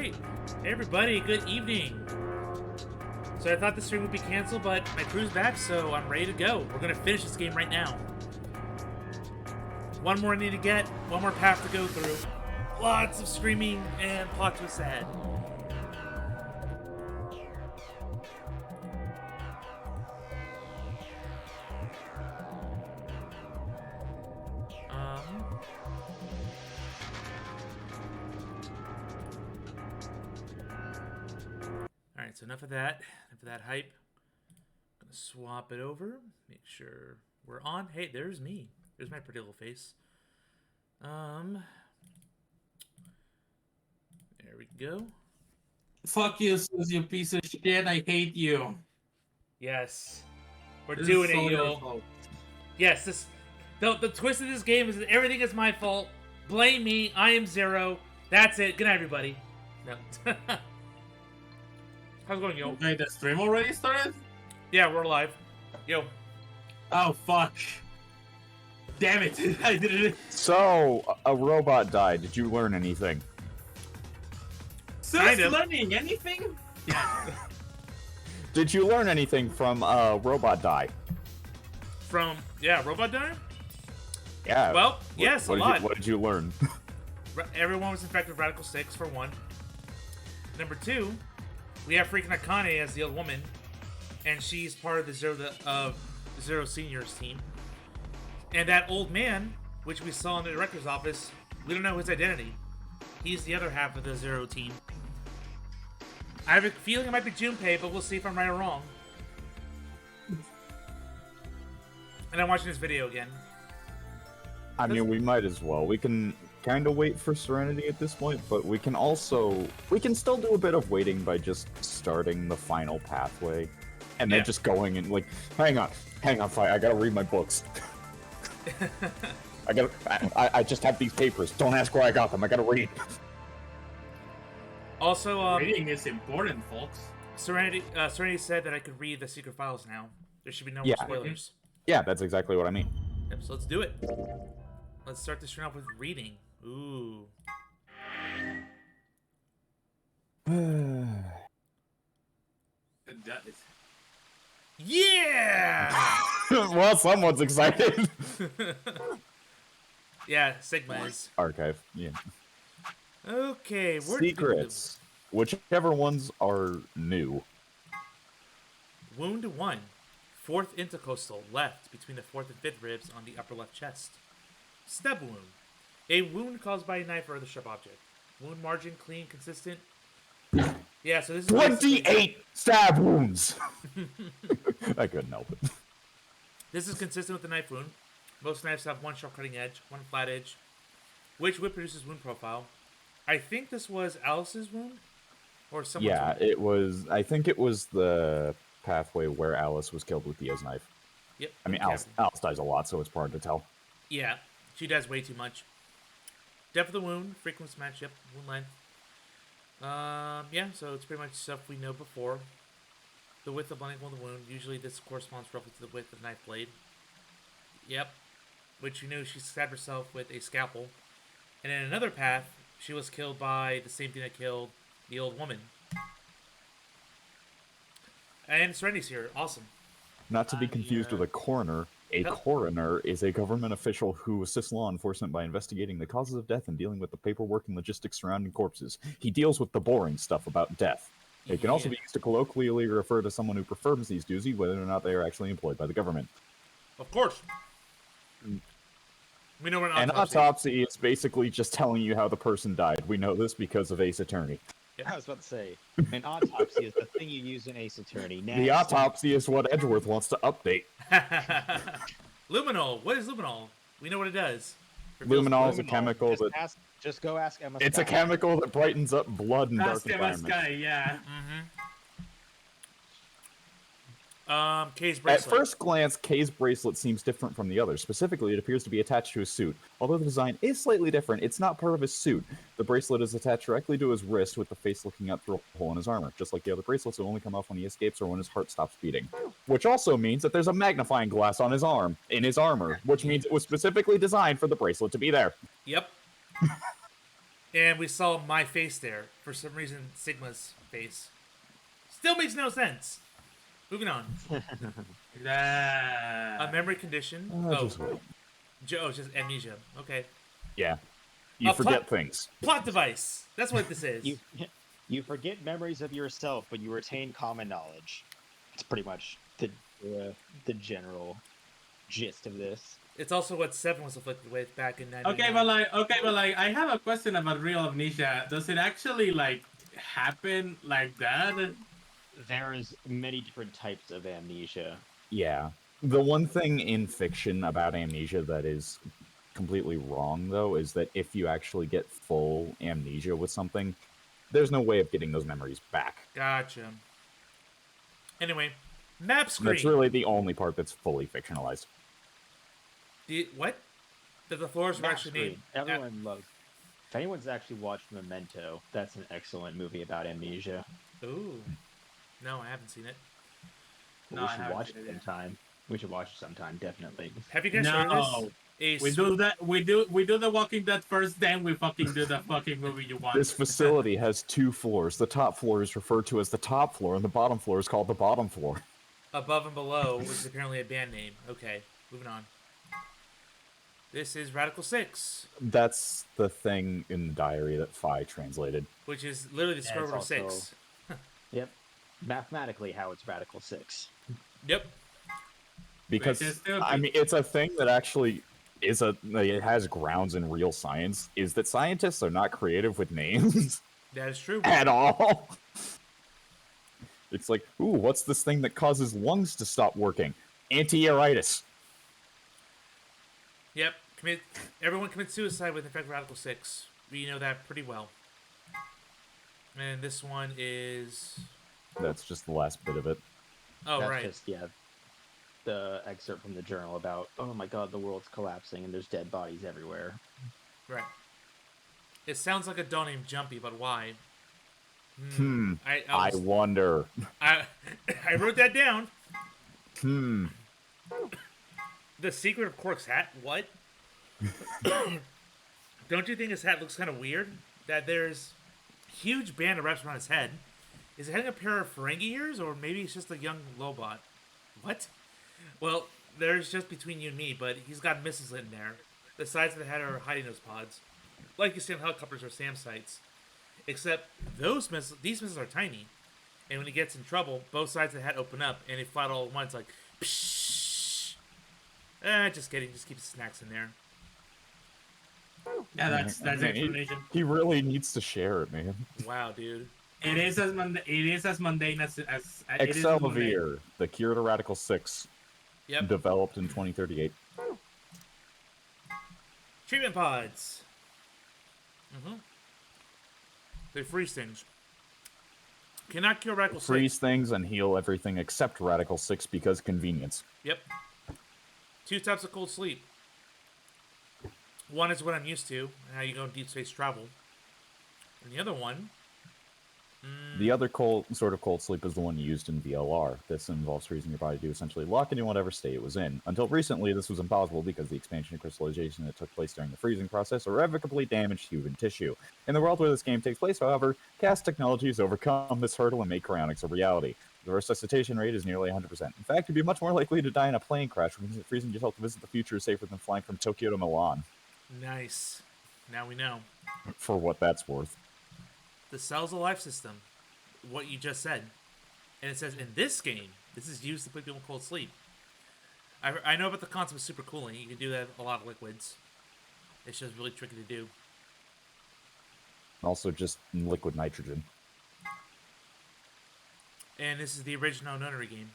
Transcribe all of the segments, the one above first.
Alright. Hey everybody, good evening. So I thought the stream would be canceled, but my crew's back, so I'm ready to go. We're gonna finish this game right now. One more I need to get, one more path to go through. Lots of screaming and plot twist ahead. Alright, so enough of that hype. I'm gonna swap it over, make sure we're on. Hey, there's me. There's my pretty little face. There we go. Fuck you, Susie, you piece of shit. I hate you. Yes. We're doing it, yo. Yes, the twist of this game is that everything is my fault. Blame me. I am Zero. That's it. Good night, everybody. No. How's it going, yo? Wait, the stream already started? Yeah, we're live. Yo. Oh, fuck. Damn it. I did it. So, a robot died. Did you learn anything? Kind of. Learning anything? Yeah. Did you learn anything from robot die? Robot die? Yeah. Well, yes, a lot. What did you learn? Everyone was infected with Radical 6, for one. Number 2, we have freaking Akane as the old woman, and she's part of the Zero Seniors team. And that old man, which we saw in the director's office, we don't know his identity. He's the other half of the Zero team. I have a feeling it might be Junpei, but we'll see if I'm right or wrong. And I'm watching this video again. I mean, we might as well. We can kind of wait for Serenity at this point, but we can still do a bit of waiting by just starting the final pathway. And then just going and like, hang on, fight, I gotta read my books. I just have these papers. Don't ask where I got them. I gotta read. Also, reading is important, folks. Serenity said that I could read the secret files now. There should be no more spoilers. Yeah, that's exactly what I mean. Yep, so let's do it. Let's start this stream off with reading. Ooh. Yeah! Well, someone's excited. Yeah, Sigma is. Archive, yeah. Okay, secrets. Whichever ones are new. Wound 1. 4th intercostal, left, between the 4th and 5th ribs on the upper left chest. Stab wound. A wound caused by a knife or other sharp object. Wound margin clean, consistent. Yeah, so this is 28 stab wounds. I couldn't help it. This is consistent with the knife wound. Most knives have one sharp cutting edge, one flat edge, which produces wound profile. I think this was Alice's wound, or someone's wound. It was. I think it was the pathway where Alice was killed with Dia's knife. Yep. I mean, Alice dies a lot, so it's hard to tell. Yeah, she does way too much. Depth of the wound, frequency match, yep, wound length. Yeah, so it's pretty much stuff we know before. The width of blending of the wound, usually this corresponds roughly to the width of the knife blade. Yep, which you know she stabbed herself with a scalpel. And in another path, she was killed by the same thing that killed the old woman. And Serenity's here, awesome. Not to be confused with a coroner. A coroner is a government official who assists law enforcement by investigating the causes of death and dealing with the paperwork and logistics surrounding corpses. He deals with the boring stuff about death. It can also be used to colloquially refer to someone who performs these duties, whether or not they are actually employed by the government. Of course. We know what an autopsy is basically just telling you how the person died. We know this because of Ace Attorney. I was about to say, an autopsy is the thing you use in Ace Attorney. Next. The autopsy is what Edgeworth wants to update. Luminol. What is luminol? We know what it does. Luminol is a chemical just go ask Emma. It's a chemical that brightens up blood in dark environments. Yeah. Kay's bracelet. At first glance, Kay's bracelet seems different from the others. Specifically, it appears to be attached to his suit. Although the design is slightly different, it's not part of his suit. The bracelet is attached directly to his wrist with the face looking up through a hole in his armor. Just like the other bracelets, it will only come off when he escapes or when his heart stops beating. Which also means that there's a magnifying glass on his arm, in his armor, which means it was specifically designed for the bracelet to be there. Yep. And we saw my face there. For some reason, Sigma's face. Still makes no sense. Moving on. A memory condition. Just wait. It's just amnesia. Okay. Yeah. You A forget things. Plot device. That's what this is. You forget memories of yourself, but you retain common knowledge. It's pretty much the general gist of this. It's also what Seven was afflicted with back in 99. Okay, but like, I have a question about real amnesia. Does it actually like happen like that? There's many different types of amnesia. Yeah. The one thing in fiction about amnesia that is completely wrong, though, is that if you actually get full amnesia with something, there's no way of getting those memories back. Gotcha. Anyway, map screen. That's really the only part that's fully fictionalized. What? That the floors were actually named. Everyone loves. If anyone's actually watched Memento, that's an excellent movie about amnesia. Ooh. No, I haven't seen it. No, We I should haven't watch seen it it yet. sometime. We should watch it sometime, definitely. Have you guys heard No. this? We do that. We do the Walking Dead first, then we fucking do the fucking movie you want. This facility has 2 floors. The top floor is referred to as the top floor, and the bottom floor is called the bottom floor. Above and Below, which is apparently a band name. Okay, moving on. This is Radical 6. That's the thing in the diary that Phi translated. Which is literally the square root of it's 6. also- Yep. Mathematically, how it's radical 6. Yep. Because, Which is stupid. I mean, it's a thing that actually is it has grounds in real science, is that scientists are not creative with names That is true. at all. It's like, ooh, what's this thing that causes lungs to stop working? Anti-aeritis. Yep. Everyone commits suicide with Infect Radical 6. We know that pretty well. And this one is... That's just the last bit of it. Oh, That's right. just, the excerpt from the journal about, oh my god, the world's collapsing and there's dead bodies everywhere. Right. It sounds like a doll named Jumpy, but why? I wonder. I wrote that down. Hmm. The secret of Quark's hat? What? Don't you think his hat looks kind of weird? That there's a huge band of wraps around his head. Is it having a pair of Ferengi ears, or maybe it's just a young Lobot? What? Well, there's just between you and me, but he's got missiles in there. The sides of the head are hiding those pods. Like you see on helicopters or SAM sites. Except these missiles are tiny. And when he gets in trouble, both sides of the head open up, and they fight all at once, like, pshh. Just kidding. Just keep the snacks in there. Yeah, that's the Man, explanation. he really needs to share it, man. Wow, dude. It is as mundane as it is mundane. Excelvier, the cure to Radical 6, Yep. developed in 2038. Treatment pods. They freeze things. Cannot cure Radical 6. Freeze things and heal everything except Radical 6 because convenience. Yep. 2 types of cold sleep. One is what I'm used to, how you go in deep space travel. And the other one... The other sort of cold sleep is the one used in VLR. This involves freezing your body to essentially lock it in whatever state it was in. Until recently, this was impossible because the expansion and crystallization that took place during the freezing process irrevocably damaged human tissue. In the world where this game takes place, however, CAS technology has overcome this hurdle and made cryonics a reality. The resuscitation rate is nearly 100%. In fact, you'd be much more likely to die in a plane crash, which means that freezing yourself to visit the future is safer than flying from Tokyo to Milan. Nice. Now we know. For what that's worth. The cells of life system. What you just said. And it says, in this game, this is used to put people in cold sleep. I know about the concept of supercooling. You can do that with a lot of liquids. It's just really tricky to do. Also just liquid nitrogen. And this is the original Nunnery game.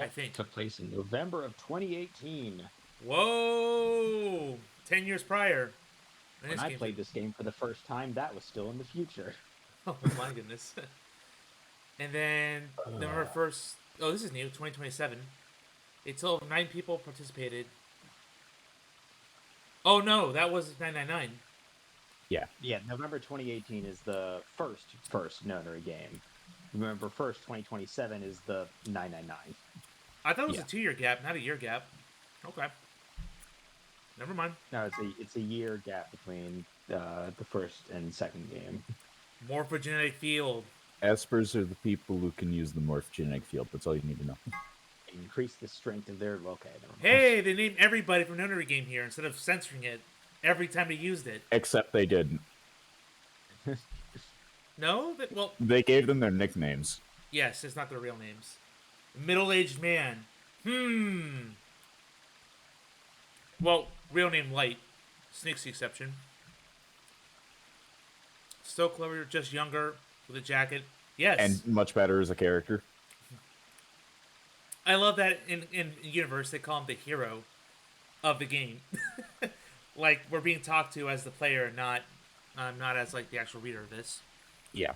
I think. Took place in November of 2018. Whoa! 10 years prior. And When this I game's played this game for the first time, that was still in the future. Oh my goodness. And then November 1st. Oh, this is new. 2027. A total of 9 people participated. Oh no, that was 999. Yeah. Yeah, November 2018 is the first Nonary game. November 1st, 2027 is the 999. I thought it was Yeah. a 2-year gap, not a year gap. Okay. Never mind. No, it's a year gap between the first and second game. Morphogenetic field. Espers are the people who can use the morph genetic field. That's all you need to know. Increase the strength of their. Okay, never mind. Hey, they named everybody from Nonary game here instead of censoring it every time they used it. Except they didn't. No? Well, They gave them their nicknames. yes, it's not their real names. Middle-aged man. Well, real name Light. Snake's the exception. Still clever, just younger, with a jacket. Yes. And much better as a character. I love that in universe they call him the hero of the game. Like we're being talked to as the player, not as like the actual reader of this. Yeah.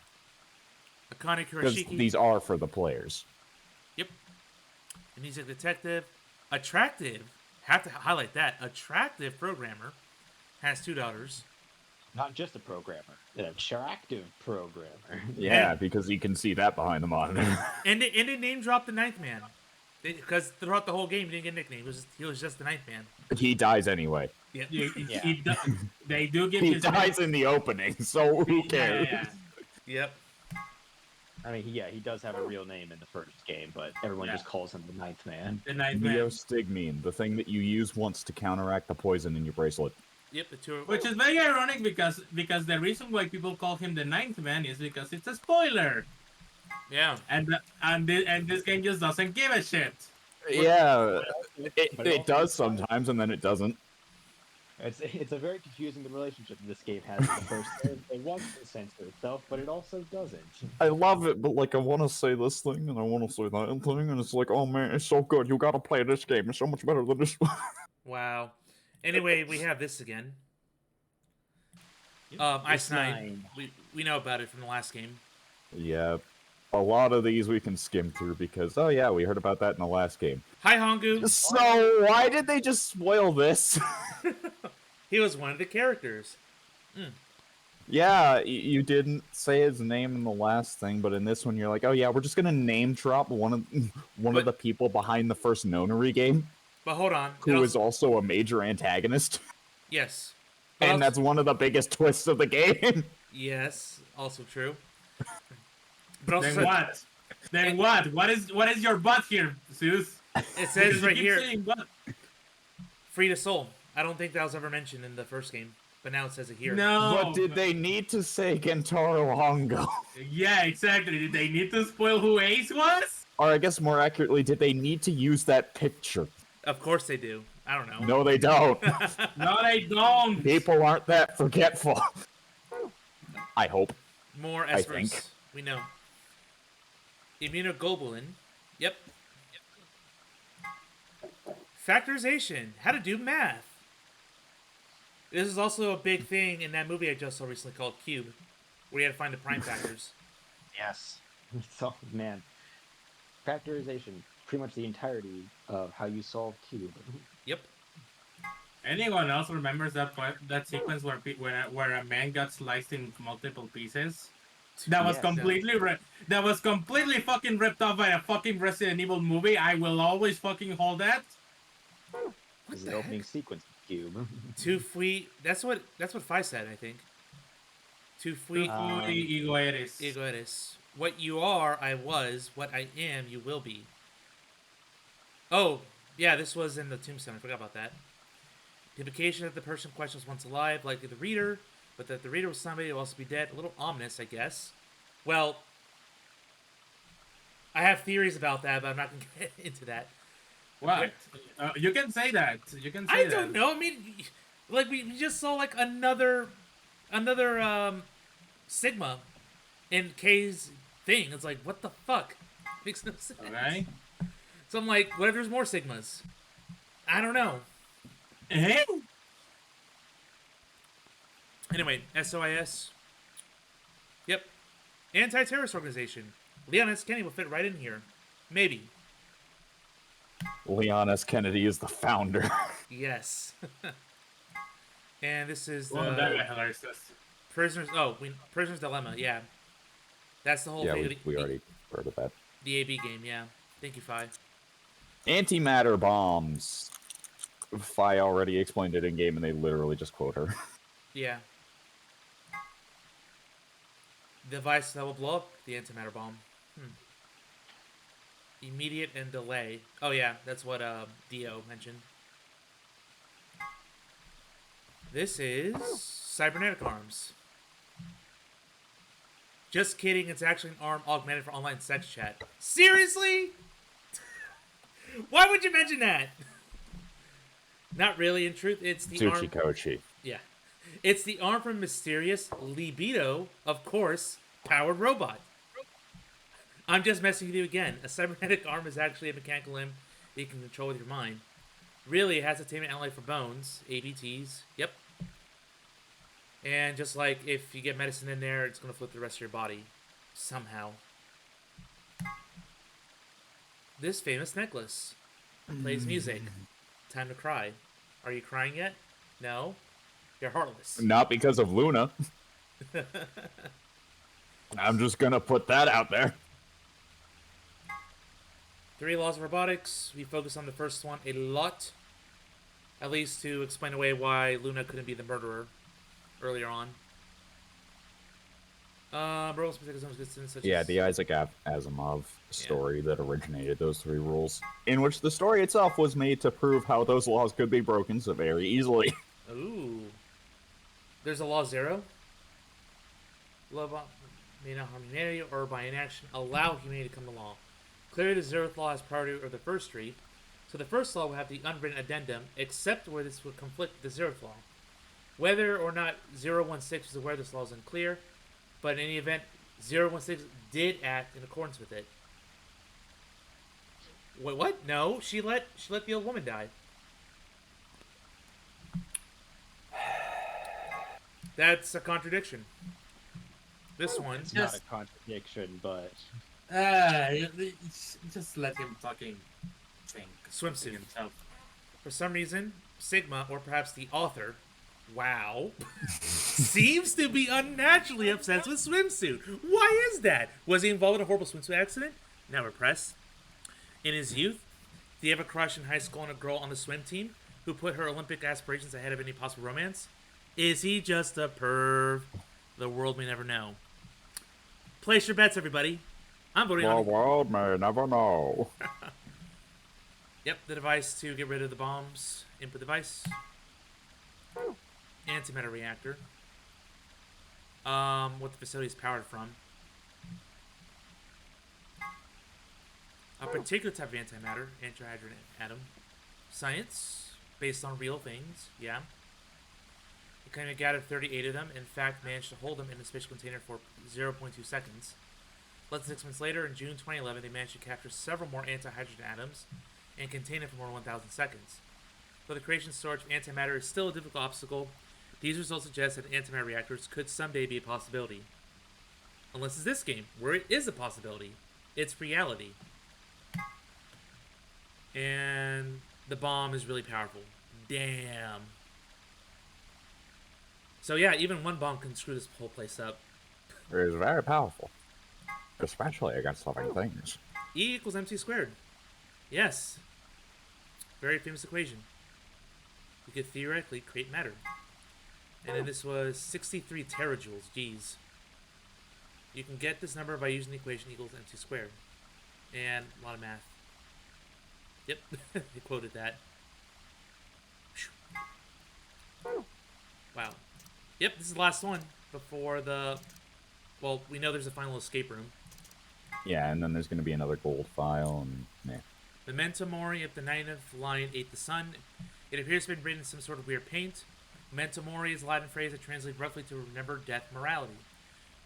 Akane Because Kurashiki. these are for the players. Yep. The music detective. Attractive. Have to highlight that. Attractive programmer. Has 2 daughters. Not just a programmer, an attractive programmer. Yeah, because you can see that behind the monitor. And they name dropped the Ninth Man. Because throughout the whole game he didn't get a nickname. He was just the Ninth Man. He dies anyway. Yeah. They do give He his dies in the opening, so who Yeah, cares? yeah. Yep. I mean, yeah, he does have a real name in the first game, but everyone Yeah. just calls him the Ninth Man. The Ninth Man. Neostigmine, the thing that you use once to counteract the poison in your bracelet. Yep, the two are... Which is very ironic because the reason why people call him the Ninth Man is because it's a spoiler, Yeah. and this game just doesn't give a shit. Yeah, But it does sometimes, and then it doesn't. It's a very confusing relationship this game has in the first game. It wants to censor itself, but it also doesn't. I love it, but like I want to say this thing and I want to say that thing, and it's like, oh man, it's so good. You gotta play this game. It's so much better than this one. Wow. Anyway, we have this again. Yep. Ice Ice Nine. Nine. We know about it from the last game. Yeah, a lot of these we can skim through because, oh yeah, we heard about that in the last game. Hi, Hongu. So why did they just spoil this? He was one of the characters. Yeah, you didn't say his name in the last thing, but in this one you're like, oh yeah, we're just gonna name drop one of But- the people behind the first Nonary game, But hold on. who is also a major antagonist, Yes. But and also- that's one of the biggest twists of the game. Yes, also true. But also, Then what? Then what? What is your butt here, Zeus? it says Because you right keep here, saying butt. free to soul. I don't think that was ever mentioned in the first game, but now it says it here. No. But did they need to say Gentaro Hongo? Yeah, exactly. Did they need to spoil who Ace was? Or I guess more accurately, did they need to use that picture? Of course they do. I don't know. No, they don't. No, they don't. People aren't that forgetful. I hope. More I espers. think. We know. Immunoglobulin. Yep. Factorization. How to do math. This is also a big thing in that movie I just saw recently called Cube, where you had to find the prime factors. Yes. So, man, factorization, pretty much the entirety of how you solve cube. Yep. Anyone else remembers that sequence where a man got sliced in multiple pieces? That was Yes, completely that was completely fucking ripped off by a fucking Resident Evil movie. I will always fucking hold that. This is the opening sequence of cube. Too fui. That's what Fi said, I think. Too fui. Ego eres. Ego eres. What you are, I was. What I am, you will be. Oh, yeah, this was in the tombstone. I forgot about that. The implication that the person in question was once alive, likely the reader, but that the reader was somebody who will also be dead. A little ominous, I guess. Well, I have theories about that, but I'm not going to get into that. What? You can say that. You can say I that. don't know. I mean, like, we just saw, like, another Sigma in K's thing. It's like, what the fuck? Makes no sense. Okay. So I'm like, what if there's more Sigmas? I don't know. Eh? Anyway, SOIS. Yep. Anti-terrorist organization. Leon S. Kennedy will fit right in here. Maybe. Leon S. Kennedy is the founder. Yes. And this is Well, the that got hilarious. Prisoner's... Oh, Prisoner's Dilemma, yeah. That's the whole Yeah, thing. we already heard of that. The AB game, yeah. Thank you, Fi. Antimatter bombs. Fi already explained it in game, and they literally just quote her. Yeah. The device that will blow up the antimatter bomb. Immediate and delay. Oh yeah, that's what Dio mentioned. This is cybernetic arms. Just kidding, it's actually an arm augmented for online sex chat. Seriously? Why would you mention that? Not really, in truth, it's the arm... Tsuchikochi. Yeah. It's the arm from mysterious Libido, of course, powered robot. I'm just messing with you again. A cybernetic arm is actually a mechanical limb that you can control with your mind. Really, it has attainment outlay for bones, ABTs, yep. And just like if you get medicine in there, it's going to flip the rest of your body. Somehow. This famous necklace plays music. Time to cry. Are you crying yet? No? You're heartless. Not because of Luna. I'm just gonna put that out there. 3 laws of robotics. We focus on the first one a lot. At least to explain away why Luna couldn't be the murderer earlier on. Yeah, the Isaac Asimov story that originated those 3 rules, in which the story itself was made to prove how those laws could be broken so very easily. Ooh. There's a law 0. Love may not harm humanity or by inaction allow humanity to come to law. Clearly the 0th law has priority over the first 3. So the first law will have the unwritten addendum, except where this would conflict with the 0th law. Whether or not 016 was aware this law is unclear, but in any event, 016 did act in accordance with it. Wait, what? No, she let the old woman die. That's a contradiction. This one. It's not a contradiction, but just let him fucking think. Swimsuit. Himself. For some reason, Sigma, or perhaps the author, wow, seems to be unnaturally obsessed with swimsuit. Why is that? Was he involved in a horrible swimsuit accident? Now repressed. In his youth, did he have a crush in high school on a girl on the swim team who put her Olympic aspirations ahead of any possible romance? Is he just a perv? The world may never know. Place your bets, everybody. I'm voting on... The world may never know. Yep, the device to get rid of the bombs. Input device. Antimatter reactor. What the facility is powered from. A particular type of antimatter, anti-hydrogen atom. Science, based on real things, yeah. The company gathered 38 of them, in fact managed to hold them in a special container for 0.2 seconds. Less than 6 months later, in June 2011, they managed to capture several more anti-hydrogen atoms and contain it for more than 1,000 seconds. Though the creation and storage of antimatter is still a difficult obstacle, these results suggest that antimatter reactors could someday be a possibility. Unless it's this game, where it is a possibility. It's reality. And the bomb is really powerful. Damn. So yeah, even one bomb can screw this whole place up. It is very powerful. Especially against living things. E equals mc squared. Yes. Very famous equation. You could theoretically create matter. And then this was 63 terajoules. Geez. You can get this number by using the equation equals mc squared. And a lot of math. Yep, they quoted that. Wow. Yep, this is the last one before the... Well, we know there's a final escape room. Yeah, and then there's going to be another gold file, and yeah. Memento Mori, if the ninth lion ate the sun. It appears to have been written in some sort of weird paint. Memento Mori is a Latin phrase that translates roughly to remember death morality.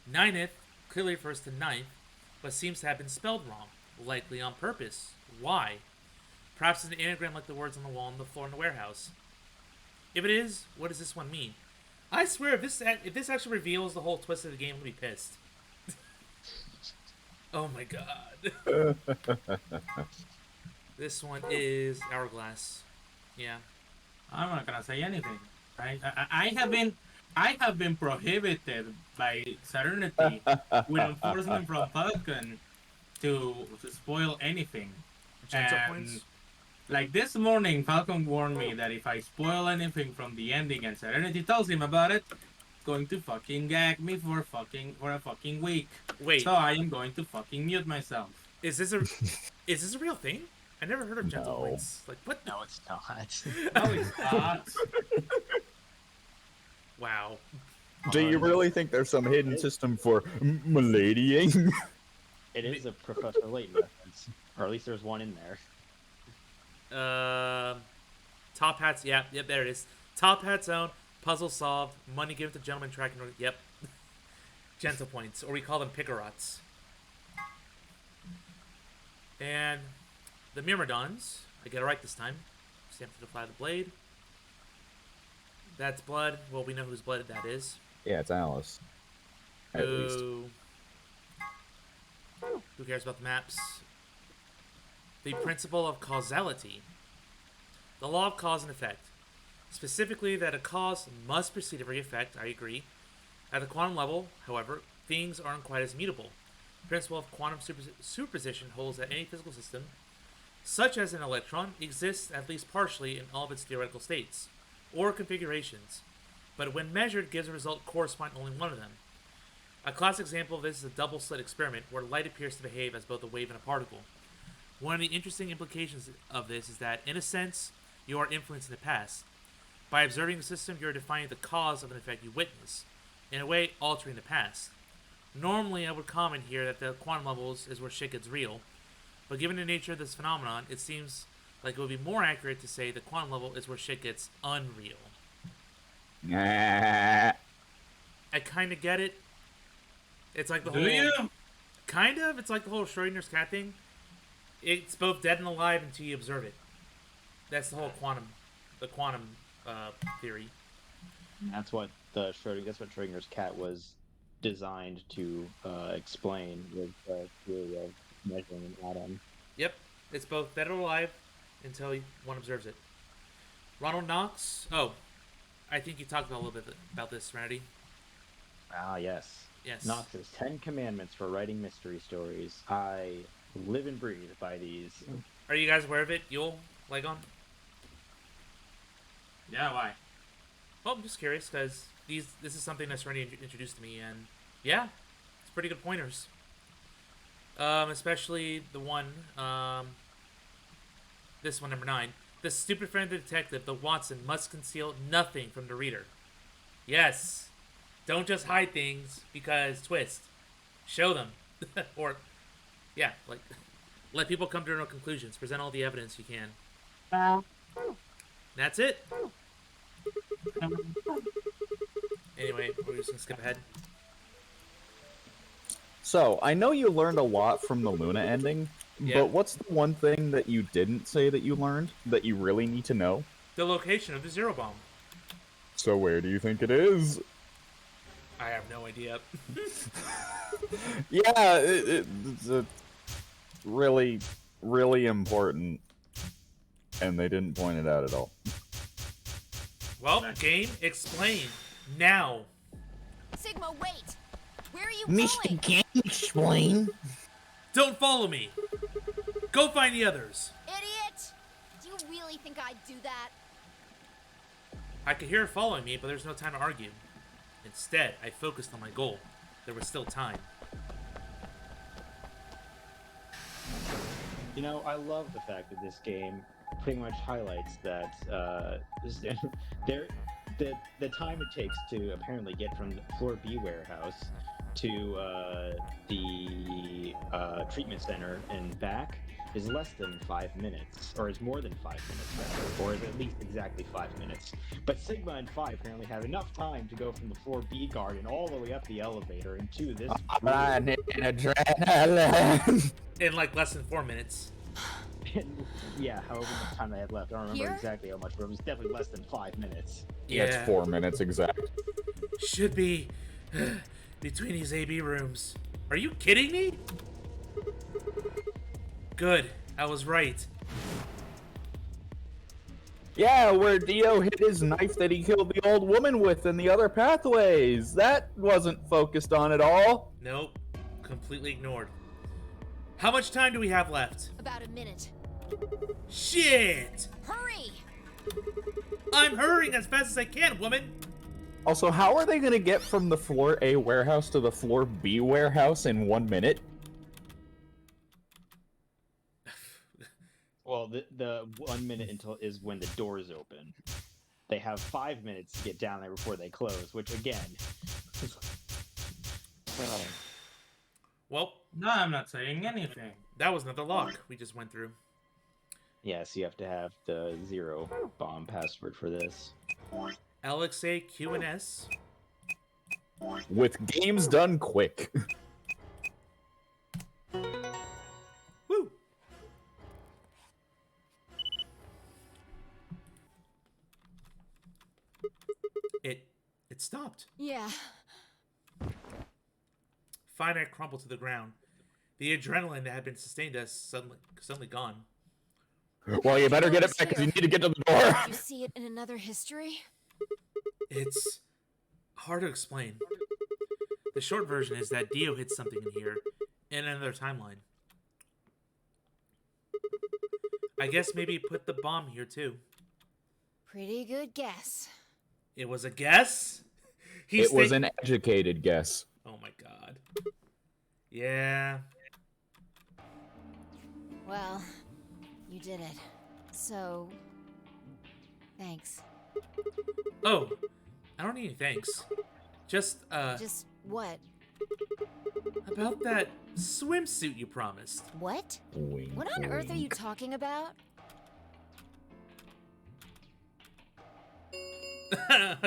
Nineth clearly refers to ninth, but seems to have been spelled wrong, likely on purpose. Why? Perhaps it's an anagram like the words on the wall on the floor in the warehouse. If it is, what does this one mean? I swear, if this actually reveals the whole twist of the game, I'll be pissed. Oh my god. This one is Hourglass. Yeah. I'm not gonna say anything. I have been prohibited by Serenity with enforcement from Falcon to spoil anything. Gentle And, points? like this morning, Falcon warned me that if I spoil anything from the ending and Serenity tells him about it, going to fucking gag me for a fucking week. Wait, So I am going to fucking mute myself. is this a real thing? I never heard of gentle No. points. Like what? No, it's not. No, it's not. Wow. Do you really think there's some hidden system for maladying? It is a Professor Layton reference, or at least there's one in there. Top hats. Yep, there it is. Top hat zone. Puzzle solved. Money given to gentleman tracking. Yep. Gentle points, or we call them pickerots. And the Myrmidons. I get it right this time. Stamp to apply the blade. That's blood. Well, we know whose blood that is. Yeah, it's Alice. At least. Who cares about the maps? The principle of causality. The law of cause and effect. Specifically, that a cause must precede every effect, I agree. At the quantum level, however, things aren't quite as mutable. The principle of quantum superposition holds that any physical system, such as an electron, exists at least partially in all of its theoretical states, or configurations, but when measured gives a result corresponding to only one of them. A classic example of this is a double-slit experiment, where light appears to behave as both a wave and a particle. One of the interesting implications of this is that, in a sense, you are influencing the past. By observing the system, you are defining the cause of an effect you witness, in a way altering the past. Normally, I would comment here that the quantum levels is where shit gets real, but given the nature of this phenomenon, it seems like it would be more accurate to say the quantum level is where shit gets unreal. Nah. I kind of get it. It's like the Do whole... you? Kind of. It's like the whole Schrodinger's cat thing. It's both dead and alive until you observe it. That's the whole quantum theory. That's what Schrodinger's cat was designed to explain with the theory of measuring an atom. Yep. It's both dead or alive until one observes it. Ronald Knox. Oh, I think you talked about a little bit about this, Serenity. Ah, yes. Yes. Knox's 10 Commandments for writing mystery stories. I live and breathe by these. Are you guys aware of it? Yule, Legon? Yeah, why? Well, I'm just curious because this is something that Serenity introduced to me, and yeah, it's pretty good pointers. Especially the one, this one, number 9. The stupid friend of the detective, the Watson, must conceal nothing from the reader. Yes. Don't just hide things because twist. Show them. Or, yeah, like, let people come to their own conclusions. Present all the evidence you can. That's it. Anyway, we're just gonna skip ahead. So, I know you learned a lot from the Luna ending, Yeah. but what's the one thing that you didn't say that you learned that you really need to know? The location of the Zero Bomb. So where do you think it is? I have no idea. Yeah, it's really, really important, and they didn't point it out at all. Well, game, explain. Now. Sigma, wait! Where are you Mr. going? Can explain? Don't follow me. Go find the others. Idiot! Do you really think I'd do that? I could hear her following me, but there's no time to argue. Instead, I focused on my goal. There was still time. You know, I love the fact that this game pretty much highlights that the time it takes to apparently get from the floor B warehouse to the treatment center and back is less than 5 minutes, or is more than 5 minutes rather, or is at least exactly 5 minutes. But Sigma and Phi apparently have enough time to go from the floor B garden all the way up the elevator into this. Running adrenaline. In like less than 4 minutes. Yeah, however much time they had left. I don't remember Here? exactly how much, but it was definitely less than 5 minutes. Yeah. It's 4 minutes exact. Should be between these AB rooms. Are you kidding me? Good. I was right. Yeah, where Dio hit his knife that he killed the old woman with in the other pathways. That wasn't focused on at all. Nope. Completely ignored. How much time do we have left? About a minute. Shit! Hurry! I'm hurrying as fast as I can, woman! Also, how are they gonna get from the floor A warehouse to the floor B warehouse in 1 minute? Well, the 1 minute until is when the doors open. They have 5 minutes to get down there before they close, which again. Well, No, I'm not saying anything. that was another lock we just went through. Yes, you have to have the 0 bomb password for this. LXA QNS. With games done quick. Woo! It stopped. Yeah. Fine, I crumpled to the ground. The adrenaline that had been sustained us suddenly gone. Well, you better get it back because you need to get to the door. Did you see it in another history? It's hard to explain. The short version is that Dio hid something in here in another timeline. I guess maybe he put the bomb here too. Pretty good guess. It was a guess? It was an educated guess. Oh my god. Yeah. Well, you did it. So, thanks. Oh, I don't need any thanks. Just What? about that swimsuit you promised. What? Wink, What on earth are you wink. talking about?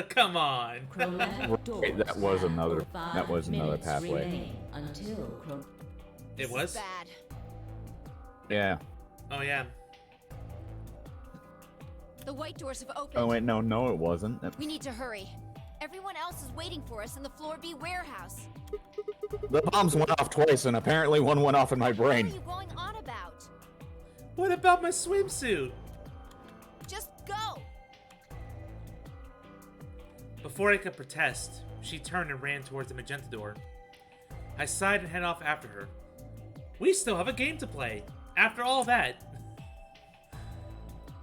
Come on. Right, that was another pathway. It was? Bad. Yeah. Oh yeah. The white doors have opened. Oh wait, no, it wasn't. We need to hurry. Everyone else is waiting for us in the floor B warehouse. The bombs went off twice, and apparently one went off in my What brain. are you going on about? What about my swimsuit? Just go. Before I could protest, she turned and ran towards the magenta door. I sighed and headed off after her. We still have a game to play. After all that.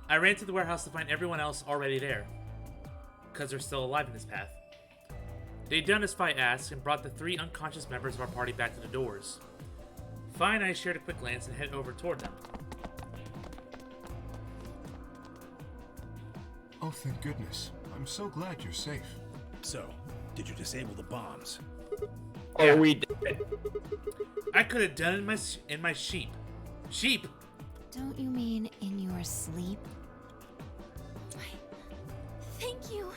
I ran to the warehouse to find everyone else already there. Because they're still alive in this path. They'd done as Fi asked and brought the 3 unconscious members of our party back to the doors. Fi and I shared a quick glance and headed over toward them. Oh, thank goodness. I'm so glad you're safe. So, did you disable the bombs? Oh, Yeah. we did. I could have done it in my sheep. Sheep! Don't you mean in your sleep? Thank you.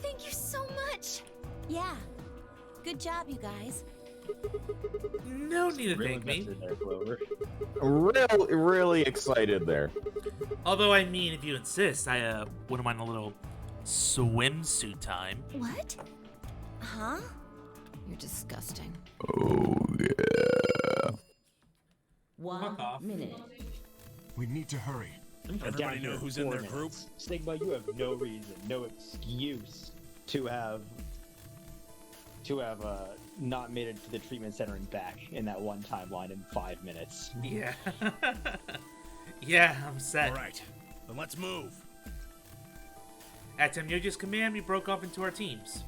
Thank you so much. Yeah. Good job, you guys. No need to Real thank me. invested there, Clover. Really excited there. Although, I mean, if you insist, I wouldn't mind a little swimsuit time. What? Huh? You're disgusting. Oh yeah. Fuck off. We need to hurry. Everybody know who's in their group? Sigma, you have no reason, no excuse to have not made it to the treatment center and back in that one timeline in 5 minutes. Yeah. Yeah, I'm set. All right, then let's move. At Temyoji's command, we broke off into our teams.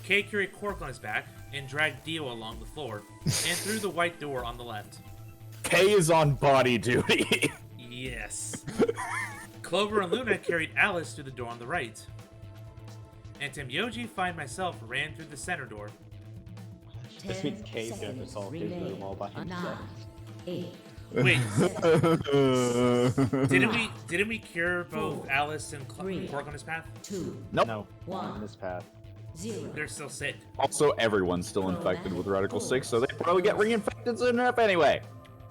Kay carried Quark on his back and dragged Dio along the floor and through the white door on the left. Kay is on body duty. Yes. Clover and Luna carried Alice through the door on the right. And Temyoji, Fi, and myself ran through the center door. This means Kay's gonna have to solve his room all by himself. Wait, didn't we cure both Alice and Quark on his path? Nope. No, on this path. They're still sick. Also, everyone's still infected with Radical 6, so they probably get reinfected soon enough anyway.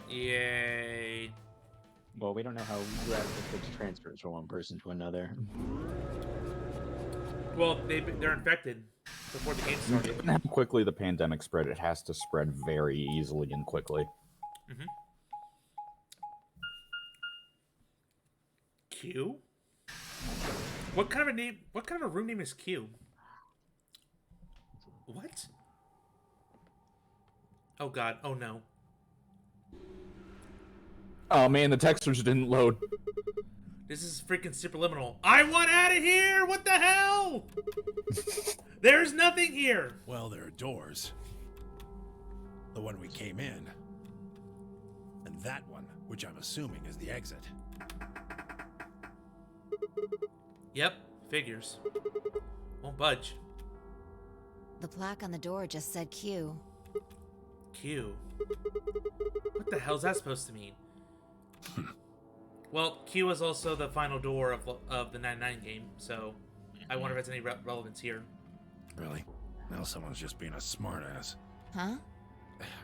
Yay. Well, we don't know how Radical 6 transfers from one person to another. Well, they're infected before the game started. Given how quickly the pandemic spread, it has to spread very easily and quickly. Mm-hmm. Q? What kind of a name? What kind of a room name is Q? What? Oh god. Oh no. Oh man, the textures didn't load. This is freaking superliminal. I want out of here! What the hell? There's nothing here! Well, there are doors. The one we came in. And that one, which I'm assuming is the exit. Yep, figures. Won't budge. The plaque on the door just said Q. Q. What the hell's that supposed to mean? Well, Q is also the final door of the 99 game, so I wonder if it's any relevance here. Really? Now someone's just being a smartass. Huh?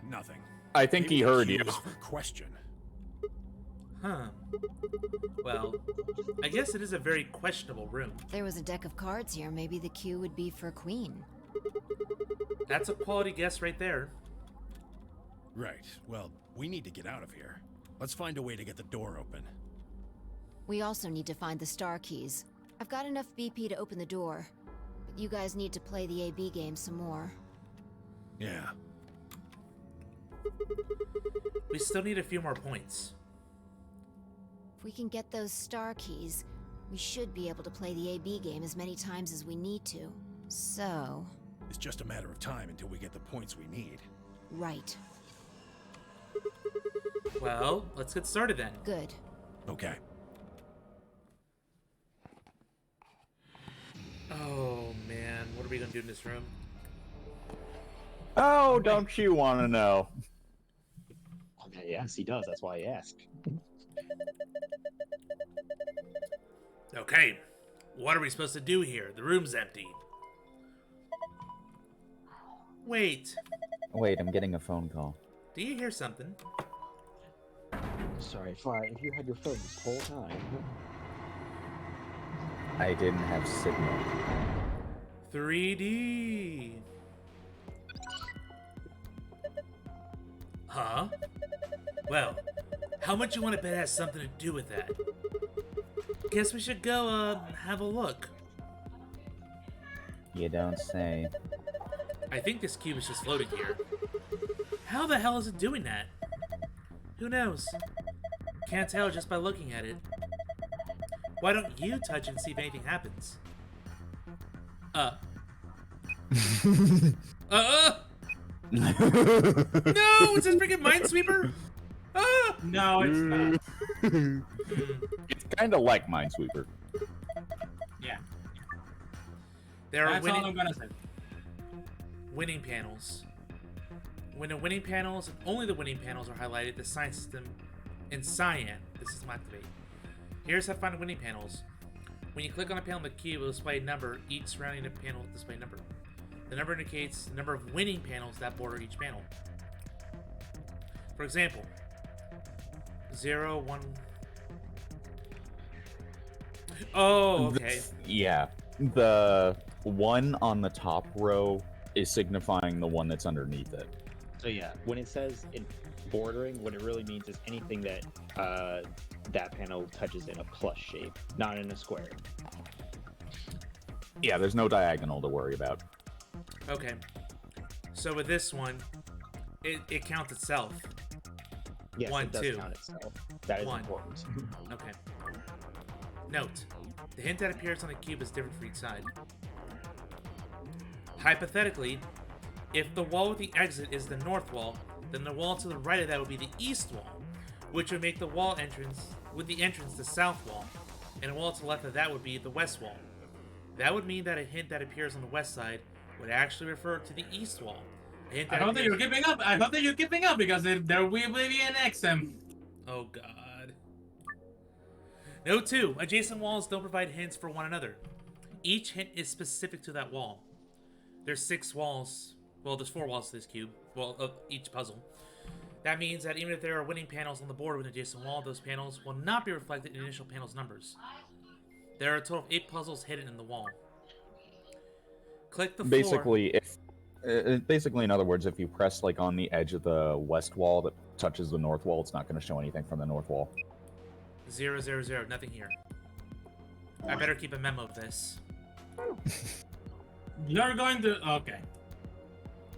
Nothing. I think Maybe he the heard Q you. is for question. Huh. Well, I guess it is a very questionable room. There was a deck of cards here. Maybe the Q would be for Queen. That's a quality guess right there. Right. Well, we need to get out of here. Let's find a way to get the door open. We also need to find the star keys. I've got enough BP to open the door, but you guys need to play the AB game some more. Yeah. We still need a few more points. If we can get those star keys, we should be able to play the AB game as many times as we need to. So... It's just a matter of time until we get the points we need. right. Well, let's get started then. Good. Okay. Oh man, what are we gonna do in this room? Oh, don't you want to know? Okay, yes, he does. That's why I asked. Okay, what are we supposed to do here? The room's empty. Wait, Wait, I'm getting a phone call. do you hear something? Sorry, Fly, if you had your phone this whole time. I didn't have signal. 3D. Huh? Well, how much you want to bet has something to do with that? Guess we should go, have a look. You don't say. I think this cube is just floating here. How the hell is it doing that? Who knows? Can't tell just by looking at it. Why don't you touch and see if anything happens? No, it's a freaking Minesweeper! Ah! No, it's not. It's kind of like Minesweeper. Yeah. There are That's all I'm gonna say. winning panels. When the winning panels, and only the winning panels are highlighted, the sign system in cyan, the system will activate. Here's how to find winning panels. When you click on a panel in the cube, it will display a number. Each surrounding the panel will display a number. The number indicates the number of winning panels that border each panel. For example, 0, 1... Oh, okay. Yeah. The one on the top row is signifying the one that's underneath it. So yeah, when it says in bordering, what it really means is anything that that panel touches in a plus shape, not in a square. Yeah, there's no diagonal to worry about. Okay. So with this one, it counts itself. Yes, 1, it does 2. count itself. That is 1. important. Okay. Note, the hint that appears on the cube is different for each side. Hypothetically, if the wall with the exit is the north wall, then the wall to the right of that would be the east wall, which would make the wall entrance with the entrance the south wall, and the wall to the left of that would be the west wall. That would mean that a hint that appears on the west side would actually refer to the east wall. A hint I that hope that you're appears- keeping up. I hope that you're keeping up because there will be an XM. Oh god. Note 2. Adjacent walls don't provide hints for one another. Each hint is specific to that wall. There's 6 walls. Well, there's 4 walls to this cube. Well, of each puzzle. That means that even if there are winning panels on the board with an adjacent wall, those panels will not be reflected in the initial panel's numbers. There are a total of 8 puzzles hidden in the wall. Click the floor. Basically, in other words, if you press like on the edge of the west wall that touches the north wall, it's not going to show anything from the north wall. 0, 0, 0. Nothing here. I better keep a memo of this. You're going to... Okay.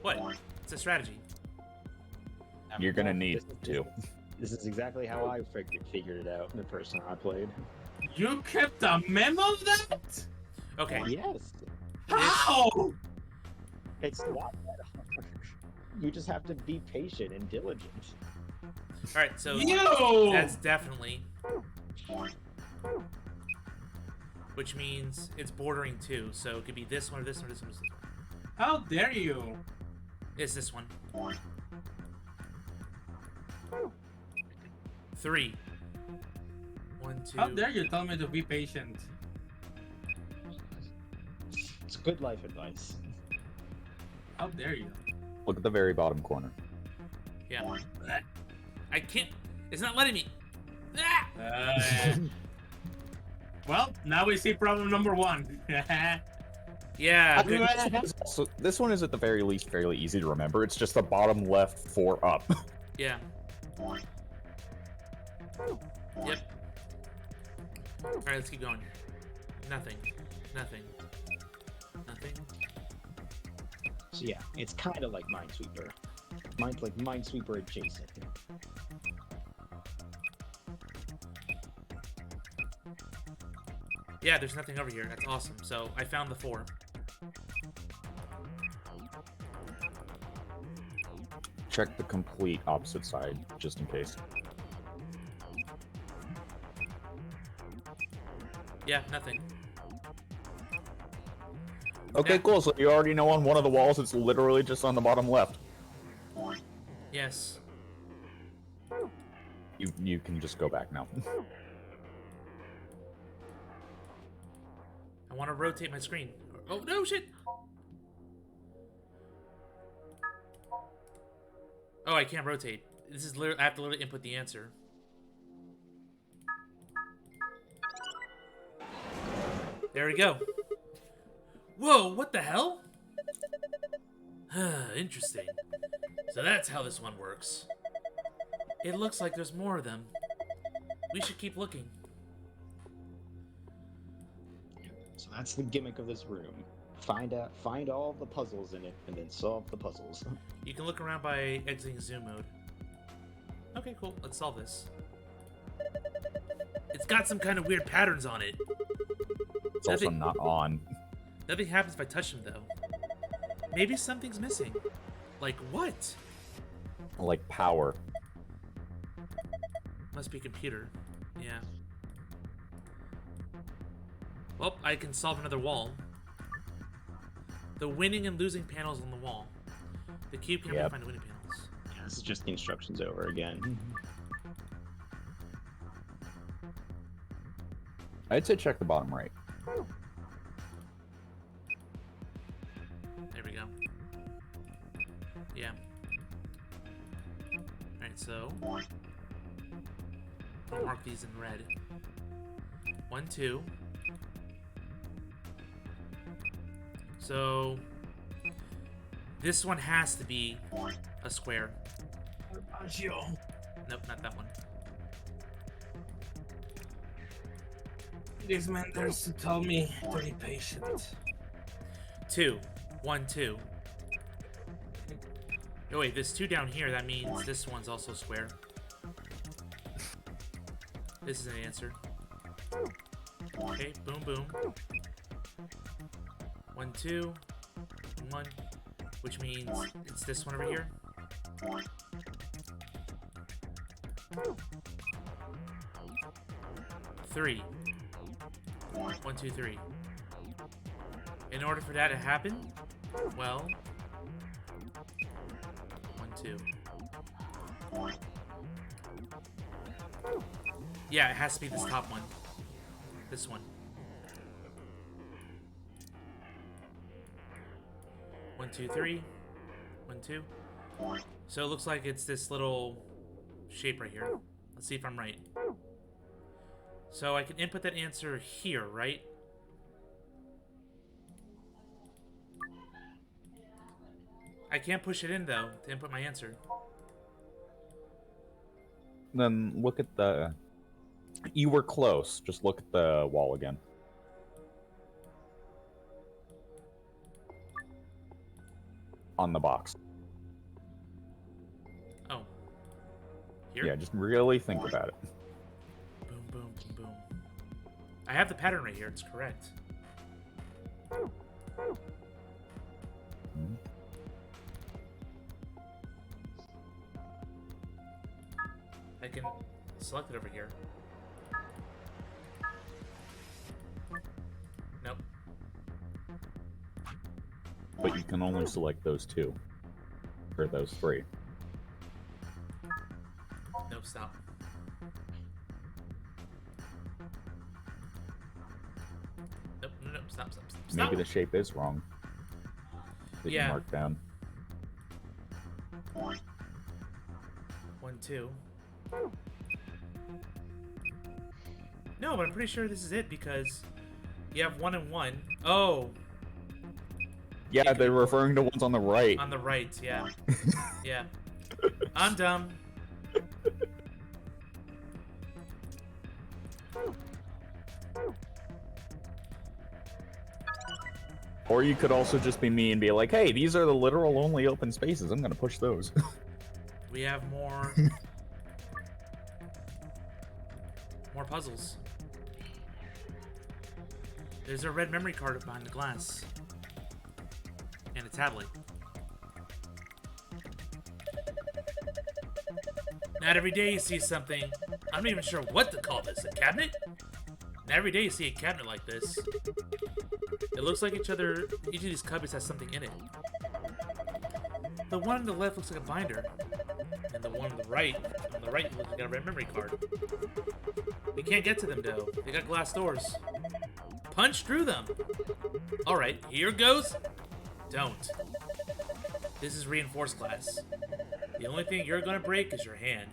What? It's a strategy. You're going to need to. This is exactly how I figured it out the first time I played. You kept a memo of that? Okay. Yes. How? It's not that hard. You just have to be patient and diligent. All right. So Yo! that's definitely. Which means it's bordering 2, so it could be this one or this one or this one. Or this one. How dare you? It's this one. 3. 1, 2. How dare you tell me to be patient? It's good life advice. How dare you? Look at the very bottom corner. Yeah. I can't. It's not letting me. Ah! Well, now we see problem number 1. Yeah. Good. So this one is at the very least fairly easy to remember. It's just the bottom left 4 up. Yeah. Yep. All right. Let's keep going. Nothing. Nothing. Nothing. So yeah, it's kind of like Minesweeper. Mine's like Minesweeper adjacent. Yeah. There's nothing over here. That's awesome. So I found the 4. Check the complete opposite side, just in case. Yeah. Nothing. Okay, Yeah. cool. So you already know on one of the walls, it's literally just on the bottom left. Yes. You can just go back now. I want to rotate my screen. Oh no! Shit. Oh, I can't rotate. This is literally, I have to literally input the answer. There we go. Whoa, what the hell? Interesting. So that's how this one works. It looks like there's more of them. We should keep looking. So that's the gimmick of this room. Find all the puzzles in it, and then solve the puzzles. You can look around by exiting zoom mode. Okay, cool. Let's solve this. It's got some kind of weird patterns on it. It's also not on. Nothing happens if I touch them, though. Maybe something's missing. Like what? Like power. Must be computer. Yeah. Well, I can solve another wall. The winning and losing panels on the wall. The cube can Yep. find the winning panels. Yeah, this is just the instructions over again. I'd say check the bottom right. There we go. Yeah. Alright, so I'll mark these in red. 1, 2. So this one has to be a square. Nope, not that one. These mentors told me to be patient. 2. 1, 2. Oh wait, there's 2 down here. That means this one's also square. This is an answer. Okay, boom, boom. 1, 2, 1, which means it's this one over here. 3. 1, 2, 3. In order for that to happen, well, 1, 2. Yeah, it has to be this top one. This one. 1, 2, 3. 1, 2. So it looks like it's this little shape right here. Let's see if I'm right. So I can input that answer here, right? I can't push it in though to input my answer. Then look at the... You were close. Just look at the wall again. On the box. Oh. Here? Yeah, just really think about it. Boom, boom, boom, boom. I have the pattern right here. It's correct. Hmm. I can select it over here. Nope. But you can only select those two. Or those three. Nope, stop. Nope, no, no, stop. Maybe the shape is wrong. That you Yeah. marked down. 1, 2. No, but I'm pretty sure this is it because you have 1 and 1. Oh, Yeah, they're referring to ones on the right. on the right, yeah. Yeah. I'm dumb. Or you could also just be me and be like, hey, these are the literal only open spaces. I'm gonna push those. We have more more puzzles. There's a red memory card behind the glass. And a tablet. Not every day you see something. I'm not even sure what to call this. A cabinet? Not every day you see a cabinet like this. It looks like each of these cubbies has something in it. The one on the left looks like a binder. And the one on the right looks like a red memory card. We can't get to them though. They got glass doors. Punch through them. Alright, here goes. Don't. This is reinforced glass. The only thing you're gonna break is your hand.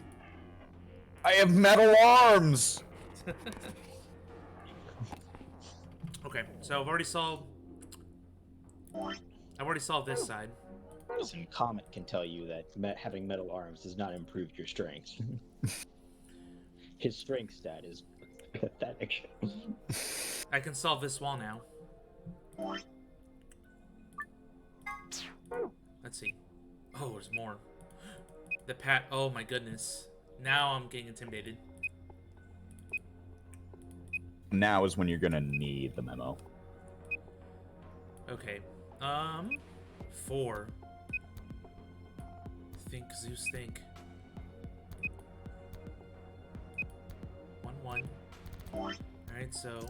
I have metal arms! Okay, so I've already solved this side. Listen, Comet can tell you that having metal arms does not improve your strength. His strength stat is pathetic. I can solve this wall now. Let's see. Oh, there's more. Oh my goodness. Now I'm getting intimidated. Now is when you're gonna need the memo. Okay. 4. Think, Zeus, think. 1, 1. Alright, so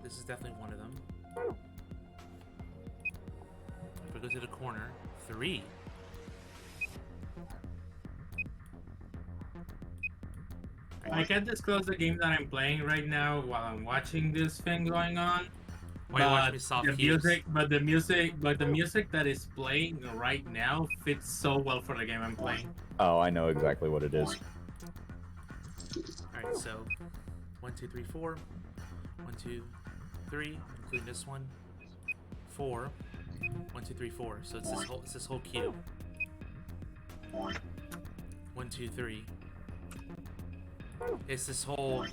this is definitely one of them. If I go to the corner, 3. I can't disclose the game that I'm playing right now while I'm watching this thing going on. Why you watch me solve the cubes? the music that is playing right now fits so well for the game I'm playing. Oh, I know exactly what it is. Alright, so 1, 2, 3, 4. 1, 2, 3, including this one. 4. 1, 2, 3, 4. So it's this whole cube. 1, 2, 3. It's this whole.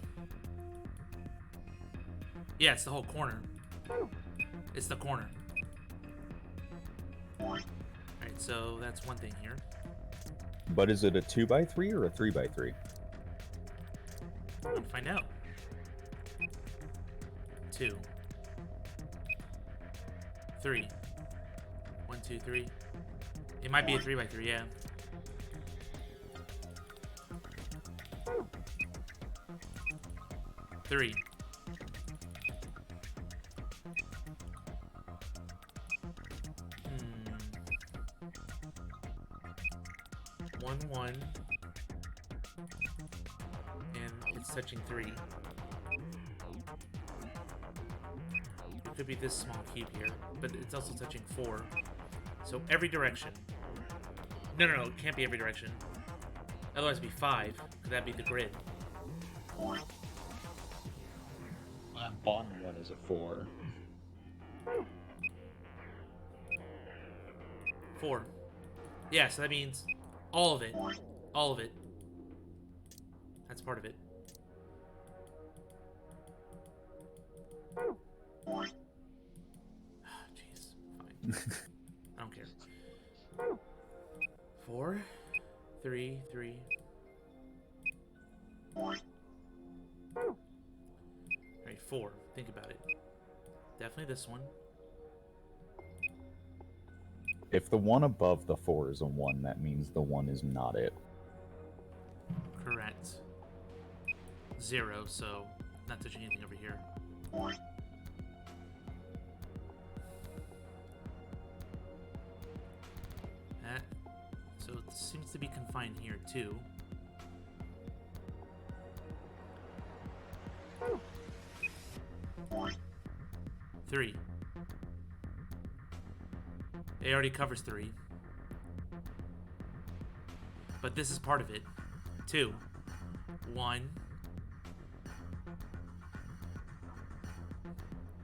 Yeah, it's the whole corner. It's the corner. Alright, so that's one thing here. But is it a 2x3 or a 3x3? I'm gonna find out. 2. 3. 1, 2, 3. It might be a 3x3, yeah. 3. One, 1. And it's touching 3. It could be this small cube here, but it's also touching 4. So every direction. No, it can't be every direction. Otherwise it'd be 5, because that'd be the grid. Bottom one is a 4. 4. Yeah, so that means all of it. All of it. That's part of it. Jeez, fine. I don't care. 4, 3, 3. Alright, 4. Think about it. Definitely this one. If the one above the 4 is a 1, that means the 1 is not it. Correct. 0, so not touching anything over here. That, so it seems to be confined here too. Three. It already covers 3. But this is part of it. 2. 1.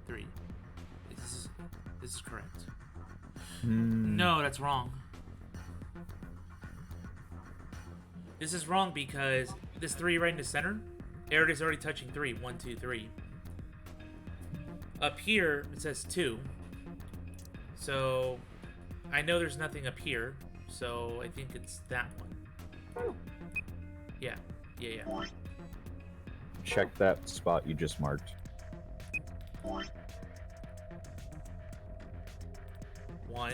3. This is correct. No, that's wrong. This is wrong because this 3 right in the center, is already touching 3. 1, 2, 3. Up here, it says 2. So, I know there's nothing up here. So, I think it's that one. Yeah. Check that spot you just marked. 1.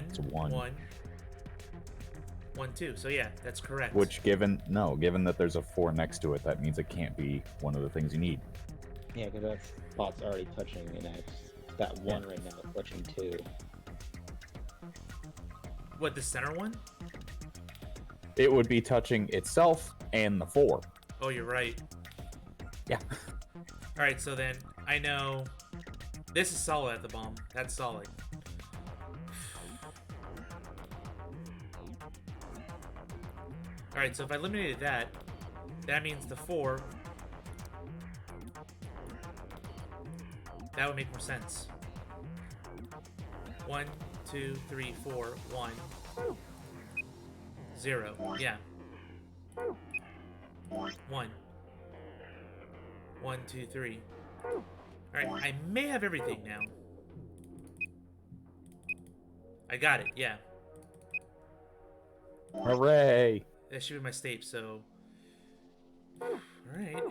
It's a 1. 1. 1, 2. So yeah, that's correct. Which, given that there's a 4 next to it, that means it can't be one of the things you need. Yeah, because that spot's already touching an X. That 1 right now is touching 2. What, the center one? It would be touching itself and the 4. Oh, you're right. Yeah. Alright, so then I know this is solid at the bomb. That's solid. Alright, so if I eliminated that, that means the 4. That would make more sense. 1, 2, 3, 4, 1. 0. Yeah. 1. 1, 2, 3. Alright, I may have everything now. I got it, yeah. Hooray! That should be my state, so... Alright.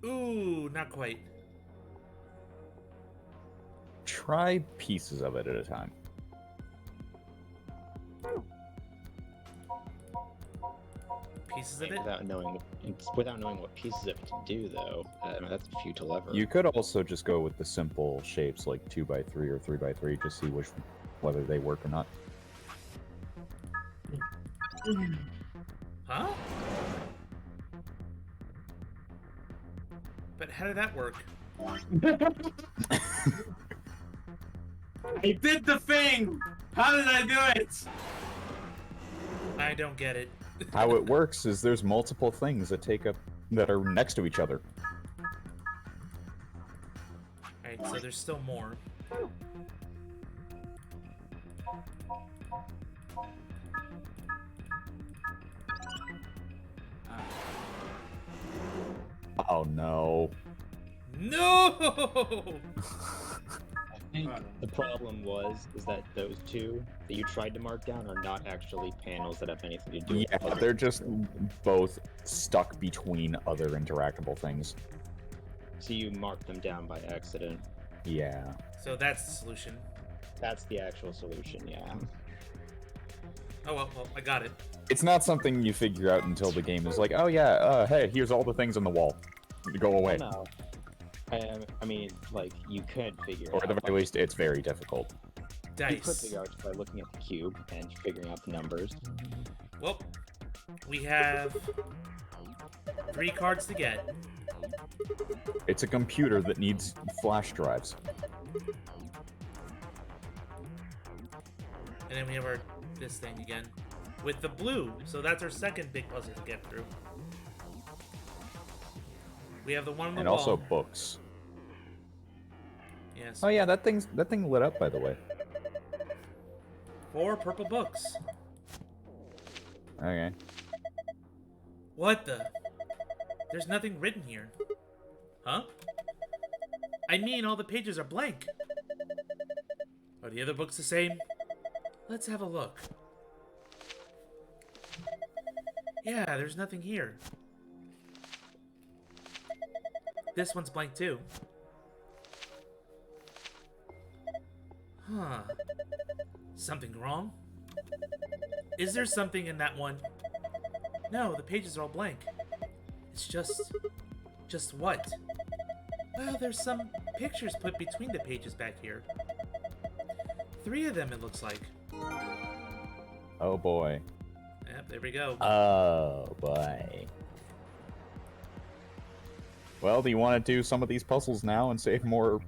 Ooh, not quite. Try pieces of it at a time. Pieces of it? Without knowing what pieces of it to do, though, I mean, that's a futile effort. You could also just go with the simple shapes like 2x3 or 3x3, just see whether they work or not. Huh? But how did that work? I did the thing! How did I do it? I don't get it. How it works is there's multiple things that are next to each other. Alright, so there's still more. Oh no. No! I think the problem is that those 2 that you tried to mark down are not actually panels that have anything to do with Yeah, they're just both stuck between other interactable things. So you marked them down by accident. Yeah. So that's the solution. That's the actual solution, yeah. Oh well, I got it. It's not something you figure out until the game is like, oh yeah, hey, here's all the things on the wall. Go away. No. I mean, like, you could figure Or it at the out. very least, it's very difficult. You could Dice. figure out by looking at the cube and figuring out the numbers. Well, we have 3 cards to get. It's a computer that needs flash drives. And then we have this thing again. With the blue. So that's our second big puzzle to get through. We have the one on the And wall. also books. Yes. Oh yeah, that thing lit up, by the way. 4 purple books. Okay. What the? There's nothing written here. Huh? I mean, all the pages are blank. Are the other books the same? Let's have a look. Yeah, there's nothing here. This one's blank too. Huh. Something wrong? Is there something in that one? No, the pages are all blank. It's just what? Well, there's some pictures put between the pages back here. 3 of them, it looks like. Oh boy. Yep, there we go. Oh boy. Well, do you want to do some of these puzzles now and save more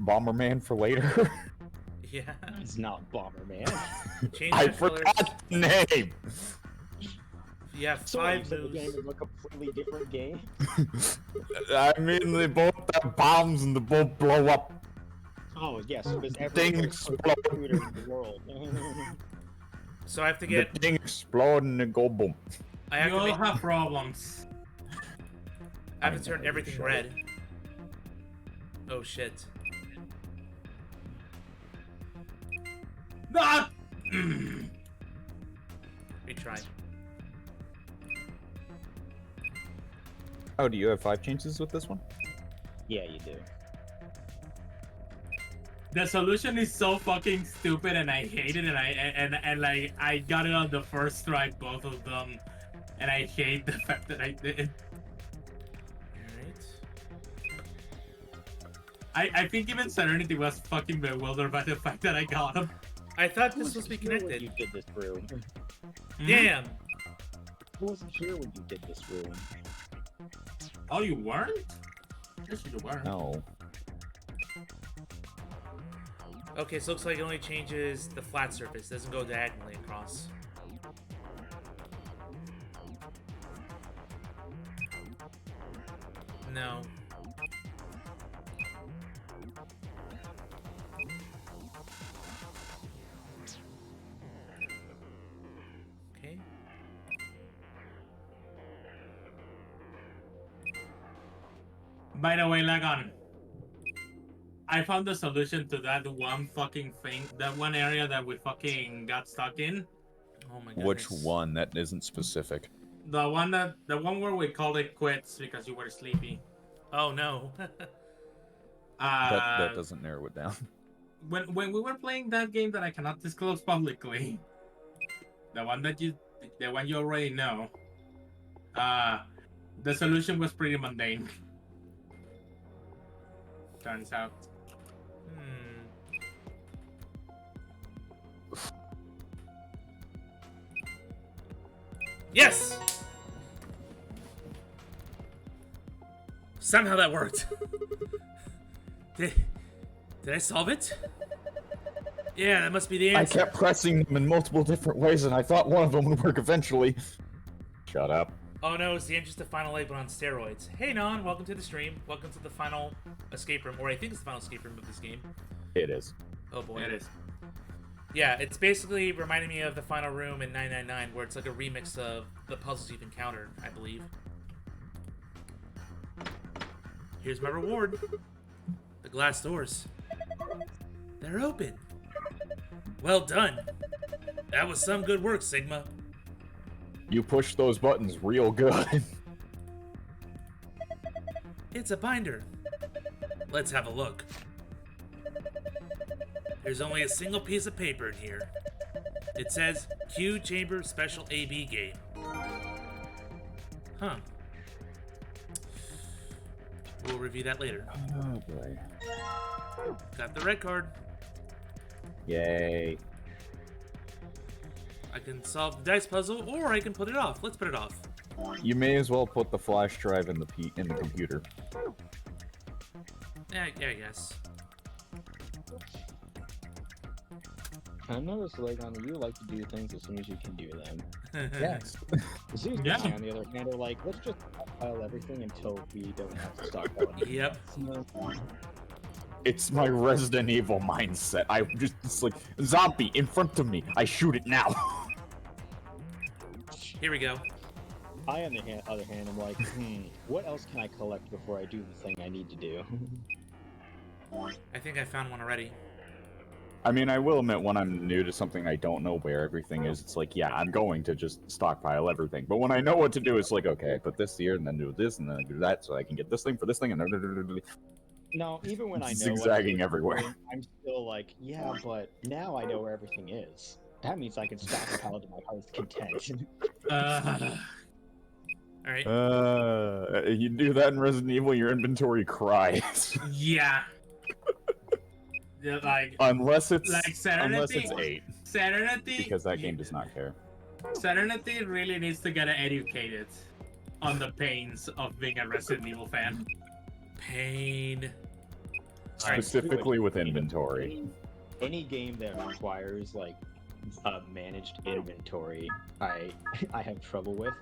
Bomberman for later? Yeah. It's not Bomberman. Change I the colors. forgot the name! You have Sorry, 5 so the moves. game is a completely different game. I mean, they both have bombs and they both blow up. Oh yes, because every Thing computer in the world. So I have to The get... thing explode and they go boom. I have You to all make... have problems. I have to turn everything red. Oh shit. Ah! Retry. Oh, do you have 5 chances with this one? Yeah, you do. The solution is so fucking stupid, and I hate it. And like I got it on the first try, both of them, and I hate the fact that I did. Alright. I think even Serenity was fucking bewildered by the fact that I got him. I thought this Who was supposed to be here when connected. you did this room? Damn! Who wasn't here when you did this room? Oh, you weren't? Yes, you were. No. Okay, so it looks like it only changes the flat surface. It doesn't go diagonally across. No. Okay. By the way, Lagon, I found the solution to that one fucking thing, that one area that we fucking got stuck in. Oh my goodness. Which one? That isn't specific. The one where we called it quits because you were sleepy. Oh no. That doesn't narrow it down. When we were playing that game that I cannot disclose publicly, the one you already know, the solution was pretty mundane. Turns out. Yes! Somehow that worked. Did I solve it? Yeah, that must be the I answer. kept pressing them in multiple different ways, and I thought one of them would work eventually. Shut up. Oh no, it's the entrance to Final 8 but on steroids. Hey Non, welcome to the stream. Welcome to the final escape room, or I think it's the final escape room of this game. It is. Oh boy. It is. Yeah, it's basically reminding me of the final room in 999, where it's like a remix of the puzzles you've encountered, I believe. Here's my reward. The glass doors. They're open. Well done. That was some good work, Sigma. You pushed those buttons real good. It's a binder. Let's have a look. There's only a single piece of paper in here. It says Q Chamber Special AB Game. Huh. We'll review that later. Oh boy. Got the red card. Yay. I can solve the dice puzzle, or I can put it off. Let's put it off. You may as well put the flash drive in the computer. Yeah, I guess. I noticed, like, on you like to do things as soon as you can do them. Yes. Zeus, Yeah. on the other hand, are like, let's just stockpile everything until we don't have to stockpile anything. Yep. It's my Resident Evil mindset. It's like, zombie in front of me. I shoot it now. Here we go. I, on the other hand, am like, what else can I collect before I do the thing I need to do? I think I found one already. I mean, I will admit, when I'm new to something, I don't know where everything is. It's like, yeah, I'm going to just stockpile everything. But when I know what to do, it's like, okay, I put this here, and then do this, and then I do that, so I can get this thing for this thing, and then... No, even when I know Zigzagging what I'm everywhere. doing, I'm still like, yeah, but now I know where everything is. That means I can stockpile to my heart's content. Alright. You do that in Resident Evil, your inventory cries. Yeah. Yeah, like unless it's Serenity. 8, Serenity. because that game does not care. Serenity really needs to get educated on the pains of being a Resident Evil fan. Pain. Specifically with inventory. Any game that requires like a managed inventory, I have trouble with,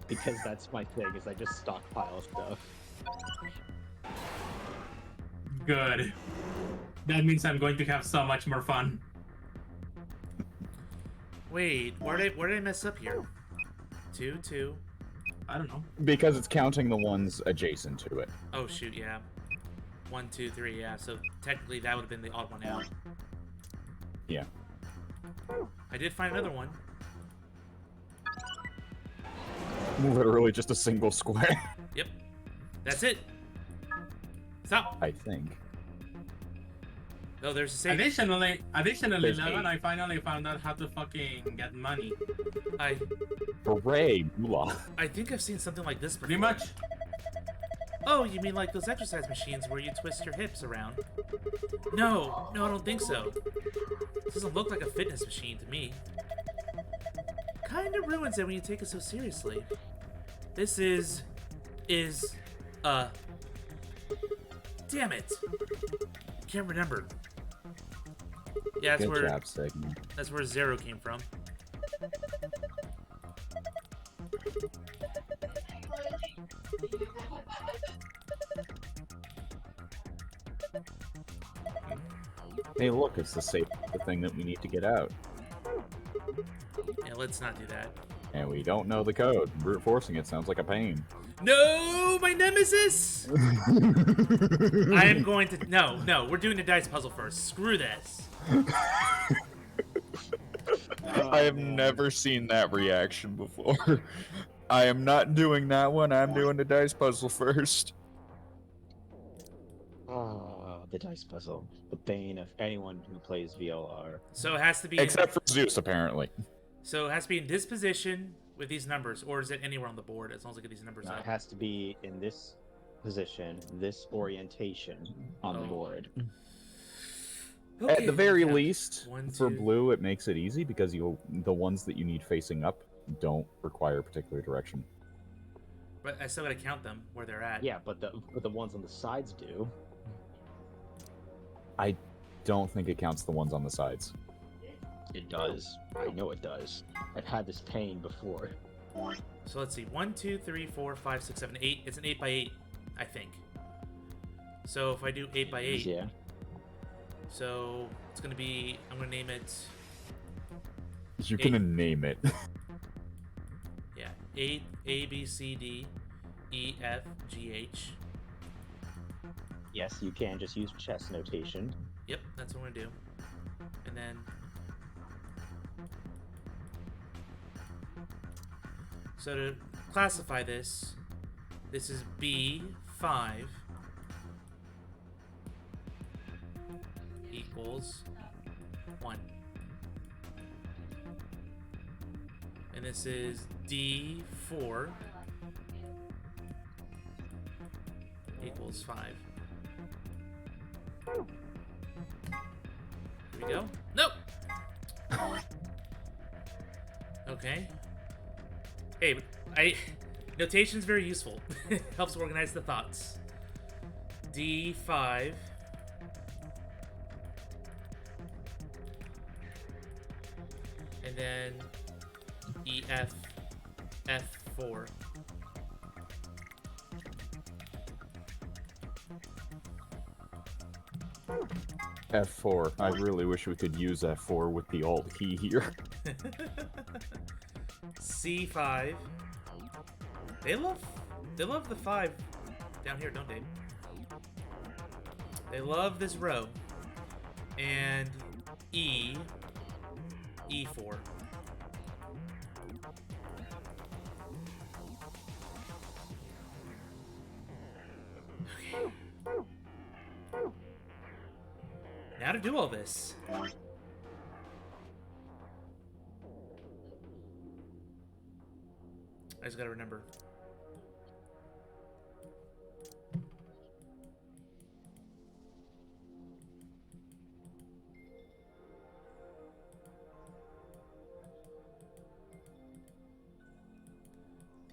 because that's my thing. Is I just stockpile stuff. Good. That means I'm going to have so much more fun. Wait, where did I mess up here? 2, 2. I don't know. Because it's counting the ones adjacent to it. Oh shoot, yeah. 1, 2, 3, yeah. So technically that would have been the odd one out. Yeah. I did find another one. Literally just a single square. Yep. That's it. Stop. I think. Oh, there's a save. Additionally, There's Levan, 8. I finally found out how to fucking get money. Hooray, moolah. I think I've seen something like this before. Pretty much. Oh, you mean like those exercise machines where you twist your hips around? No, I don't think so. This doesn't look like a fitness machine to me. Kinda ruins it when you take it so seriously. This is... Damn it! Can't remember. Yeah, Good job, Sigma. that's where Zero came from. Hey, look, it's the safe thing that we need to get out. Yeah, let's not do that. And we don't know the code. Brute forcing it sounds like a pain. No, my nemesis! I am going to... No, we're doing the dice puzzle first. Screw this. I have never seen that reaction before. I am not doing that one. I'm doing the dice puzzle first. Oh, the dice puzzle. The bane of anyone who plays VLR. So it has to be... Except for Zeus, apparently. So it has to be in this position with these numbers, or is it anywhere on the board as long as I get these numbers No, up? it has to be in this position, this orientation on the board. Okay, At the very yeah. least, 1, for 2. blue, it makes it easy because the ones that you need facing up don't require a particular direction. But I still gotta count them where they're at. Yeah, but the ones on the sides do. I don't think it counts the ones on the sides. It does. I know it does. I've had this pain before. So let's see. 1, 2, 3, 4, 5, 6, 7, 8. It's an 8 by 8, I think. So if I do 8 by 8, Yeah. so it's gonna be... I'm gonna name it... You're 8. gonna name it. Yeah, 8 A B C D E F G H. Yes, you can just use chess notation. Yep, that's what I'm gonna do. And then... So to classify this is B5 equals 1. And this is D4 equals 5. Here we go. Nope! Okay. Hey, notation's very useful. Helps organize the thoughts. D5. And then EF F4. F4. I really wish we could use F4 with the alt key here. C5 They love the 5 down here, don't they? They love this row. And E4. Okay. Now to do all this. I just gotta remember.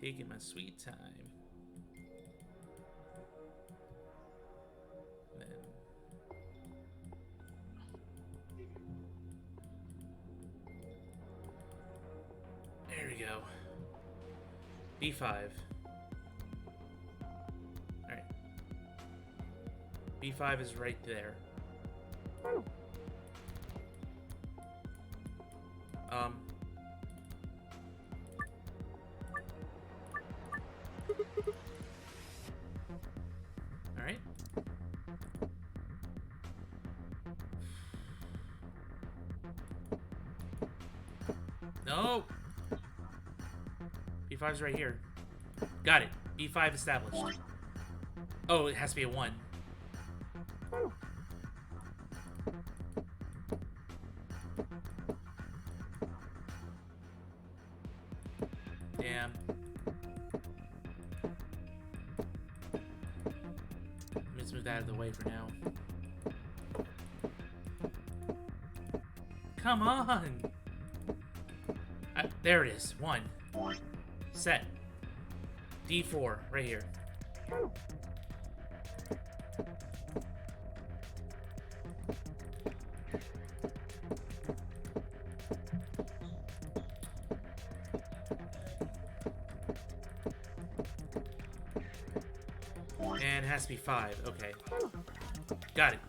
Taking my sweet time. Then there we go. B5. Alright. B5 is right there. Alright. No! B5's right here. Got it. B5 established. Oh, it has to be a 1. Damn. Let's move that out of the way for now. Come on! There it is. 1. Set. D4, right here. And it has to be 5. Okay. Got it.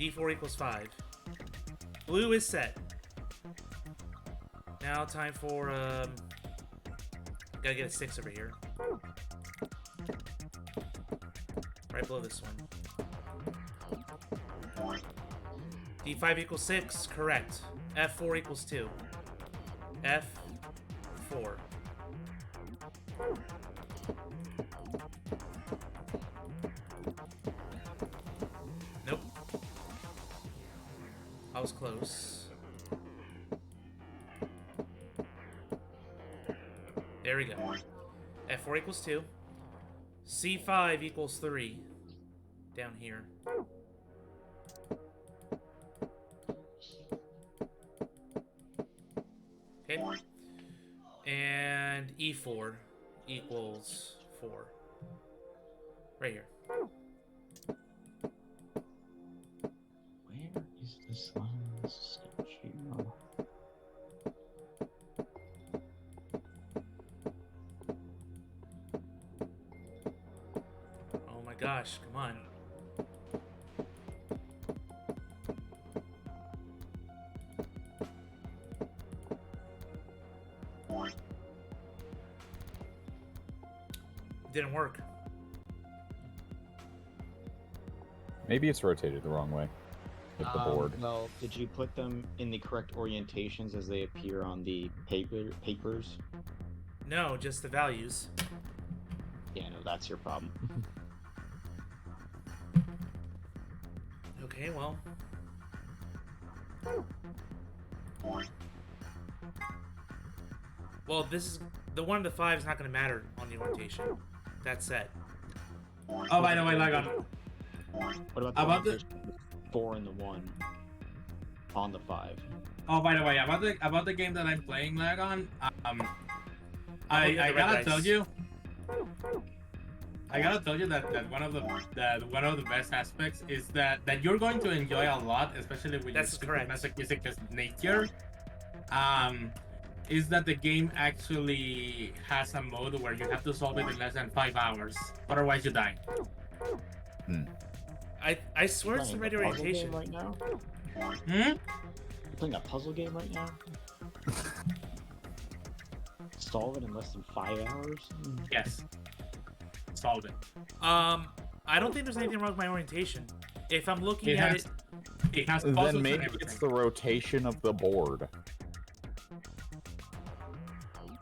D4 equals 5. Blue is set. Now time for, gotta get a 6 over here. Right below this one. D5 equals 6, correct. F4 equals 2. F4. Nope. I was close. There we go. F4 equals 2. C5 equals 3. Down here. Okay. And E4 equals 4. Right here. Where is this last statue? Oh my gosh, come on. Didn't work. Maybe it's rotated the wrong way with the board. Well, did you put them in the correct orientations as they appear on the papers? No, just the values. Yeah, no, that's your problem. Okay, well. Well, this is the 1 to 5 is not going to matter on the orientation. That's set. Oh, by the way, Lagon. What about the 4 and the 1 on the 5? Oh, by the way, about the game that I'm playing, Lagon. I gotta tell you. I gotta tell you that one of the best aspects is that you're going to enjoy a lot, especially with your super masochistic nature. Is that the game actually has a mode where you have to solve it in less than 5 hours, otherwise you die. I swear it's the right orientation. Right now? Hmm? You're playing a puzzle game right now? solve it in less than 5 hours? Yes. Solve it. I don't think there's anything wrong with my orientation. If I'm looking It at has, it, it has puzzles Then and maybe everything. it's the rotation of the board.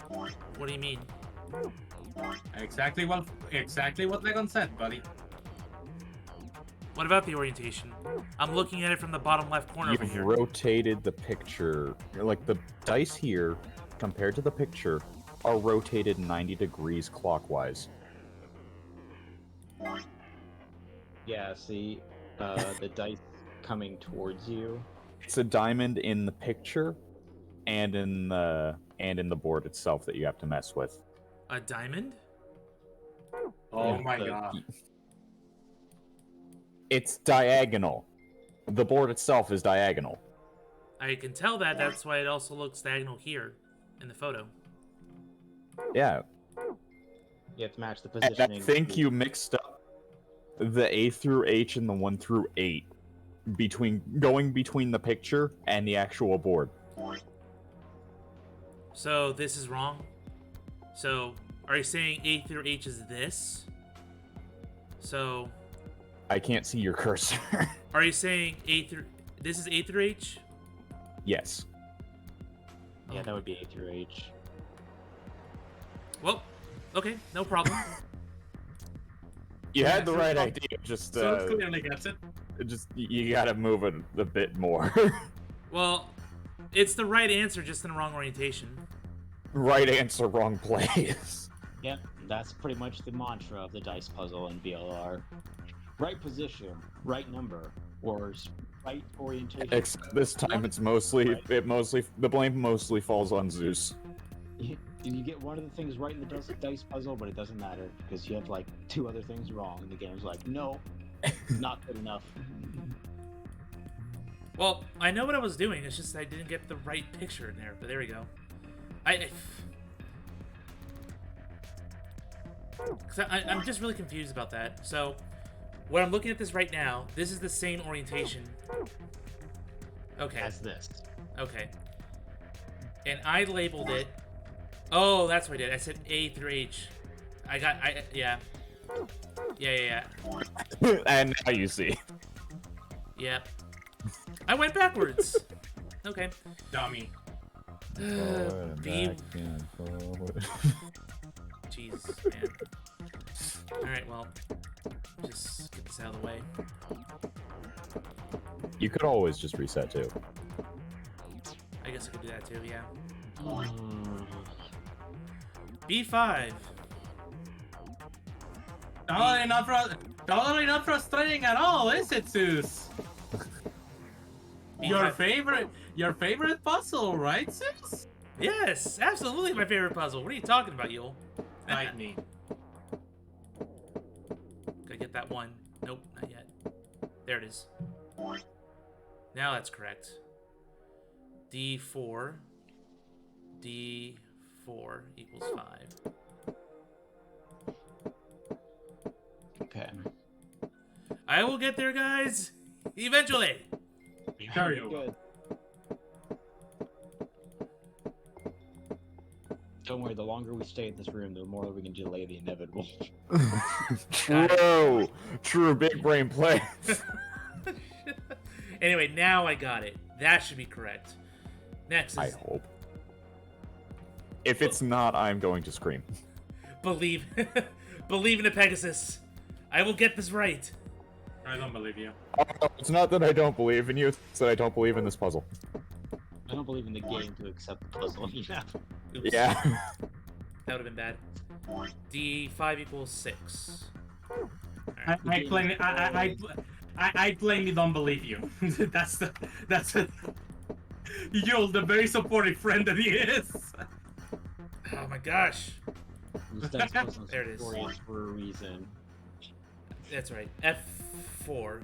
what do you mean? Exactly what Legon said, buddy. What about the orientation? I'm looking at it from the bottom left corner over You've here. rotated the picture. Like the dice here, compared to the picture, are rotated 90 degrees clockwise. Yeah, see, the dice coming towards you. It's a diamond in the picture, and in the board itself that you have to mess with. A diamond? Oh Yeah, my the- god. It's diagonal. The board itself is diagonal. I can tell that. That's why it also looks diagonal here in the photo. Yeah, You have to match the and I positioning. think you mixed up the A through H and the 1 through 8 going between the picture and the actual board. So this is wrong. So are you saying A through H is this? So I can't see your cursor. are you saying this is A through H? Yes. Yeah, that would be A through H. Well, okay, no problem. You had the so- right idea. Just So clearly gets it. you gotta move it a bit more. Well, it's the right answer, just in the wrong orientation. Right answer, wrong place. Yep, that's pretty much the mantra of the dice puzzle in VLR. Right position, right number, or right orientation. Except this time it's mostly the blame mostly falls on Zeus. You get one of the things right in the dice puzzle, but it doesn't matter because you have like 2 other things wrong, and the game's like, no, not good enough. Well, I know what I was doing. It's just I didn't get the right picture in there. But there we go. I'm just really confused about that. So, when I'm looking at this right now, this is the same orientation. Okay. As this. Okay. And I labeled it. Oh, that's what I did. I said A through H. Yeah. Yeah. And now you see. Yeah. I went backwards. Okay. Dummy. B. Jesus, man. Alright, well. Just get this out of the way. You could always just reset too. I guess I could do that too, yeah. B5. Totally not frustrating at all, is it, Zeus? Your B5. favorite puzzle, right, Zeus? Yes, absolutely my favorite puzzle. What are you talking about, Yule? Lightning. Gotta get that one. Nope, not yet. There it is. Now that's correct. D4. D4 equals 5. Okay. I will get there, guys. Eventually. Sure you will. Good. Don't worry, the longer we stay in this room, the more we can delay the inevitable. True big brain play. Anyway, now I got it. That should be correct. Next I is hope. If it's not, I'm going to scream. believe. Believe in a Pegasus. I will get this right. I don't believe you. It's not that I don't believe in you, it's that I don't believe in this puzzle. I don't believe in the game to accept the puzzle. Yeah. Oops. Yeah. That would have been bad. D5 equals 6. I plainly don't believe you. that's You're the very supportive friend that he is. Oh my gosh. This dice puzzle There it is. notorious for a reason. That's right. F4.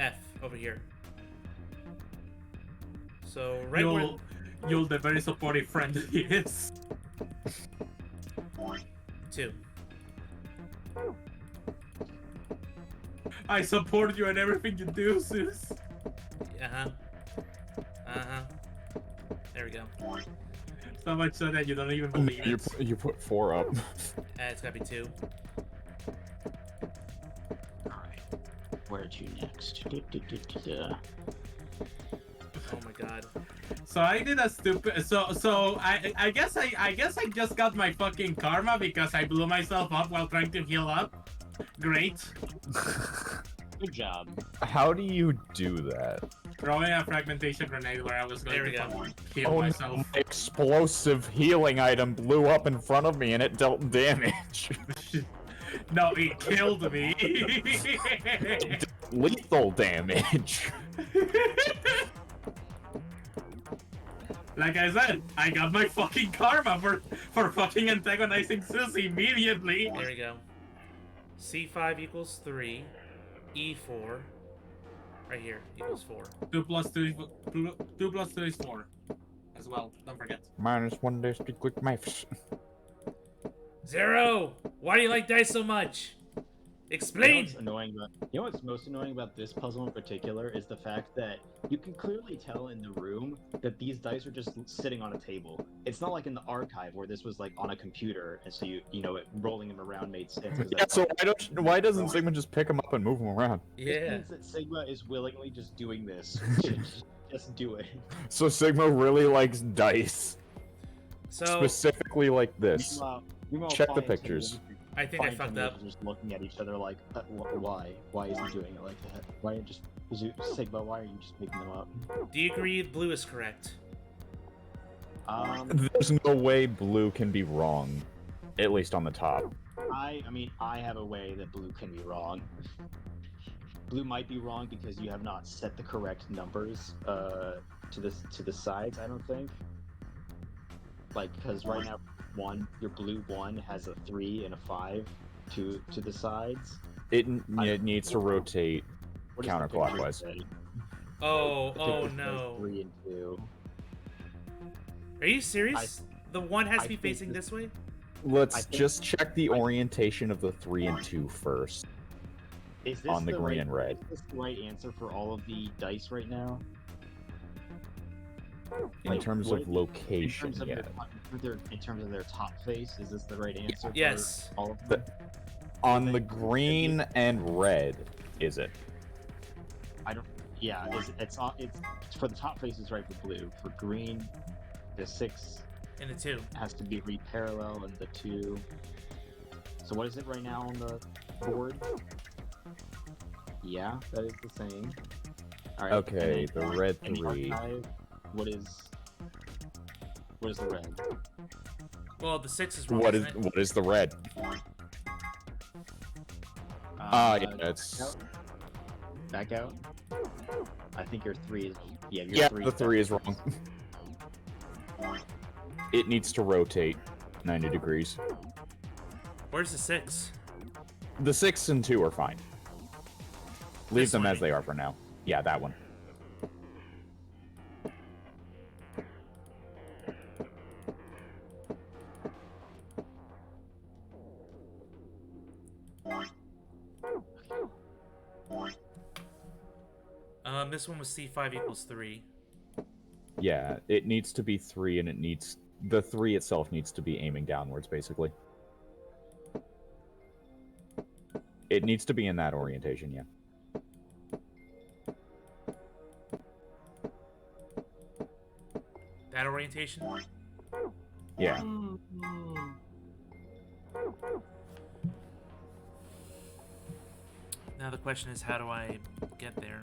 F over here. So right where You're the very supportive friend that he is. 2. I support you in everything you do, Zeus. Uh-huh. Uh-huh. There we go. So much so that you don't even believe it. You put 4 up. It's gotta be 2. Alright. Where to next? Oh my god. So I did a stupid. So I guess I just got my fucking karma because I blew myself up while trying to heal up. Great. Good job. How do you do that? Throwing a fragmentation grenade where I was going There we to go. fucking heal Oh, myself. no, explosive healing item blew up in front of me and it dealt damage. No, it killed me. Lethal damage. Like I said, I got my fucking karma for fucking antagonizing Zeus immediately. There we go. C5 equals 3. E4. Right here equals 4. 2 plus 2 is 4. As well, don't forget. -1 days to quick maths. Zero! Why do you like dice so much? Explain! You know what's most annoying about this puzzle in particular is the fact that you can clearly tell in the room that these dice are just sitting on a table. It's not like in the archive where this was like on a computer, and so rolling them around made sense. Yeah, so why doesn't Sigma just pick them up and move them around? It Yeah. means that Sigma is willingly just doing this. Just do it. So Sigma really likes dice. So, Specifically like this. Meanwhile, Check the Phi and pictures. Sigma- I think I Phi and fucked Sigma up. are just looking at each other like, why? Why is he doing it like that? Why just Sigma? Why are you just making them up? Do you agree blue is correct? There's no way blue can be wrong. At least on the top. I mean, I have a way that blue can be wrong. Blue might be wrong because you have not set the correct numbers to the sides. I don't think. Like, because right now, your blue 1 has a 3 and a 5 to the sides. It needs to rotate What does the picture counterclockwise. say? Oh, The oh picture says no. 3 and 2. Are you serious? The 1 has to I be think facing this- this way? Let's I think- just check the orientation of the 3 and 2 first. Is this On the green and red. Is this the right answer for all of the dice right now? In Like, terms what- of location, in yeah. terms of their top face, is this the right answer? Yes. For all of them? On the green and red, is it? I don't. Yeah, it's for the top face is right for blue. For green, the 6 And the 2. has to be re-parallel, and the 2. So what is it right now on the board? Yeah, that is the same. All right. Okay, and then the red in the 3. archive, what is the red? Well, the 6 is wrong, What isn't it? what is the red? Yeah, it's Back out. I think your 3 is. Yeah, your yeah. 3. The 3 is wrong. It needs to rotate 90 degrees. Where's the 6? The 6 and 2 are fine. Leave This them way. as they are for now. Yeah, that one. This one was C5 equals 3. Yeah, it needs to be 3, and the 3 itself needs to be aiming downwards, basically. It needs to be in that orientation, yeah. That orientation? Yeah. Now the question is, how do I get there?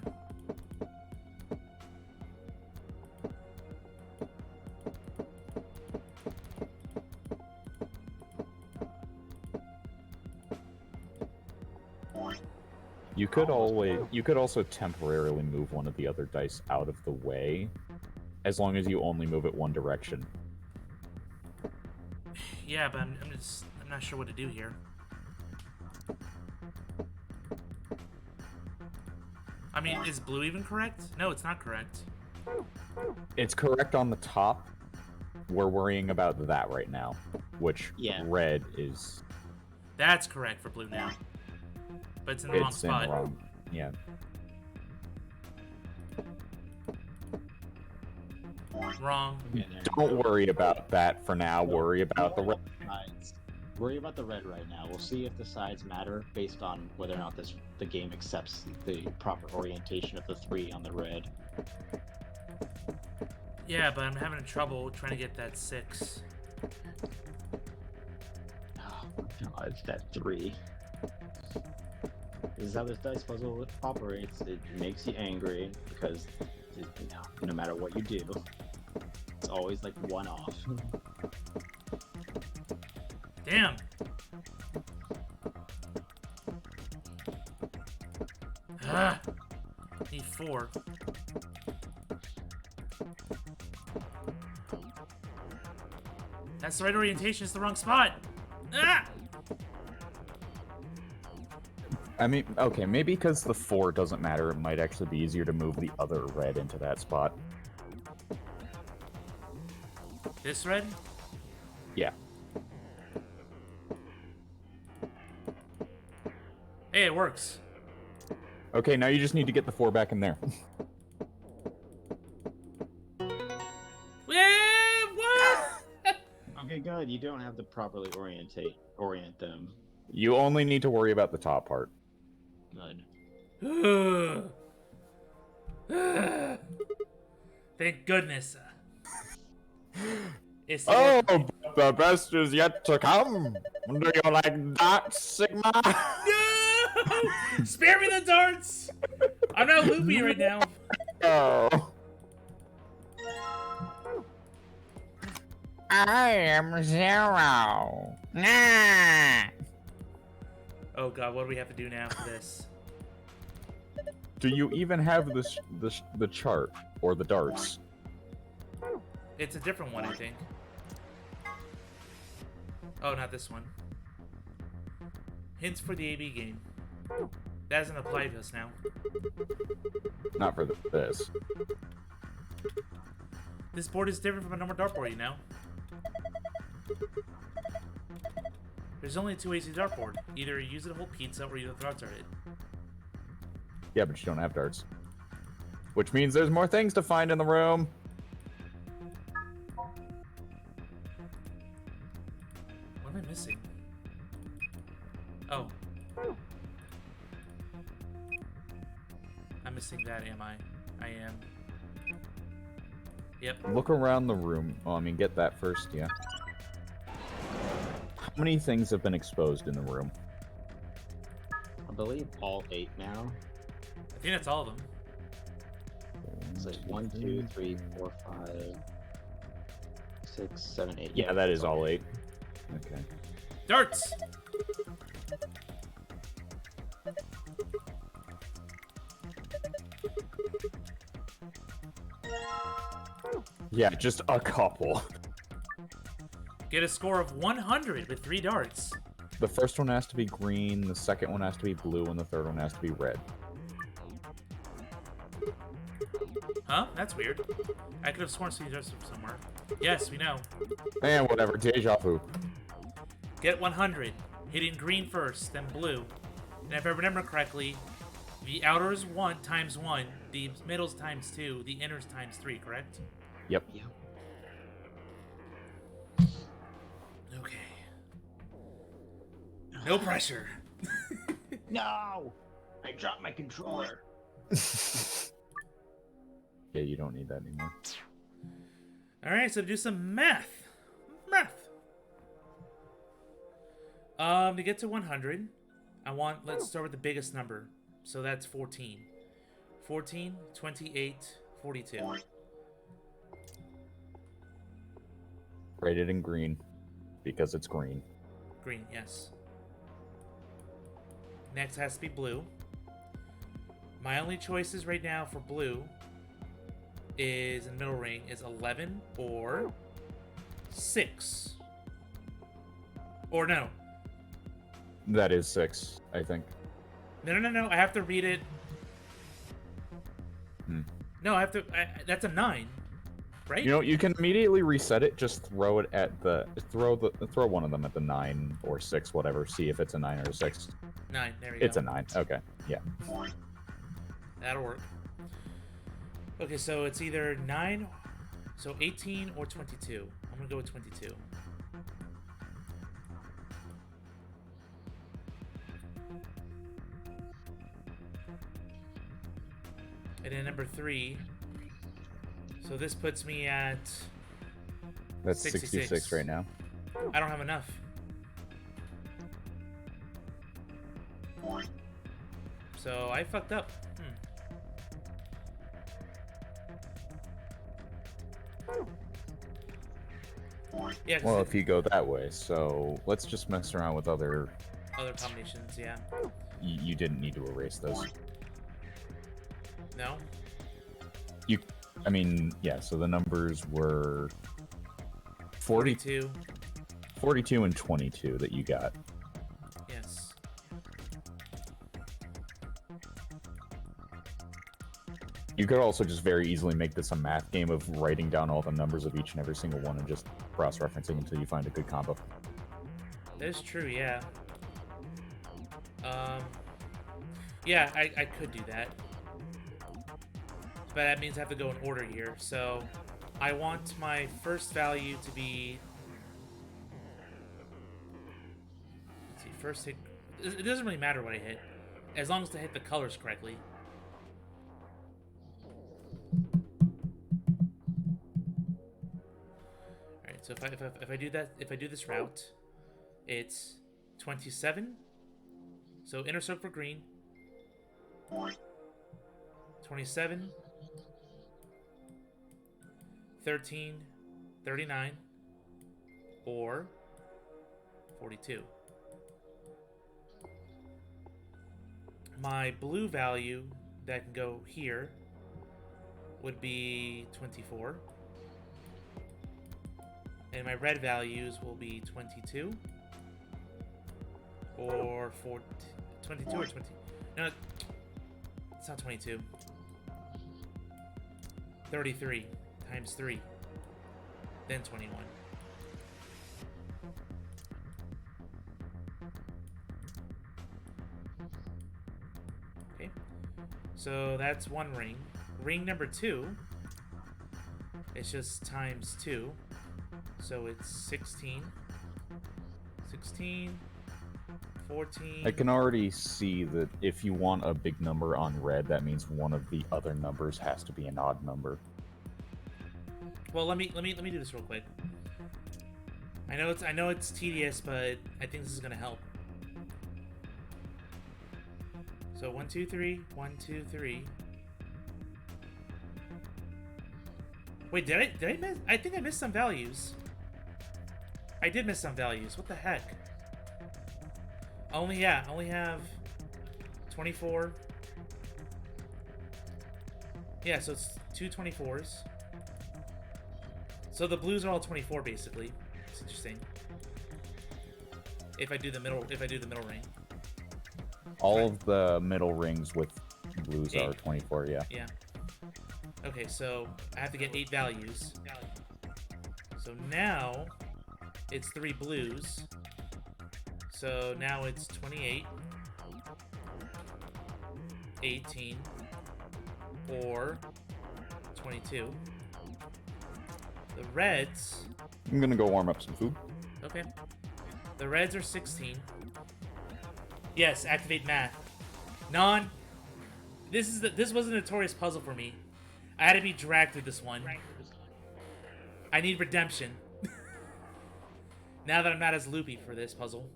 You could also temporarily move one of the other dice out of the way, as long as you only move it one direction. Yeah, but I'm not sure what to do here. I mean, is blue even correct? No, it's not correct. It's correct on the top. We're worrying about that right now, which Yeah. red is. That's correct for blue now. But it's in the wrong It's in spot. the wrong. Yeah. Wrong. And then Don't worry about that for now. Worry about the red. sides. Worry about the red right now. We'll see if the sides matter based on whether or not the game accepts the proper orientation of the 3 on the red. Yeah, but I'm having trouble trying to get that 6. Oh god, it's that 3. This is how this dice puzzle operates. It makes you angry because no matter what you do, it's always like one off. Damn. Ah. Need 4. That's the right orientation. It's the wrong spot. Ah! I mean, okay, maybe because the 4 doesn't matter, it might actually be easier to move the other red into that spot. This red? Yeah. Hey, it works. Okay, now you just need to get the 4 back in there. Yeah, what? Okay, good. You don't have to properly orient them. You only need to worry about the top part. Good. Thank goodness. It's Oh, but the best is yet to come. Do you like that, Sigma? No! Spare me the darts! I'm not loopy right now. Oh. I am 0. Nah. Oh god, what do we have to do now for this? Do you even have the chart or the darts? It's a different one, I think. Oh, not this one. Hints for the AB game. That doesn't apply to us now. Not for this. This board is different from a normal dartboard, you know? There's only 2 ways to dartboard. Either you use it to hold pizza or you throw darts at it. Yeah, but you don't have darts. Which means there's more things to find in the room. What am I missing? Oh. I'm missing that, am I? I am. Yep. Look around the room. Oh, I mean, get that first, yeah. How many things have been exposed in the room? I believe all 8 now. I think that's all of them. It's like 1, 2, 3, 4, 5, 6, 7, 8. Yeah, that is all 8. Okay. Darts! Yeah, just a couple. Get a score of 100 with 3 darts. The first one has to be green, the second one has to be blue, and the third one has to be red. Huh? That's weird. I could have sworn some darts from somewhere. Yes, we know. And whatever, deja vu. Get 100. Hitting green first, then blue. And if I remember correctly, the outer is 1 times 1, the middle's times 2, the inner's times 3, correct? Yep. Yeah. Okay. No pressure. No! I dropped my controller. Yeah, you don't need that anymore. Alright, so do some math. Math. To get to 100, let's start with the biggest number. So that's 14. 14, 28, 42. Rated in green, because it's green. Green, yes. Next has to be blue. My only choices right now for blue is in the middle ring is 11 or 6. Or no. That is 6, I think. No. I have to read it. No, I have to. That's a 9, right? You know, you can immediately reset it. Just throw it at throw one of them at the 9 or 6, whatever. See if it's a 9 or a 6. 9. There we go. It's a 9. Okay, yeah. That'll work. Okay, so it's either 9 So 18 or 22. I'm gonna go with 22. And then number 3. So this puts me at... That's 66 right now. I don't have enough. So I fucked up. Yeah, Well, if you go that way, so let's just mess around with other... other combinations, yeah. You didn't need to erase those. No? I mean, yeah, so the numbers were 42. 42 and 22 that you got. Yes. You could also just very easily make this a math game of writing down all the numbers of each and every single one and just cross-referencing until you find a good combo. That is true, yeah. Yeah, I could do that. But that means I have to go in order here. So I want my first value to be... Let's see, first hit... It doesn't really matter what I hit, as long as I hit the colors correctly. Alright, so if I do that, if I do this route, it's 27. So inner circle for green. 27. 13, 39, or 42. My blue value that can go here would be 24. And my red values will be 22 or 22 or 20. No, it's not 22. 33 times 3, then 21. Okay, so that's one ring. Ring number 2, it's just times 2, so it's 16, 16, 14. I can already see that if you want a big number on red, that means one of the other numbers has to be an odd number. Well, let me do this real quick. I know it's tedious, but I think this is gonna help. So 1, 2, 3, 1, 2, 3. Wait, did I miss? I think I missed some values. I did miss some values. What the heck? I only have 24. Yeah, so it's 2 24s. So the blues are all 24 basically. It's interesting. If I do the middle ring. All of the middle rings with blues 8. are 24, yeah. Yeah. Okay, so I have to get 8 values. So now it's 3 blues. So now it's 28, 18, or 22. The reds... I'm gonna go warm up some food. Okay. The reds are 16. Yes, activate math. This was a notorious puzzle for me. I had to be dragged through this one. I need redemption. Now that I'm not as loopy for this puzzle.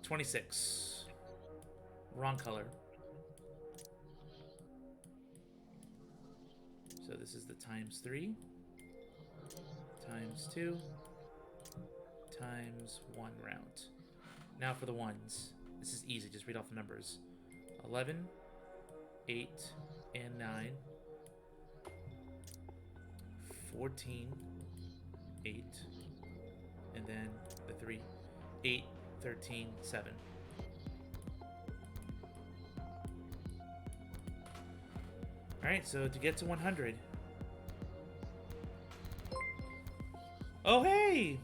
26. Wrong color. So this is the times 3, times 2, times 1 round. Now for the ones. This is easy, just read off the numbers. 11, 8, and 9. 14, 8, and then the 3. 8, 13, 7. Alright, so to get to 100. Oh, hey!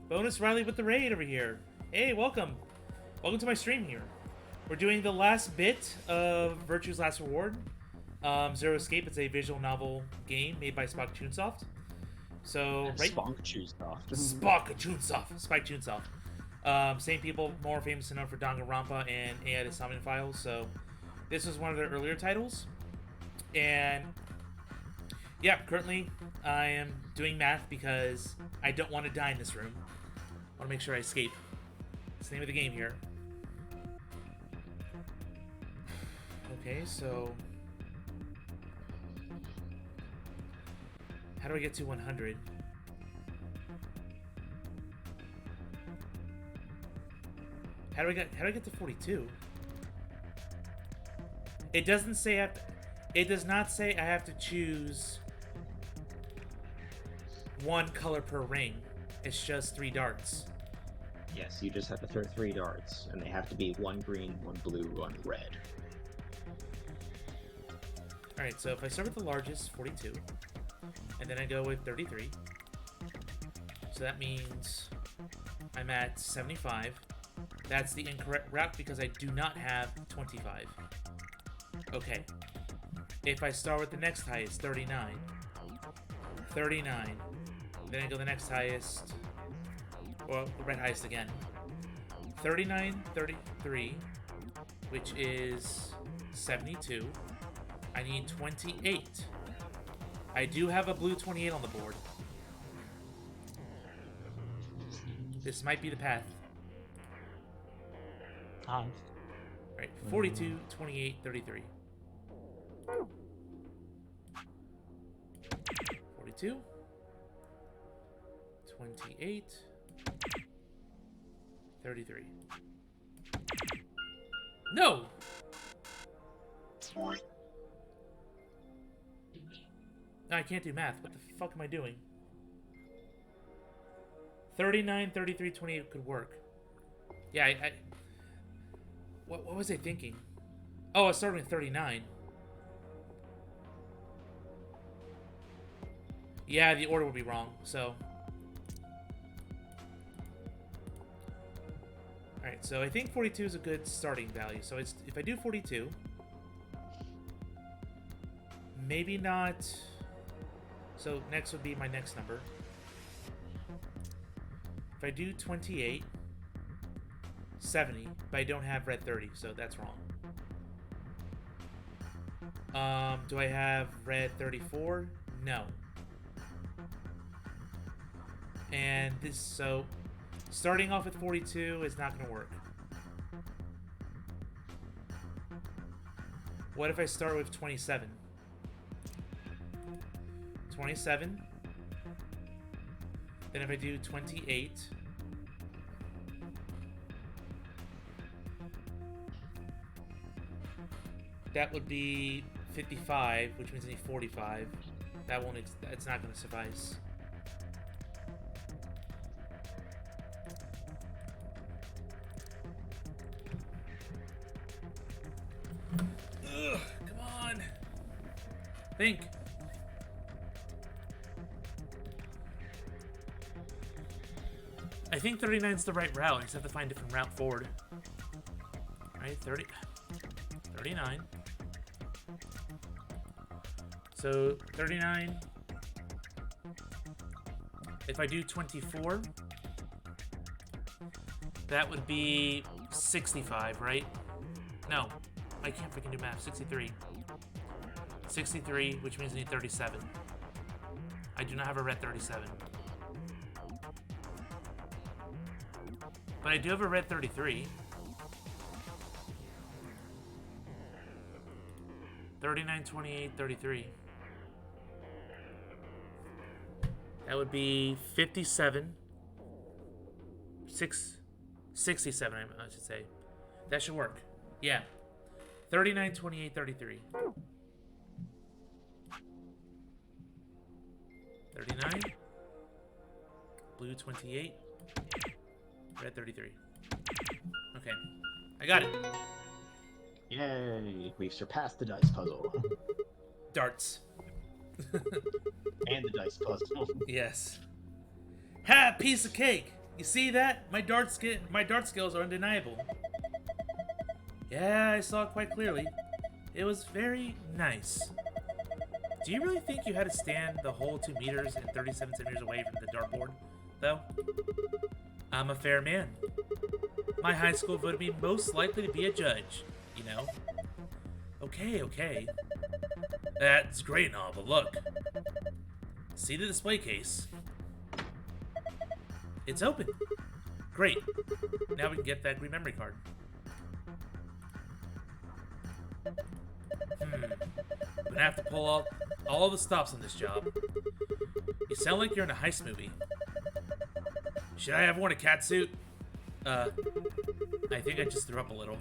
Bonus Riley with the raid over here. Hey, welcome. Welcome to my stream here. We're doing the last bit of Virtue's Last Reward. Zero Escape. It's a visual novel game made by Spike Chunsoft. So right, Spike Chunsoft. Spike Chunsoft. Same people, more famous enough for Danganronpa and AI the Summon Files. So this was one of their earlier titles, and yeah, currently I am doing math because I don't want to die in this room. I want to make sure I escape. That's the name of the game here. Okay, so how do I get to 100? How do I get to 42? It doesn't say it does not say I have to choose one color per ring. It's just 3 darts. Yes, you just have to throw 3 darts, and they have to be 1 green, 1 blue, 1 red. Alright, so if I start with the largest, 42, and then I go with 33, so that means I'm at 75. That's the incorrect route because I do not have 25. Okay. If I start with the next highest, 39. 39. Then I go the next highest. Well, the red highest again. 39, 33, which is 72. I need 28. I do have a blue 28 on the board. This might be the path. Right, 42, 28, 33. 42, 28, 33. No! No, I can't do math. What the fuck am I doing? 39, 33, 28 could work. Yeah, what was I thinking? Oh, I was starting with 39. Yeah, the order would be wrong, so. Alright, so I think 42 is a good starting value. So it's if I do 42, maybe not. So next would be my next number. If I do 28, 70, but I don't have red 30, so that's wrong. Do I have red 34? No. And this, so starting off with 42 is not going to work. What if I start with 27? 27. Then if I do 28, that would be 55, which means I need 45. That won't, that's not going to suffice. Ugh, come on. Think. I think 39 is the right route. I just have to find a different route forward. Alright, 39. So 39. If I do 24, that would be 65, right? No, I can't freaking do math. 63. 63, which means I need 37. I do not have a red 37. But I do have a red 33. 39, 28, 33. That would be 57. 67, I should say. That should work. Yeah. 39, 28, 33. 39. Blue 28. Red 33. Okay. I got it. Yay! We've surpassed the dice puzzle. Darts. And the dice puzzle. Yes. Ha! Piece of cake! You see that? My dart skills are undeniable. Yeah, I saw it quite clearly. It was very nice. Do you really think you had to stand the whole 2 meters and 37 centimeters away from the dartboard, though? I'm a fair man. My high school voted me most likely to be a judge, you know? Okay, okay. That's great and all, but look. See the display case? It's open. Great. Now we can get that green memory card. I'm gonna have to pull all the stops on this job. You sound like you're in a heist movie. Should I have worn a cat suit? I think I just threw up a little.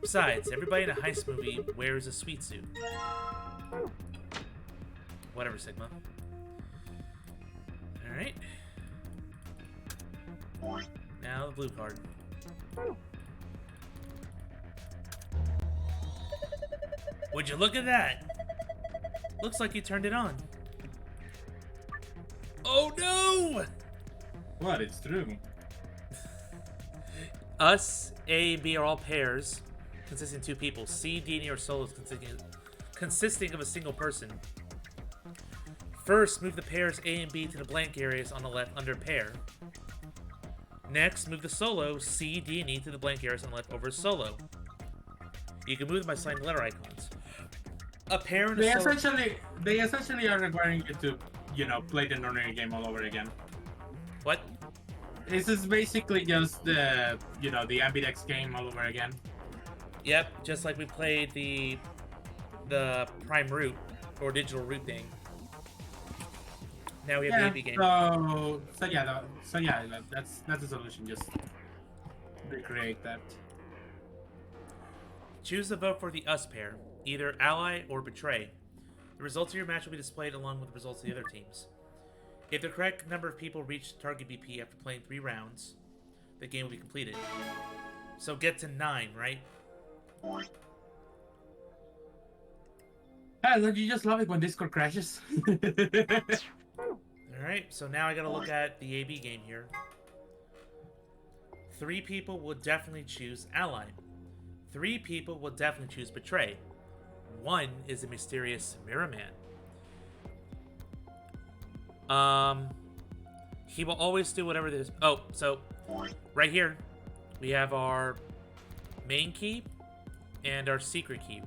Besides, everybody in a heist movie wears a sweet suit. Whatever, Sigma. Alright. Now the blue card. Would you look at that? Looks like you turned it on. Oh no! What? It's true. Us, A, and B are all pairs, consisting of 2 people. C, D, and E are solos, consisting of a single person. First, move the pairs A and B to the blank areas on the left under pair. Next, move the solo C, D, and E to the blank areas on the left over solo. You can move them by selecting letter icons. A pair and a solo... They essentially are requiring you to, you know, play the ordinary game all over again. What? This is basically just the, you know, the ambidex game all over again. Yep, just like we played the prime route or digital route thing. Now we have the AB game. So yeah, that's the solution. Just recreate that. Choose the vote for the us pair, either ally or betray. The results of your match will be displayed along with the results of the other teams. If the correct number of people reach target BP after playing 3 rounds, the game will be completed. So get to 9, right? Don't you just love it when Discord crashes? Alright, so now I gotta look at the AB game here. 3 people will definitely choose ally. 3 people will definitely choose betray. 1 is a mysterious mirror man. He will always do whatever this. Oh, so right here we have our main key and our secret key.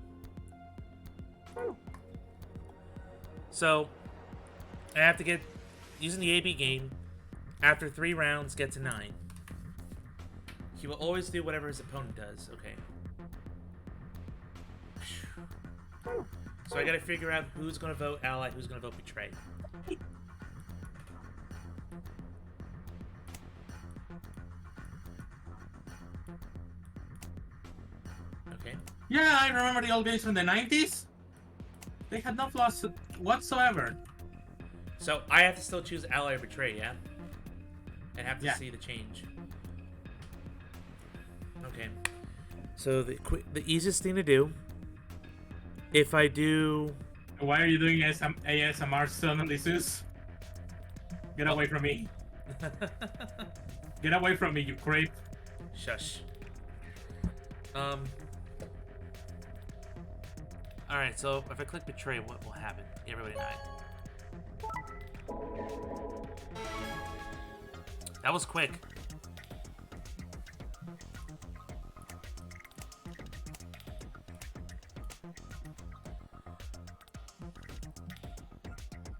So I have to get using the AB game. After 3 rounds, get to 9. He will always do whatever his opponent does. Okay. So I gotta figure out who's gonna vote ally, who's gonna vote betray. Okay. Yeah, I remember the old games from the 90s. They had no flaws whatsoever. So I have to still choose ally or betray, yeah? And have to see the change. Okay. So the easiest thing to do, if I do... Why are you doing ASMR suddenly, Zeus? Get away from me. Get away from me, you creep. Shush. Alright, so if I click betray, what will happen? Everybody died. That was quick.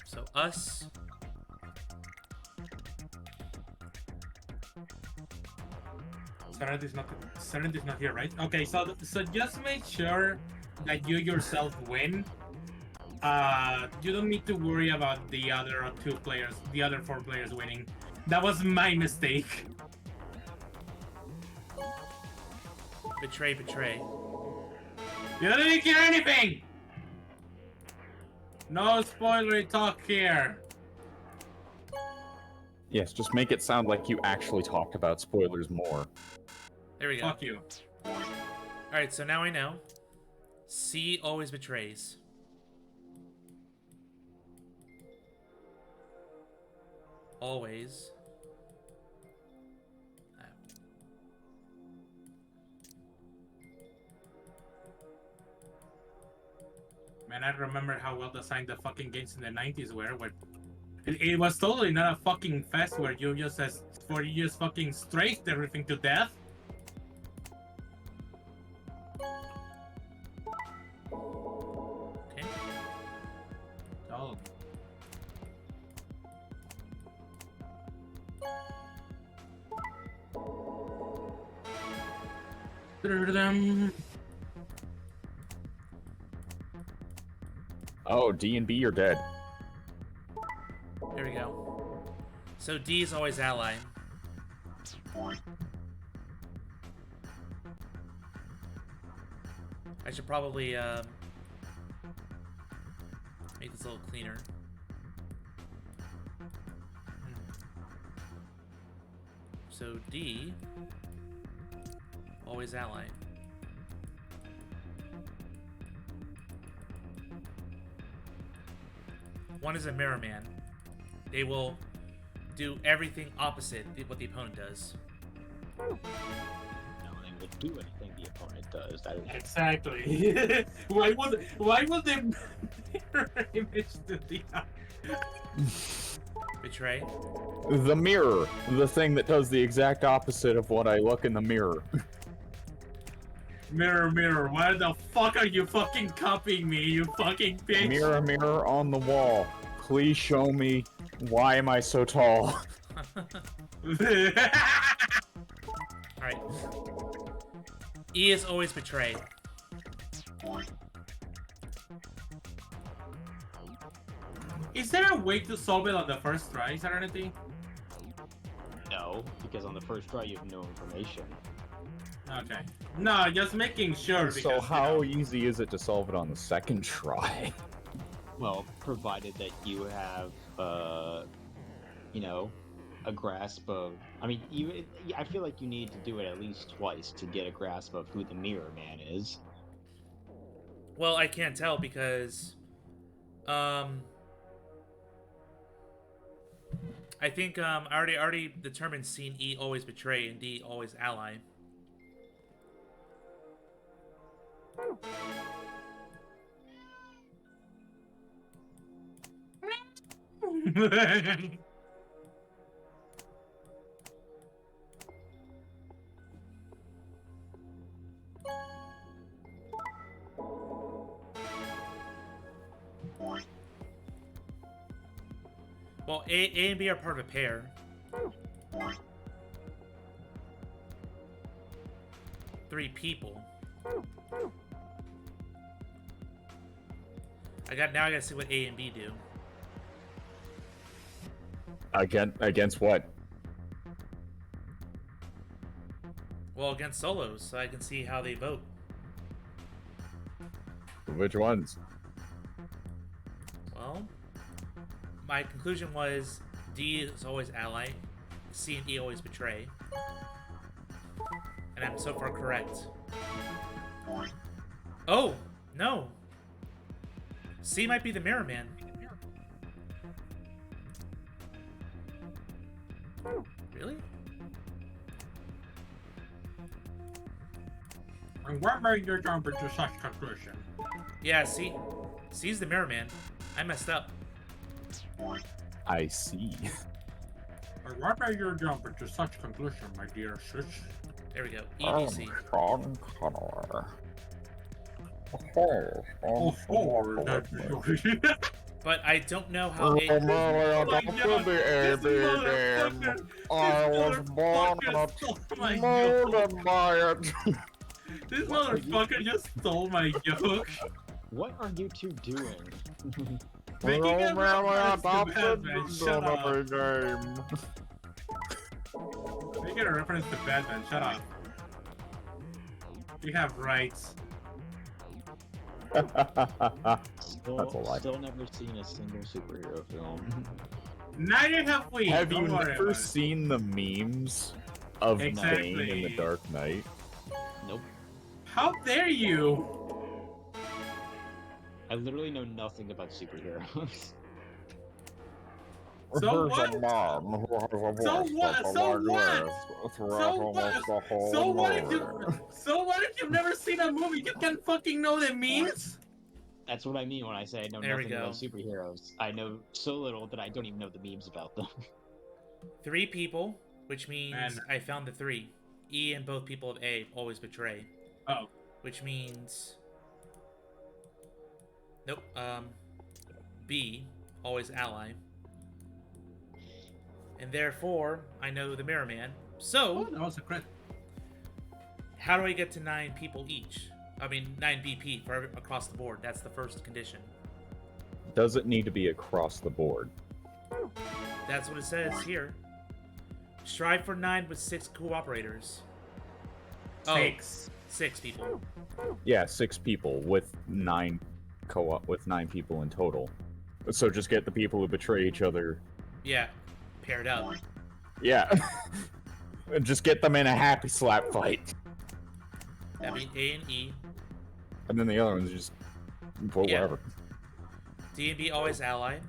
So us. Serenity's not here, right? Okay, so just make sure that you yourself win. You don't need to worry about the other 4 players winning. That was my mistake. Betray, betray. You don't need to hear anything! No spoilery talk here. Yes, just make it sound like you actually talked about spoilers more. There we go. Fuck you. Alright, so now I know. C always betrays. Always. Man, I remember how well designed the fucking games in the 90s were. Where it was totally not a fucking fest where you just fucking strafed everything to death. Okay. Oh. Oh, D and B are dead. There we go. So D is always ally. I should probably make this a little cleaner. So D, always ally. One is a mirror man. They will do everything opposite what the opponent does. No, they will do anything the opponent does. That is Exactly. why would they mirror image to the Betray. The mirror, the thing that does the exact opposite of what I look in the mirror. Mirror, mirror, why the fuck are you fucking copying me, you fucking bitch? Mirror, mirror on the wall. Please show me why am I so tall? Alright. E is always betray. Is there a way to solve it on the first try, Serenity? no, because on the first try you have no information. Okay. No, just making sure because, So how easy is it to solve it on the second try? Well, provided that you have, you know, a grasp of. I mean, I feel like you need to do it at least twice to get a grasp of who the Mirror Man is. Well, I can't tell because, I think I already determined scene E always betray and D always ally. Well, A and B are part of a pair. Three people. Now I gotta see what A and B do. Against what? Well, against solos, so I can see how they vote. Which ones? Well, my conclusion was D is always ally, C and E always betray. And I'm so far correct. Oh, no. C might be the Mirror Man. Really? And what made you jump into such conclusion? Yeah, C's the Mirror Man. I messed up. I see. And what made you jump into such conclusion, my dear sis? There we go. EDC. Sean Connor. But I don't know how This motherfucker just stole my joke. What are you two doing? Making a reference to Batman, shut up. Making a reference to Batman, shut up. You have rights. Still never seen a single superhero film. Neither have we. Have you Don't worry never about it. seen the memes of Exactly. Bane in the Dark Knight? Nope. How dare you? I literally know nothing about superheroes. So There's what? a mom who has a So voice what? like a So large what? wave So throughout what? almost the whole So what if movie. you? So what if you've never seen a movie? You can't fucking know the memes. That's what I mean when I say I know There we nothing about go. superheroes. I know so little that I don't even know the memes about them. 3 people, which means And- I found the 3. E and both people of A always betray. Oh. Which means... Nope. B, always ally. And therefore, I know the Mirror Man. Oh, So, that was a crit. how do I get to 9 people each? I mean, 9 BP for across the board. That's the first condition. Does it need to be across the board? That's what it says here. Strive for 9 with 6 cooperators. Oh, 6 people. Yeah, 6 people with 9 with 9 people in total. So just get the people who betray each other. Yeah, paired up. Yeah. Just get them in a happy slap fight. That'd be A and E. And then the other ones just vote Yeah. wherever. D and B always ally.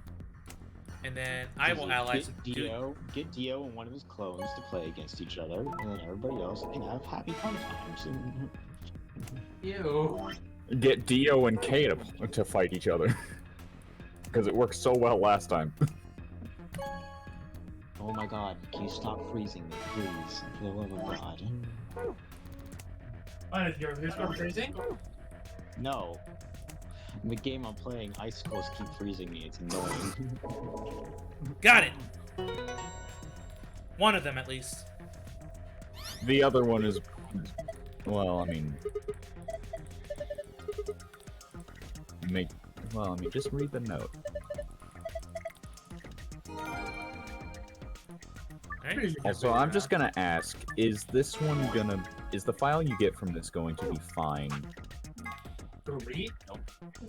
And then I will ally. Get Dio and one of his clones to play against each other, and then everybody else can have happy fun times. Ew. Get Dio and Kay to fight each other. Because it worked so well last time. Oh my god, can you stop freezing me, please? For the love of God. What is your score freezing? No. In the game I'm playing, icicles keep freezing me. It's annoying. Got it. One of them at least. The other one is... Well, I mean... just read the note. Alright. Also, I'm just gonna ask, is this one gonna... Is the file you get from this going to be fine? To read?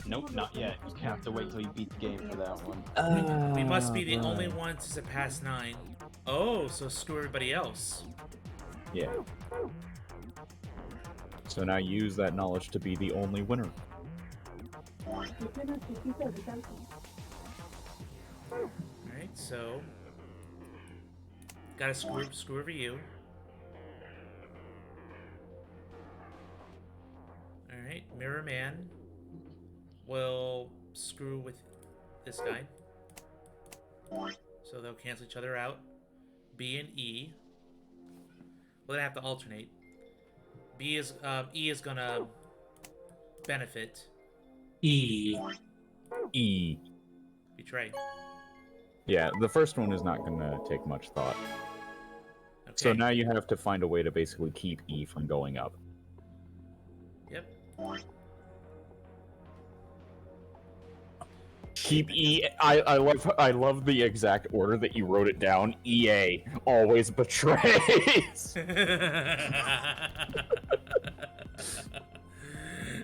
Nope, not yet. You have to wait till you beat the game for that one. We must be the only ones to surpass 9. Oh, so screw everybody else. Yeah. So now use that knowledge to be the only winner. Alright, so... Gotta screw over you. Alright, Mirror Man will screw with this guy. So they'll cancel each other out. B and E. Well, they have to alternate. E is gonna benefit. E. Betray. Yeah, the first one is not gonna take much thought. Okay. So now you have to find a way to basically keep E from going up. Yep. Keep E. I love the exact order that you wrote it down. EA always betrays.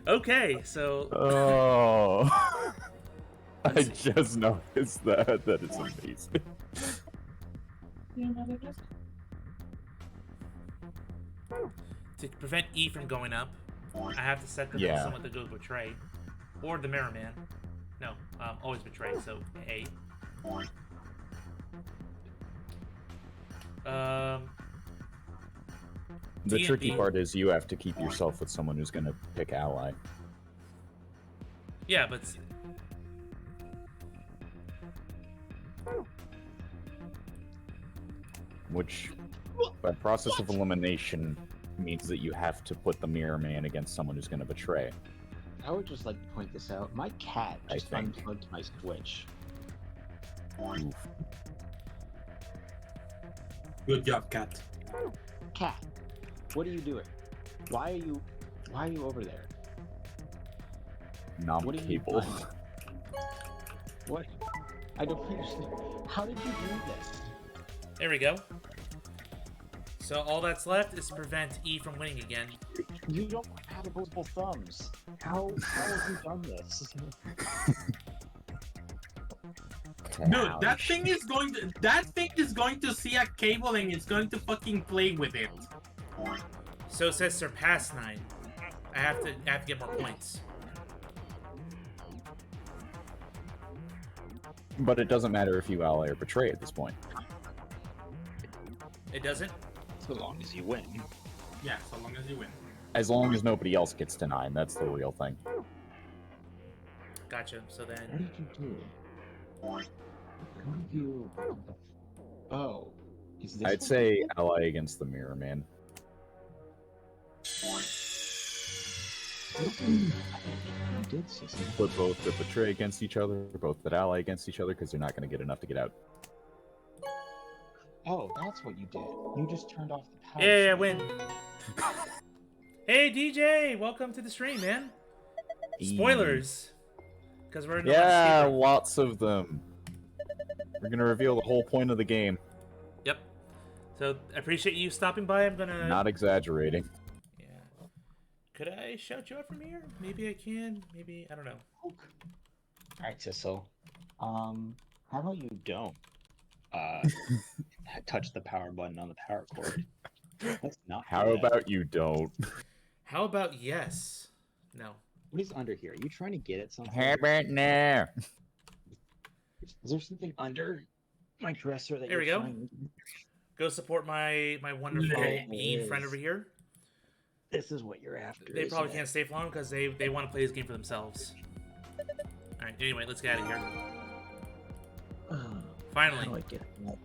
Okay, so Oh. I just noticed that. That is amazing. to prevent E from going up, I have to set them Yeah. on someone to go betray, or the Mirror Man. No, always betray. So A. The D&D. tricky part is you have to keep yourself with someone who's gonna pick ally. Yeah, but Which, by process of elimination, means that you have to put the Mirror Man against someone who's gonna betray. I would just like to point this out. My cat I just think. unplugged my Switch. Oof. Good job, cat. Cat, what are you doing? Why are you over there? Nom What are you cable. doing? What? I don't understand. How did you do this? there we go. So all that's left is to prevent E from winning again. You don't have opposable thumbs. How have you done this? Dude, that thing is going to see a cable and it's going to fucking play with it. So it says surpass 9. I have to get more points. But it doesn't matter if you ally or betray at this point. It doesn't? So long as you win. Yeah, so long as you win. As long as nobody else gets to 9, that's the real thing. Gotcha. So What then, did you do? What did you? Oh, is this? I'd what say you did? ally against the mirror, man. You did, Cecil. Put both the betray against each other, both the ally against each other, because they're not going to get enough to get out. Oh, that's what you did. You just turned off the power. yeah, feed. win. Hey DJ, welcome to the stream, man. Spoilers, because we're in the last Yeah, escape room. lots of them. We're going to reveal the whole point of the game. Yep. So I appreciate you stopping by. I'm gonna. Not exaggerating. Yeah. Could I shout you out from here? Maybe I can. Maybe I don't know. All right, Cecil. How about you don't touch the power button on the power cord? Let's not. How do that. about you don't? How about yes? No. What is under here? Are you trying to get at something? How about now? Is there something under my dresser that There you're we go. trying? Go support my wonderful There it bean friend is. over here. This is what you're after. They probably isn't can't stay for long because they want to play this game for themselves. All right. Anyway, let's get out of here. it? Finally, How do I get that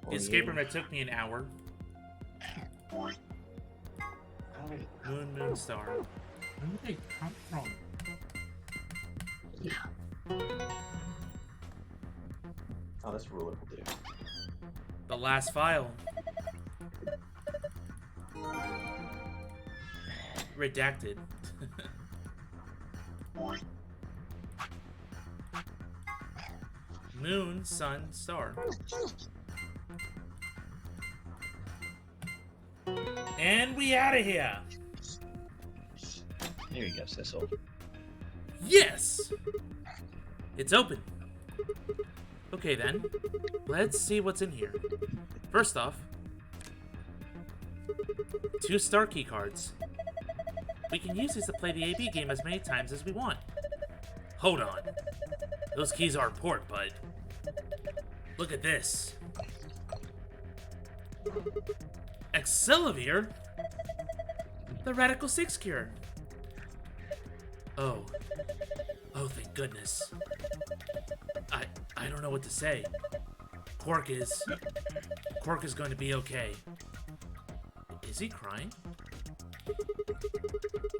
for the escape you? room that took me an hour. How- Moon Star. Where did they come from? Oh, this ruler will do. The last file. Redacted. Moon, sun, star. And we out of here. There you go, Cecil. Yes! It's open. Okay then, let's see what's in here. First off, 2 star key cards. We can use these to play the AB game as many times as we want. Hold on. Those keys are important, but look at this. Accelavir? The Radical 6 cure. Oh, thank goodness. I don't know what to say. Quark is going to be okay. Is he crying?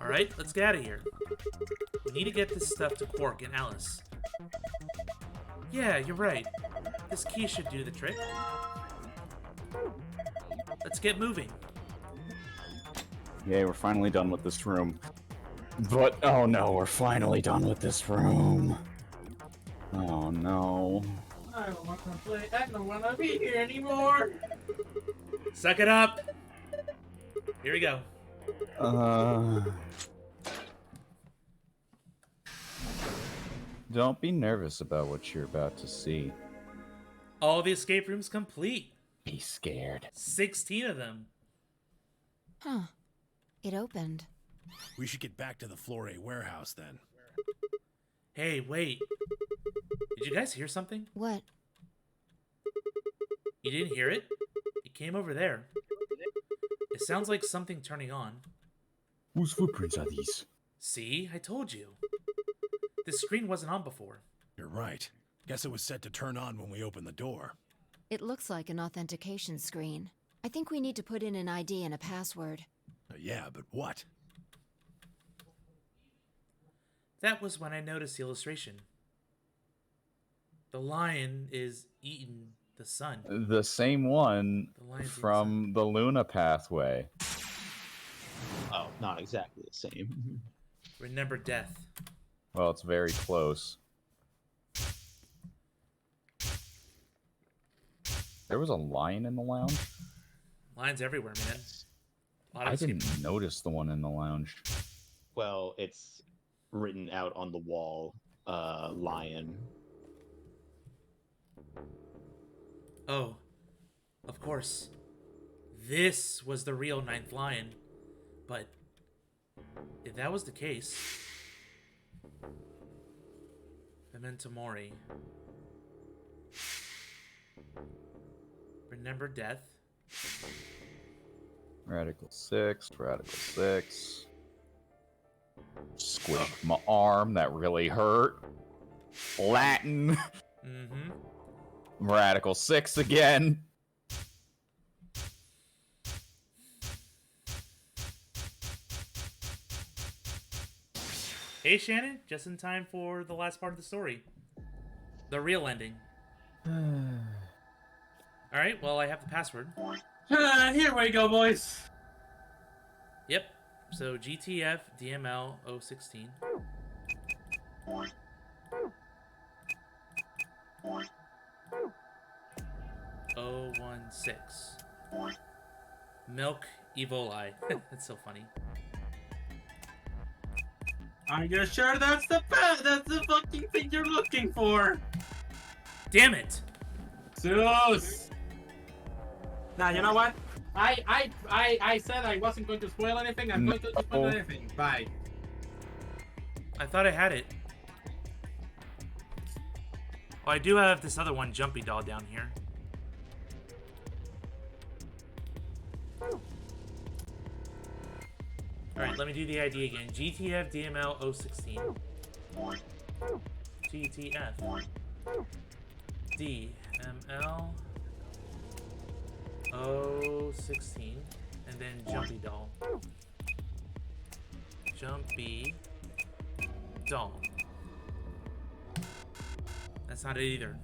Alright, let's get out of here. We need to get this stuff to Quark and Alice. Yeah, you're right. This key should do the trick. Let's get moving. Yay, we're finally done with this room. But, oh no, we're finally done with this room. Oh no. I don't want to play. I don't want to be here anymore. Suck it up! Here we go. Don't be nervous about what you're about to see. All the escape rooms complete. Be scared. 16 of them. Huh. It opened. We should get back to the Floor A warehouse then. Hey, wait. Did you guys hear something? What? You didn't hear it? It came over there. It sounds like something turning on. Whose footprints are these? See? I told you. This screen wasn't on before. You're right. Guess it was set to turn on when we opened the door. It looks like an authentication screen. I think we need to put in an ID and a password. Yeah, but what? That was when I noticed the illustration. The lion is eating the sun. The same one The lion's eating from the Luna pathway. Oh, not exactly the same. Remember death. Well, it's very close. There was a lion in the lounge? Lions everywhere, man. A lot of I escape- didn't notice the one in the lounge. Well, it's written out on the wall, lion. Oh, of course. This was the real ninth lion. But if that was the case, Memento Mori. Remember death. Radical 6, Radical 6. Squish my arm. That really hurt. Latin. Mm-hmm. Radical 6 again. Hey, Shannon, just in time for the last part of the story. The real ending. Alright, well, I have the password. Here we go, boys. Yep. So, GTF DML 016. Oh 16. Milk Evoli. That's so funny. Are you sure that's the fucking thing you're looking for? Damn it! Zeus! Now, you know what? I said I wasn't going to spoil anything. I'm going to spoil anything. Bye. I thought I had it. Oh, I do have this other one, Jumpy Doll, down here. Alright, let me do the ID again. GTF DML 016. GTF DML 016. And then Jumpy Doll. Jumpy Doll. That's not it either.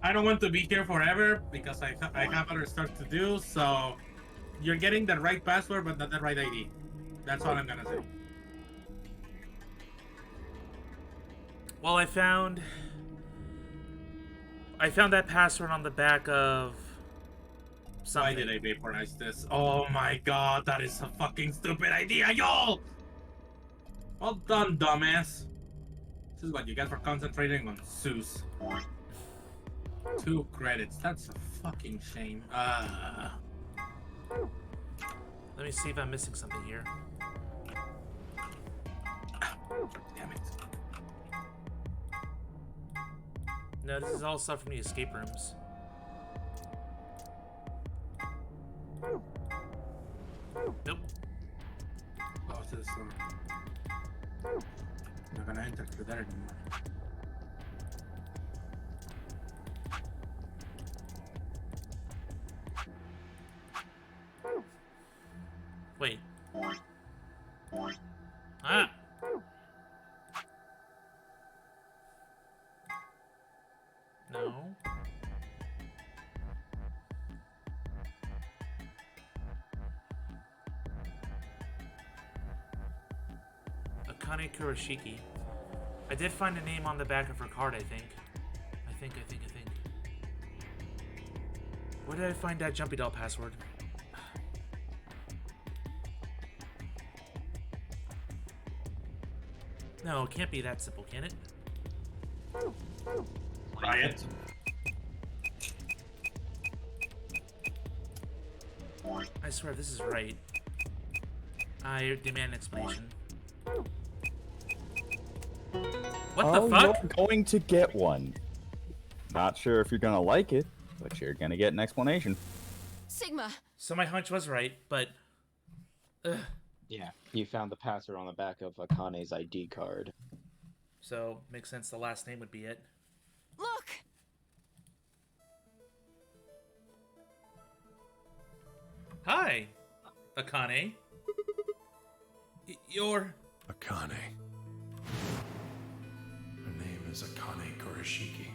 I don't want to be here forever because I have other stuff to do. So you're getting the right password, but not the right ID. That's all I'm gonna say. Well, I found that password on the back of something. Why did I vaporize this? Oh my god, that is a fucking stupid idea, y'all! Well done, dumbass. This is what you get for concentrating on Zeus. 2 credits. That's a fucking shame. Let me see if I'm missing something here. Damn it. No, this is all stuff from the escape rooms. Nope. Oh, to the store. Not gonna enter through there anymore. Wait. Ah! No. Akane Kurashiki. I did find a name on the back of her card, I think. I think. Where did I find that Jumpy Doll password? No, it can't be that simple, can it? Try it. I swear, if this is right, I demand an explanation. What the fuck? You're going to get one. Not sure if you're gonna like it, but you're gonna get an explanation. Sigma! So my hunch was right, but... Ugh. Yeah, you found the password on the back of Akane's ID card. So, makes sense the last name would be it. Look! Hi, Akane. You're... Akane. Her name is Akane Kurashiki.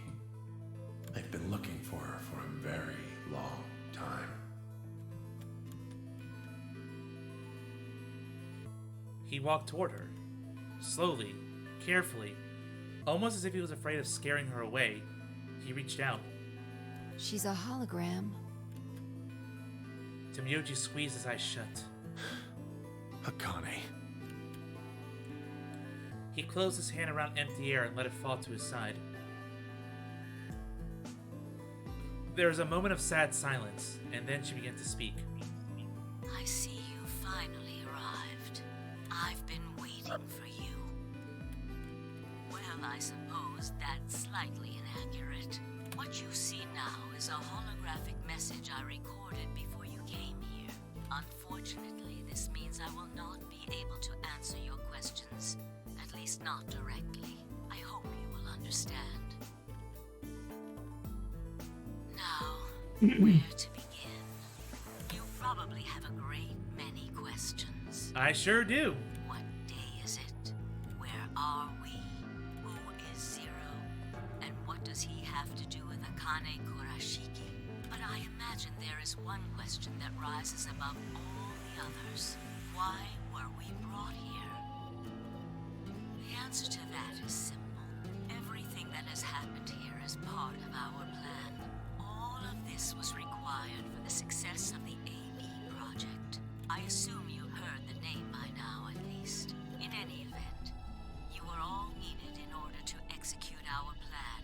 I've been looking for her for a very long time. He walked toward her. Slowly, carefully, almost as if he was afraid of scaring her away. He reached out. She's a hologram. Tomoyoji squeezed his eyes shut. Akane. He closed his hand around empty air and let it fall to his side. There was a moment of sad silence, and then she began to speak. I see you finally arrived. I've been waiting for you. Well, I suppose that's slightly inaccurate. What you see now is a holographic message I recorded before you came here. Unfortunately, this means I will not be able to answer your questions, at least not directly. I hope you will understand. Now, where to begin? You probably have a great many questions. I sure do. What day is it? Where are we? Who is Zero? And what does he have to do with Akane Kurashiki? But I imagine there is one question that rises above all the others. Why were we brought here? The answer to that is simple. Everything that has happened here is part of our plan. All of this was required for the success of the AB project. I assume you've heard the name by now, at least. In any event, you were all needed in order to execute our plan.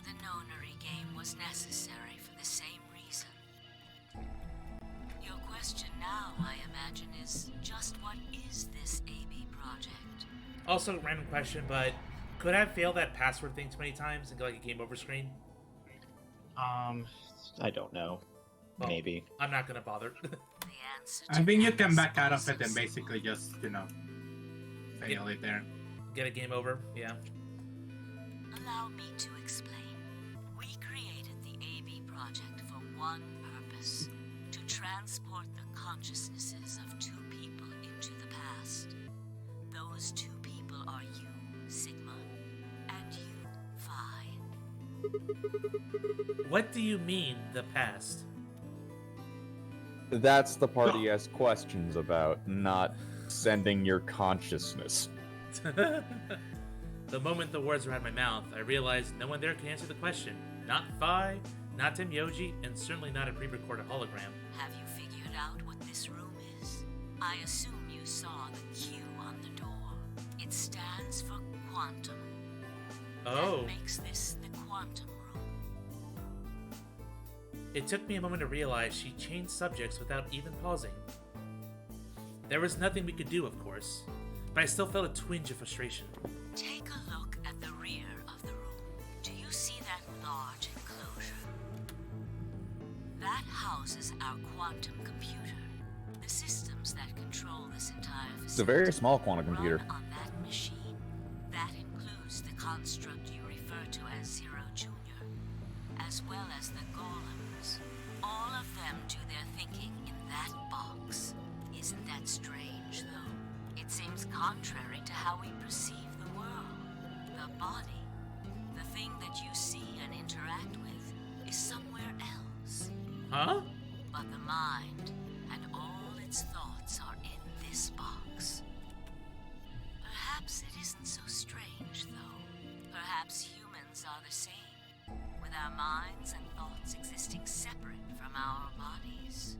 The Nonary game was necessary for the same reason. Your question now, I imagine, is just what is this AB project? Also, random question, but could I have failed that password thing too many times and get like a game over screen? I don't know. Well, Maybe. I'm not gonna bother. The answer I to think you that can is back out of it also and basically just, fail it there. Get a game over, yeah. Allow me to explain. We created the AB project for one purpose: to transport the consciousnesses of two people into the past. Those two people are you, Sigma, and you, Phi. What do you mean, the past? That's the part he asks questions about, not sending your consciousness. The moment the words were out of my mouth, I realized no one there can answer the question. Not Phi, not Tim Yoji, and certainly not a pre-recorded hologram. Have you figured out what this room is? I assume you saw the Q on the door. It stands for quantum. Oh. That makes this the quantum room. It took me a moment to realize she changed subjects without even pausing. There was nothing we could do, of course, but I still felt a twinge of frustration. Take a look at the rear of the room. Do you see that large enclosure? That houses our quantum computer. The systems that control this entire facility. It's a very small quantum computer. run on that machine. That includes the construct you refer to as Zero Jr., as well as the golems. All of them do their thinking in that box. Isn't that strange, though? It seems contrary to how we perceive the world. The body, the thing that you see and interact with, is somewhere else. Huh? But the mind and all its thoughts are in this box. Perhaps it isn't so strange, though. Perhaps humans are the same, with our minds and thoughts existing separate from our bodies.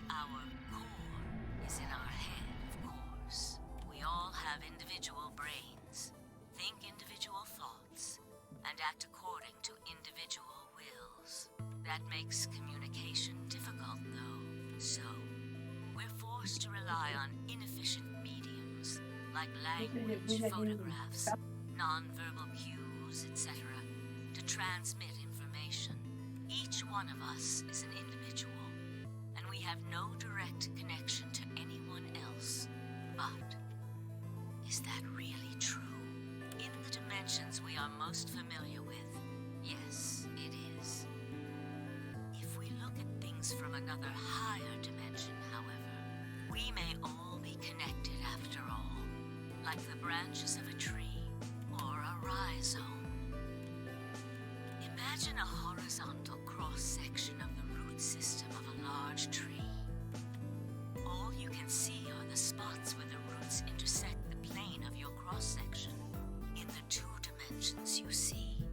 Our core is in our head, of course. We all have individual brains, think individual thoughts, and act according to individual wills. That makes communication difficult, though. So, we're forced to rely on inefficient mediums, like language, photographs, non-verbal cues, etc., to transmit information. Each one of us is an individual, and we have no direct connection to anyone else. But, is that really true? In the dimensions we are most familiar with, yes, it is. If we look at things from another higher dimension, however, we may all be connected after all, like the branches of a tree or a rhizome. Imagine a horizontal cross-section of the root system of a large tree. All you can see are the spots where the roots intersect the plane of your cross-section. In the two dimensions you see,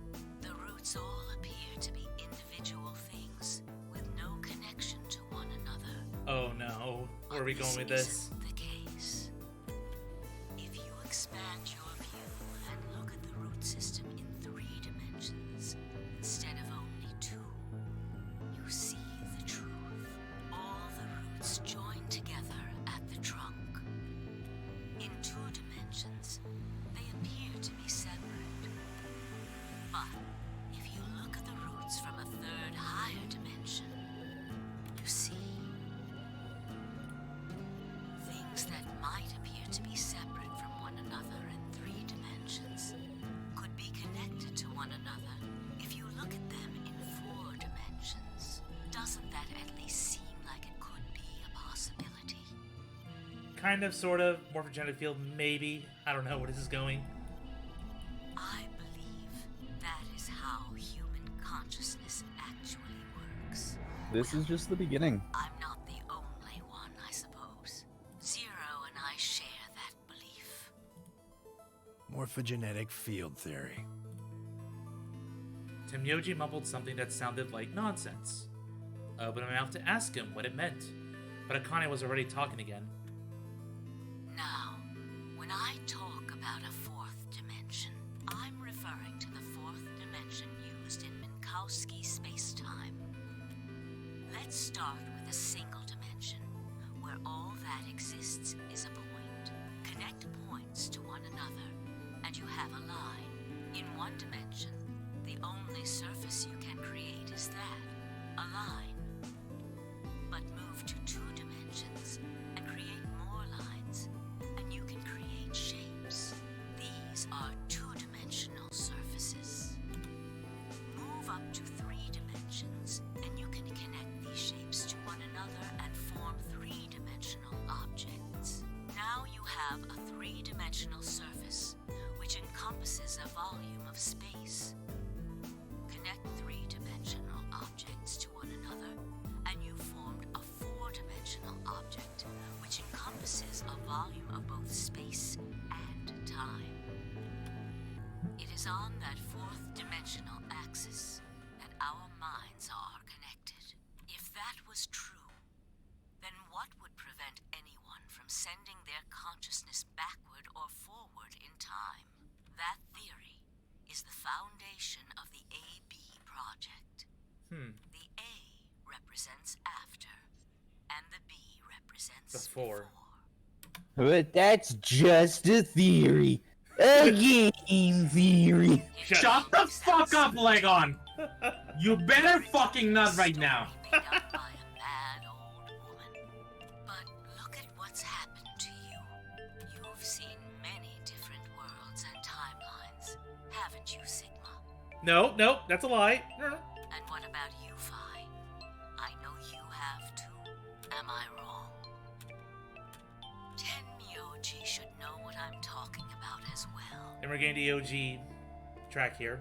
the roots all appear to be individual things with no connection to one another. Oh no. Where are we going with this? Isn't the case. If you expand your view and look at the root system in 3 dimensions instead of only 2, you see the truth. All the roots join together at the trunk. In 2 dimensions, they appear to be separate. But if you look at the roots from a 3rd higher dimension, you see to be separate from one another in 3 dimensions could be connected to one another if you look at them in 4 dimensions. Doesn't that at least seem like it could be a possibility? Kind of, sort of. Morphogenetic field, maybe. I don't know where this is going. I believe that is how human consciousness actually works. This is just the beginning. I'm not the only one, I suppose. Zero and I share that belief. Morphogenetic field theory. Temyoji mumbled something that sounded like nonsense. Opened my mouth to ask him what it meant, but Akane was already talking again. Now, when I talk about a 4th dimension, I'm referring to the 4th dimension used in Minkowski space-time. Let's start with a single dimension, where all that exists is a point. Connect points to one another, and you have a line. In one dimension, the only surface you can create is that, a line. But move to 2 dimensions, and create more lines, and you can create shapes. These are 2-dimensional surfaces. Move up to 3 dimensions, and you can connect these shapes to one another and form 3-dimensional objects. Now you have a 3-dimensional surface, which encompasses a volume of space. Connect 3-dimensional objects to one another, and you formed a 4-dimensional object, which encompasses a volume of both space and time. It is on that 4th dimensional axis that our minds are connected. If that was true, then what would prevent anyone from sending their consciousness backward or forward in time? That theory is the foundation of the AB project. The A represents after, and the B represents Before. But that's just a theory. A game theory. Shut the fuck up, Legon! You better fucking nut right now. Made up by a bad old woman. But look at what's happened to you. You've seen many different worlds and timelines, haven't you, Sigma? No, that's a lie. And what about you, Phi? I know you have too. Am I wrong? Tenmyoji should know what I'm talking about as well. And we're getting the OG track here.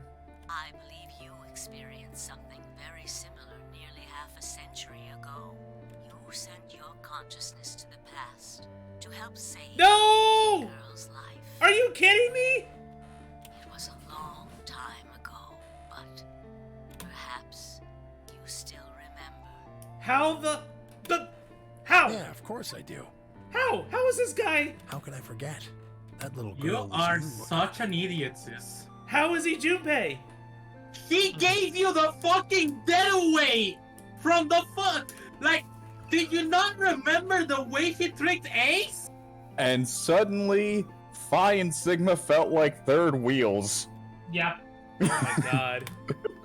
I believe you experienced something very similar nearly half a century ago. You sent your consciousness to the past to help save No! a girl's life. Are you kidding me? It was a long time ago, but perhaps you still remember. How how? Yeah, of course I do. How is this guy? How can I forget? That little girl You was are you. such an idiot, sis. How is he Junpei? He gave you the fucking dead away from the fuck. Like, did you not remember the way he tricked Ace? And suddenly, Phi and Sigma felt like third wheels. Yep. Oh my god.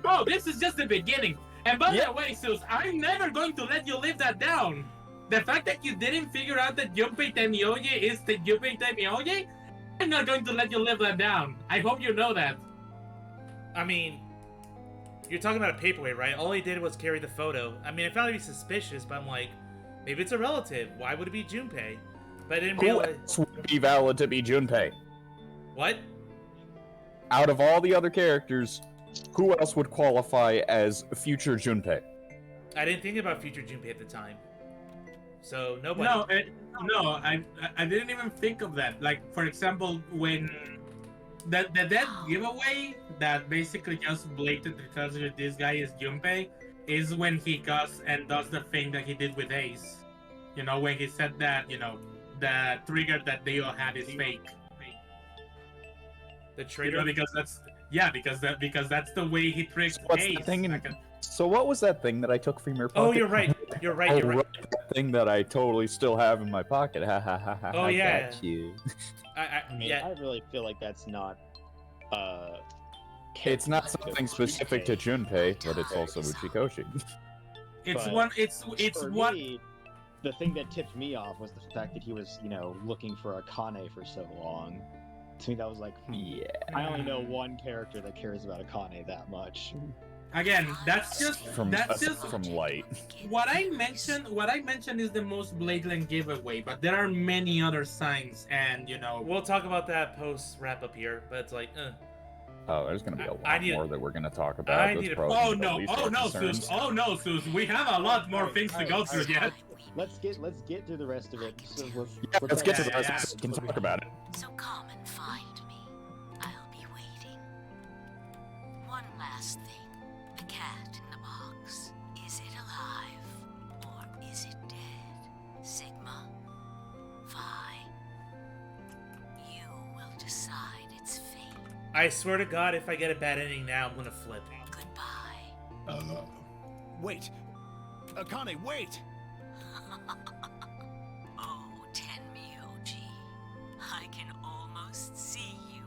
Oh, this is just the beginning. And by the way, Zeus, I'm never going to let you live that down. The fact that you didn't figure out that Junpei Tenmyoji is the Junpei Tenmyoji, I'm not going to let you live that down. I hope you know that. I mean, you're talking about a paperweight, right? All he did was carry the photo. I mean, I found it to be suspicious, but I'm like, maybe it's a relative. Why would it be Junpei? But I didn't Who realize... else would be valid to be Junpei? What? Out of all the other characters, who else would qualify as future Junpei? I didn't think about future Junpei at the time. So, nobody... No, I didn't even think of that. Like, for example, when the dead giveaway that basically just blatantly tells you this guy is Junpei is when he goes and does the thing that he did with Ace. You know, when he said that, you know, the trigger that they all had is fake. The You traitor... know, because that's the way he tricked What's Ace. the thing in... Like a- So what was that thing that I took from your pocket? Oh, you're right. You're right. You're right. That thing that I totally still have in my pocket. Ha ha ha ha. Oh, I yeah. got you. I mean, Yeah. I really feel like that's not. It's not something specific to Junpei, but it's also Uchikoshi. It's But one. It's For what. me, the thing that tipped me off was the fact that he was, looking for Akane for so long. To me, that was like, Yeah. I only know one character that cares about Akane that much. Again, that's just From Light. what I mentioned. What I mentioned is the most blatant giveaway, but there are many other signs, and We'll talk about that post wrap up here, but it's like, Oh, there's gonna be a I lot need- more that we're gonna talk about. I That's need a- probably Oh the no! least Oh our no, concerns. Zeus! Oh no, Zeus! We have a lot more things to go through yet. Let's get through the rest of it. So Let's get to the Yeah, rest yeah. of it. We can talk about it. So come and find me. I'll be waiting. One last thing. The cat in the box. Is it alive? Or is it dead? Sigma? Phi? You will decide its fate. I swear to God, if I get a bad ending now, I'm gonna flip. Goodbye. Wait! Akane, wait! Oh, Tenmyoji. I can almost see you.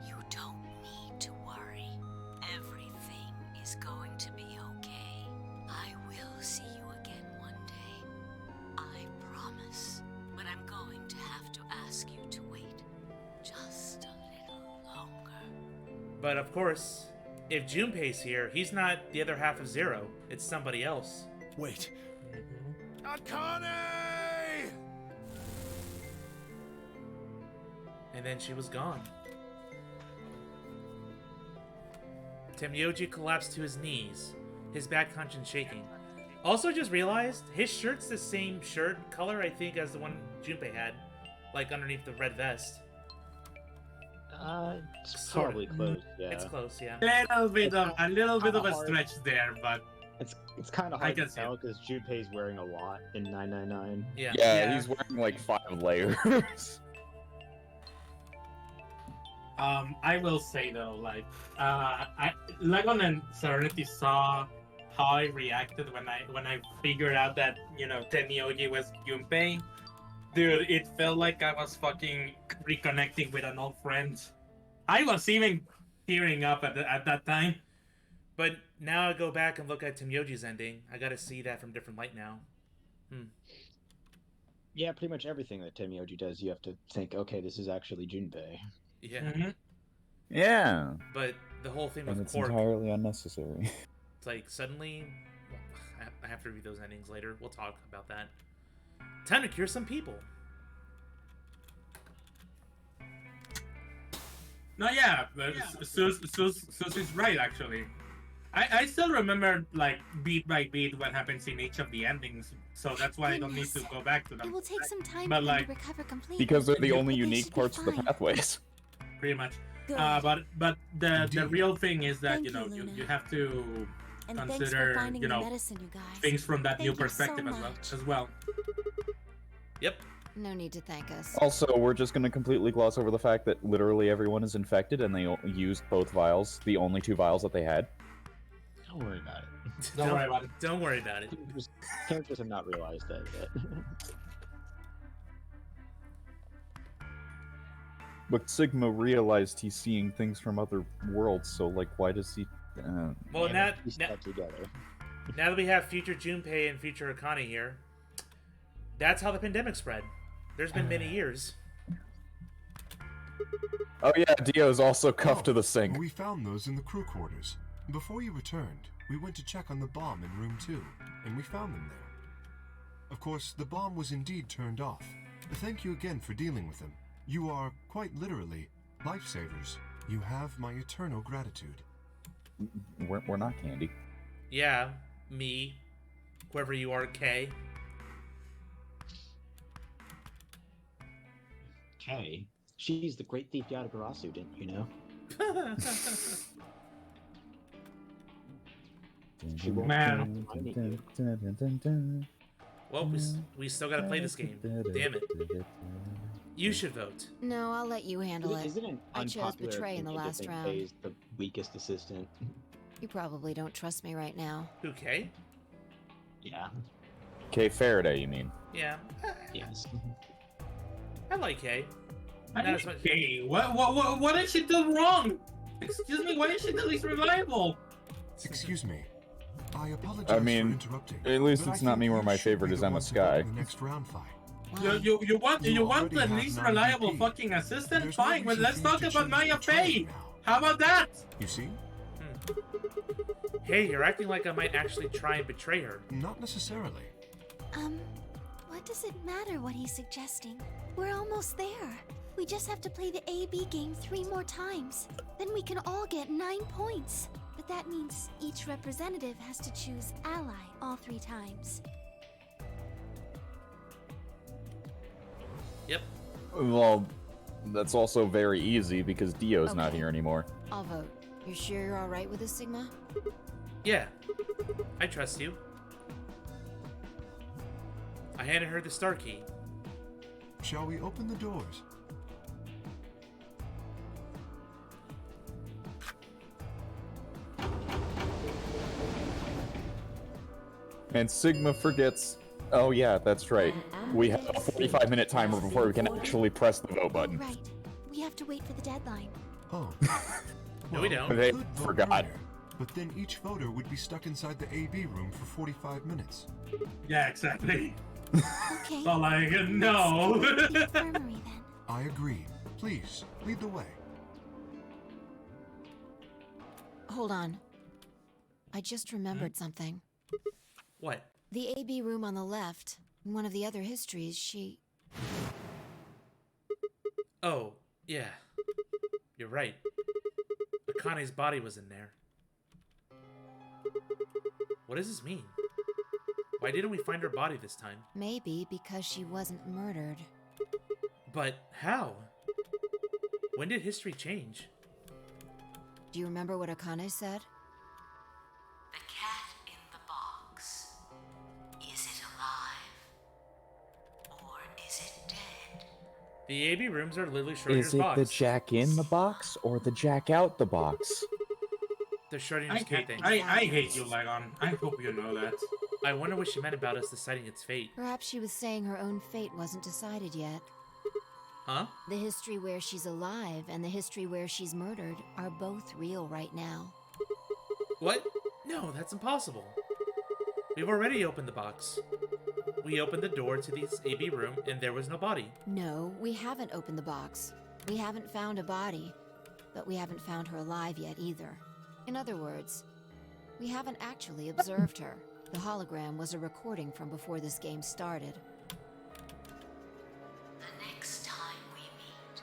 You don't need to worry. Everything is going to be okay. I will see you again one day. I promise. But I'm going to have to ask you to wait just a little longer. But of course, if Junpei's here, he's not the other half of Zero. It's somebody else. Wait! Akane! And then she was gone. Tenmyoji collapsed to his knees, his back hunched and shaking. Also just realized, his shirt's the same shirt color, I think, as the one Junpei had. Like, underneath the red vest. It's Sorta. probably close, yeah. It's close, yeah. A little bit of a hard. stretch there, but It's kind of I hard to can see tell it. because Junpei's wearing a lot in 999. Yeah. Yeah, he's wearing like 5 layers. I will say though, like, Legon and Serenity saw how I reacted when I figured out that Tenmyoji was Junpei. Dude, it felt like I was fucking reconnecting with an old friend. I was even tearing up at that time. But now I go back and look at Tenmyoji's ending. I gotta see that from different light now. Yeah, pretty much everything that Tenmyoji does, you have to think, okay, this is actually Junpei. Yeah. Mhm. Yeah. But the whole thing And with it's Quark, entirely unnecessary. it's like suddenly... I have to read those endings later. We'll talk about that. Time to cure some people. No, yeah, but Sus is right actually. I still remember like beat by beat what happens in each of the endings, so that's why I don't need to go back to It them. will take some time But, for them like, to recover completely. Because they're the But only they unique should be parts of the fine. pathways. Pretty much. Good. But the Indeed. real thing is that Thank you know you, Luna. you have to And thanks consider, for finding you the know, medicine, you guys. things from that new Thank you so perspective much. as well. Yep. No need to thank us. Also, we're just going to completely gloss over the fact that literally everyone is infected and they used both vials, the only 2 vials that they had. Don't worry about it. Don't worry about it. Don't worry about it. Characters have not realized that yet. But Sigma realized he's seeing things from other worlds, so like, why does he? Well, Yeah, now, piece that together. now that we have future Junpei and future Akane here, that's how the pandemic spread. There's been many years. Oh yeah, Dio's also cuffed to the sink. We found those in the crew quarters. Before you returned, we went to check on the bomb in room 2, and we found them there. Of course, the bomb was indeed turned off. Thank you again for dealing with them. You are, quite literally, lifesavers. You have my eternal gratitude. We're not Candy. Yeah, me, whoever you are, Kay. Okay. She's the great thief Yatagarasu, didn't you know? She won't Man. find you. Well, we still gotta play this game. Damn it. You should vote. No, I'll let you handle it. Isn't it I chose unpopular Betray in the opinion to last think round. Faye's the weakest assistant? You probably don't trust me right now. Who, Kay? Yeah. Kay Faraday, you mean? Yeah. Yes. I like Kay. I That's mean, what- hey, what did she do wrong? Excuse me, why did she delete revival? Excuse me. I apologize I mean, for interrupting. at least but I it's not think me where you my should favorite be is the Emma one to vote Sky. in the next round fight. Why? You want You the already have least 9 reliable VP. fucking assistant? There's no Fine, but reason let's for you talk to about change Maya the trade Fey. now. How about that? You see? Hey, you're acting like I might actually try and betray her. Not necessarily. What does it matter what he's suggesting? We're almost there. We just have to play the AB game 3 more times. Then we can all get 9 points. But that means each representative has to choose ally all 3 times. Yep. Well, that's also very easy because Dio's not Okay. here anymore. I'll vote. You're sure you're alright with this, Sigma? Yeah. I trust you. I handed her the star key. Shall we open the doors? And Sigma forgets. Oh yeah, that's right. We have a 45-minute timer before we can actually press the vote button. Right. We have to wait for the deadline. Oh. No, we don't. They Good vote forgot. earlier, but then each voter would be stuck inside the AB room for 45 minutes. Yeah, exactly. Okay. So like, no. The infirmary then. I agree. Please, lead the way. Hold on. I just remembered something. What? The AB room on the left, in one of the other histories, she... Oh, yeah. You're right. Akane's body was in there. What does this mean? Why didn't we find her body this time? Maybe because she wasn't murdered. But how? When did history change? Do you remember what Akane said? The cat in the box. Is it alive? Or is it dead? The AB rooms are literally Schrodinger's Is it box. the Jack in the box or the Jack out the box? They're Schrodinger's cat thing. I hate you, Legon. I hope you know that. I wonder what she meant about us deciding its fate. Perhaps she was saying her own fate wasn't decided yet. Huh? The history where she's alive and the history where she's murdered are both real right now. What? No, that's impossible. We've already opened the box. We opened the door to this AB room and there was no body. No, we haven't opened the box. We haven't found a body, but we haven't found her alive yet either. In other words, we haven't actually observed her. The hologram was a recording from before this game started. The next time we meet,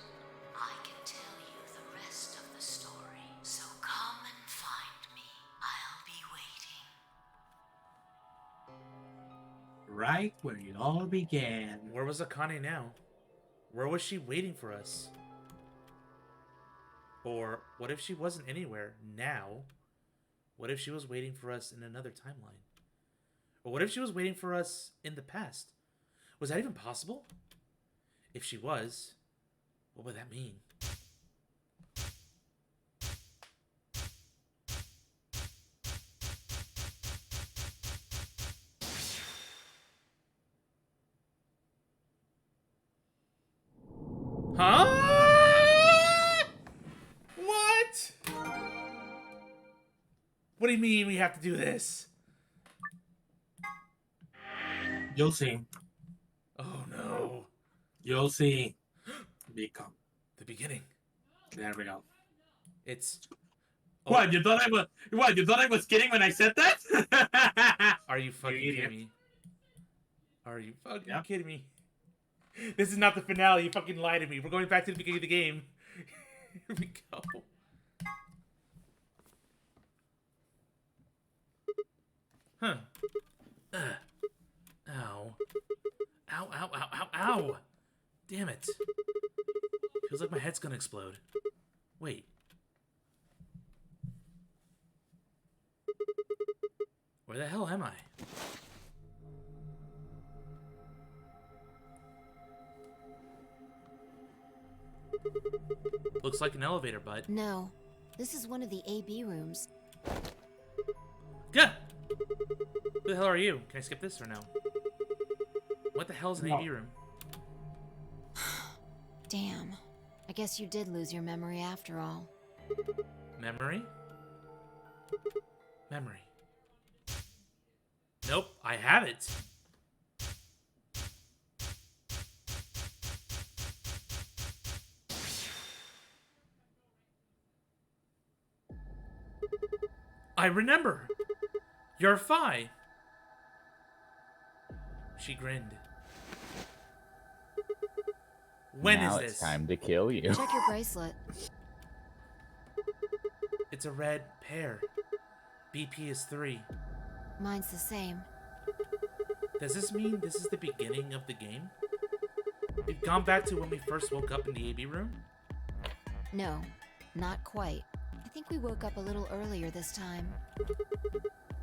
I can tell you the rest of the story. So come and find me. I'll be waiting. Right where it all began. Where was Akane now? Where was she waiting for us? Or what if she wasn't anywhere now? What if she was waiting for us in another timeline? Or what if she was waiting for us in the past? Was that even possible? If she was, what would that mean? Huh? What? What do you mean we have to do this? You'll see. Oh no. You'll see. Become. The beginning. There we go. It's... What, you thought I was... What, you thought I was kidding when I said that? Are you fucking You idiot. kidding me? Are you fucking Yep. kidding me? This is not the finale. You fucking lied to me. We're going back to the beginning of the game. Here we go. Huh. Ow. Ow, ow, ow, ow, ow! Damn it. Feels like my head's gonna explode. Wait. Where the hell am I? Looks like an elevator, bud. No, this is one of the AB rooms. Yeah! Who the hell are you? Can I skip this or no? What the hell is an AB room? Damn. I guess you did lose your memory after all. Memory? Memory. Nope, I have it. I remember. You're Phi. She grinned. When now is it's this? time to kill you. Check your bracelet. It's a red pair. BP is 3. Mine's the same. Does this mean this is the beginning of the game? We've gone back to when we first woke up in the AB room? No, not quite. I think we woke up a little earlier this time.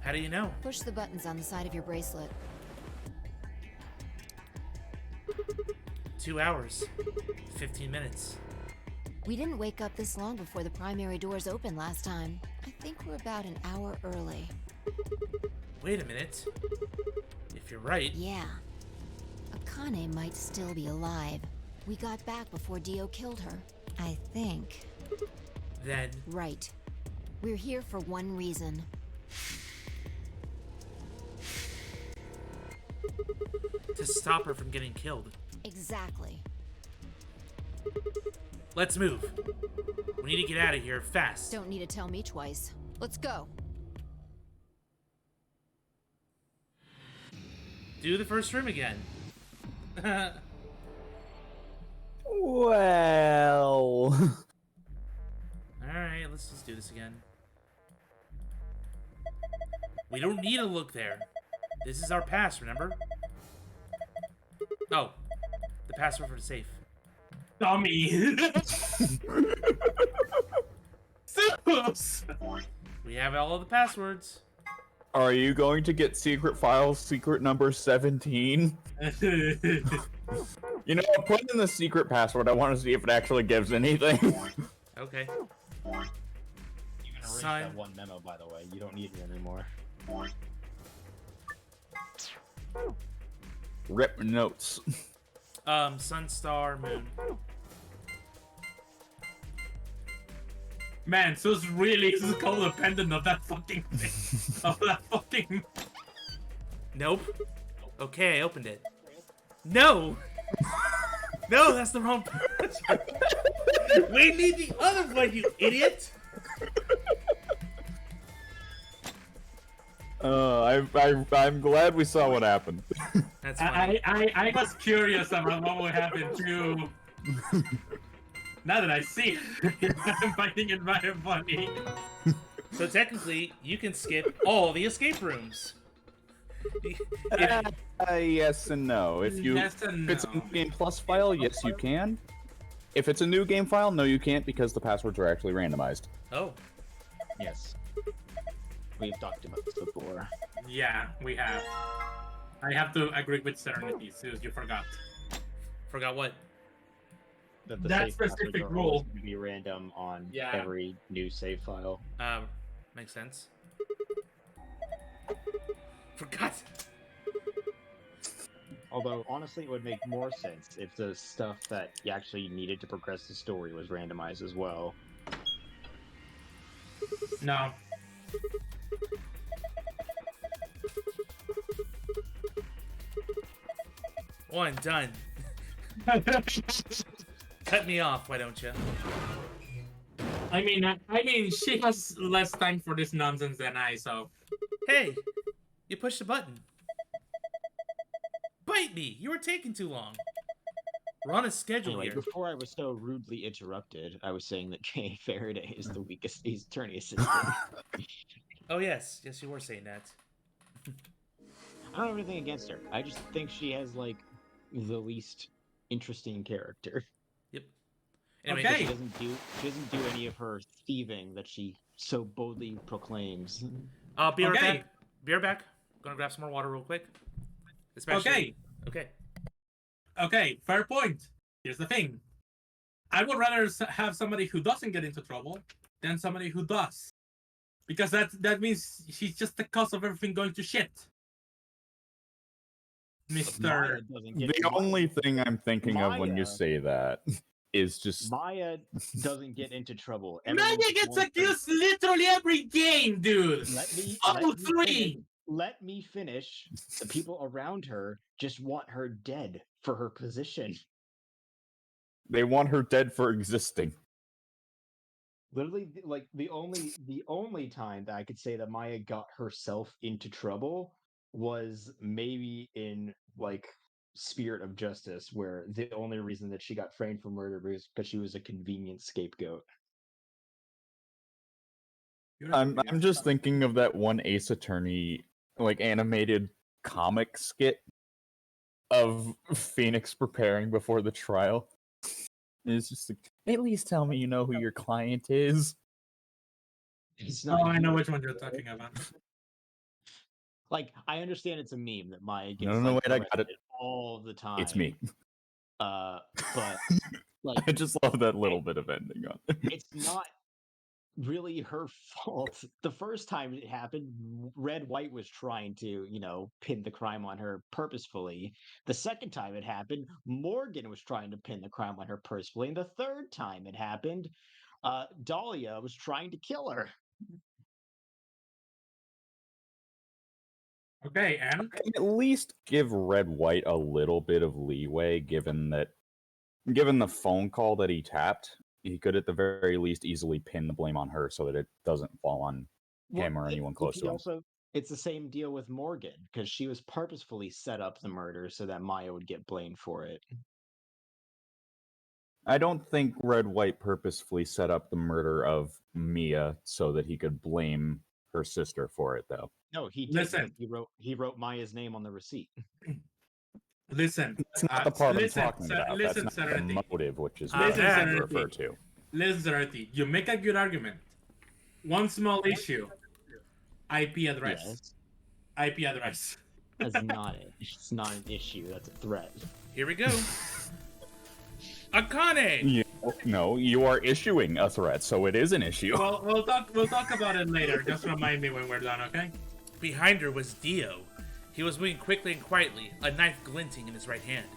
How do you know? Push the buttons on the side of your bracelet. 2 hours. 15 minutes. We didn't wake up this long before the primary doors opened last time. I think we're about an hour early. Wait a minute. If you're right... Yeah. Akane might still be alive. We got back before Dio killed her. I think. Then... Right. We're here for one reason. To stop her from getting killed. Exactly. Let's move. We need to get out of here fast. Don't need to tell me twice. Let's go. Do the first room again. Well... Alright, let's just do this again. We don't need to look there. This is our pass, remember? Oh, the password for the safe. Dummy. We have all of the passwords. Are you going to get secret file secret number 17? You know, put in the secret password. I want to see if it actually gives anything. Okay. You can erase Sign. that one memo, by the way. You don't need it anymore. Rip notes. Sun, star, moon. Man, Zeus really is codependent of that fucking thing. Of that fucking... Nope. Okay, I opened it. No! No, that's the wrong password. We need the other one, you idiot! I'm glad we saw what happened. That's funny. I was curious about what would happen too. Now that I see it, I'm finding it very funny. So technically, you can skip all the escape rooms. Yes and no. If Yes and if it's a no. new game plus file, yes you can. If it's a new game file, no you can't because the passwords are actually randomized. Oh, Yes. We've talked about this before. Yeah, we have. I have to agree with Serenity, Zeus, you forgot. forgot what? That the That save passwords specific are rule. always going to be random on Yeah. every new save file. Makes sense. Forgot. Although, honestly, it would make more sense if the stuff that you actually needed to progress the story was randomized as well. No. One, done. Cut me off, why don't you? I mean, she has less time for this nonsense than I, so... Hey, you pushed the button. Bite me! You were taking too long. We're on a schedule Anyway, here. before I was so rudely interrupted, I was saying that Jay Faraday is the weakest attorney assistant. Oh yes, yes you were saying that. I don't have anything against her. I just think she has, like, the least interesting character. Yep. Anyway, Okay. She doesn't do any of her thieving that she so boldly proclaims. Be right Okay. back. Be right back. Gonna grab some more water real quick. Especially. Okay. Okay. Okay, fair point. Here's the thing. I would rather have somebody who doesn't get into trouble than somebody who does. Because that means she's just the cause of everything going to shit. Mr. Maya doesn't get The only thing I'm thinking of when you Maya- say that is just Maya doesn't get into trouble. Maya Everyone's gets born accused literally every game, dude! Let me Oh, let me three! finish. let me finish. The people around her just want her dead for her position. They want her dead for existing. Literally, like the only time that I could say that Maya got herself into trouble was maybe in like Spirit of Justice, where the only reason that she got framed for murder was because she was a convenient scapegoat. I'm just thinking of that one Ace Attorney like animated comic skit of Phoenix preparing before the trial. It's just like, at least tell me you know who your client is. It's Oh, not. I know you, which one you're talking about. Like, I understand it's a meme that Maya gets No, like wait, I got it. arrested all the time. It's me. But like, I just love that little bit of ending on it. it's not really her fault. The first time it happened, Red White was trying to, pin the crime on her purposefully. The second time it happened, Morgan was trying to pin the crime on her purposefully. And the third time it happened, Dahlia was trying to kill her. Okay, and I can at least give Red White a little bit of leeway, given the phone call that he tapped, he could at the very least easily pin the blame on her so that it doesn't fall on him or anyone close to him. It's the same deal with Morgan, because she was purposefully set up the murder so that Maya would get blamed for it. I don't think Red White purposefully set up the murder of Mia so that he could blame her sister for it, though. No, he did. Listen. He wrote Maya's name on the receipt. listen. That's not the part listen, I'm talking about. Listen, That's not Serenity. the motive, which is Listen, what I'm trying to Serenity. refer to. Listen, Serenity. You make a good argument. One small issue. IP address. Yes. IP address. That's not it. It's not an issue. That's a threat. Here we go. Akane! No, you are issuing a threat, so it is an issue. Well, we'll talk about it later. Just remind me when we're done, okay? Behind her was Dio. He was moving quickly and quietly, a knife glinting in his right hand.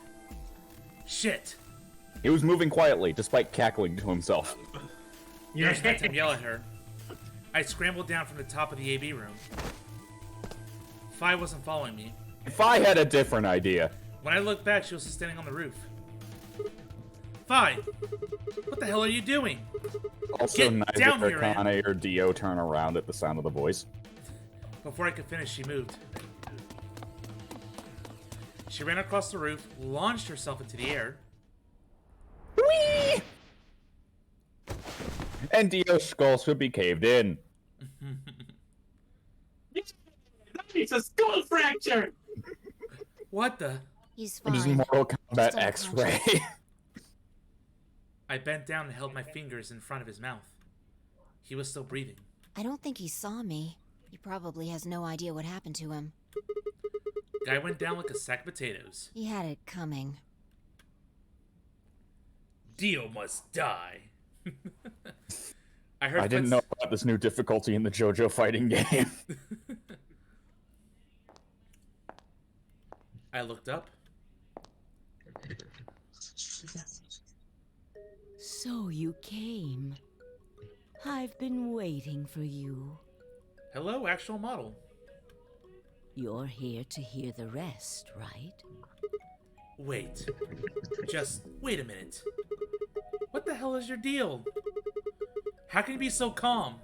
Shit! He was moving quietly, despite cackling to himself. Nurse let him yell at her. I scrambled down from the top of the AB room. Fi wasn't following me. If I had a different idea. When I looked back, she was standing on the roof. Fi! What the hell are you doing? Also, Get neither down here, Akane or Dio turn around at the sound of the voice. Before I could finish, she moved. She ran across the roof, launched herself into the air. Whee! And Dio's skull should be caved in. It's a skull fracture! What the? He's It is fine. Mortal Kombat Just X-ray. unconscious. I bent down and held my fingers in front of his mouth. He was still breathing. I don't think he saw me. He probably has no idea what happened to him. Guy went down like a sack of potatoes. He had it coming. Dio must die. I heard. I didn't know about this new difficulty in the JoJo fighting game. I looked up. So you came. I've been waiting for you. Hello, actual model. You're here to hear the rest, right? Wait. Just wait a minute. What the hell is your deal? How can you be so calm?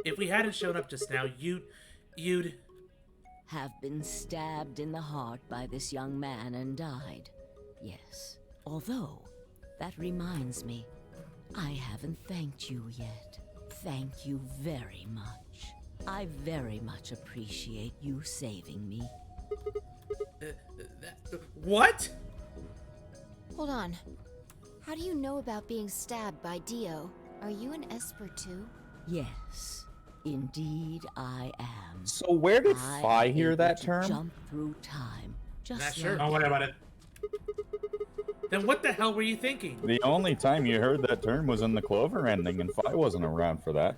If we hadn't shown up just now, you'd... Have been stabbed in the heart by this young man and died. Yes. Although, that reminds me, I haven't thanked you yet. Thank you very much. I very much appreciate you saving me. What? Hold on. How do you know about being stabbed by Dio? Are you an Esper too? Yes, indeed I am. So where did I Fi am hear able that to term? Jump through time, just Not like sure. Don't worry about it. Then what the hell were you thinking? The only time you heard that term was in the Clover ending, and Fi wasn't around for that.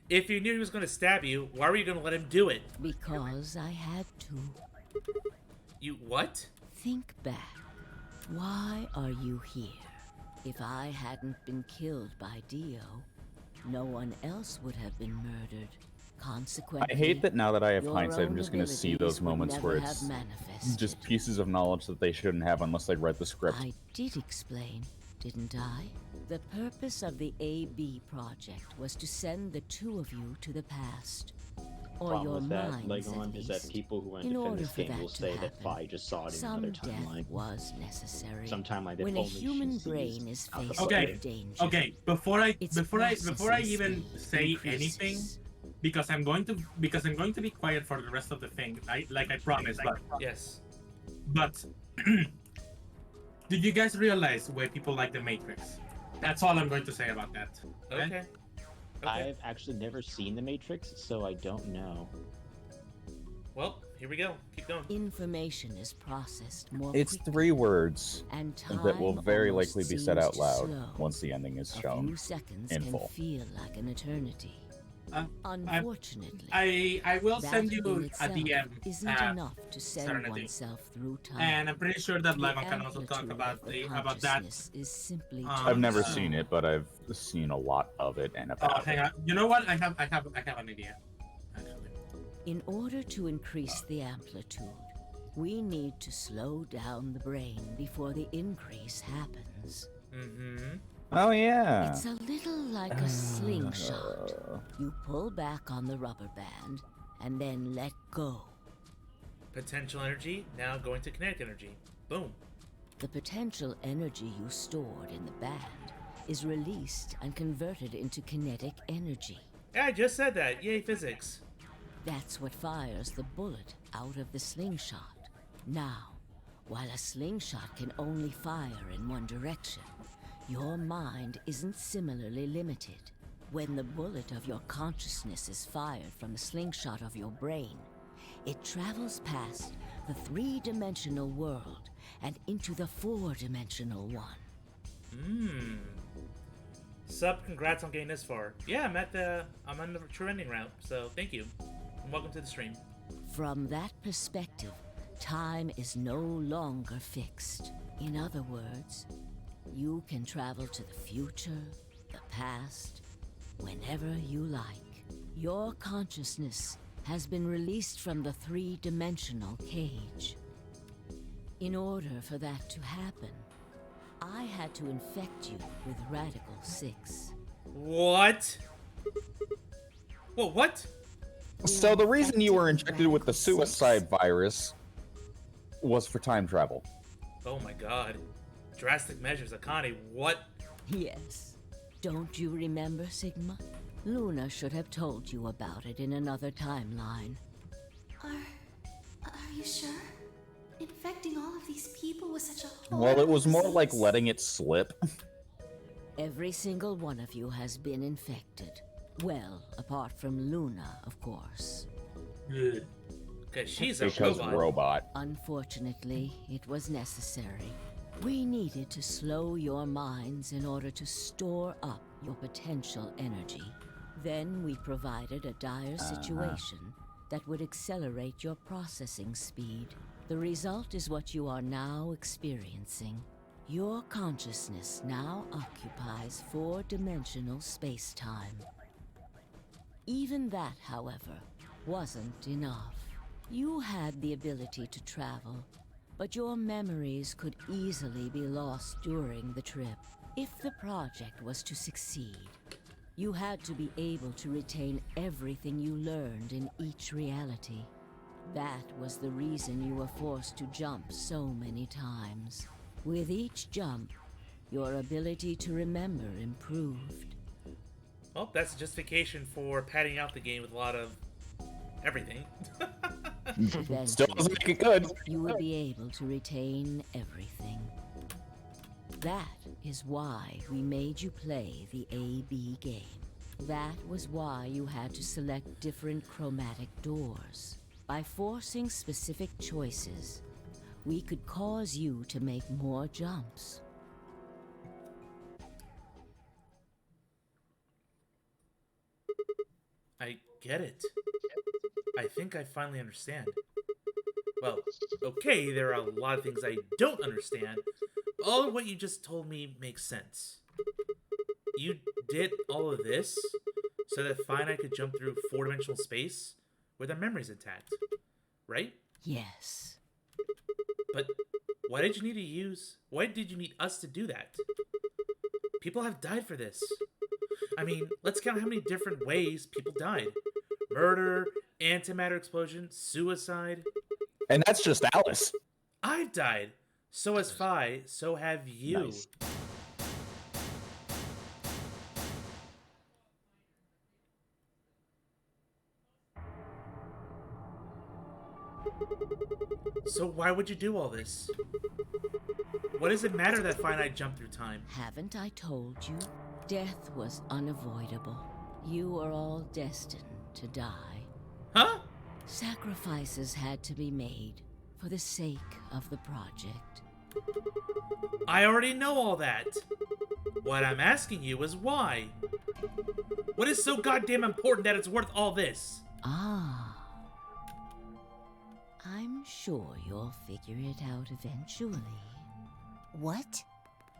If you knew he was going to stab you, why were you going to let him do it? Because I had to. You what? Think back. Why are you here? If I hadn't been killed by Dio, no one else would have been murdered. Consequently, I hate that now that I have your hindsight, I'm own just going to see abilities those would moments never where have it's manifested. just pieces of knowledge that they shouldn't have unless they read the script. I did explain, didn't I? The purpose of the AB project was to send the two of you to the past. Or Problem your with that, minds, Legon, at is that least. people who want In to defend order this for game that will to say that happen, Fi just saw it in another some timeline. death was necessary. Some timeline that When a only she human sees brain is out the faced Okay, with danger, Okay, before I its before I processing even speed say anything, increases. because I'm going to be quiet for the rest of the thing, like I promised. Yes. But did you guys realize why people like the Matrix? That's all I'm going to say about that. Okay. I've actually never seen The Matrix, so I don't know. Well, here we go. Keep going. Information is processed more It's quickly, 3 words and time that will very almost likely be said seems out to loud slow. once the ending is A shown. few seconds in can full. feel like an eternity. Unfortunately, I will that send in you a itself DM. isn't enough to send Serenity. oneself through time. And I'm pretty sure that The Legon can also talk amplitude about of the about that. consciousness is simply I've never too seen small. it, but I've seen a lot of it and Oh, about hang it. on. You know what? I have an idea. Actually. In order to increase the amplitude, we need to slow down the brain before the increase happens. Mm-hmm. Oh yeah. It's a little like a slingshot. You pull back on the rubber band and then let go. Potential energy now going to kinetic energy. Boom. The potential energy you stored in the band is released and converted into kinetic energy. Yeah, I just said that. Yay, physics. That's what fires the bullet out of the slingshot. Now, while a slingshot can only fire in one direction, your mind isn't similarly limited. When the bullet of your consciousness is fired from the slingshot of your brain, it travels past the 3-dimensional world and into the 4-dimensional one. Sub, congrats on getting this far. Yeah, I'm on the true ending route, so thank you. And welcome to the stream. From that perspective, time is no longer fixed. In other words, you can travel to the future, the past, whenever you like. Your consciousness has been released from the 3-dimensional cage. In order for that to happen, I had to infect you with Radical 6. What? Whoa, what? So the reason you were injected with the suicide virus was for time travel. Oh my god. Drastic measures, Akane. What? Yes. Don't you remember, Sigma? Luna should have told you about it in another timeline. Are you sure? Infecting all of these people was such a Well, it was more horrible like disease. letting it slip. Every single one of you has been infected. Well, apart from Luna, of course. Because she's a Because robot. robot. Unfortunately, it was necessary. We needed to slow your minds in order to store up your potential energy. Then we provided a dire situation that would accelerate your processing speed. The result is what you are now experiencing. Your consciousness now occupies 4-dimensional space-time. Even that, however, wasn't enough. You had the ability to travel, but your memories could easily be lost during the trip. If the project was to succeed, you had to be able to retain everything you learned in each reality. That was the reason you were forced to jump so many times. With each jump, your ability to remember improved. Well, that's a justification for padding out the game with a lot of everything. Still doesn't make it good. You would be able to retain everything. That is why we made you play the AB game. That was why you had to select different chromatic doors. By forcing specific choices, we could cause you to make more jumps. I get it. I think I finally understand. Well, okay, there are a lot of things I don't understand. All of what you just told me makes sense. You did all of this so that Finite could jump through 4-dimensional space with their memories intact, right? Yes. But why did you need us to do that? People have died for this. I mean, let's count how many different ways people died. Murder, antimatter explosion, suicide. And that's just Alice. I've died. So has Phi. So have you. Nice. So why would you do all this? What does it matter that Finite jumped through time? Haven't I told you? Death was unavoidable. You are all destined to die. Huh? Sacrifices had to be made for the sake of the project. I already know all that. What I'm asking you is why. What is so goddamn important that it's worth all this? Ah. I'm sure you'll figure it out eventually. What?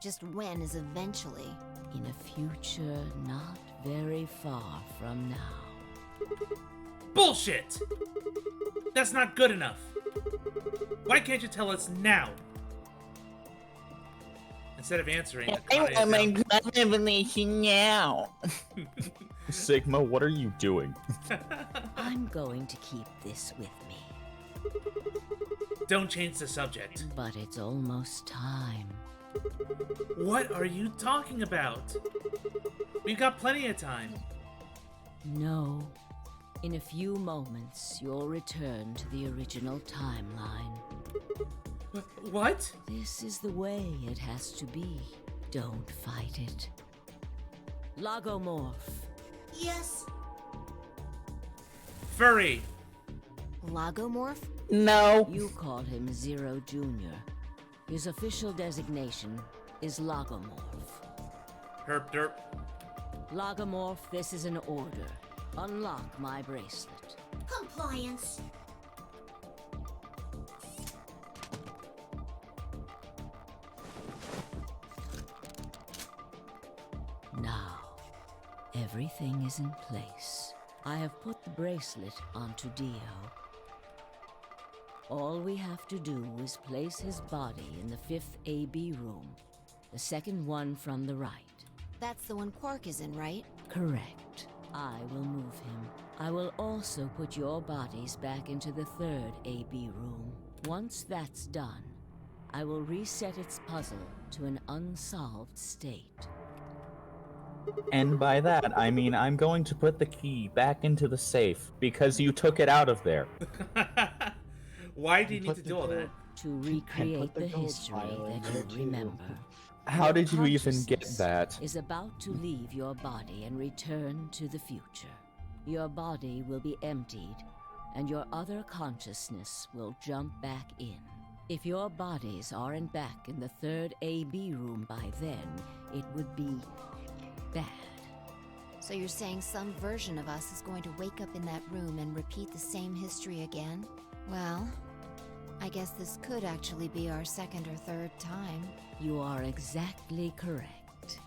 Just when is eventually? In a future not very far from now. Bullshit! That's not good enough. Why can't you tell us now? Instead of answering, I want my blood revelation now. Sigma, what are you doing? I'm going to keep this with me. Don't change the subject. But it's almost time. What are you talking about? We've got plenty of time. No. In a few moments, you'll return to the original timeline. What? This is the way it has to be. Don't fight it. Logomorph. Yes. Furry. Logomorph? No. You call him Zero Jr. His official designation is Logomorph. Herp derp. Logomorph, this is an order. Unlock my bracelet. Compliance. Now, everything is in place. I have put the bracelet onto Dio. All we have to do is place his body in the 5th AB room, the second one from the right. That's the one Quark is in, right? Correct. I will move him. I will also put your bodies back into the 3rd AB room. Once that's done, I will reset its puzzle to an unsolved state. And by that, I mean I'm going to put the key back into the safe because you took it out of there. Why do you need to do all that? To recreate the the gold history file in that there, you too. remember. How did you Your even get consciousness that? Is about to leave your body and return to the future. Your body will be emptied, and your other consciousness will jump back in. If your bodies aren't back in the 3rd AB room by then, it would be bad. So you're saying some version of us is going to wake up in that room and repeat the same history again? Well, I guess this could actually be our 2nd or 3rd time. You are exactly correct.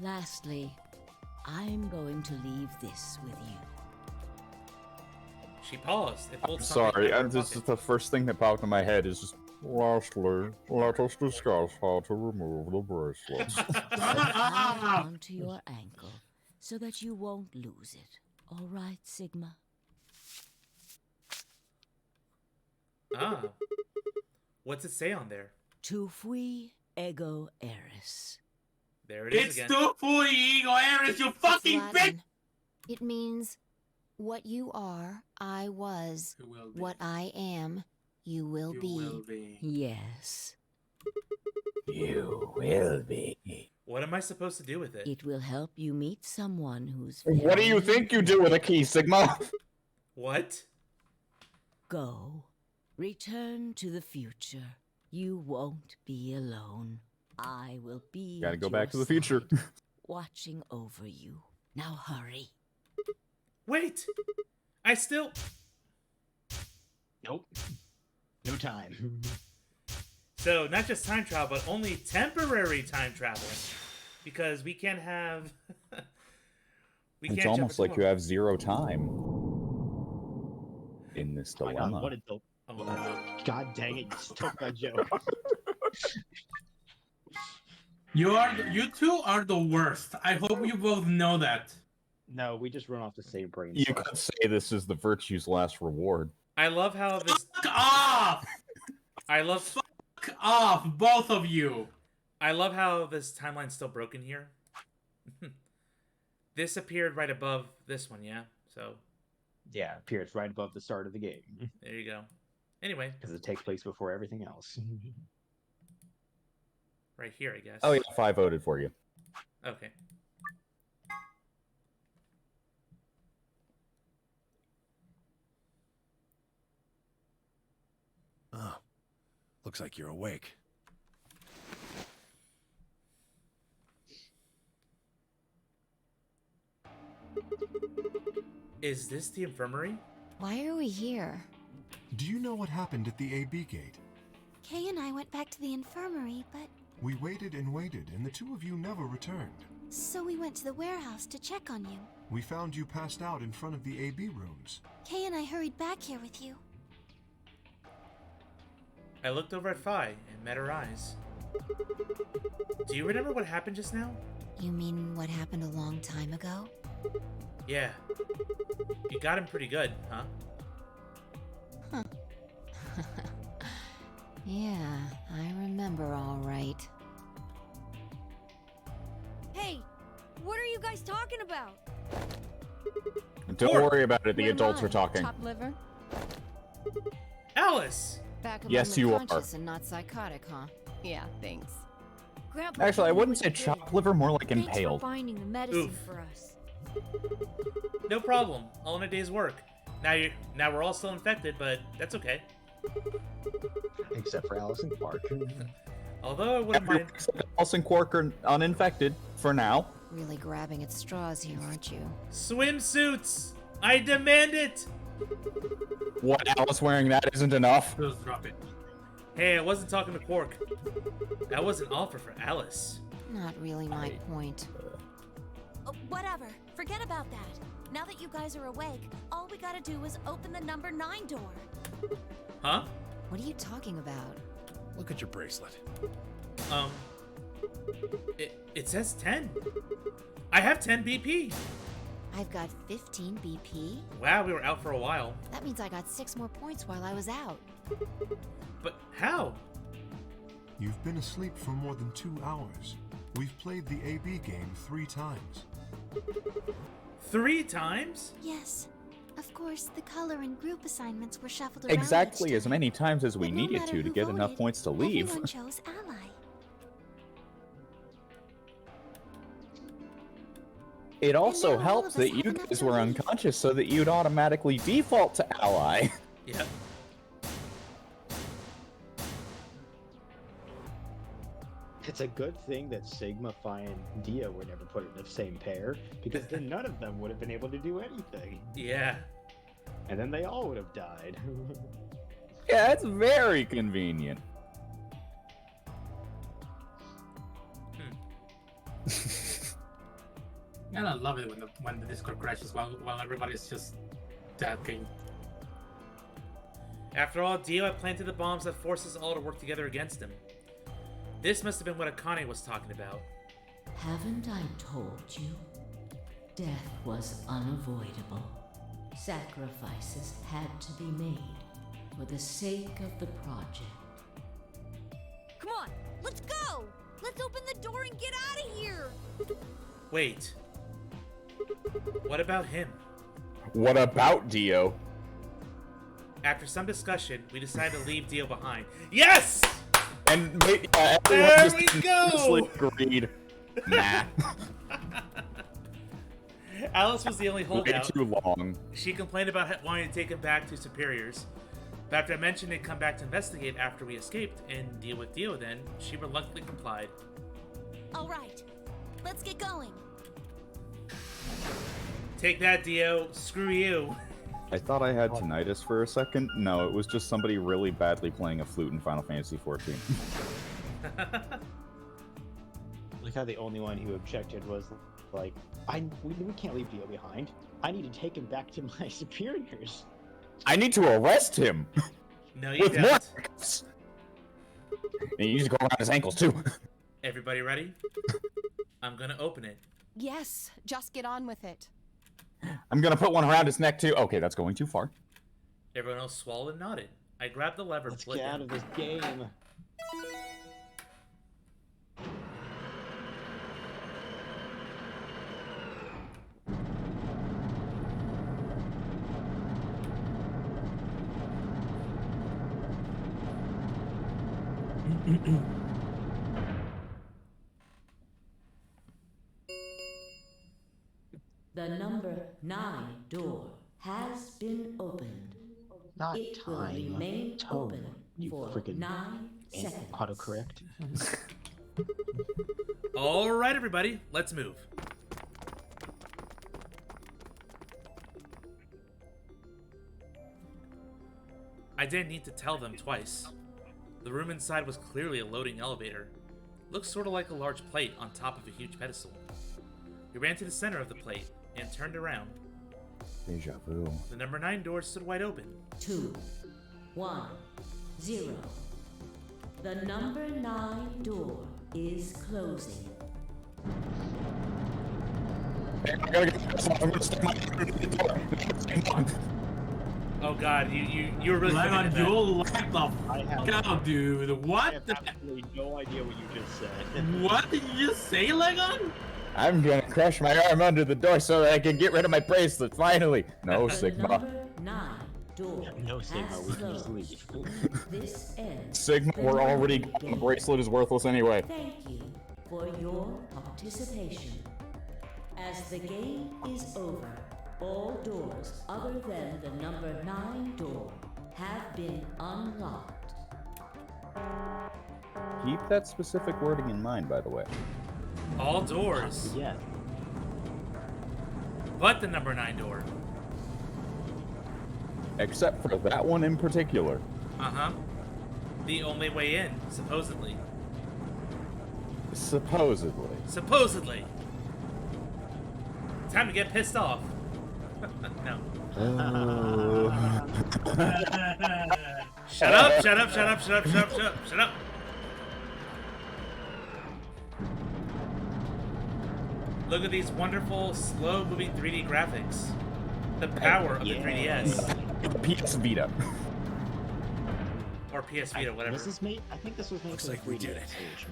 Lastly, I'm going to leave this with you. She paused. It pulled I'm something sorry, out of her this is pocket. the first thing that popped in my head is just, lastly, let us discuss how to remove the bracelets. Tie onto your ankle so that you won't lose it. All right, Sigma? Ah. What's it say on there? Tu fui ego eris. There it is It's again. too fully ego Ares, you fucking It's bitch! Latin. It means, what you are, I was. You will be. What I am, you will You be. will be. Yes, You will be. What am I supposed to do with it? it will help you meet someone who's What do you very think you do with a key, Sigma? What? Go. Return to the future. You won't be alone. I will be Gotta at go back to your the future. side, watching over you. Now hurry. Wait! I still... Nope. No time. So, not just time travel, but only temporary time travel. Because we can't have... We It's can't jump almost for too like you long. have 0 time in this Oh my God, dilemma. what a dope. Oh, God dang it, you took my joke. You two are the worst. I hope you both know that. No, we just run off the same brain You cells. could say this is the virtue's last reward. I love how this. Fuck off! I love. Fuck off, both of you. I love how this timeline's still broken here. This appeared right above this one, yeah. So Yeah, appears right above the start of the game. there you go. Anyway, Because it takes place before everything else. right here, I guess. Oh yeah, 5 voted for you. Okay. Oh, looks like you're awake. Is this the infirmary? Why are we here? Do you know what happened at the AB gate? Kay and I went back to the infirmary, but We waited and waited, and the two of you never returned. so we went to the warehouse to check on you. We found you passed out in front of the AB rooms. Kay and I hurried back here with you. I looked over at Phi and met her eyes. Do you remember what happened just now? You mean what happened a long time ago? Yeah. You got him pretty good, huh? Huh. Yeah, I remember all right. Hey, what are you guys talking about? Don't Four. worry about it, the Never adults are mind, talking. Chopped liver. Alice! Back among Yes, the you are. conscious and not psychotic, huh? Yeah, thanks. Grandpa Actually, I told me wouldn't what say you did. chopped liver, more like Thanks impaled. for finding the medicine Oof. for us. No problem. All in a day's work. Now we're all still infected, but that's okay. Except for Alice and Clark. Although I wouldn't mind. Alice and Quark are uninfected for now. Really grabbing at straws here, aren't you? Swimsuits! I demand it! What, Alice wearing that isn't enough? Just drop it. Hey, I wasn't talking to Quark. That was an offer for Alice. Not really my point. Oh, whatever. Forget about that. Now that you guys are awake, all we gotta do is open the number 9 door. Huh? What are you talking about? Look at your bracelet. It says 10. I have 10 BP. I've got 15 BP. Wow, we were out for a while. That means I got 6 more points while I was out. But how? You've been asleep for more than 2 hours. We've played the AB game 3 times. 3 times? Yes. Of course, the color and group assignments were shuffled around. Exactly each as time. many times as we But no needed matter to who get enough voted, points to leave. Everyone chose ally. It also now all helps of us that you have enough guys to were leave. unconscious so that you'd automatically default to ally. Yep. It's a good thing that Sigma, Phi, and Dia were never put in the same pair, because then none of them would have been able to do anything. Yeah. And then they all would have died. Yeah, it's very convenient. And I love it when the Discord crashes while everybody's just talking. After all, Dio had planted the bombs that forced us all to work together against him. This must have been what Akane was talking about. Haven't I told you? Death was unavoidable. Sacrifices had to be made for the sake of the project. Come on, let's go! Let's open the door and get out of here! Wait. What about him? What about Dio? After some discussion, we decided to leave Dio behind. Yes! And everyone There just we go! unanimously agreed. Nah. Alice was the only Way holdout. too long. She complained about wanting to take him back to superiors. But after I mentioned they'd come back to investigate after we escaped and deal with Dio then, she reluctantly complied. All right, let's get going. Take that, Dio. Screw you. I thought I had tinnitus for a second. No, it was just somebody really badly playing a flute in Final Fantasy XIV. Like how the only one who objected was like, we can't leave Theo behind. I need to take him back to my superiors. I need to arrest him. No, you With don't. more handcuffs. And you need to go around his ankles too. Everybody ready? I'm gonna open it. Yes, just get on with it. I'm gonna put one around his neck too. Okay, that's going too far. Everyone else swallowed and nodded. I grabbed the lever. Let's get out of this game. The number 9 door has been opened. Not it time. will remain open You for freaking 9 seconds. Autocorrect. All right, everybody, let's move. I didn't need to tell them twice. The room inside was clearly a loading elevator. Looked sort of like a large plate on top of a huge pedestal. We ran to the center of the plate and turned around. Deja vu. The number 9 door stood wide open. 2, 1, 0. The number 9 door is closing. Hey, I gotta get this off. I'm gonna stick my hand in the door. Oh god, you were really Hang on, committed to that. Joel, like the fuck out, dude. I What? have absolutely no idea what you just said. What did you just say, Legon? I'm gonna crush my arm under the door so that I can get rid of my bracelet, finally! No, The Sigma. number 9 door No, Sigma, has we can just closed. leave. This ends. Sigma, the we're already number the game. bracelet is worthless anyway. Thank you for your participation. As the game is over, all doors other than the number 9 door have been unlocked. Keep that specific wording in mind, by the way. All doors, Yeah. but the number 9 door. Except for that one in particular. Uh-huh. The only way in, supposedly. Supposedly. Supposedly. Time to get pissed off. No. Shut up, shut up, shut up, shut up, shut up, shut up, shut up. Look at these wonderful, slow-moving 3D graphics. The power of the 3DS. PS Vita. Or PS Vita, whatever. This is made. I think this was made Looks for like the we 3DS did it.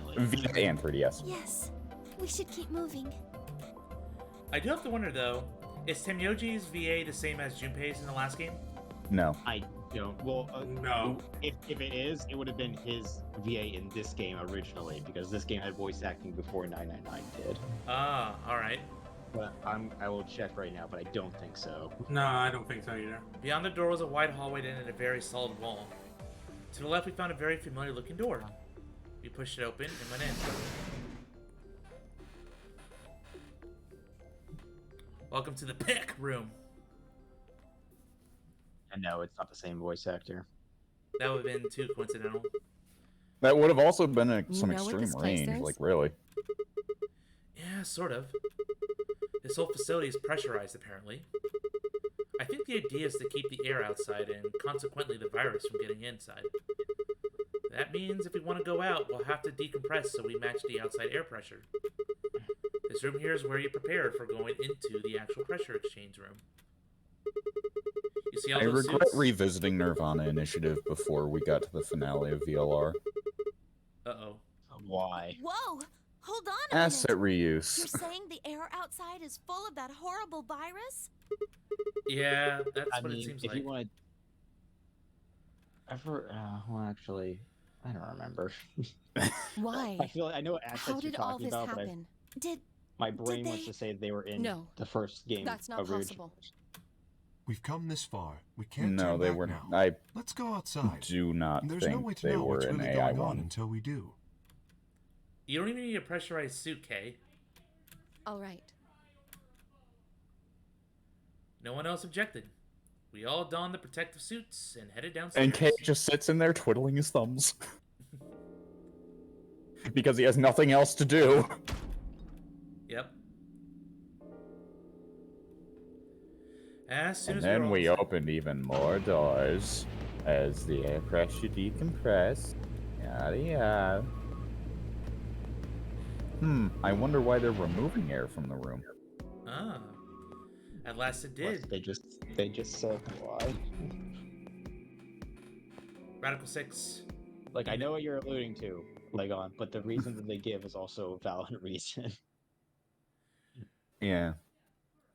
originally. Vita and 3DS. Yes. We should keep moving. I do have to wonder, though, is Temyoji's VA the same as Junpei's in the last game? No. I don't. Well, No. If it is, it would have been his VA in this game originally, because this game had voice acting before 999 did. Ah, alright. But I will check right now, but I don't think so. No, I don't think so either. Beyond the door was a wide hallway that ended in a very solid wall. To the left, we found a very familiar-looking door. We pushed it open and went in. Welcome to the pick room. And no, it's not the same voice actor. That would have been too coincidental. That would have also been some know what extreme this place range, is? like really. Yeah, sort of. This whole facility is pressurized, apparently. I think the idea is to keep the air outside and consequently the virus from getting inside. That means if we want to go out, we'll have to decompress so we match the outside air pressure. This room here is where you prepare for going into the actual pressure exchange room. You see all I those regret suits? revisiting Nirvana Initiative before we got to the finale of VLR. Uh-oh. Why? Whoa! Hold on a Asset minute. You're reuse. saying the air outside is full of that horrible virus? Yeah, that's I what mean, it seems if like. you want to... well, actually, I don't remember. Why? I feel I know what assets How you're did all talking this about, happen? Did my brain wants they- to say they were in No. the first game. That's not possible. We've come this far. We can't No, turn they back were. now. I Let's go outside. do not There's no way think to they know were what's in really AI going on 1. until we do. You don't even need a pressurized suit, Kay. All right. No one else objected. We all donned the protective suits and headed downstairs. And Kate just sits in there twiddling his thumbs. Because he has nothing else to do. Yep. As soon And as then all we set. opened even more doors as the air pressure decompressed. Yada yada. I wonder why they're removing air from the room. Ah. At last it What, did. they just said why? Radical 6. Like, I know what you're alluding to, Legon, but the reason that they give is also a valid reason. Yeah.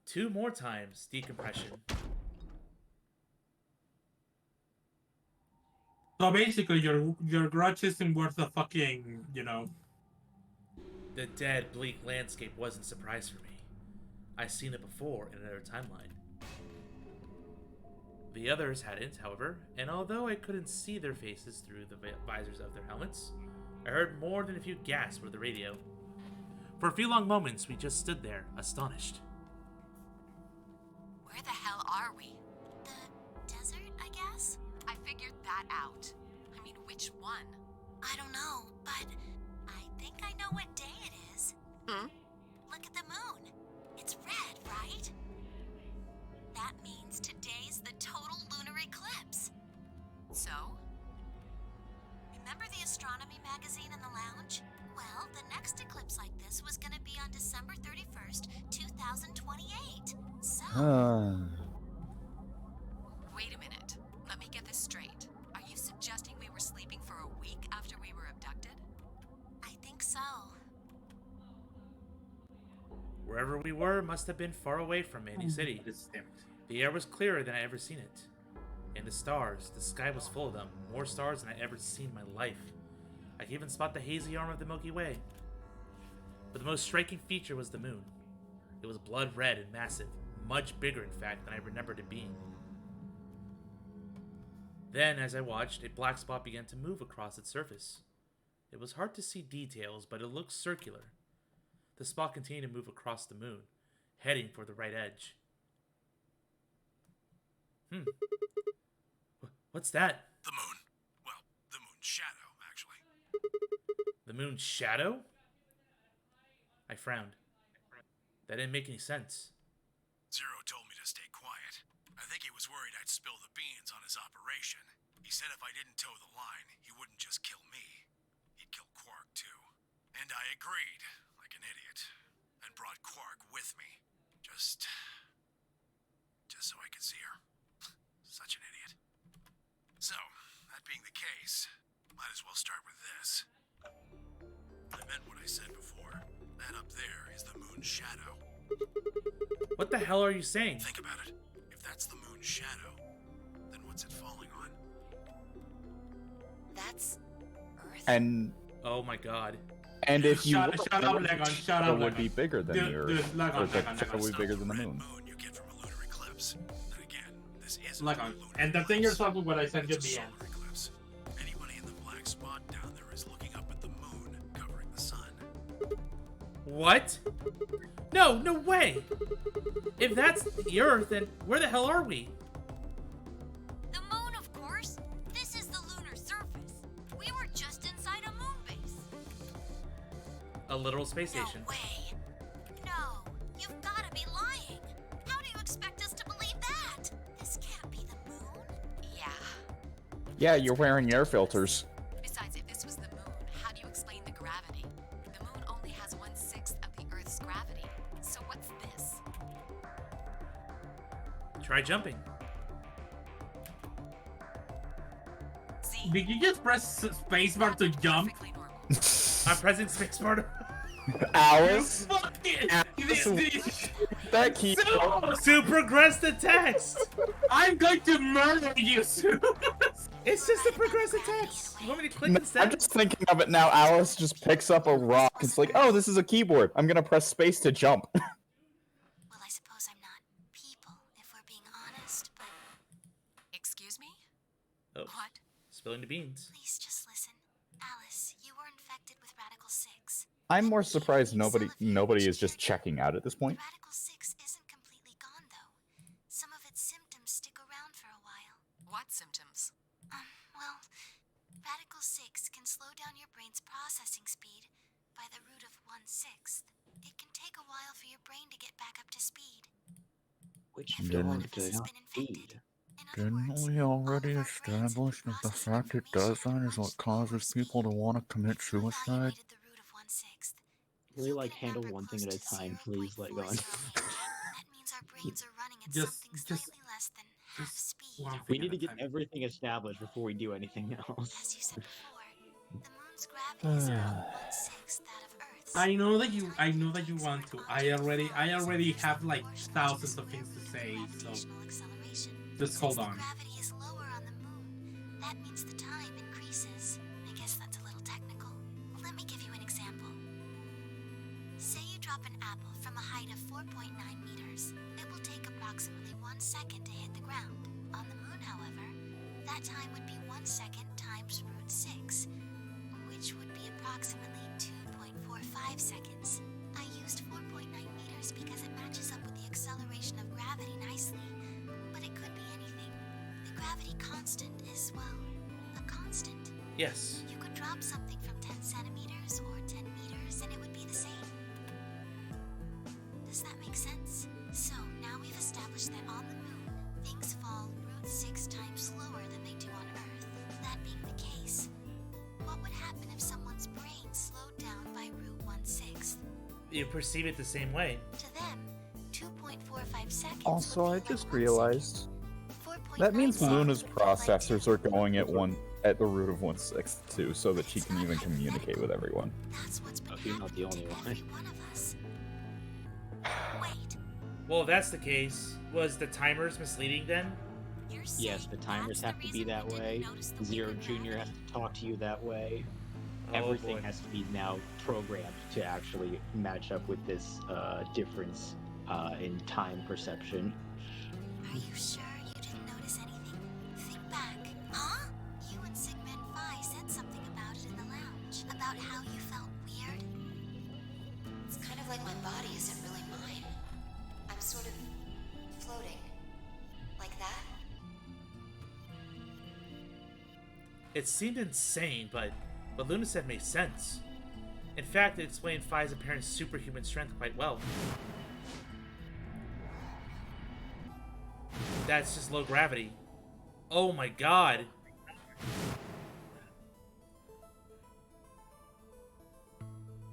2 more times decompression. So basically, your grudge isn't worth a fucking, you know. The dead, bleak landscape wasn't a surprise for me. I'd seen it before in another timeline. The others hadn't, however, and although I couldn't see their faces through the visors of their helmets, I heard more than a few gasps over the radio. For a few long moments, we just stood there, astonished. Where the hell are we? The desert, I guess? I figured that out. I mean, which one? I don't know, but I think I know what day it is. Look at the moon. It's red, right? That means today's the total lunar eclipse. So? Remember the astronomy magazine in the lounge? Well, the next eclipse like this was gonna be on December 31st, 2028. So... Wait a minute. Let me get this straight. Are you suggesting we were sleeping for a week after we were abducted? I think so. Wherever we were must have been far away from Mandy City. The air was clearer than I ever seen it. And the stars, the sky was full of them, more stars than I ever seen in my life. I could even spot the hazy arm of the Milky Way. But the most striking feature was the moon. It was blood red and massive, much bigger in fact than I remembered it being. Then, as I watched, a black spot began to move across its surface. It was hard to see details, but it looked circular. The spot continued to move across the moon, heading for the right edge. What's that? The moon. Well, the moon's shadow, actually. The moon's shadow? I frowned. That didn't make any sense. Zero told me to stay quiet. I think he was worried I'd spill the beans on his operation. He said if I didn't toe the line, he wouldn't just kill me. He'd kill Quark, too. And I agreed, like an idiot, and brought Quark with me. Just so I could see her. Such an idiot. So, that being the case, might as well start with this. I meant what I said before. That up there is the moon's shadow. What the hell are you saying? Think about it. If that's the moon's shadow, then what's it falling on? That's Earth. And oh my god. And if you Shut up, Legon. Shut up, it would Legon. be bigger than the Earth. Legon, Or the Legon, shadow would be bigger than the red moon. moon you get from a lunar eclipse. And again, this isn't Legon. a lunar Entertain eclipse. yourself with what I said at It's a the end. solar eclipse. Anybody in the black spot down there is looking up at the moon covering the sun. What? No way! If that's the Earth, then where the hell are we? The moon, of course. This is the lunar surface. We were just inside a moon base. A literal space station. No way. No, you've got to be lying. How do you expect us to believe that? This can't be the moon. Yeah. Yeah, you're wearing air filters. Besides, if this was the moon, how do you explain the gravity? The moon only has 1/6 of the Earth's gravity. So what's this? Try jumping. See? Did you just press spacebar to jump? Perfectly normal. I'm pressing spacebar. Alice? Fuck it! That key. To progress the text! I'm going to murder you soon! It's just to progress the text! You want me to click No, instead? I'm just thinking of it now. Alice just picks up a rock. It's like, oh, this is a keyboard. I'm gonna press space to jump. Well, I suppose I'm not people, if we're being honest, but Excuse me? Oh, What? spilling the beans. please just listen. Alice, you were infected with Radical 6. I'm more surprised nobody is just checking out at this point. Radical 6 isn't completely gone, though. Some of its symptoms stick around for a while. What symptoms? Well, Radical 6 can slow down your brain's processing speed by the root of 1/6. It can take a while for your brain to get back up to speed. Which Didn't- dog did not feed? Didn't we already establish that the fact it does that is what causes people to want to commit suicide? Can we like handle one thing at a time, please? Like on. That means our brains are running at Just- something just- slightly less than half speed. One We thing need at to a get time. everything established before we do anything else. As you said before, the moon's gravity is about 1/6 that of Earth's. I know that you want to. I already have like thousands of things to say, so just hold on. Gravity is lower on the moon. That means the time increases. I guess that's a little technical. Let me give you an example. Say you drop an apple from a height of 4.9 meters. It will take approximately 1 second to hit the ground. On the moon, however, that time would be 1 second times root 6, which would be approximately 2.45 seconds. I used 4.9 meters because it matches up with the acceleration of gravity nicely, but it could be anything. The gravity constant is, well, a constant. Yes. You could drop something from 10 centimeters or 10 meters and it would be the same. Does that make sense? So now we've established that on the moon, things fall root 6 times slower than they do on Earth. That being the case, what would happen if someone's brain slowed down by root 1/6? You perceive it the same way. To them, 2.45 seconds. Also, would I be just like 1 realized second. 4.9 that means seconds Luna's would be like processors 2. are going at the root of 1/6 too, so that she can even communicate with everyone. That's what's been Okay, you're not the happening only to one. every one of us. Wait, Well, if that's the case, was the timers misleading then? you're Yes, saying the timers that's have the to be reason that we didn't way. notice the Zero weaker Junior has gravity? to talk to you that way. Oh, Everything boy. has to be now programmed to actually match up with this difference in time perception. Are you sure you didn't notice anything? Think back. Huh? You and Sigma and Phi said something about it in the lounge. About how you felt weird. It's kind of like my body isn't really mine. I'm sort of floating. Like that? It seemed insane, but what Luna said made sense. In fact, it explained Phi's apparent superhuman strength quite well. That's just low gravity. Oh my god.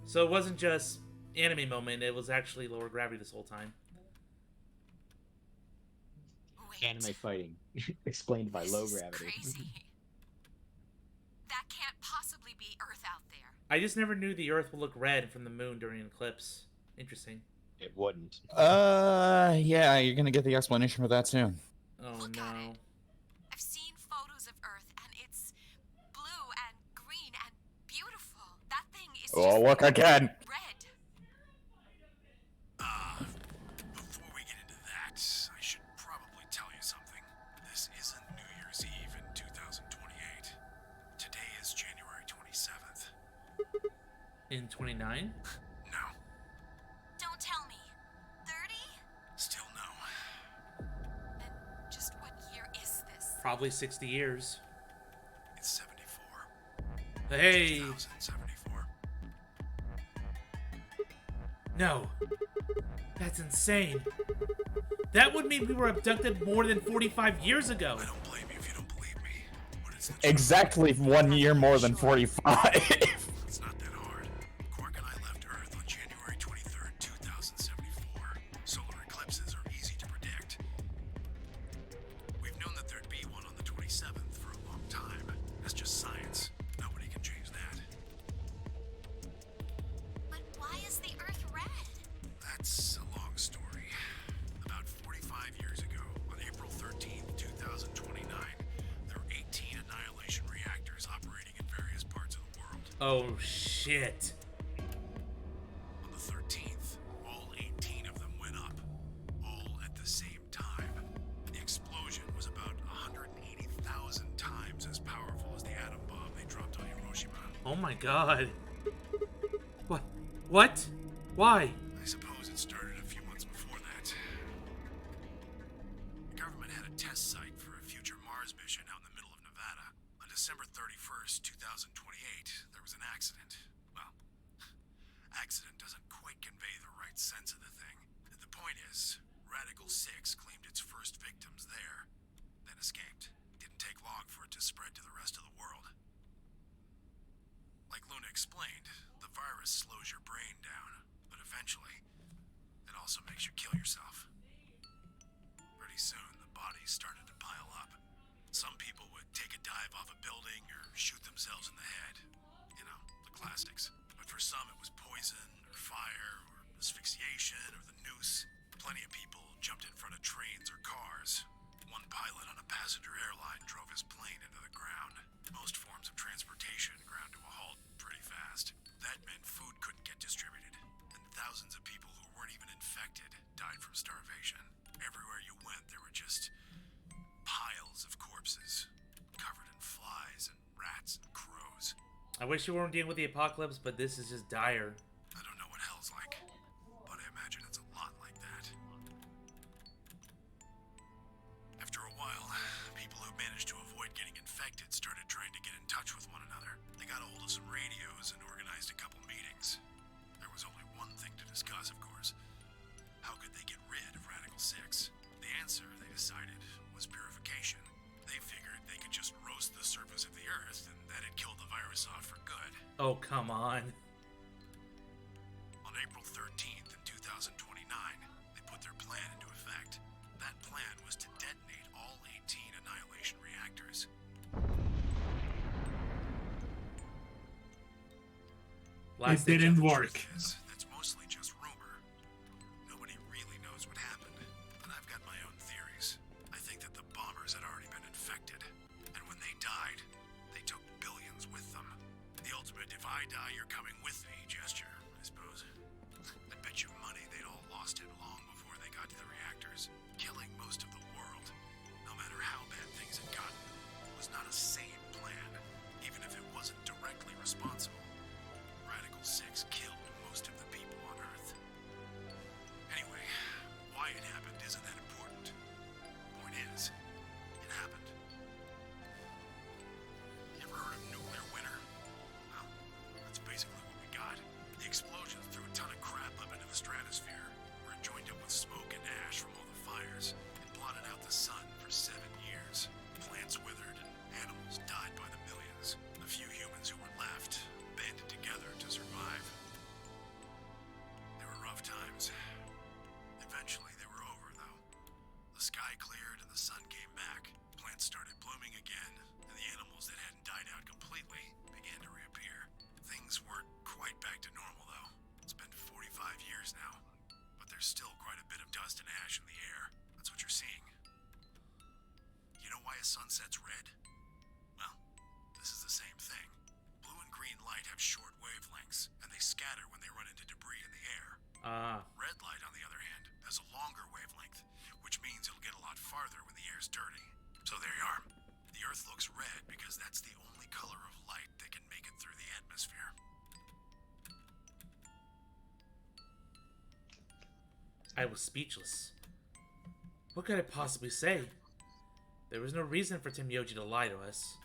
So it wasn't just anime moment, it was actually lower gravity this whole time. Wait, Anime fighting, explained by This low is gravity. crazy. That can't possibly be Earth out there. I just never knew the Earth would look red from the moon during an eclipse. Interesting. It wouldn't. Yeah, you're gonna get the explanation for that soon. Oh Look no. at it. I've seen photos of Earth, and it's blue and green and beautiful. That thing is Oh, just look again! red. Before we get into that, I should probably tell you something. This isn't New Year's Eve in 2028. Today is January 27th. In 29? No, don't tell me. 30? still no. And just what year is this? Probably 60 years. It's 74. Hey! 2074. No. That's insane. That would mean we were abducted more than 45 years ago. I don't blame you if you don't believe me. But it's Exactly 1 year more than 45. It's not that hard. Quark and I left Earth on January 23rd, 2074. Solar eclipses are easy to predict. We've known that there'd be one on the 27th for a long time. That's just science. Nobody can change that. But why is the Earth red? That's a long story. About 45 years ago, on April 13th, 2029, there were 18 annihilation reactors operating in various parts of the world. Oh shit. On the 13th, all 18 of them went up, all at the same time. The explosion was about 180,000 times as powerful as the atom bomb they dropped on Hiroshima. Oh my god. What? What? Why? I suppose it started a few months before that. The government had a test site for a future Mars mission out in the middle of Nevada. On December 31st, 2028, there was an accident. Well, accident doesn't quite convey the right sense of the thing. The point is, Radical 6 claimed its first victims there, then escaped. Didn't take long for it to spread to the rest of the world. Like Luna explained, the virus slows your brain down, but eventually, it also makes you kill yourself. Pretty soon, the bodies started to pile up. Some people would take a dive off a building or shoot themselves in the head. You know, the classics. But for some, it was poison, or fire, or asphyxiation, or the noose. Plenty of people jumped in front of trains or cars. One pilot on a passenger airline drove his plane into the ground. Most forms of transportation ground to a halt pretty fast. That meant food couldn't get distributed, and thousands of people who weren't even infected died from starvation. Everywhere you went, there were just piles of corpses, covered in flies and rats and crows. I wish you weren't dealing with the apocalypse, but this is just dire. I don't know what hell's like, but I imagine it's a lot like that. After a while, people who managed to avoid getting infected started trying to get in touch with one another. They got a hold of some radios and organized a couple meetings. There was only one thing to discuss, of course. How could they get rid of Radical 6? The answer, they decided, was purification. They figured they could just roast the surface of the Earth and that'd kill the virus off for good. Oh, come on. On April 13th in 2029, they put their plan into effect. That plan was to detonate all 18 annihilation reactors. It didn't work. That's mostly just rumor. Nobody really knows what happened, but I've got my own theories. I think that the bombers had already been infected, and when they died, they took billions with them. The ultimate if I die, you're coming with me gesture, I suppose. I bet you money they'd all lost it long before they got to the reactors. Killing most of the world, no matter how bad things had gotten, was not a sane plan, even if it wasn't directly responsible. Radical 6 killed most of the people on Earth. Anyway, why it happened isn't that important. Point is, it happened. You ever heard of nuclear winter? Well, that's basically what we got. The explosion threw a ton of crap up into the stratosphere, where it joined up with smoke and ash from all the fires. It blotted out the sun for 7 years. Plants withered and animals died by the millions. The few humans who were left banded together to survive. They were rough times. Eventually they were over, though. The sky cleared and the sun came back. Plants started blooming again, and the animals that hadn't died out completely began to reappear. Things weren't quite back to normal, though. It's been 45 years now, but there's still quite a bit of dust and ash in the air. That's what you're seeing. You know why a sunset's red? Well, this is the same thing. Blue and green light have short wavelengths, and they scatter when they run into debris in the air. Red light, on the other hand, has a longer wavelength, which means it'll get a lot farther when the air's dirty. So there you are. The Earth looks red because that's the only color of light that can make it through the atmosphere. I was speechless. What could I possibly say? There was no reason for Tim Yoji to lie to us.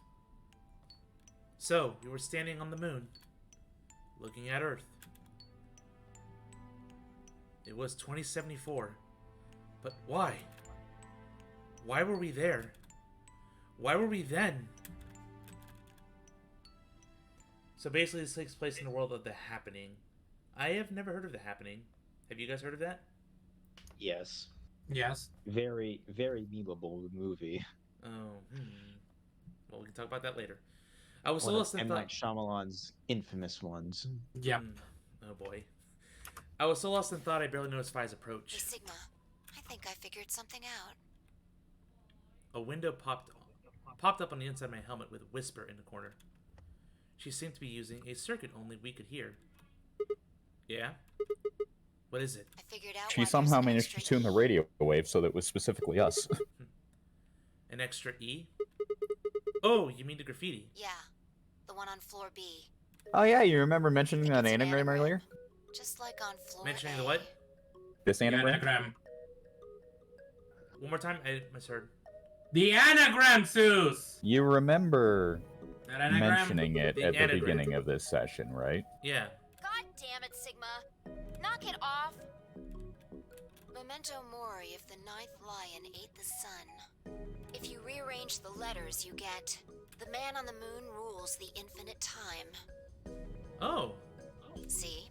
So, we were standing on the moon, looking at Earth. It was 2074. But why? Why were we there? Why were we then? So basically this takes place in the world of The Happening. I have never heard of The Happening. Have you guys heard of that? Yes. Yes. Very, very memeable movie. Oh, well, we can talk about that later. I was so One of lost in M. thought. Night Shyamalan's infamous ones. Yep. Oh boy. I was so lost in thought I barely noticed Fi's approach. Hey, Sigma, I think I figured something out. A window popped up on the inside of my helmet with Whisper in the corner. She seemed to be using a circuit only we could hear. Yeah? What is it? I figured out She why somehow there's an managed to extra tune the E. radio wave so that it was specifically us. An extra E? Oh, you mean the graffiti? Yeah, the one on floor B. Oh yeah, you remember mentioning that It's an anagram earlier? Just like on floor Mentioning A. the what? This anagram? Anagram. One more time, I misheard. The anagram, Zeus! You remember That anagram? mentioning it The at the anagram. beginning of this session, right? Yeah. God damn it, Sigma. Knock it off. Memento mori if the ninth lion ate the sun. If you rearrange the letters, you get the man on the moon rules the infinite time. Oh. See?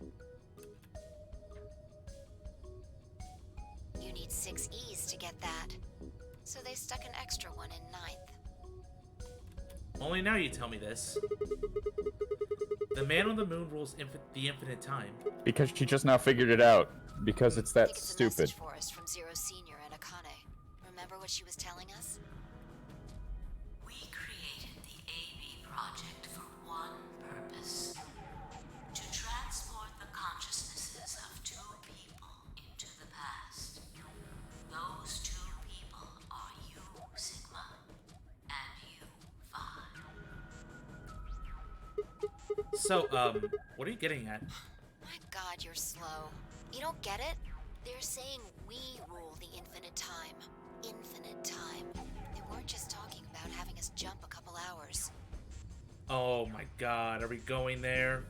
You need 6 E's to get that. So they stuck an extra one in ninth. Only now you tell me this. The man on the moon rules the infinite time. Because she just now figured it out. Because it's that I think it's a stupid. message for us from Zero Senior and Akane. Remember what she was telling us? We created the AB project for one purpose. To transport the consciousnesses of 2 people into the past. Those 2 people are you, Sigma, and you, Vi. So, what are you getting at? My god, you're slow. You don't get it? They're saying we rule the infinite time. Infinite time. They weren't just talking about having us jump a couple hours. Oh my god, are we going there?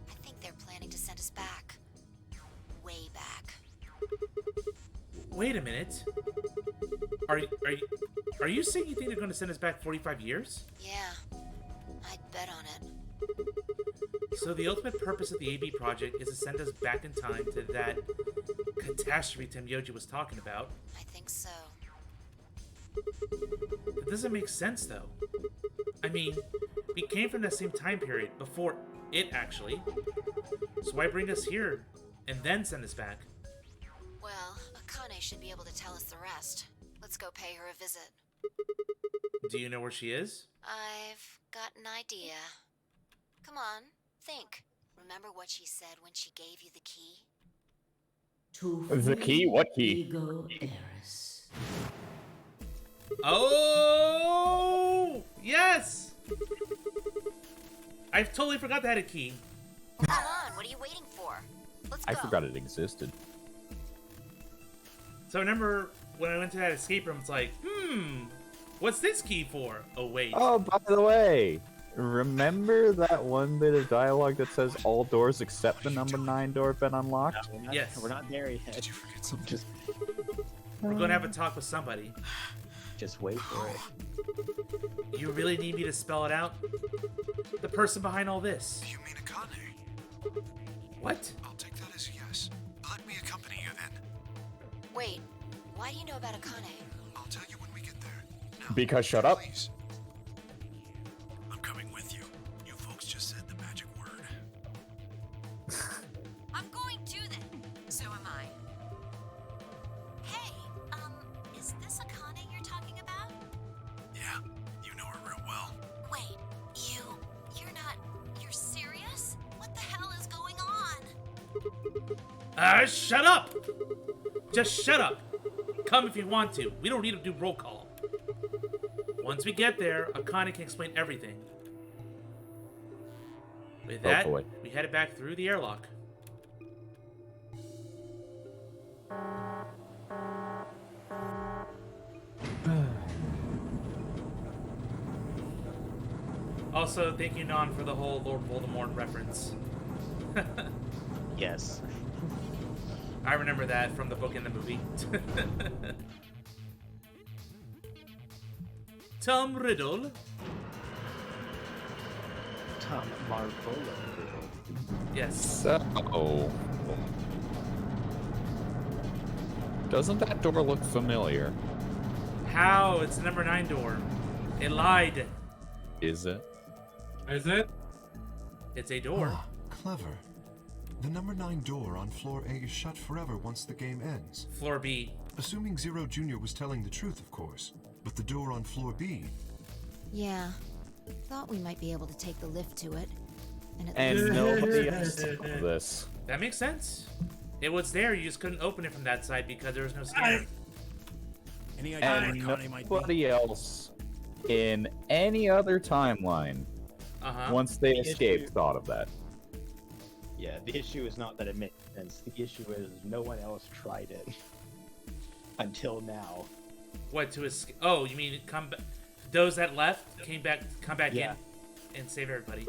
I think they're planning to send us back. Way back. Wait a minute. Are you saying you think they're going to send us back 45 years? Yeah. I'd bet on it. So the ultimate purpose of the AB project is to send us back in time to that catastrophe Tim Yoji was talking about. I think so. It doesn't make sense, though. I mean, we came from that same time period, before it, actually. So why bring us here, and then send us back? Well, Akane should be able to tell us the rest. Let's go pay her a visit. Do you know where she is? I've got an idea. Come on, think. Remember what she said when she gave you the key? The key? What key? Ego Eris. Oh! Yes! I totally forgot that had a key. Well, come on, what are you waiting for? Let's go. I forgot it existed. So I remember when I went to that escape room, it's like, what's this key for? Oh, wait. Oh, by the way, remember that one bit of dialogue that says all doors except the number 9 door have been unlocked? No, Yes. We're not there yet. Did you forget something? Just We're going to have a talk with somebody. Just wait for it. You really need me to spell it out? The person behind all this. You mean Akane? What? I'll take that as a yes. Let me accompany you then. Wait, why do you know about Akane? I'll tell you when we get there. Now, Because shut up. please. I'm coming with you. You folks just said the magic word. I'm going to then. So am I. Hey, is this Akane you're talking about? Yeah, you know her real well. Wait, you're serious? What the hell is going on? Shut up! Just shut up. Come if you want to. We don't need to do roll call. Once we get there, Akane can explain everything. With that, Hopefully. we headed back through the airlock. Also, thank you, Non, for the whole Lord Voldemort reference. Yes. I remember that from the book and the movie. Tom Riddle. Tom Marvolo. Yes. So, doesn't that door look familiar? How? It's the number 9 door. It lied. Is it? Is it? It's a door. Ah, clever. The number 9 door on floor A is shut forever once the game ends. Floor B. Assuming Zero Jr. was telling the truth, of course. But the door on floor B... Yeah. Thought we might be able to take the lift to it. And at And least nobody else saw this. That makes sense. It was there, you just couldn't open it from that side because there was no scanner. Any idea And where Akane might be? nobody else in any other timeline, once they The escaped, issue- thought of that. Yeah, the issue is not that it makes sense. The issue is no one else tried it until now. What, to escape? Oh, you mean come back? Those that left come back Yeah. in and save everybody.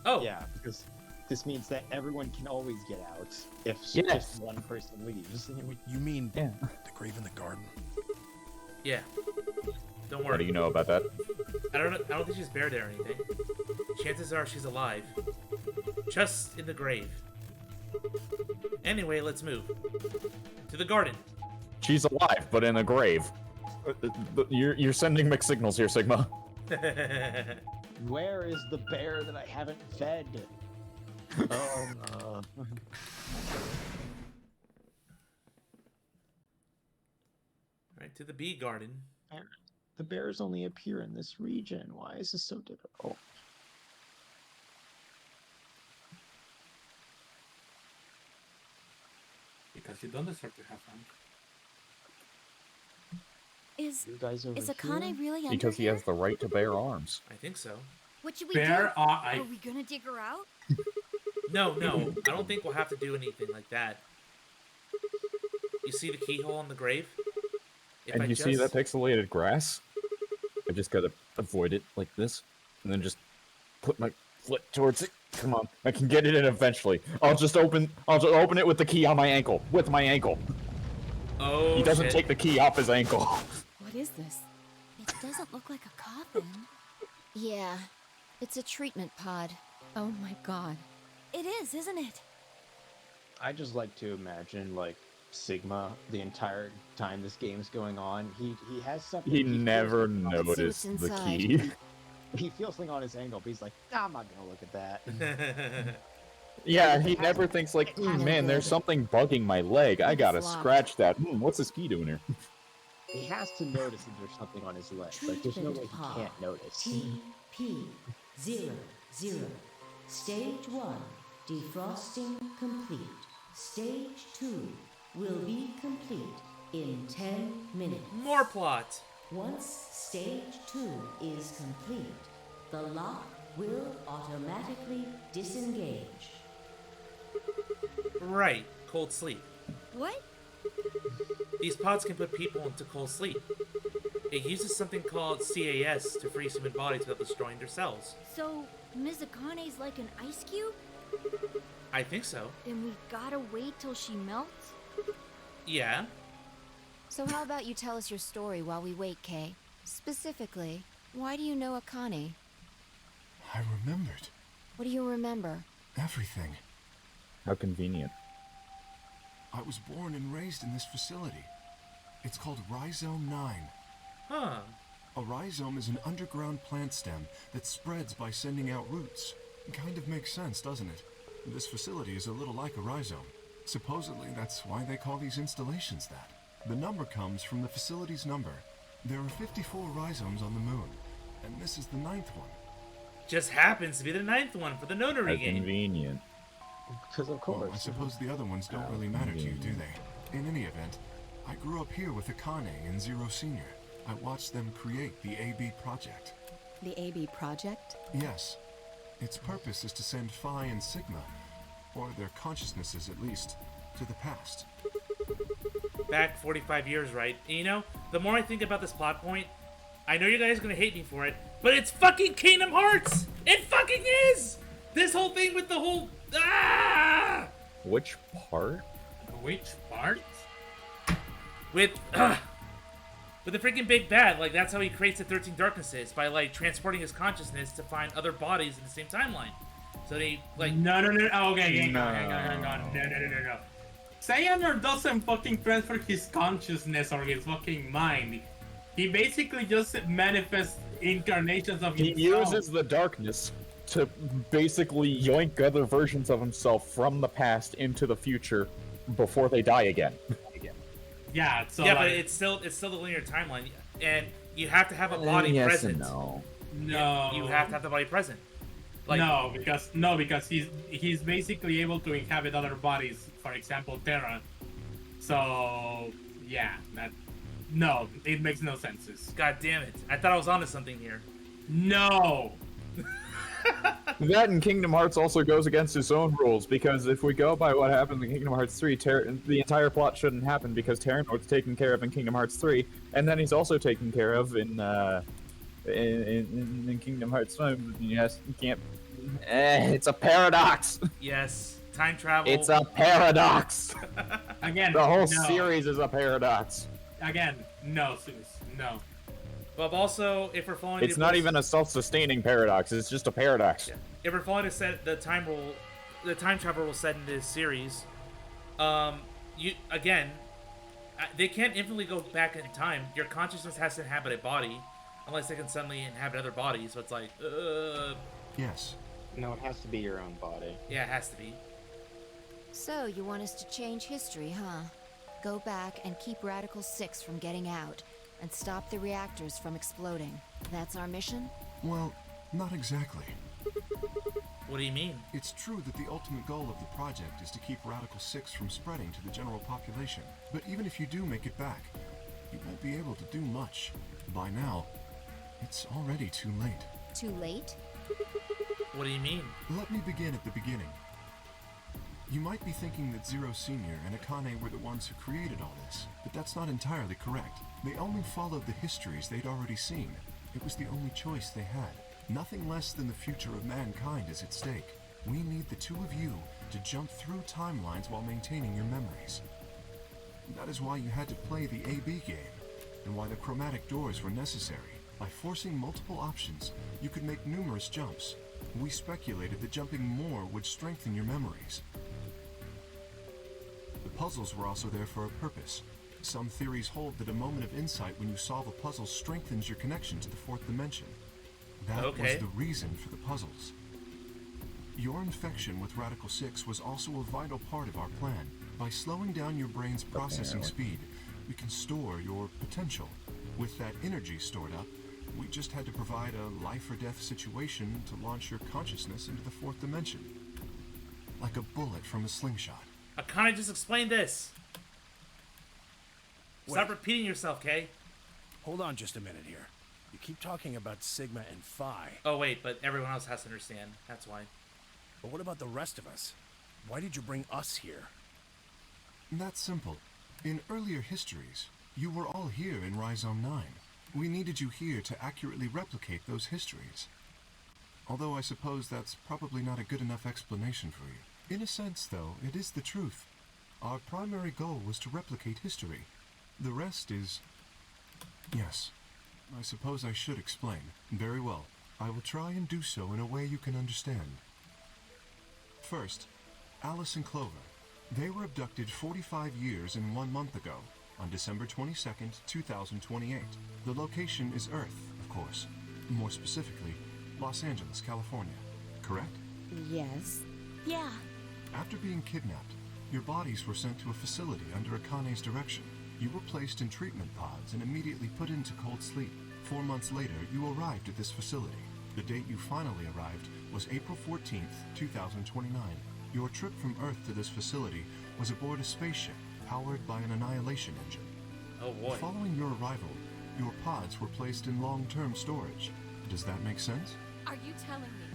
Oh. Yeah, because This means that everyone can always get out if Yes. just one person leaves. You mean Yeah. the grave in the garden? Yeah. Don't worry. What do you know about that? I don't think she's buried there or anything. Chances are she's alive. Just in the grave. Anyway, let's move. To the garden. She's alive, but in a grave. You're sending mixed signals here, Sigma. Where is the bear that I haven't fed? Oh no. Right, to the bee garden. The bears only appear in this region. Why is this so difficult? Because you don't deserve to have fun. Is You guys over Akane here? really under Because he here? has the right to bear arms. I think so. What should we Bear, do? I- Are we gonna dig her out? No, I don't think we'll have to do anything like that. You see the keyhole in the grave? If And you see that pixelated grass? I just gotta avoid it like this, and then just put my foot towards it. Come on, I can get it in eventually. I'll just open it with the key on my ankle. With my ankle. Oh, He doesn't shit. take the key off his ankle. What is this? It doesn't look like a coffin. Yeah, it's a treatment pod. Oh my god. It is, isn't it? I just like to imagine like Sigma the entire time this game's going on. He has something. He feels never something on- noticed the inside. key. He feels something on his ankle, but he's like, I'm not gonna look at that. Yeah, he never thinks like, No man, there's good. something bugging my leg. I It's gotta locked. scratch that. What's this key doing here? He has to notice that there's something on his leg. Like, there's no way he Treatment can't notice. TP00. Stage 1, defrosting complete. Stage 2 will be complete in 10 minutes. More plot. Once stage 2 is complete, the lock will automatically disengage. Right, cold sleep. What? These pods can put people into cold sleep. It uses something called CAS to freeze human bodies without destroying their cells. So, Ms. Akane's like an ice cube? I think so. And we gotta wait till she melts? Yeah. So how about you tell us your story while we wait, Kay? Specifically, why do you know Akane? I remembered What do you remember? everything. How convenient. I was born and raised in this facility. It's called Rhizome 9. Huh. A rhizome is an underground plant stem that spreads by sending out roots. Kind of makes sense, doesn't it? This facility is a little like a rhizome. Supposedly, that's why they call these installations that. The number comes from the facility's number. There are 54 rhizomes on the moon, and this is the 9th one. Just happens to be the 9th one for the notary How game. convenient. Because of Well, I course. suppose the other ones don't really matter to you, do they? In any event, I grew up here with Akane and Zero Senior. I watched them create the AB project. The AB project? Yes. Its purpose is to send Phi and Sigma, or their consciousnesses at least, to the past. Back 45 years, right? And you know, the more I think about this plot point, I know you guys are gonna hate me for it, but it's fucking Kingdom Hearts! It fucking is! This whole thing with the whole... Ah! Which part? Which part? With the freaking big bad, like that's how he creates the 13 Darknesses, by like transporting his consciousness to find other bodies in the same timeline. So they like No. Oh, okay, hang No. on. No. Xehanort doesn't fucking transfer his consciousness or his fucking mind. He basically just manifests incarnations of He himself. uses the darkness to basically yoink other versions of himself from the past into the future before they die again. Yeah, so yeah, like, but it's still the linear timeline, and you have to have a body yes present. and no. no. You have to have the body present. Like, because he's basically able to inhabit other bodies, for example, Terra. So yeah, it makes no sense. God damn it! I thought I was onto something here. No. That in Kingdom Hearts also goes against its own rules, because if we go by what happened in Kingdom Hearts 3, the entire plot shouldn't happen, because Terranort's taken care of in Kingdom Hearts 3, and then he's also taken care of in Kingdom Hearts 5. Yes, you can't It's a paradox. Yes, time travel. It's a paradox. Again, The whole no. series is a paradox. Again, no, Zeus, no. But also, if we're following, It's not even a self-sustaining paradox. It's just a paradox. Yeah. If we're following the time rule, the time travel rule set in this series, they can't infinitely go back in time. Your consciousness has to inhabit a body, unless they can suddenly inhabit other bodies. So it's like, Yes. No, it has to be your own body. yeah, it has to be. So, you want us to change history, huh? Go back and keep Radical 6 from getting out, and stop the reactors from exploding. That's our mission? Well, not exactly. What do you mean? It's true that the ultimate goal of the project is to keep Radical 6 from spreading to the general population. But even if you do make it back, you won't be able to do much. By now, it's already too late. Too late? What do you mean? Let me begin at the beginning. You might be thinking that Zero Senior and Akane were the ones who created all this, but that's not entirely correct. They only followed the histories they'd already seen. It was the only choice they had. Nothing less than the future of mankind is at stake. We need the two of you to jump through timelines while maintaining your memories. That is why you had to play the AB game, and why the chromatic doors were necessary. By forcing multiple options, you could make numerous jumps. We speculated that jumping more would strengthen your memories. The puzzles were also there for a purpose. Some theories hold that a moment of insight when you solve a puzzle strengthens your connection to the fourth dimension. That was the reason for the puzzles. Your infection with Radical 6 was also a vital part of our plan. By slowing down your brain's processing speed, we can store your potential. With that energy stored up, we just had to provide a life or death situation to launch your consciousness into the fourth dimension. Like a bullet from a slingshot. Akane just explained this. Stop repeating yourself, Kay. Hold on just a minute here. You keep talking about Sigma and Phi. Oh wait, but everyone else has to understand. That's why. But what about the rest of us? Why did you bring us here? That's simple. In earlier histories, you were all here in Rhizome 9. We needed you here to accurately replicate those histories. Although I suppose that's probably not a good enough explanation for you. In a sense, though, it is the truth. Our primary goal was to replicate history. The rest is... Yes. I suppose I should explain. Very well. I will try and do so in a way you can understand. First, Alice and Clover. They were abducted 45 years and 1 month ago, on December 22nd, 2028. The location is Earth, of course. More specifically, Los Angeles, California. Correct? Yes. Yeah. After being kidnapped, your bodies were sent to a facility under Akane's direction. You were placed in treatment pods and immediately put into cold sleep. 4 months later, you arrived at this facility. The date you finally arrived was April 14th, 2029. Your trip from Earth to this facility was aboard a spaceship powered by an annihilation engine. Oh boy. Following your arrival, your pods were placed in long-term storage. Does that make sense? Are you telling me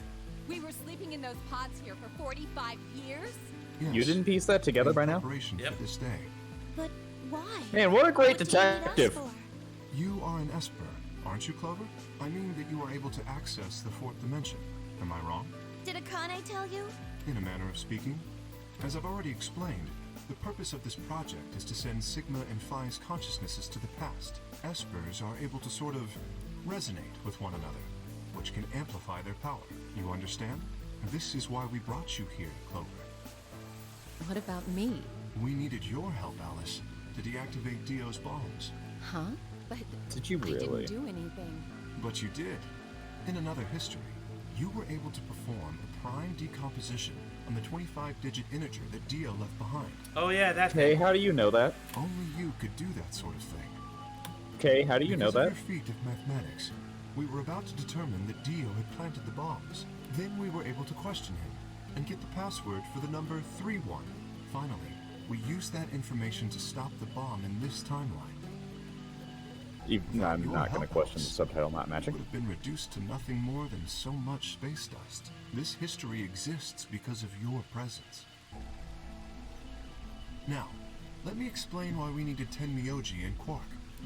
we were sleeping in those pods here for 45 years? Yes. You didn't piece that together by now? Preparation for this day. But why? Man, what a great What do you need us detective. for? You are an Esper, aren't you, Clover? I mean that you are able to access the fourth dimension. Am I wrong? Did Akane tell you? In a manner of speaking. As I've already explained, the purpose of this project is to send Sigma and Phi's consciousnesses to the past. Espers are able to sort of resonate with one another, which can amplify their power. You understand? This is why we brought you here, Clover. What about me? We needed your help, Alice, to deactivate Dio's bombs. Huh? But Did you I really? didn't do anything. But you did. In another history, you were able to perform a prime decomposition on the 25-digit integer that Dio left behind. Oh yeah, that. Hey, how do you know that? Only you could do that sort of thing. Okay, how do you know Because that? of your feat of mathematics, we were about to determine that Dio had planted the bombs. Then we were able to question him and get the password for the number 31. Finally, we used that information to stop the bomb in this timeline. I'm not going to question the subtitle not matching. Would have been reduced to nothing more than so much space dust. This history exists because of your presence. Now, let me explain why we needed Tenmyoji and Quark.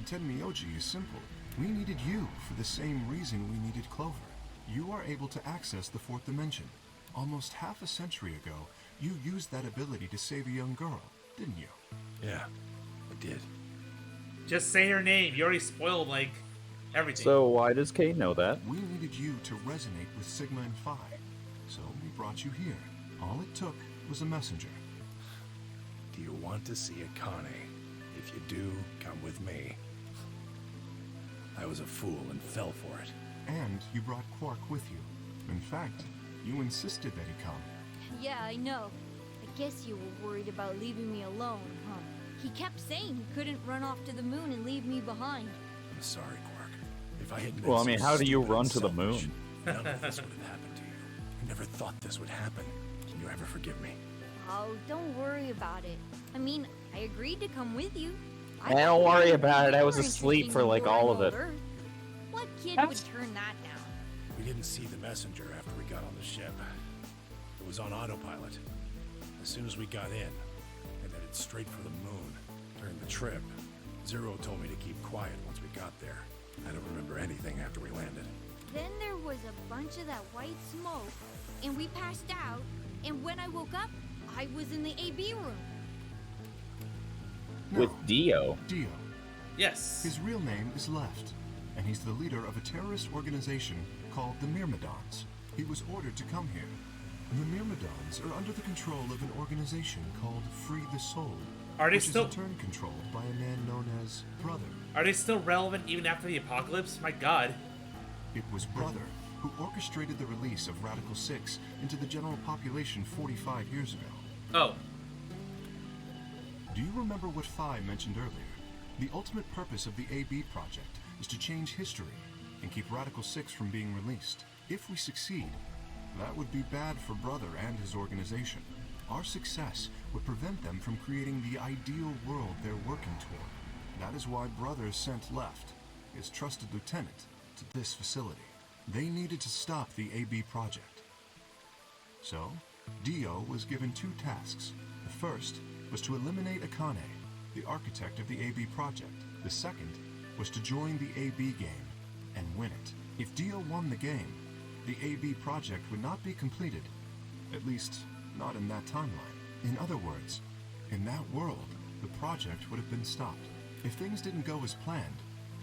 Tenmyoji is simple. We needed you for the same reason we needed Clover. you are able to access the fourth dimension. Almost half a century ago, you used that ability to save a young girl, didn't you? Yeah, I did. Just say her name. You already spoiled, like, everything. So why does Kay know that? We needed you to resonate with Sigma and Phi, so we brought you here. All it took was a messenger. Do you want to see Akane? If you do, come with me. I was a fool and fell for it. And you brought Quark with you. In fact, you insisted that he come. Yeah, I know. I guess you were worried about leaving me alone, huh? He kept saying he couldn't run off to the moon and leave me behind. I'm sorry, Quark. If I had been Well, I mean, so how do you stupid run and to the selfish, moon? none of this would have happened to you. I never thought this would happen. Can you ever forgive me? Oh, don't worry about it. I mean, I agreed to come with you. Don't worry about it. I was More asleep for interesting like than all of Royal it. Earth. What kid would turn that down? We didn't see the messenger after we got on the ship. It was on autopilot. As soon as we got in, and headed straight for the moon. During the trip, Zero told me to keep quiet once we got there. I don't remember anything after we landed. Then there was a bunch of that white smoke, and we passed out, and when I woke up, I was in the AB room. With Dio. Dio. Yes. His real name is Left, and he's the leader of a terrorist organization called the Myrmidons. He was ordered to come here. The Myrmidons are under the control of an organization called Free the Soul, Are they which still is in turn controlled by a man known as Brother. Are they still relevant even after the apocalypse? My God. It was Brother who orchestrated the release of Radical 6 into the general population 45 years ago. Oh. Do you remember what Phi mentioned earlier? The ultimate purpose of the AB project is to change history and keep Radical 6 from being released. If we succeed, that would be bad for Brother and his organization. Our success would prevent them from creating the ideal world they're working toward. That is why Brother sent Left, his trusted lieutenant, to this facility. They needed to stop the AB project. So, Dio was given two tasks. The first was to eliminate Akane, the architect of the AB project. The second was to join the AB game and win it. If Dio won the game, the AB project would not be completed, at least not in that timeline. In other words, in that world, the project would have been stopped. If things didn't go as planned,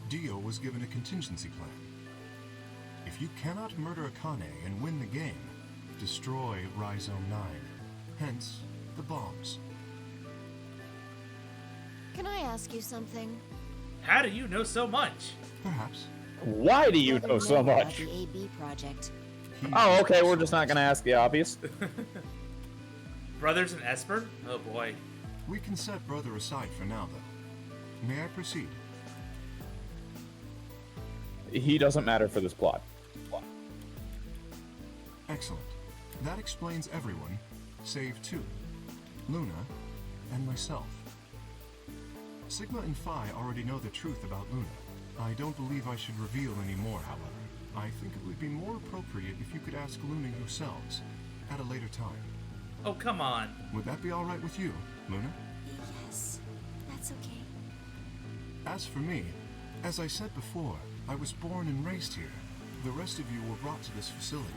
Dio was given a contingency plan. If you cannot murder Akane and win the game, destroy Rhizome 9. Hence, the bombs. Can I ask you something? How do you know so much? Perhaps. Why do you Brother know so about much? the AB project. Oh, okay, we're just not gonna ask the obvious. Brothers and Esper? Oh boy. We can set Brother aside for now, though. May I proceed? He doesn't matter for this plot. Excellent. That explains everyone, save two. Luna and myself. Sigma and Phi already know the truth about Luna. I don't believe I should reveal any more, however. I think it would be more appropriate if you could ask Luna yourselves at a later time. Oh, come on. Would that be alright with you, Luna? Yes, that's okay. As for me, as I said before, I was born and raised here. The rest of you were brought to this facility,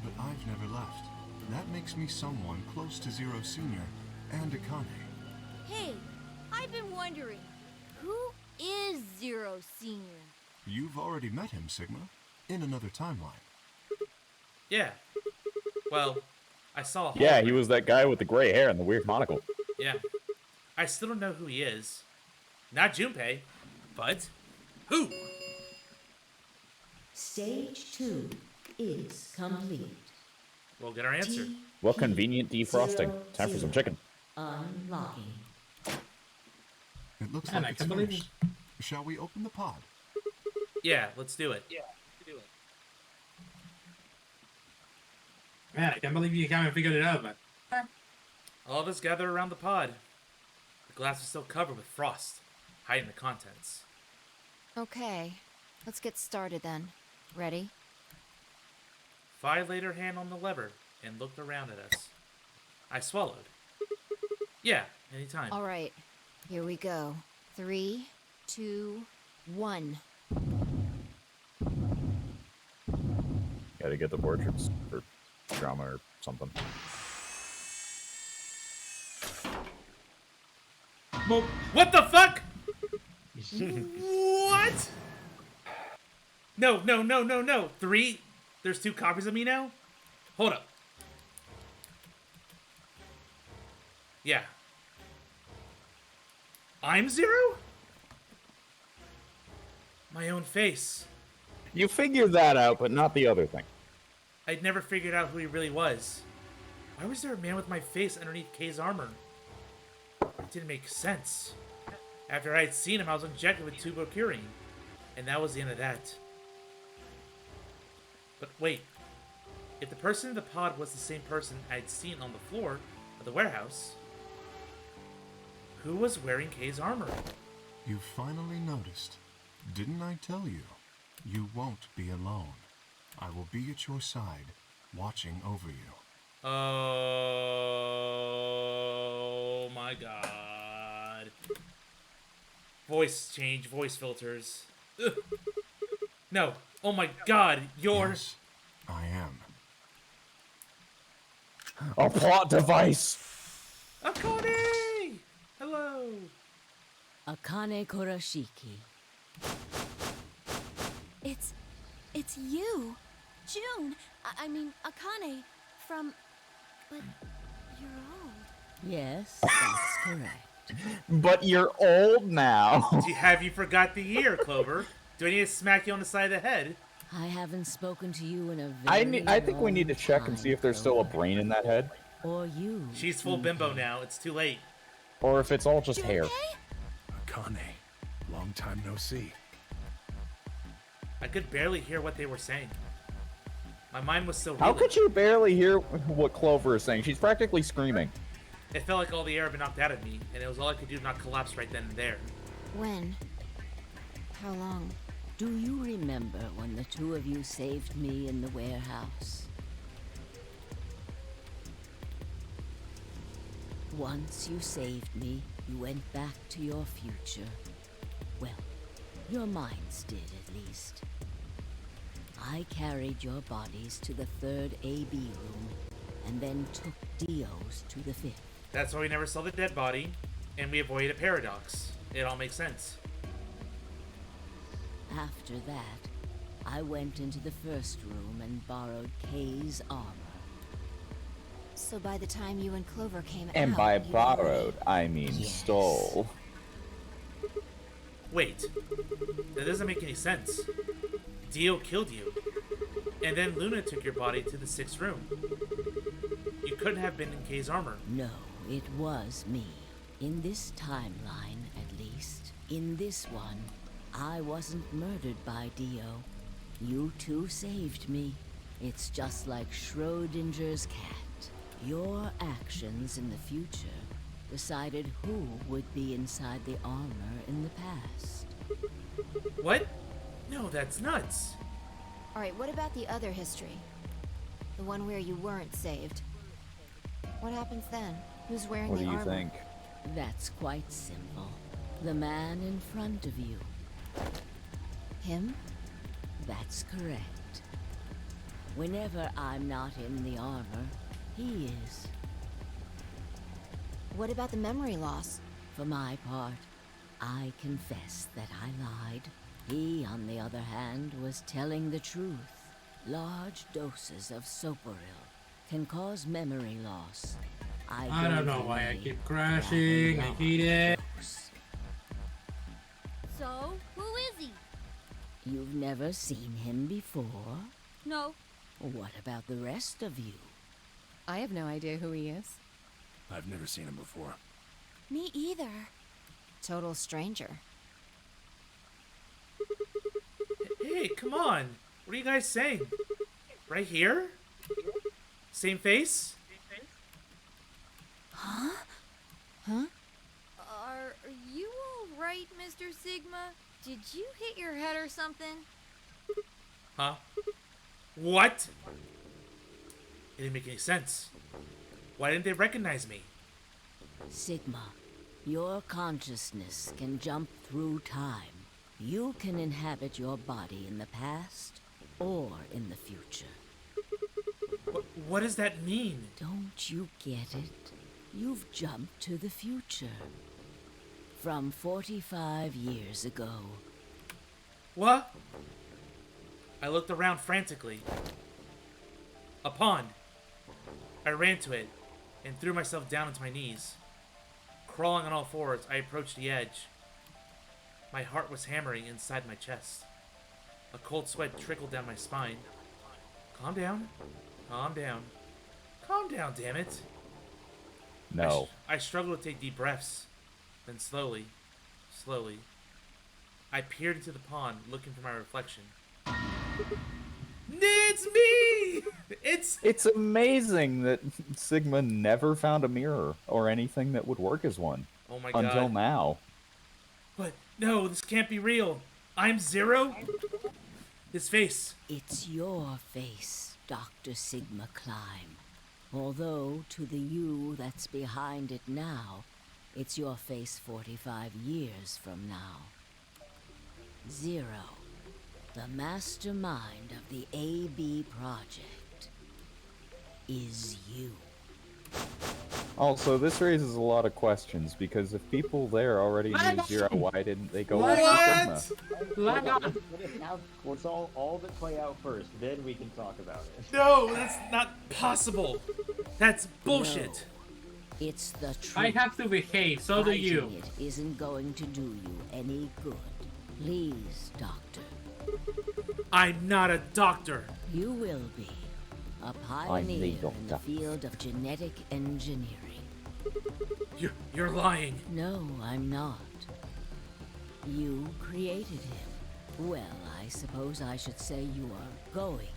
but I've never left. That makes me someone close to Zero Senior and Akane. Hey, I've been wondering, who is Zero Senior? You've already met him, Sigma, in another timeline. Yeah. Well, I saw a Yeah, he was that guy with the gray hair and the weird monocle. Yeah. I still don't know who he is. Not Junpei, but who? Stage 2 is complete. We'll get our answer. Well, convenient defrosting. Time for some chicken. Unlocking. It looks Man, like I it's can't believe finished. Shall we open the pod? Yeah, let's do it. Man, I can't believe you haven't figured it out, but All of us gather around the pod. The glass is still covered with frost, hiding the contents. Okay, let's get started then. Ready? Phi laid her hand on the lever and looked around at us. I swallowed. Yeah, anytime. All right, here we go. 3, 2, 1. Gotta get the portraits for drama or something. What the fuck? What? No. 3? There's 2 copies of me now? Hold up. Yeah. I'm 0? My own face. You figured that out, but not the other thing. I'd never figured out who he really was. Why was there a man with my face underneath Kay's armor? It didn't make sense. After I had seen him, I was injected with tubocurine. And that was the end of that. But wait. If the person in the pod was the same person I'd seen on the floor of the warehouse, who was wearing Kay's armor? You finally noticed. Didn't I tell you? You won't be alone. I will be at your side, watching over you. Oh my god. Voice change, voice filters. Ugh. No. Oh my god, you're... Yes, I am. A plot device! Akane! Hello! Akane Kurashiki. It's you. June. I mean, Akane. From... But you're old. Yes, that's correct. But you're old now. Have you forgot the year, Clover? Do I need to smack you on the side of the head? I haven't spoken to you in a very I think we need to long check and time, see if there's still a Clover. brain in that head. Or you. She's full bimbo now. It's too late. Or if it's all just You hair. okay? Akane, long time no see. I could barely hear what they were saying. My mind was so How reeling. could you barely hear what Clover is saying? She's practically screaming. It felt like all the air had been knocked out of me, and it was all I could do to not collapse right then and there. When? How long? Do you remember when the two of you saved me in the warehouse? Once you saved me, you went back to your future. Well, your minds did at least. I carried your bodies to the 3rd AB room, and then took Dio's to the 5th. That's why we never saw the dead body, and we avoided a paradox. It all makes sense. After that, I went into the 1st room and borrowed Kay's armor. So by the time you and Clover came out... And by you borrowed, I mean Yes. stole. Wait. That doesn't make any sense. Dio killed you. And then Luna took your body to the 6th room. You couldn't have been in Kay's armor. No, it was me. In this timeline, at least. In this one, I wasn't murdered by Dio. You two saved me. It's just like Schrodinger's cat. Your actions in the future decided who would be inside the armor in the past. What? No, that's nuts. Alright, what about the other history? The one where you weren't saved. What happens then? Who's wearing What the do you armor? think? That's quite simple. The man in front of you. Him? That's correct. Whenever I'm not in the armor, he is. What about the memory loss? For my part, I confess that I lied. He, on the other hand, was telling the truth. Large doses of soporil can cause memory loss. I don't gave know why I away keep crashing. I hate it. dose. So, who is he? You've never seen him before? No. What about the rest of you? I have no idea who he is. I've never seen him before. Me either. Total stranger. Hey, come on. What are you guys saying? Right here? Same face? Huh? Huh? Are you alright, Mr. Sigma? Did you hit your head or something? Huh? What? It didn't make any sense. Why didn't they recognize me? Sigma, your consciousness can jump through time. You can inhabit your body in the past or in the future. What does that mean? Don't you get it? You've jumped to the future. From 45 years ago. What? I looked around frantically. A pond. I ran to it and threw myself down onto my knees. Crawling on all fours, I approached the edge. My heart was hammering inside my chest. A cold sweat trickled down my spine. Calm down. Calm down. Calm down, damn it. No. I struggled to take deep breaths. Then slowly, I peered into the pond looking for my reflection. It's me! It's amazing that Sigma never found a mirror or anything that would work as one. Oh my god. Until now. But no, this can't be real. I'm Zero? His face. It's your face, Dr. Sigma Climb. Although, to the you that's behind it now, it's your face 45 years from now. Zero, the mastermind of the AB project, is you. Also, this raises a lot of questions, because if people there already knew Zero, why didn't they go after Sigma? Let's all of it play out first, then we can talk about it. No, that's not possible. That's bullshit. No, it's the truth. I have to behave, so do you. Fighting it isn't going to do you any good. Please, Doctor. I'm not a doctor. You will be. A pioneer in the field of genetic engineering. You're lying. No, I'm not. You created him. Well, I suppose I should say you are going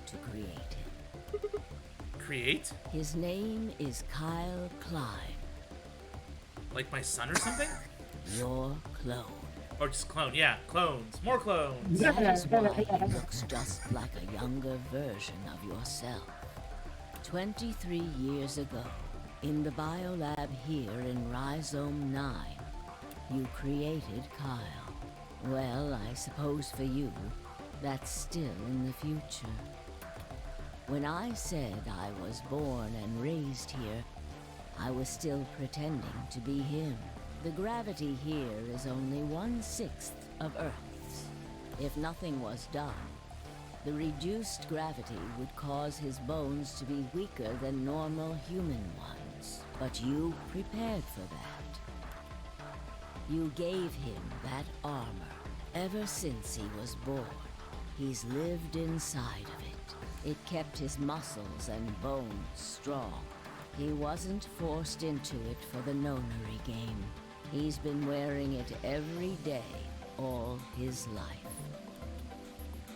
to create him. Create? His name is Kyle Climb. Like my son or something? Your clone. Or just clone, yeah, clones. More clones. That is why he looks just like a younger version of yourself. 23 years ago, in the biolab here in Rhizome 9, you created Kyle. Well, I suppose for you, that's still in the future. When I said I was born and raised here, I was still pretending to be him. The gravity here is only 1/6 of Earth's. If nothing was done, the reduced gravity would cause his bones to be weaker than normal human ones. But you prepared for that. You gave him that armor. Ever since he was born, he's lived inside of it. It kept his muscles and bones strong. He wasn't forced into it for the nonary game. He's been wearing it every day, all his life.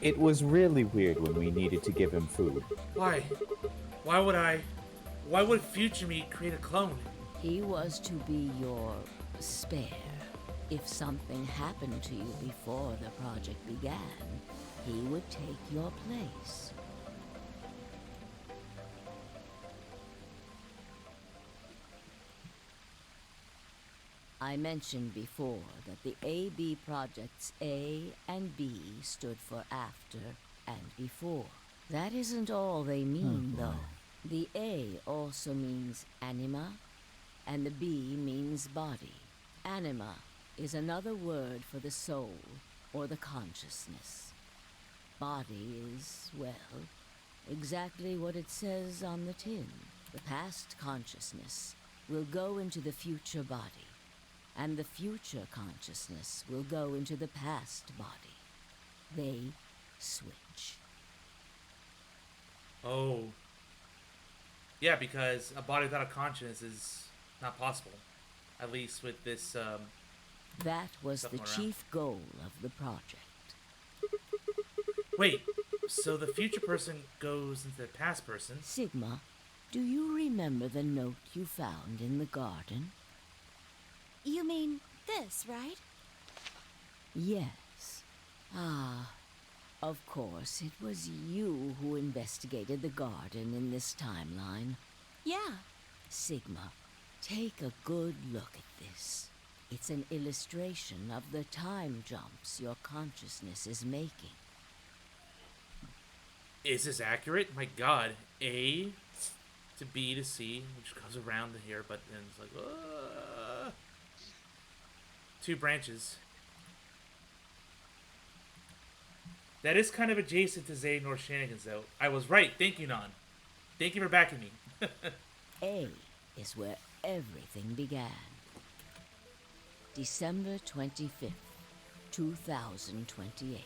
It was really weird when we needed to give him food. Why? Why would future me create a clone? He was to be your spare. If something happened to you before the project began, he would take your place. I mentioned before that the AB projects A and B stood for after and before. That isn't all they mean, though. The A also means anima, and the B means body. Anima is another word for the soul, or the consciousness. Body is, well, exactly what it says on the tin. The past consciousness will go into the future body, and the future consciousness will go into the past body. They switch. Oh. Yeah, because a body without a conscience is not possible. At least with this, That was the around. chief goal of the project. Wait, so the future person goes into the past person? Sigma, do you remember the note you found in the garden? You mean this, right? Yes. Ah, of course, it was you who investigated the garden in this timeline. Yeah. Sigma, take a good look at this. It's an illustration of the time jumps your consciousness is making. Is this accurate? My god. A to B to C, which goes around to here, but then it's like, 2 branches. That is kind of adjacent to Xehanort Shenanigans, though. I was right. Thank you, Non. Thank you for backing me. A is where everything began. December 25th, 2028.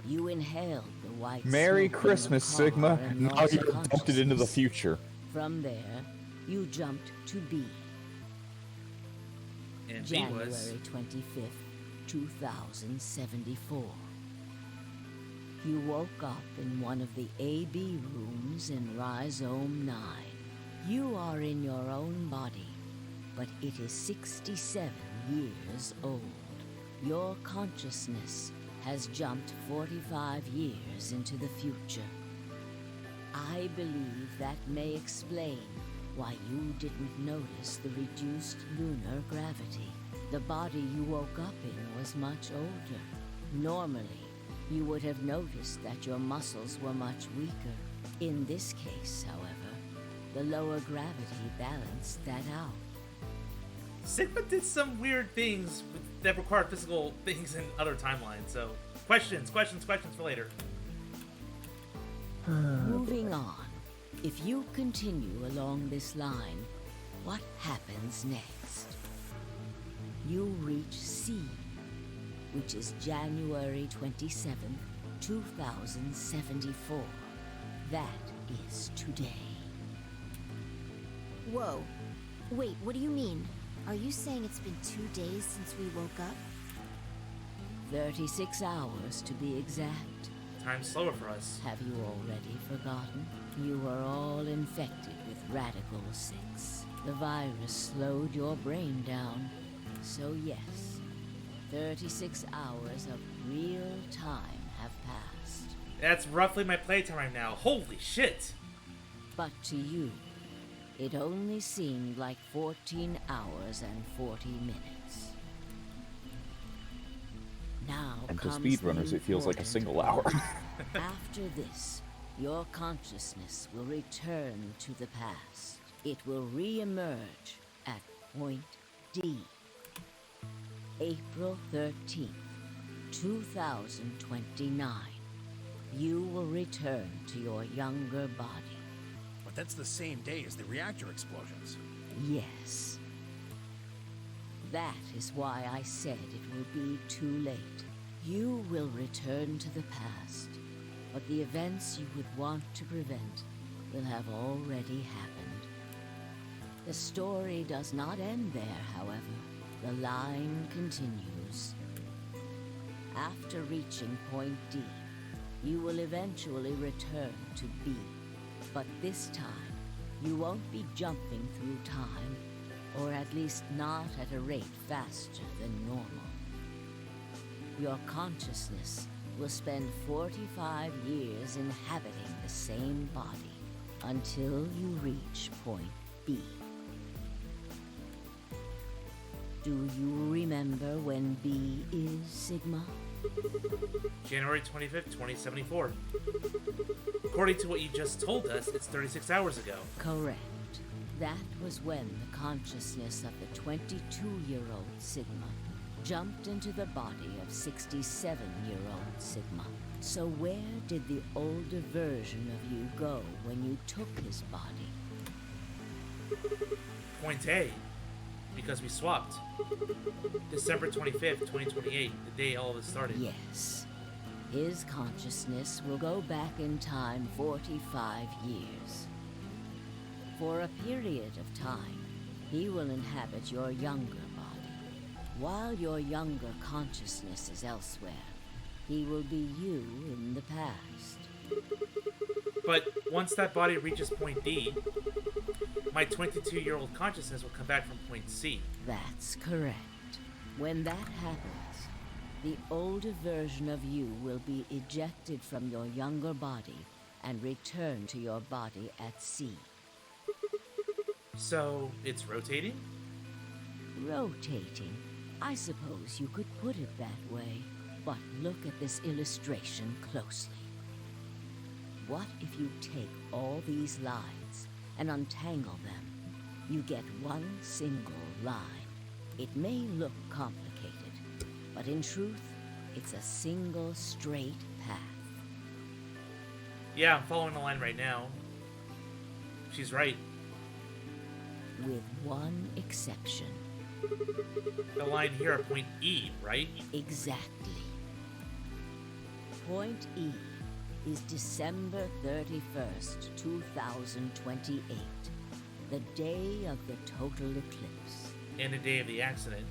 You inhaled the white Merry smoke Christmas, from the car Sigma. and Now lost you're adopted into the consciousness. future. From there, you jumped to B. And B January was 25th, 2074. You woke up in one of the AB rooms in Rhizome 9. You are in your own body, but it is 67 years old. Your consciousness has jumped 45 years into the future. I believe that may explain why you didn't notice the reduced lunar gravity. The body you woke up in was much older. Normally, you would have noticed that your muscles were much weaker. In this case, however, the lower gravity balanced that out. Sigma did some weird things that require physical things in other timelines, so questions for later. Moving on, if you continue along this line, what happens next? You reach C, which is January 27, 2074. That is today. Whoa. Wait, what do you mean? Are you saying it's been 2 days since we woke up? 36 hours to be exact. Time's slower for us. Have you already forgotten? You were all infected with Radical 6. The virus slowed your brain down. So yes, 36 hours of real time have passed. That's roughly my playtime right now. Holy shit! But to you, it only seemed like 14 hours and 40 minutes. Now And to comes speedrunners, the it feels like a important single hour. part. After this, your consciousness will return to the past. It will re-emerge at point D. April 13th, 2029. You will return to your younger body. But that's the same day as the reactor explosions. Yes. That is why I said it will be too late. You will return to the past, but the events you would want to prevent will have already happened. The story does not end there, however. The line continues. After reaching point D, you will eventually return to B. But this time, you won't be jumping through time, or at least not at a rate faster than normal. Your consciousness will spend 45 years inhabiting the same body until you reach point B. Do you remember when B is, Sigma? January 25th, 2074. According to what you just told us, it's 36 hours ago. Correct. That was when the consciousness of the 22-year-old Sigma jumped into the body of 67-year-old Sigma. So where did the older version of you go when you took his body? Point A. Because we swapped. December 25th, 2028, the day all of this started. Yes. His consciousness will go back in time 45 years. For a period of time, he will inhabit your younger body. While your younger consciousness is elsewhere, he will be you in the past. But once that body reaches point D, my 22-year-old consciousness will come back from point C. That's correct. When that happens, the older version of you will be ejected from your younger body and return to your body at C. So, it's rotating? Rotating. I suppose you could put it that way. But look at this illustration closely. What if you take all these lines and untangle them? You get one single line. It may look complicated, but in truth, it's a single straight path. Yeah, I'm following the line right now. She's right. With one exception. The line here at point E, right? Exactly. Point E is December 31st, 2028, the day of the total eclipse. And the day of the accident.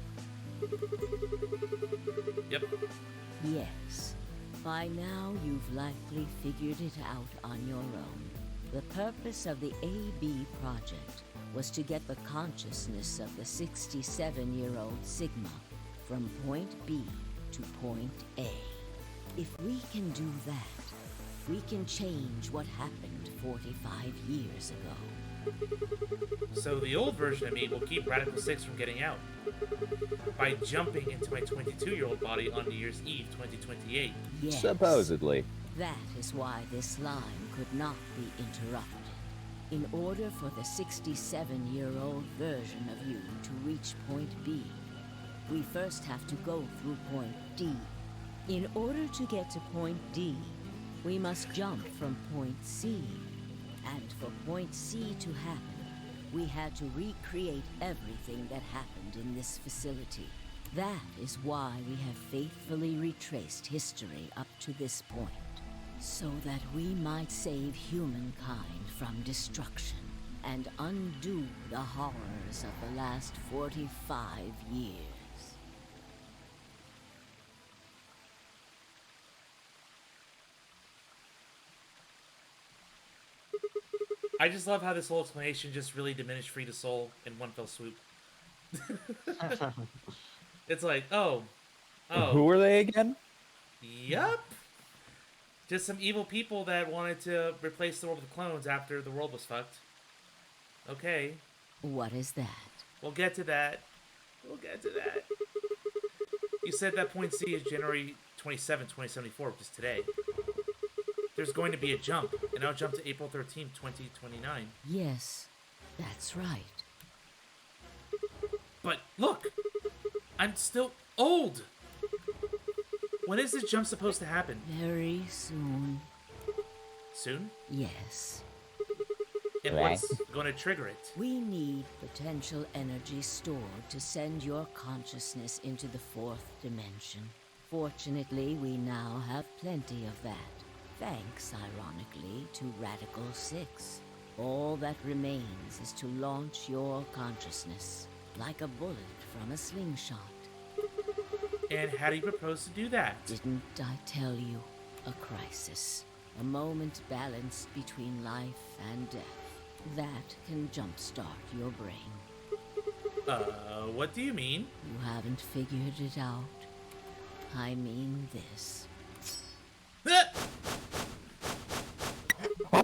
Yep. Yes. By now, you've likely figured it out on your own. The purpose of the AB project was to get the consciousness of the 67-year-old Sigma from point B to point A. If we can do that, we can change what happened 45 years ago. So the old version of me will keep Radical 6 from getting out by jumping into my 22-year-old body on New Year's Eve 2028. Yes. Supposedly. That is why this line could not be interrupted. In order for the 67-year-old version of you to reach point B, we first have to go through point D. In order to get to point D, we must jump from point C. And for point C to happen, we had to recreate everything that happened in this facility. That is why we have faithfully retraced history up to this point, so that we might save humankind from destruction and undo the horrors of the last 45 years. I just love how this whole explanation just really diminished Frida Soul in one fell swoop. It's like, oh. Who were they again? Yup. Just some evil people that wanted to replace the world with clones after the world was fucked. Okay. What is that? We'll get to that. We'll get to that. You said that point C is January 27, 2074, which is today. There's going to be a jump, and I'll jump to April 13th, 2029. Yes, that's right. But look, I'm still old. When is this jump supposed to happen? Very soon. Soon? Yes. And what's going to trigger it? We need potential energy stored to send your consciousness into the fourth dimension. Fortunately, we now have plenty of that. Thanks, ironically, to Radical 6. All that remains is to launch your consciousness, like a bullet from a slingshot. And how do you propose to do that? Didn't I tell you? A crisis. A moment balanced between life and death. That can jumpstart your brain. What do you mean? You haven't figured it out. I mean this.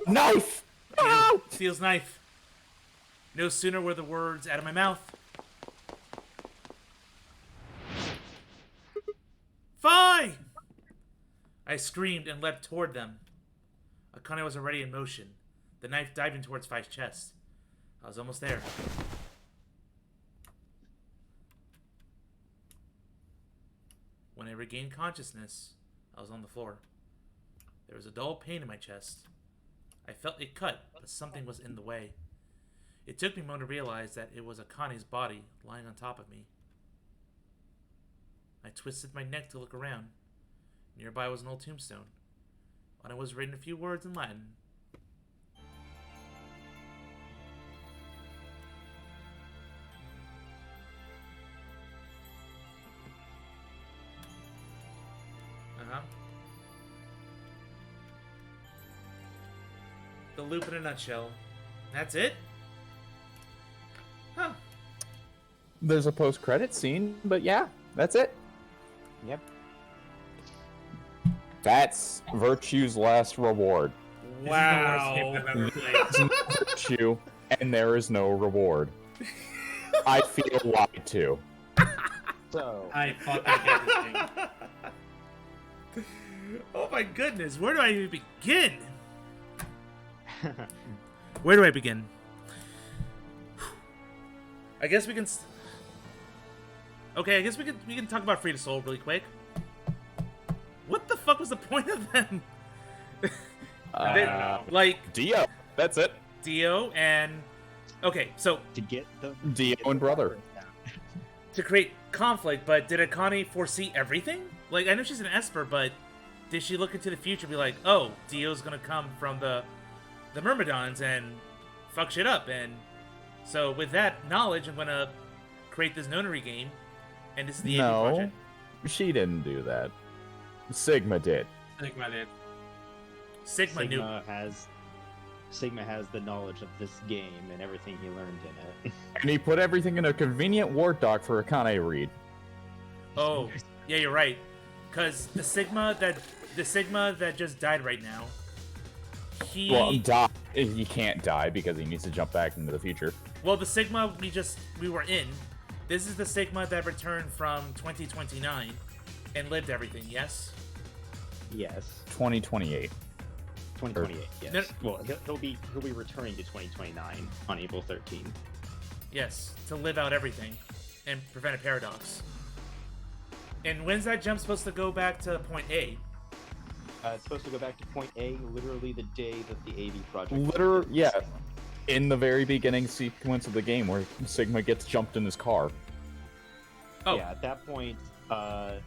Knife! Steel's knife. No sooner were the words out of my mouth. Fine! I screamed and leapt toward them. Akane was already in motion, the knife diving towards Five's chest. I was almost there. When I regained consciousness, I was on the floor. There was a dull pain in my chest. I felt it cut, but something was in the way. It took me a moment to realize that it was Akane's body lying on top of me. I twisted my neck to look around. Nearby was an old tombstone. On it was written a few words in Latin. The loop in a nutshell. That's it? Huh. There's a post-credit scene, but yeah, that's it. Yep. That's Virtue's last reward. Wow. Virtue, and there is no reward. I feel lied to. So I fucking get this thing. Oh my goodness, where do I even begin? Where do I begin? I guess we can... Okay, I guess we can talk about Free to Soul really quick. What the fuck was the point of them? Like... Dio. That's it. Dio and... Okay, so... To get the... Dio and brother. To create conflict, but did Akane foresee everything? Like, I know she's an Esper, but did she look into the future and be like, oh, Dio's gonna come from the Myrmidons and fuck shit up, and so with that knowledge, I'm gonna create this notary game, and this is the AV project. She didn't do that. Sigma did. Sigma did. Sigma has the knowledge of this game and everything he learned in it. And he put everything in a convenient Word doc for Akane to read. Oh, yeah, you're right. Because the Sigma that just died right now, Well, he can't die because he needs to jump back into the future. Well, the Sigma we were in, this is the Sigma that returned from 2029 and lived everything, yes? Yes. 2028. 2028, yes. No, well, he'll be returning to 2029 on April 13th. Yes, to live out everything and prevent a paradox. And when's that jump supposed to go back to point A? It's supposed to go back to point A literally the day that the AV project... Yeah. In the very beginning sequence of the game where Sigma gets jumped in his car. Oh. Yeah, at that point, on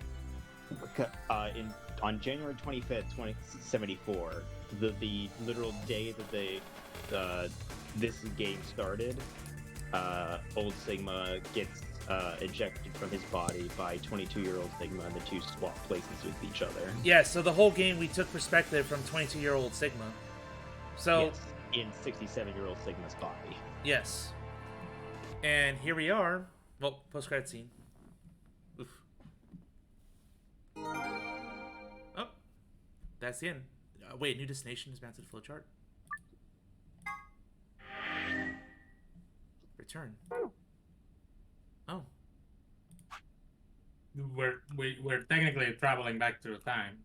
January 25th, 2074, the literal day that this game started, old Sigma gets ejected from his body by 22-year-old Sigma, and the two swap places with each other. Yeah, so the whole game we took perspective from 22-year-old Sigma. So yes, in 67-year-old Sigma's body. Yes. And here we are. Well, post-credit scene. Oof. Oh, that's the end. Wait, new destination is bound to the flowchart. Return. Oh. We're technically traveling back through time.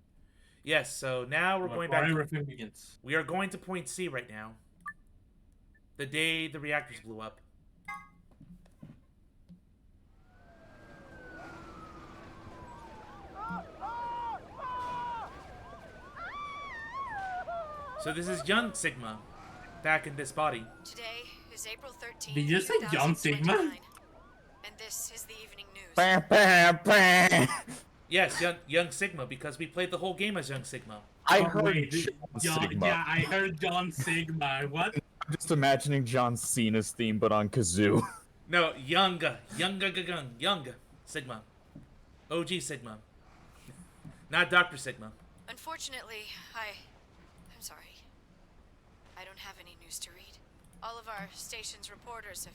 Yes, so now we're going back. Everything begins. We are going to point C right now. The day the reactors blew up. So this is young Sigma, back in this body. Today is April 13th. Did you say young Sigma? And this is the evening news. Bah, bah, bah. Yes, young Sigma, because we played the whole game as young Sigma. I heard John Sigma. Yeah, I heard John Sigma. What? I'm just imagining John Cena's theme, but on kazoo. No, young Sigma. OG Sigma. Not Dr. Sigma. Unfortunately, I'm sorry. I don't have any news to read. All of our station's reporters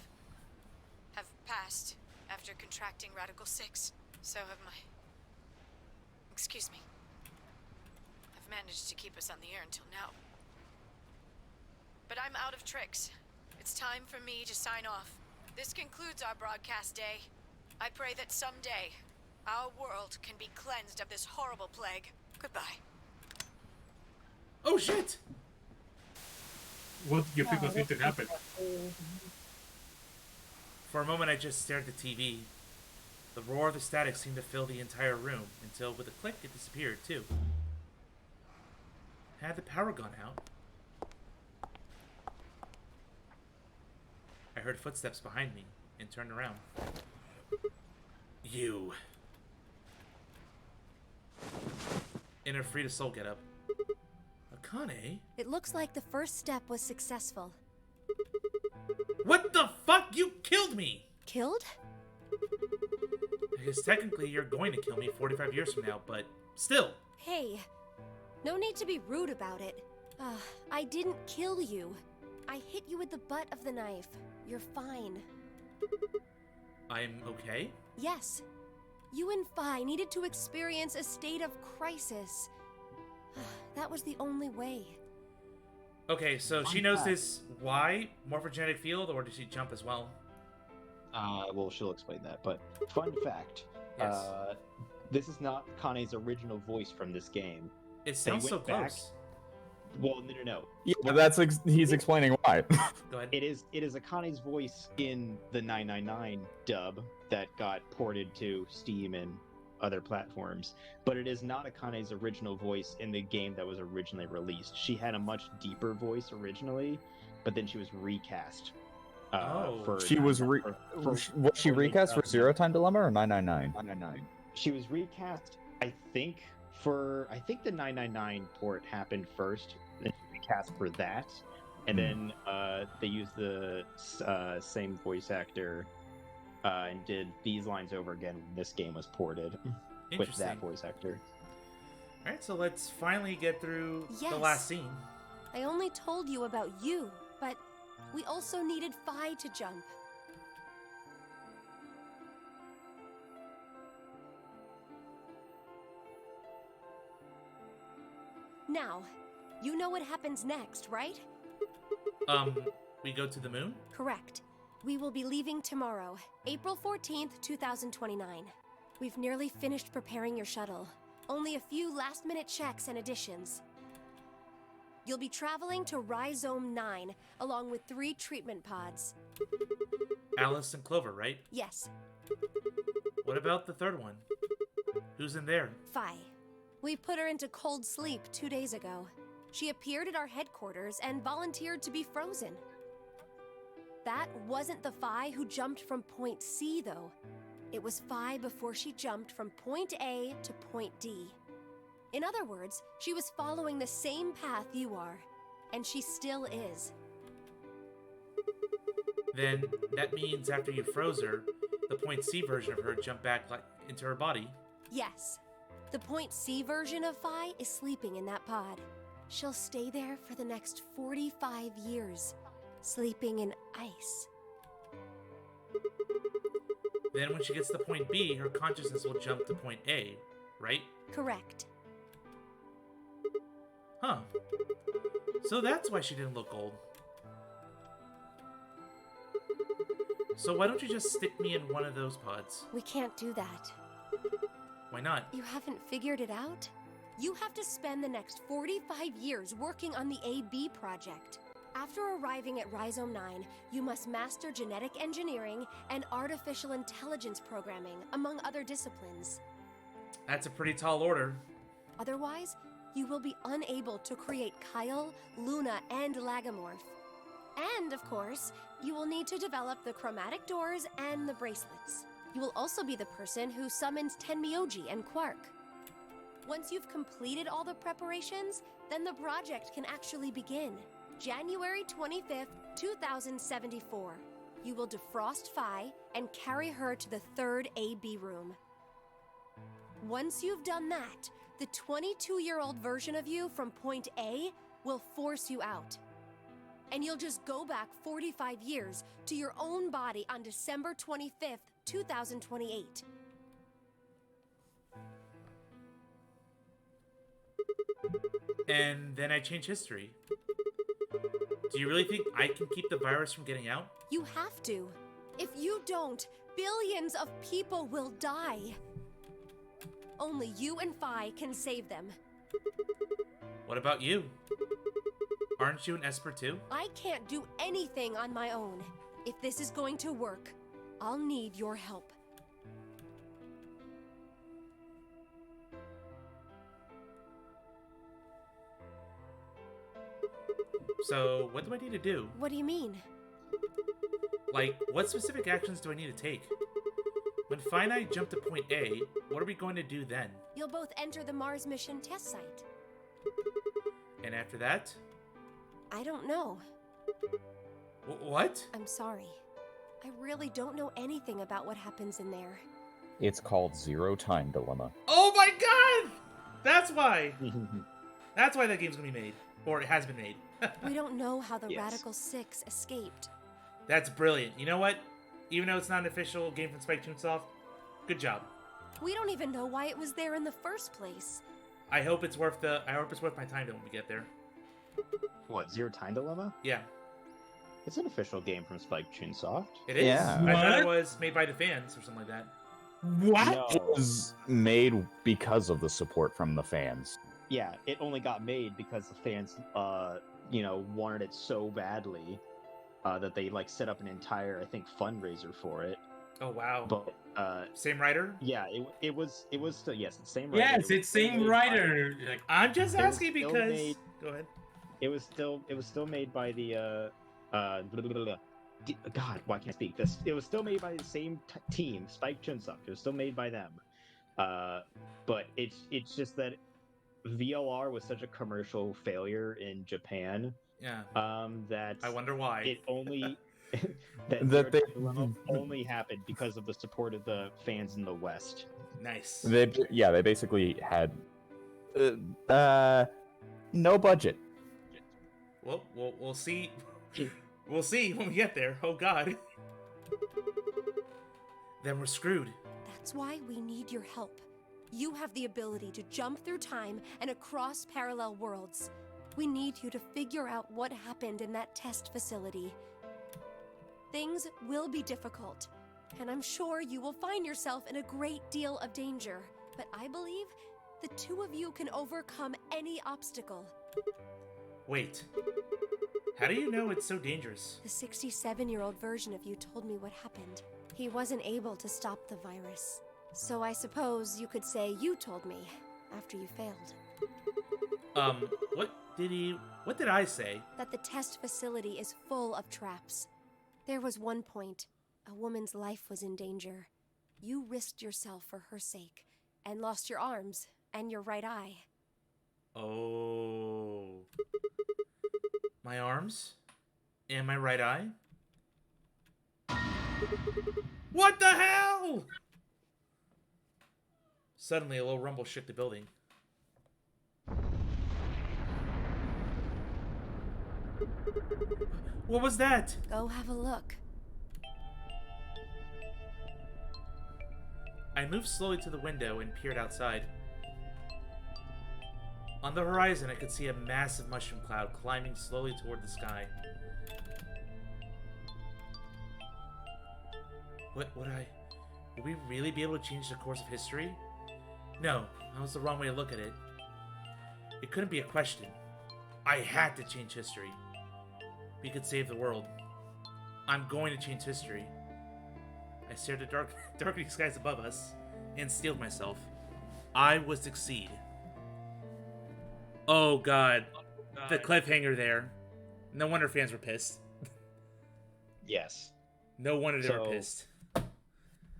have passed after contracting Radical 6. So have my... Excuse me. I've managed to keep us on the air until now. But I'm out of tricks. It's time for me to sign off. This concludes our broadcast day. I pray that someday our world can be cleansed of this horrible plague. Goodbye. Oh shit! What do you think was going to happen? For a moment I just stared at the TV. The roar of the static seemed to fill the entire room, until with a click it disappeared too. Had the power gone out? I heard footsteps behind me, and turned around. You. In a Free to Soul getup. Akane? It looks like the first step was successful. What the fuck? You killed me! Killed? I guess technically you're going to kill me 45 years from now, but still. Hey, no need to be rude about it. I didn't kill you. I hit you with the butt of the knife. You're fine. I'm okay? Yes. You and Phi needed to experience a state of crisis. That was the only way. Okay, so she knows this. Why? Morphogenetic field, or did she jump as well? Well, she'll explain that. But fun fact: Yes. This is not Kane's original voice from this game. It sounds so went back- close. Well, no. Yeah, he's explaining why. Go ahead. It is Akane's voice in the 999 dub that got ported to Steam and other platforms, but it is not Akane's original voice in the game that was originally released. She had a much deeper voice originally, but then she was recast. She was she recast for Zero Time Dilemma or 999? 999. She was recast, I think the 999 port happened first, then she recast for that, and then they used the same voice actor and did these lines over again when this game was ported with that voice actor. All right, so let's finally get through the Yes. last scene. I only told you about you, but we also needed Phi to jump. Now, you know what happens next, right? We go to the moon? Correct. We will be leaving tomorrow, April 14th, 2029. We've nearly finished preparing your shuttle. Only a few last-minute checks and additions. You'll be traveling to Rhizome 9, along with 3 treatment pods. Alice and Clover, right? Yes, What about the third one? Who's in there? Phi. We put her into cold sleep 2 days ago. She appeared at our headquarters and volunteered to be frozen. That wasn't the Phi who jumped from point C, though. It was Phi before she jumped from point A to point D. In other words, she was following the same path you are, and she still is. Then that means after you froze her, the point C version of her jumped back into her body. Yes. The point C version of Phi is sleeping in that pod. She'll stay there for the next 45 years, sleeping in ice. Then when she gets to point B, her consciousness will jump to point A, right? Correct. Huh. So that's why she didn't look old. So why don't you just stick me in one of those pods? We can't do that. Why not? You haven't figured it out? You have to spend the next 45 years working on the AB project. After arriving at Rhizome 9, you must master genetic engineering and artificial intelligence programming, among other disciplines. That's a pretty tall order. Otherwise, you will be unable to create Kyle, Luna, and Lagomorph. And, of course, you will need to develop the chromatic doors and the bracelets. You will also be the person who summons Tenmyoji and Quark. Once you've completed all the preparations, then the project can actually begin. January 25th, 2074. You will defrost Phi and carry her to the 3rd AB room. Once you've done that, the 22-year-old version of you from point A will force you out. And you'll just go back 45 years to your own body on December 25th, 2028. And then I change history. Do you really think I can keep the virus from getting out? You have to. If you don't, billions of people will die. Only you and Phi can save them. What about you? Aren't you an Esper too? I can't do anything on my own. If this is going to work, I'll need your help. So, what do I need to do? What do you mean? Like, what specific actions do I need to take? When Phi and I jump to point A, what are we going to do then? You'll both enter the Mars mission test site. And after that? I don't know. What? I'm sorry. I really don't know anything about what happens in there. It's called Zero Time Dilemma. Oh my god! That's why! That's why that game's gonna be made. Or it has been made. We don't know how the Yes. Radical Six escaped. That's brilliant. You know what? Even though it's not an official game from Spike Chunsoft, good job. We don't even know why it was there in the first place. I hope it's worth my time when we get there. What, Zero Time Dilemma? Yeah. It's an official game from Spike Chunsoft. It is. Yeah. I thought it was made by the fans or something like that. What? It was made because of the support from the fans. Yeah, it only got made because the fans, wanted it so badly that they like set up an entire, I think, fundraiser for it. Oh wow. But same writer? Yeah, it was still, yes, the same writer. Yes, it's same writer. Like, I'm just It was asking still because. made- Go ahead. It was still made by the God, why can't I speak? It was still made by the same team, Spike Chunsook. It was still made by them. But it's just that VLR was such a commercial failure in Japan. Yeah. That I wonder why. It only That that they- only happened because of the support of the fans in the West. Nice. They basically had no budget. Well, we'll see. We'll see when we get there. Oh God. Then we're screwed. That's why we need your help. You have the ability to jump through time and across parallel worlds. We need you to figure out what happened in that test facility. Things will be difficult, and I'm sure you will find yourself in a great deal of danger. But I believe the two of you can overcome any obstacle. Wait. How do you know it's so dangerous? The 67-year-old version of you told me what happened. He wasn't able to stop the virus. So I suppose you could say you told me after you failed. What did I say? That the test facility is full of traps. There was one point, a woman's life was in danger. You risked yourself for her sake, and lost your arms and your right eye. Oh. My arms? And my right eye? What the hell? Suddenly, a little rumble shook the building. What was that? Go have a look. I moved slowly to the window and peered outside. On the horizon, I could see a massive mushroom cloud climbing slowly toward the sky. Would we really be able to change the course of history? No, that was the wrong way to look at it. It couldn't be a question. I had to change history. We could save the world. I'm going to change history. I stared at darkening skies above us and steeled myself. I would succeed. Oh God, the cliffhanger there. No wonder fans were pissed. Yes. No wonder they were pissed.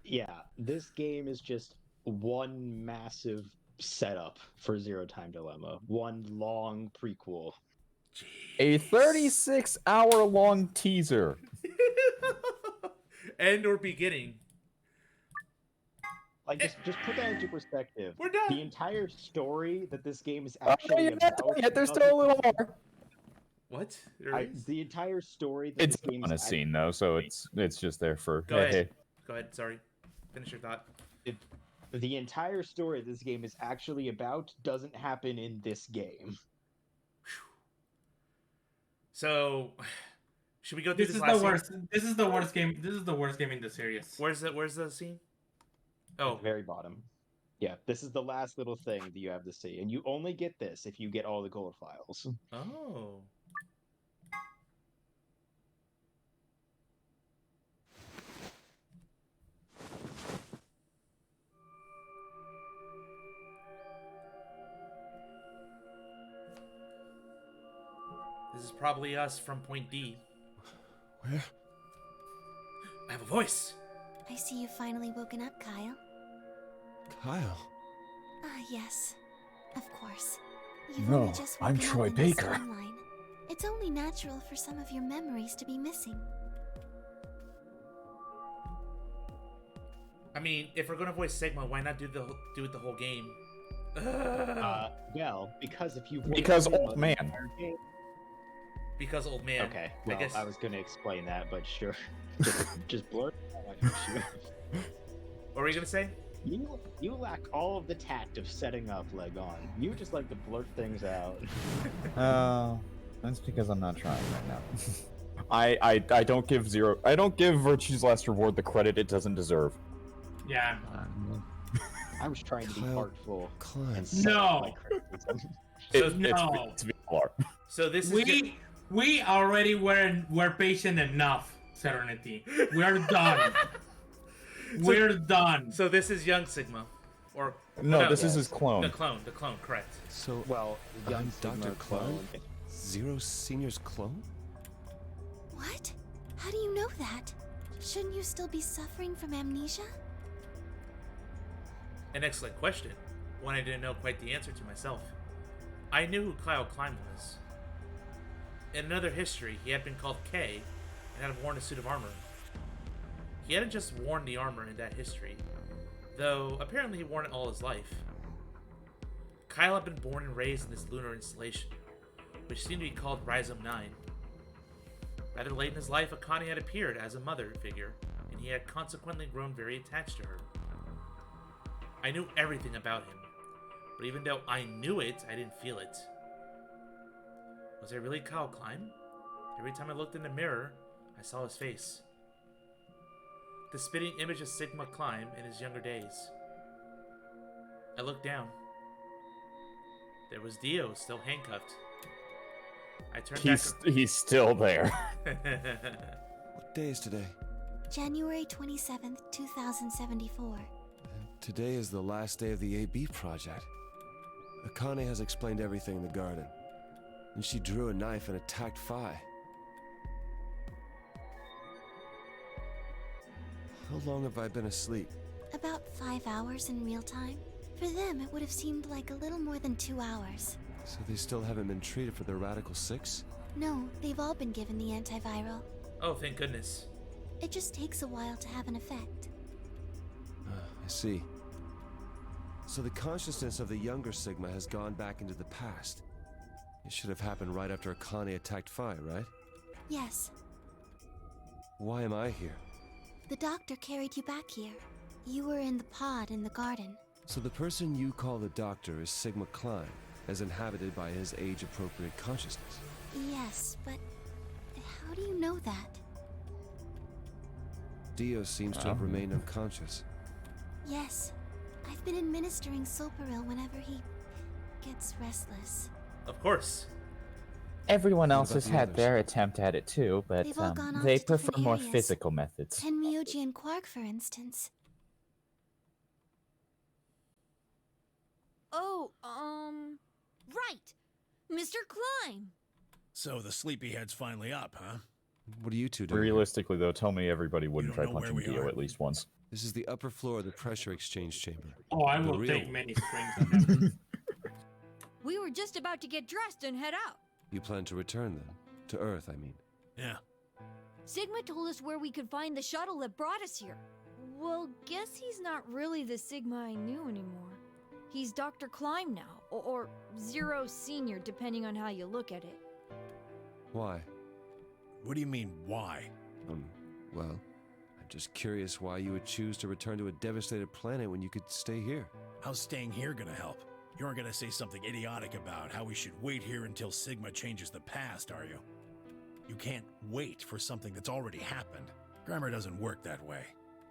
Yeah, this game is just one massive setup for Zero Time Dilemma. One long prequel. A 36-hour-long teaser. End or beginning. Like, just put that into perspective. We're done. The entire story that this game is Oh, actually you're not about done yet. There's still a little more. What? The entire story that It's this game on a is scene though, so it's just there for Go ahead. Go ahead. Sorry. Finish your thought. The entire story this game is actually about doesn't happen in this game. So, should we go through This this is last the worst. scene? This is the worst game. This is the worst game in the series. Where's the scene? Oh, At the very bottom. Yeah, this is the last little thing that you have to see, and you only get this if you get all the gold files. Oh. This is probably us from point D. Where? I have a voice. I see you've finally woken up, Kyle. Kyle. Ah, yes. Of course. You've No, only just I'm woken up Troy in this Baker. timeline. It's only natural for some of your memories to be missing. I mean, if we're gonna voice Sigma, why not do it the whole game? Well, because if you Because old man. Because old man. Okay, I well, guess. I was gonna explain that, but sure. Just blur it out, shoot. What were you gonna say? You lack all of the tact of setting up Legon. You just like to blurt things out. That's because I'm not trying right now. I don't give Virtue's Last Reward the credit it doesn't deserve. Yeah. I was trying to be Kyle artful. Klein. And set up my criticism. It's VLR. So this is we already were patient enough, Serenity. We're done. We're done. So this is young Sigma, or No, this is his clone. The clone, correct. So, well, young I'm Sigma Dr. Klein, Zero Senior's clone? What? How do you know that? Shouldn't you still be suffering from amnesia? An excellent question. One I didn't know quite the answer to myself. I knew who Kyle Klein was. In another history, he had been called K and had worn a suit of armor. He hadn't just worn the armor in that history, though apparently he worn it all his life. Kyle had been born and raised in this lunar installation, which seemed to be called Rhizome 9. Rather late in his life, Akane had appeared as a mother figure, and he had consequently grown very attached to her. I knew everything about him, but even though I knew it, I didn't feel it. Was I really Kyle Klein? Every time I looked in the mirror, I saw his face. The spitting image of Sigma Klein in his younger days. I looked down. There was Dio, still handcuffed. I turned He's still there. What day is today? January 27th, 2074. Today is the last day of the AB project. Akane has explained everything in the garden. And she drew a knife and attacked Phi. How long have I been asleep? About 5 hours in real time. For them, it would have seemed like a little more than 2 hours. So they still haven't been treated for their Radical 6? No, they've all been given the antiviral. Oh, thank goodness. It just takes a while to have an effect. I see. So the consciousness of the younger Sigma has gone back into the past. It should have happened right after Akane attacked Phi, right? Yes. Why am I here? The doctor carried you back here. You were in the pod in the garden. So the person you call the doctor is Sigma Klein, as inhabited by his age-appropriate consciousness. Yes, but how do you know that? Dio seems to have remained unconscious. Yes. I've been administering Soparil whenever he gets restless. Of course. Everyone What else about has the had others? their attempt at it too, but They've all gone off they to prefer different more areas. physical methods. Tenmyoji and Quark, for instance. Oh, right. Mr. Klein. So the sleepyhead's finally up, huh? What are you two doing? Realistically, though, tell me everybody wouldn't try don't know where punching we Dio are. at least once. This is the upper floor of the pressure exchange chamber. Oh, I The will real take one. many springs on that. We were just about to get dressed and head out. You plan to return then? To Earth, I mean. Yeah. Sigma told us where we could find the shuttle that brought us here. Well, guess he's not really the Sigma I knew anymore. He's Dr. Klein now, or Zero Senior, depending on how you look at it. Why? What do you mean, why? Well, I'm just curious why you would choose to return to a devastated planet when you could stay here. How's staying here gonna help? You aren't gonna say something idiotic about how we should wait here until Sigma changes the past, are you? You can't wait for something that's already happened. Grammar doesn't work that way.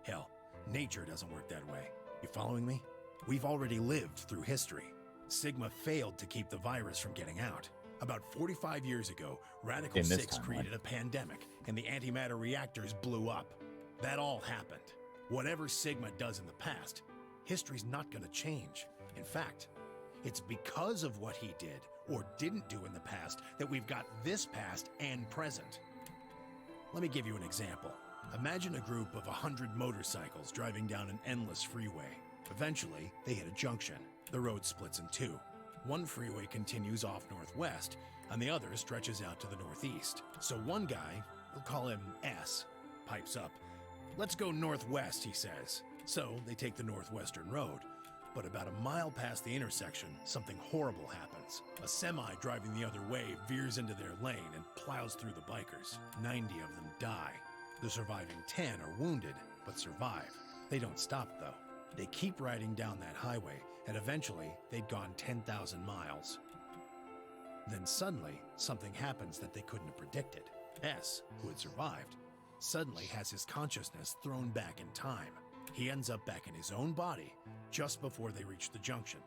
Hell, nature doesn't work that way. You following me? We've already lived through history. Sigma failed to keep the virus from getting out. About 45 years ago, Radical In this 6 timeline. created a pandemic, and the antimatter reactors blew up. That all happened. Whatever Sigma does in the past, history's not gonna change. In fact, it's because of what he did or didn't do in the past that we've got this past and present. Let me give you an example. Imagine a group of 100 motorcycles driving down an endless freeway. Eventually, they hit a junction. The road splits in two. One freeway continues off northwest, and the other stretches out to the northeast. So one guy, we'll call him S, pipes up. "Let's go northwest," he says. So they take the northwestern road. But about a mile past the intersection, something horrible happens. A semi driving the other way veers into their lane and plows through the bikers. 90 of them die. The surviving 10 are wounded, but survive. They don't stop, though. They keep riding down that highway, and eventually they'd gone 10,000 miles. Then suddenly, something happens that they couldn't have predicted. S, who had survived, suddenly has his consciousness thrown back in time. He ends up back in his own body just before they reach the junction.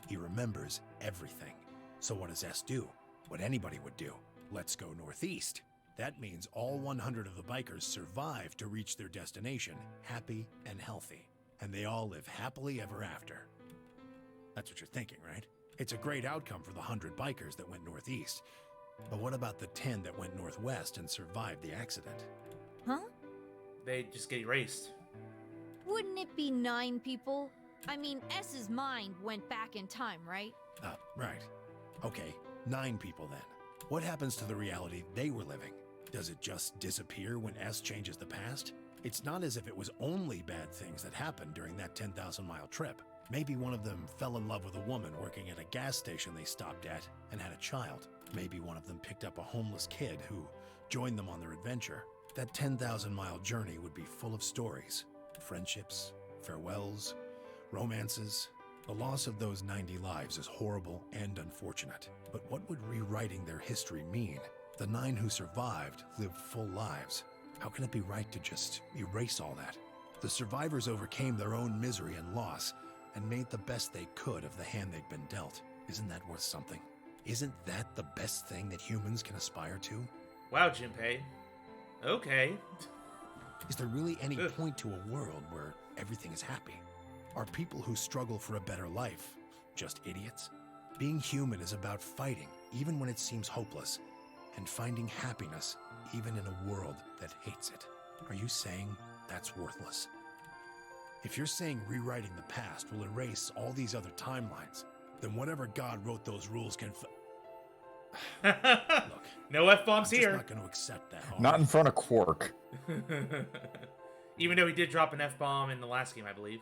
He remembers everything. So what does S do? What anybody would do. Let's go northeast. That means all 100 of the bikers survive to reach their destination, happy and healthy. And they all live happily ever after. That's what you're thinking, right? It's a great outcome for the 100 bikers that went northeast. But what about the 10 that went northwest and survived the accident? Huh? They just get erased. Wouldn't it be 9 people? I mean, S's mind went back in time, right? Right. Okay, 9 people then. What happens to the reality they were living? Does it just disappear when S changes the past? It's not as if it was only bad things that happened during that 10,000-mile trip. Maybe one of them fell in love with a woman working at a gas station they stopped at and had a child. Maybe one of them picked up a homeless kid who joined them on their adventure. That 10,000-mile journey would be full of stories, friendships, farewells, romances. The loss of those 90 lives is horrible and unfortunate. But what would rewriting their history mean? The 9 who survived lived full lives. How can it be right to just erase all that? The survivors overcame their own misery and loss and made the best they could of the hand they'd been dealt. Isn't that worth something? Isn't that the best thing that humans can aspire to? Wow, Junpei. Okay. Is there really any point to a world where everything is happy? Are people who struggle for a better life just idiots? Being human is about fighting, even when it seems hopeless, and finding happiness, even in a world that hates it. Are you saying that's worthless? If you're saying rewriting the past will erase all these other timelines, then whatever God wrote those rules can Look, no F-bombs here. I'm just not going to accept that. Not in front of Quark. Even though he did drop an F-bomb in the last game, I believe.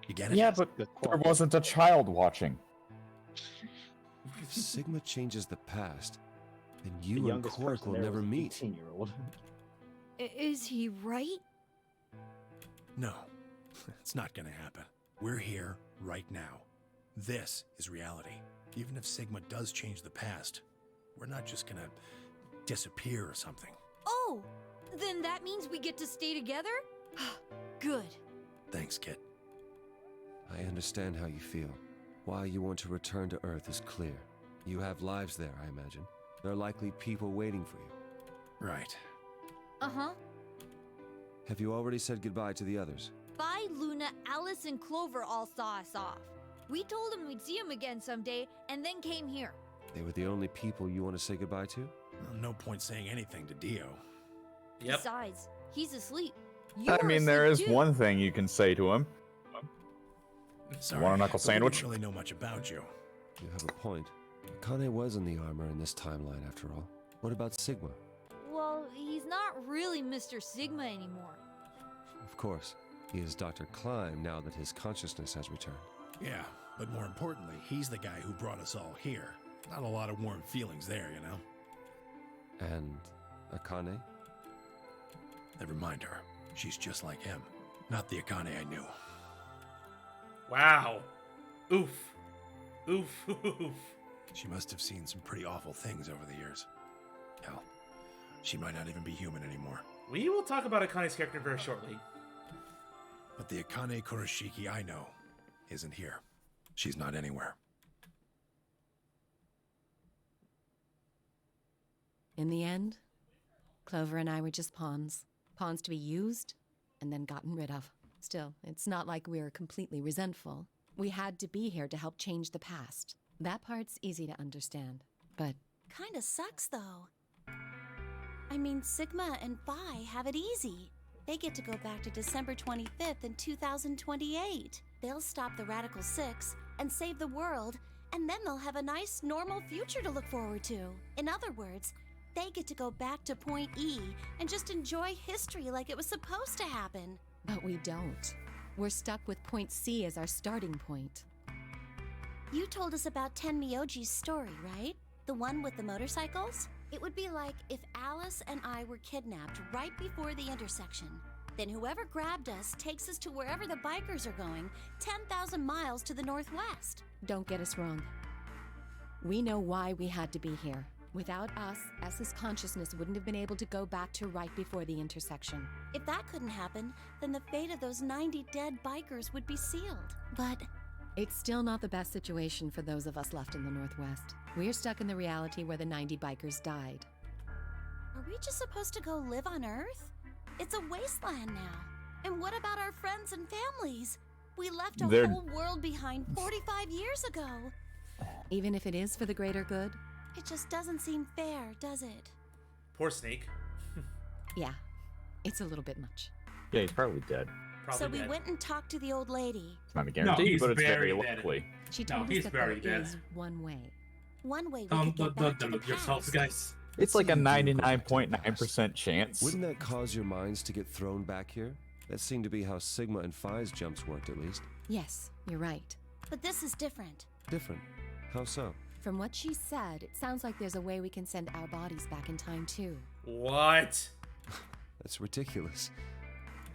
You get it? Yeah, but there wasn't a child watching. If Sigma changes the past, then you and Quark will never meet. Is he right? No, it's not going to happen. We're here right now. This is reality. Even if Sigma does change the past, we're not just going to disappear or something. Oh, then that means we get to stay together? Good. Thanks, kid. I understand how you feel. Why you want to return to Earth is clear. You have lives there, I imagine. There are likely people waiting for you. Right. Uh-huh. Have you already said goodbye to the others? Bye, Luna, Alice, and Clover all saw us off. We told them we'd see him again someday, and then came here. They were the only people you want to say goodbye to? Well, no point saying anything to Dio. Yep. Besides, he's asleep. I mean, there is one thing you can say to him. Sorry, Want a knuckle sandwich? I don't really know much about you. You have a point. Akane was in the armor in this timeline, after all. What about Sigma? Well, he's not really Mr. Sigma anymore. Of course. He is Dr. Klein now that his consciousness has returned. Yeah, but more importantly, he's the guy who brought us all here. Not a lot of warm feelings there, you know? And Akane? Never mind her. She's just like him. Not the Akane I knew. Wow. Oof. Oof. Oof. She must have seen some pretty awful things over the years. Hell, she might not even be human anymore. We will talk about Akane's character very shortly. But the Akane Kurashiki I know isn't here. She's not anywhere. In the end, Clover and I were just pawns. Pawns to be used and then gotten rid of. Still, it's not like we're completely resentful. We had to be here to help change the past. That part's easy to understand, but... Kinda sucks, though. I mean, Sigma and Phi have it easy. They get to go back to December 25th in 2028. They'll stop the Radical Six and save the world, and then they'll have a nice, normal future to look forward to. In other words, they get to go back to Point E and just enjoy history like it was supposed to happen. But we don't. We're stuck with Point C as our starting point. You told us about Tenmyoji's story, right? The one with the motorcycles? It would be like if Alice and I were kidnapped right before the intersection. Then whoever grabbed us takes us to wherever the bikers are going, 10,000 miles to the northwest. Don't get us wrong. We know why we had to be here. Without us, S's consciousness wouldn't have been able to go back to right before the intersection. If that couldn't happen, then the fate of those 90 dead bikers would be sealed. But it's still not the best situation for those of us left in the Northwest. We're stuck in the reality where the 90 bikers died. are we just supposed to go live on Earth? It's a wasteland now. And what about our friends and families? We left a whole world behind 45 years ago. Even if it is for the greater good? It just doesn't seem fair, does it? Poor Snake. Yeah, it's a little bit much. Yeah, he's probably dead. So we went and talked to the old lady. It's not a guarantee, but it's very likely. She told us that there is one way. One way we could get back to the past. Guys. It's like a 99.9% chance. Wouldn't that cause your minds to get thrown back here? That seemed to be how Sigma and Phi's jumps worked, at least. Yes, you're right. But this is different. Different? How so? From what she said, it sounds like there's a way we can send our bodies back in time, too. What? That's ridiculous.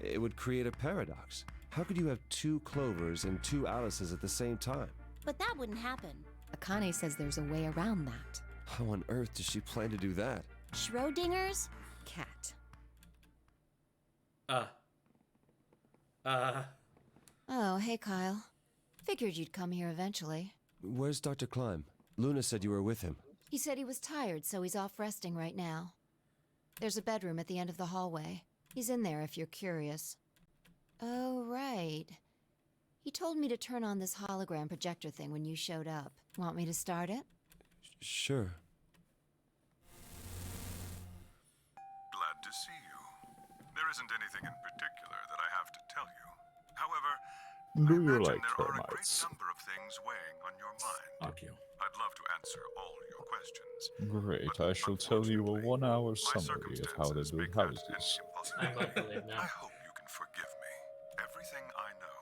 It would create a paradox. How could you have 2 Clovers and 2 Alices at the same time? But that wouldn't happen. Akane says there's a way around that. How on earth does she plan to do that? Schrodinger's cat. Oh, hey, Kyle. Figured you'd come here eventually. Where's Dr. Klein? Luna said you were with him. He said he was tired, so he's off resting right now. There's a bedroom at the end of the hallway. He's in there if you're curious. Oh, right. He told me to turn on this hologram projector thing when you showed up. Want me to start it? Sure. Glad to see you. There isn't anything in particular that I have to tell you. However, Do I you imagine like there are a great termites? number of things weighing on your mind. Fuck you. I'd love to answer all your questions. Great, I shall tell you a 1-hour summary of how they build houses. I'm not believe now. I hope you can forgive me. Everything I know,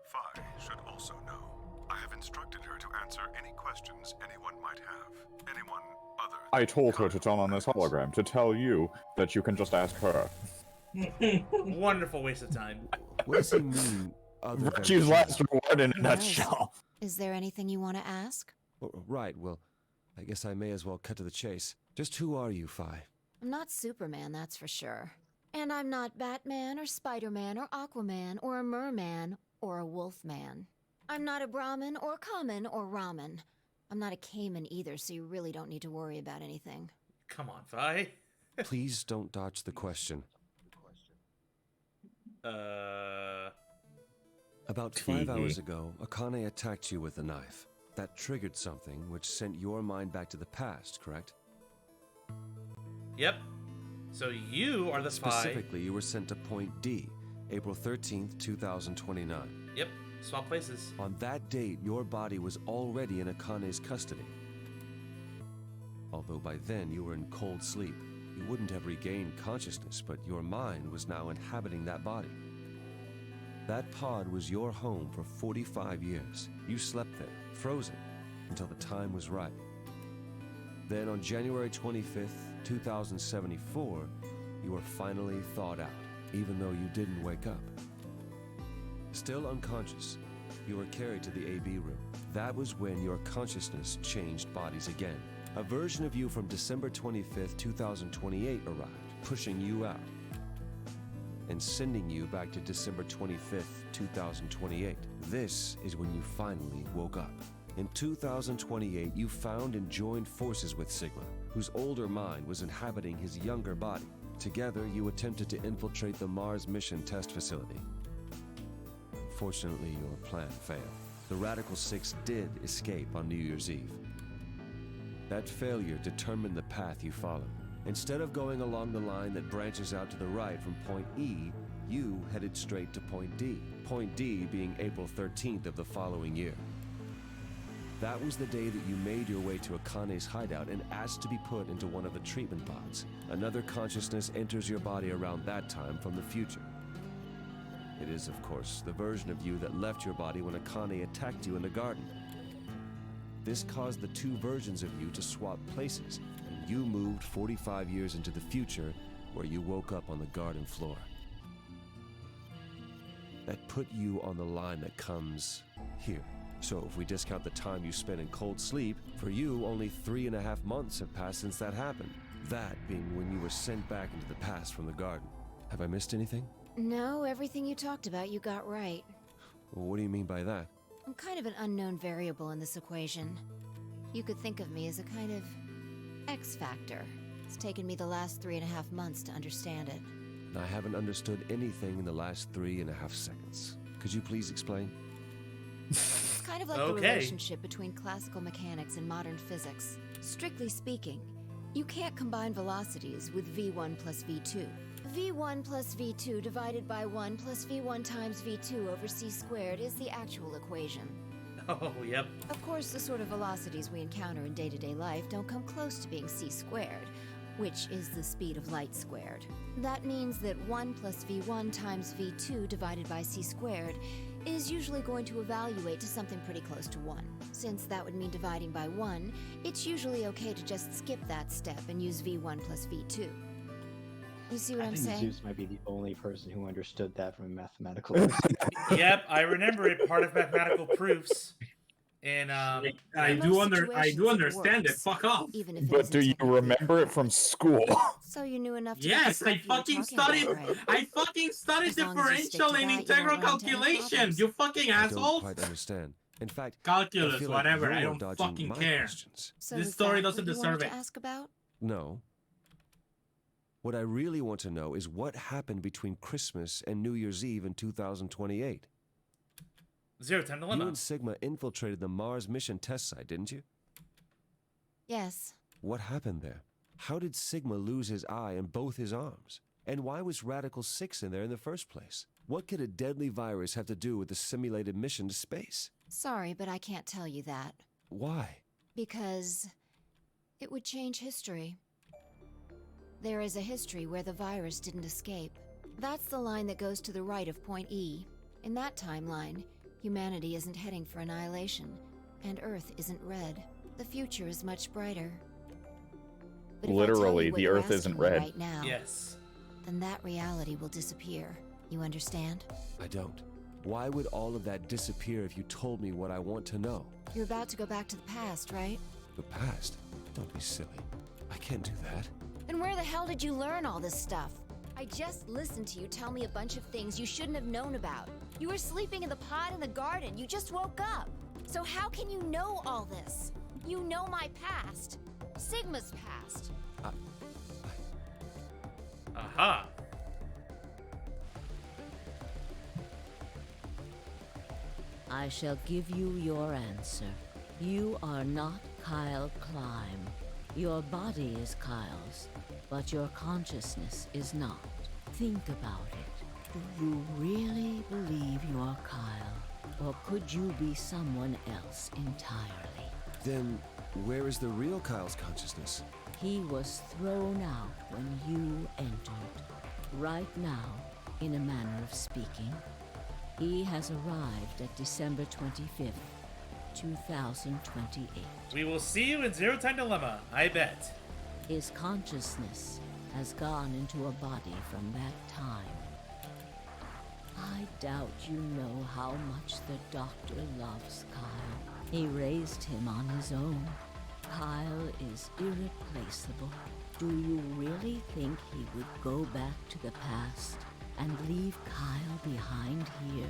Phi should also know. I have instructed her to answer any questions anyone might have. Anyone other than I told her to turn on this hologram to tell you that you can just ask her. Wonderful waste of time. What does he mean? Virtue's last reward in a nutshell. Is there anything you want to ask? Right, well, I guess I may as well cut to the chase. Just who are you, Phi? I'm not Superman, that's for sure. And I'm not Batman or Spider-Man or Aquaman or a merman or a wolfman. I'm not a Brahmin or Kamen or Ramen. I'm not a Cayman either, so you really don't need to worry about anything. Come on, Phi. Please don't dodge the question. About 5 hours ago, Akane attacked you with a knife. That triggered something which sent your mind back to the past, correct? Yep. So you are the Phi. Specifically, you were sent to Point D, April 13th, 2029. Yep. Swap places. On that date, your body was already in Akane's custody. Although by then you were in cold sleep. You wouldn't have regained consciousness, but your mind was now inhabiting that body. That pod was your home for 45 years. You slept there, frozen, until the time was right. Then on January 25th, 2074, you were finally thawed out, even though you didn't wake up. Still unconscious, you were carried to the AB room. That was when your consciousness changed bodies again. A version of you from December 25th, 2028 arrived, pushing you out and sending you back to December 25th, 2028. This is when you finally woke up. In 2028, you found and joined forces with Sigma, whose older mind was inhabiting his younger body. Together, you attempted to infiltrate the Mars mission test facility. Fortunately, your plan failed. The Radical Six did escape on New Year's Eve. That failure determined the path you followed. Instead of going along the line that branches out to the right from Point E, you headed straight to Point D. Point D being April 13th of the following year. That was the day that you made your way to Akane's hideout and asked to be put into one of the treatment pods. Another consciousness enters your body around that time from the future. It is, of course, the version of you that left your body when Akane attacked you in the garden. This caused the 2 versions of you to swap places, and you moved 45 years into the future, where you woke up on the garden floor. That put you on the line that comes here. So if we discount the time you spent in cold sleep, for you only 3.5 months have passed since that happened. That being when you were sent back into the past from the garden. Have I missed anything? No, everything you talked about you got right. Well, what do you mean by that? I'm kind of an unknown variable in this equation. You could think of me as a kind of X factor. It's taken me the last 3.5 months to understand it. I haven't understood anything in the last 3.5 seconds. Could you please explain? It's kind of like the relationship between classical mechanics and modern physics. Strictly speaking, you can't combine velocities with v1 plus v2. v1 plus v2 divided by 1 plus v1 times v2 over c squared is the actual equation. Oh, yep. Of course, the sort of velocities we encounter in day-to-day life don't come close to being c squared, which is the speed of light squared. That means that 1 plus v1 times v2 divided by c squared is usually going to evaluate to something pretty close to 1. Since that would mean dividing by 1, it's usually okay to just skip that step and use v1 plus v2. You see what I'm saying? Zeus might be the only person who understood that from a mathematical perspective. Yep, I remember it. Part of mathematical proofs. And I do understand it. Fuck off. But do you remember it from school? So you knew enough to Yes, I fucking studied. I fucking studied differential and integral calculations. You fucking I assholes. don't quite understand. In fact, calculus, I feel whatever. Like I you're don't dodging fucking my care. questions. So This is story that doesn't what you deserve wanted it. to ask about? No. What I really want to know is what happened between Christmas and New Year's Eve in 2028. Zero Time Dilemma. You and Sigma infiltrated the Mars mission test site, didn't you? Yes. What happened there? How did Sigma lose his eye and both his arms? And why was Radical 6 in there in the first place? What could a deadly virus have to do with the simulated mission to space? Sorry, but I can't tell you that. Why? Because it would change history. There is a history where the virus didn't escape. That's the line that goes to the right of point E. In that timeline, humanity isn't heading for annihilation, and Earth isn't red. The future is much brighter. But if I tell Literally, you what the you're Earth isn't asking me red. right now, Yes. then that reality will disappear. You understand? I don't. Why would all of that disappear if you told me what I want to know? You're about to go back to the past, right? The past? Don't be silly. I can't do that. Then where the hell did you learn all this stuff? I just listened to you tell me a bunch of things you shouldn't have known about. You were sleeping in the pod in the garden. You just woke up. So how can you know all this? You know my past. Sigma's past. Aha. I shall give you your answer. You are not Kyle Climb. Your body is Kyle's, but your consciousness is not. Think about it. Do you really believe you're Kyle? Or could you be someone else entirely? Then, where is the real Kyle's consciousness? He was thrown out when you entered. Right now, in a manner of speaking, he has arrived at December 25th, 2028. We will see you in Zero Time Dilemma, I bet. His consciousness has gone into a body from that time. I doubt you know how much the Doctor loves Kyle. He raised him on his own. Kyle is irreplaceable. Do you really think he would go back to the past and leave Kyle behind here?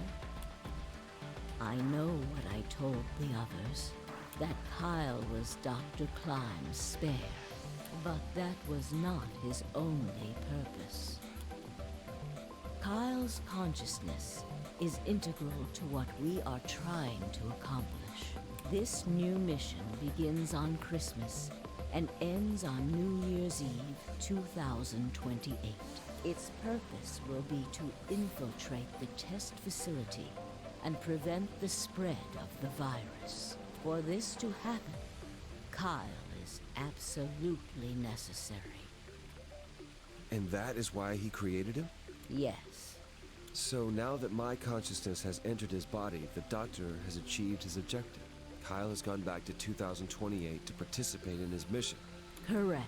I know what I told the others, that Kyle was Dr. Climb's spare, but that was not his only purpose. Kyle's consciousness is integral to what we are trying to accomplish. This new mission begins on Christmas and ends on New Year's Eve 2028. Its purpose will be to infiltrate the test facility and prevent the spread of the virus. For this to happen, Kyle is absolutely necessary. And that is why he created him? Yes. So now that my consciousness has entered his body, the Doctor has achieved his objective. Kyle has gone back to 2028 to participate in his mission. Correct.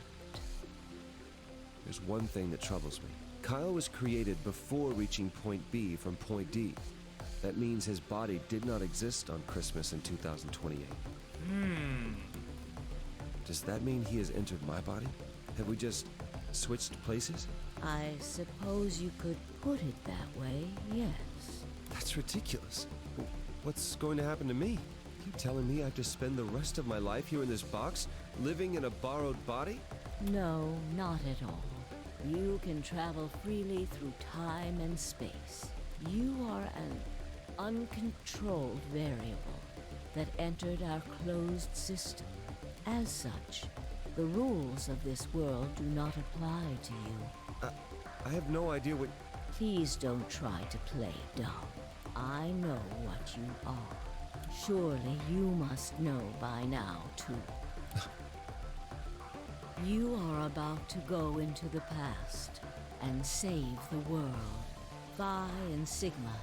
There's one thing that troubles me. Kyle was created before reaching point B from point D. That means his body did not exist on Christmas in 2028. Does that mean he has entered my body? Have we just switched places? I suppose you could put it that way, yes. That's ridiculous. What's going to happen to me? You telling me I have to spend the rest of my life here in this box, living in a borrowed body? No, not at all. You can travel freely through time and space. You are an uncontrolled variable that entered our closed system. As such, the rules of this world do not apply to you. I have no idea what... Please don't try to play dumb. I know what you are. Surely you must know by now, too. You are about to go into the past and save the world. Phi and Sigma,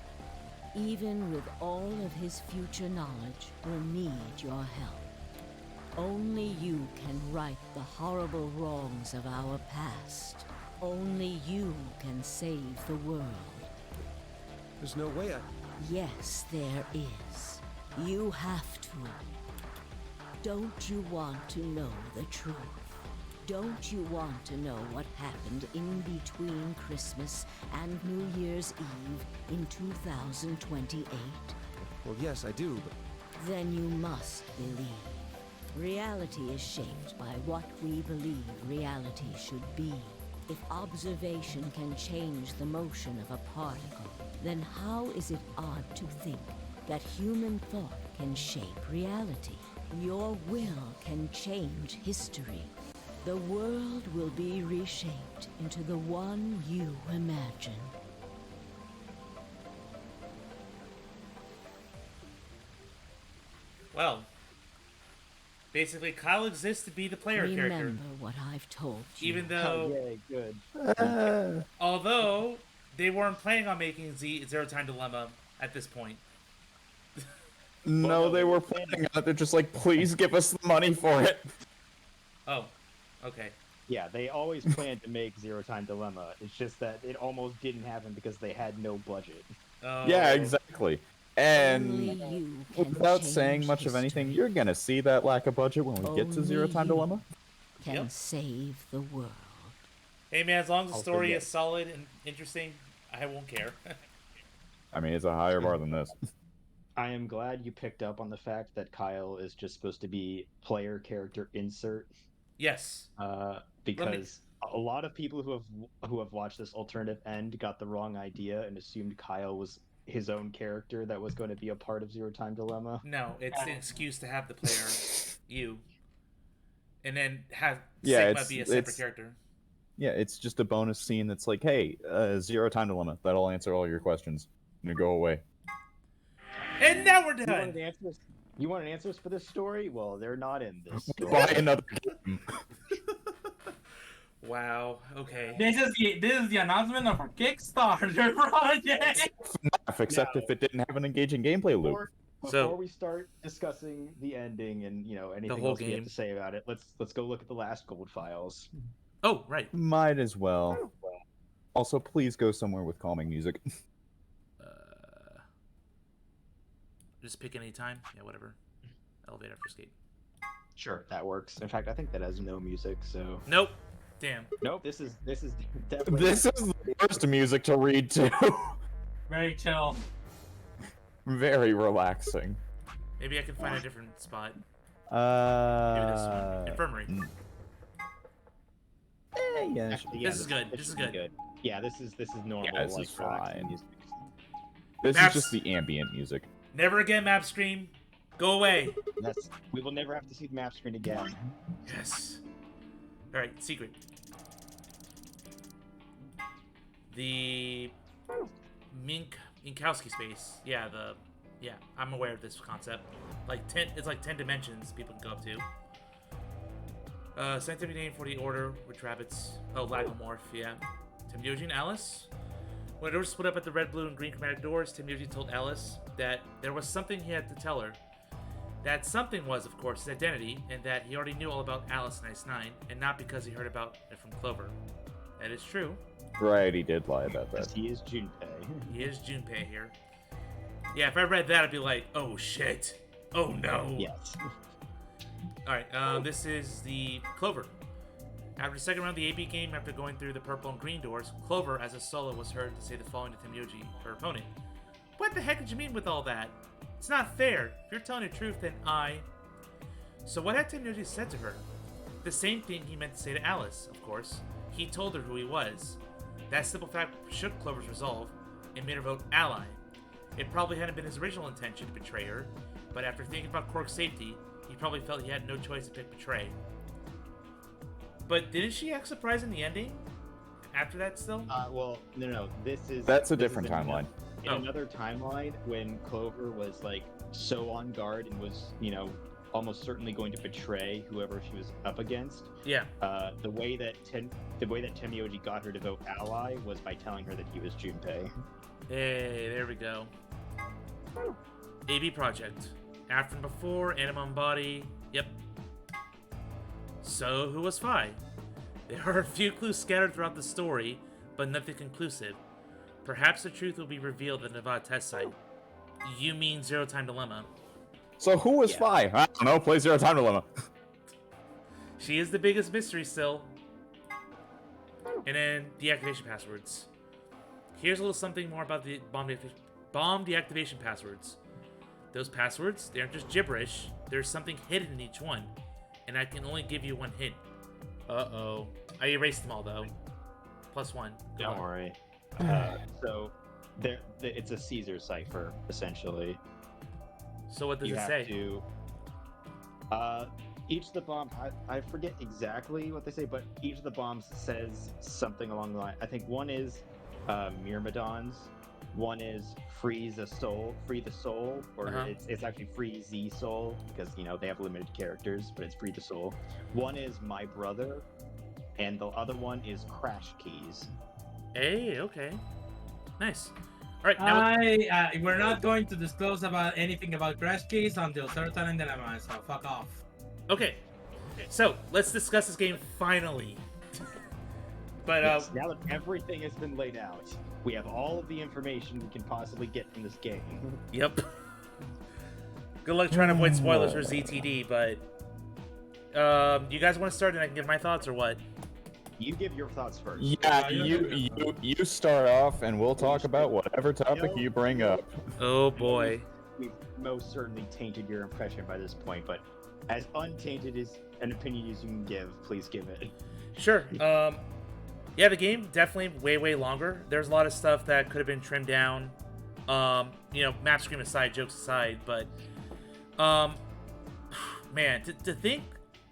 even with all of his future knowledge, will need your help. Only you can right the horrible wrongs of our past. Only you can save the world. There's no way I... Yes, there is. You have to. Don't you want to know the truth? Don't you want to know what happened in between Christmas and New Year's Eve in 2028? Well, yes, I do, but... Then you must believe. Reality is shaped by what we believe reality should be. If observation can change the motion of a particle, then how is it odd to think that human thought can shape reality? Your will can change history. The world will be reshaped into the one you imagine. Well, basically, Kyle exists to be the player Remember character. what I've told you. Even though, yay, good. although they weren't planning on making Zero Time Dilemma at this point. No, they were planning on it. They're just like, please give us the money for it. Oh, okay. Yeah, they always planned to make Zero Time Dilemma. It's just that it almost didn't happen because they had no budget. Oh. Yeah, exactly. And without saying much of anything, you're gonna see that lack of budget when we get to Zero Time Dilemma. Can save the world. Hey man, as long as the Also, story yes. is solid and interesting, I won't care. I mean, it's a higher bar than this. I am glad you picked up on the fact that Kyle is just supposed to be player character insert. Yes. Because a lot of people who have watched this alternative end got the wrong idea and assumed Kyle was his own character that was going to be a part of Zero Time Dilemma. No, it's an excuse to have the player you, and then have Yeah, Sigma be a separate character. Yeah, it's just a bonus scene that's like, hey, Zero Time Dilemma. That'll answer all your questions. And go away. And now we're done. You wanted answers for this story? Well, they're not in this story. Buy another game. Wow. Okay. This is the announcement of our Kickstarter project. Except if it didn't have an engaging gameplay loop. Before we start discussing the ending and anything whole else we game. have to say about it, let's go look at the last gold files. Oh, right. Might as well. Also, please go somewhere with calming music. Just pick any time. Yeah, whatever. Elevator after skate. Sure, that works. In fact, I think that has no music, so. Nope. Damn. Nope. This is definitely. This is the worst music to read to. Very chill. Very relaxing. Maybe I can find a different spot. Maybe this one. Infirmary. Yeah. Actually, This is good. This is good. Yeah, this is normal. Yeah, this like, is relaxing fine. music. This Maps. is just the ambient music. Never again, map screen. Go away. We will never have to see the map screen again. Yes. All right, secret. The Minkowski space. Yeah, I'm aware of this concept. It's like 10 dimensions people can go up to. Scientific name for the order, which rabbits. Oh, Lagomorph, yeah. Tim Yoji and Alice. When the doors split up at the red, blue, and green chromatic doors, Tim Yoji told Alice that there was something he had to tell her. That something was, of course, his identity, and that he already knew all about Alice and Ice 9, and not because he heard about it from Clover. That is true. Right, he did lie about that. He is Junpei. He is Junpei here. Yeah, if I read that, I'd be like, oh shit. Oh no. Yes. Alright, this is the Clover. After the second round of the AB game, after going through the purple and green doors, Clover, as a solo, was heard to say the following to Temyoji, her opponent. What the heck did you mean with all that? It's not fair. If you're telling the truth, then I... So what had Temyoji said to her? The same thing he meant to say to Alice, of course. He told her who he was. That simple fact shook Clover's resolve and made her vote ally. It probably hadn't been his original intention to betray her, but after thinking about Quark's safety, he probably felt he had no choice to pick betray. But didn't she act surprised in the ending? After that still? Well, no. That's a different timeline. In another timeline, when Clover was like so on guard and was, almost certainly going to betray whoever she was up against. Yeah. The way that Temyoji got her to vote ally was by telling her that he was Junpei. Hey, there we go. AB Project. After and before, Animon Body. Yep. So, who was Phi? There are a few clues scattered throughout the story, but nothing conclusive. Perhaps the truth will be revealed at the Nevada test site. You mean Zero Time Dilemma? So who was Phi? I don't know. Play Zero Time Dilemma. She is the biggest mystery still. And then deactivation passwords. Here's a little something more about the bomb deactivation passwords. Those passwords, they aren't just gibberish. There's something hidden in each one. And I can only give you one hint. Uh-oh. I erased them all, though. +1. Don't worry. So, it's a Caesar cipher, essentially. So what does it say? Each of the bombs, I forget exactly what they say, but each of the bombs says something along the line. I think one is Myrmidon's, one is free the soul, or it's actually free Z soul, because, they have limited characters, but it's free the soul. One is my brother, and the other one is crash keys. Hey, okay. Nice. All right, now we're not going to disclose anything about crash keys until Zero Time Dilemma, so fuck off. Okay, so let's discuss this game finally. But yes, now that everything has been laid out, we have all of the information we can possibly get from this game. Yep. Good luck trying to avoid spoilers for ZTD, but you guys want to start and I can give my thoughts or what? You give your thoughts first. Yeah, you start off, and we'll talk about whatever topic you bring up. Oh boy. We've most certainly tainted your impression by this point, but as untainted as an opinion as you can give, please give it. Sure. Yeah, the game definitely way longer. There's a lot of stuff that could have been trimmed down. Map screen aside, jokes aside, but man, to think,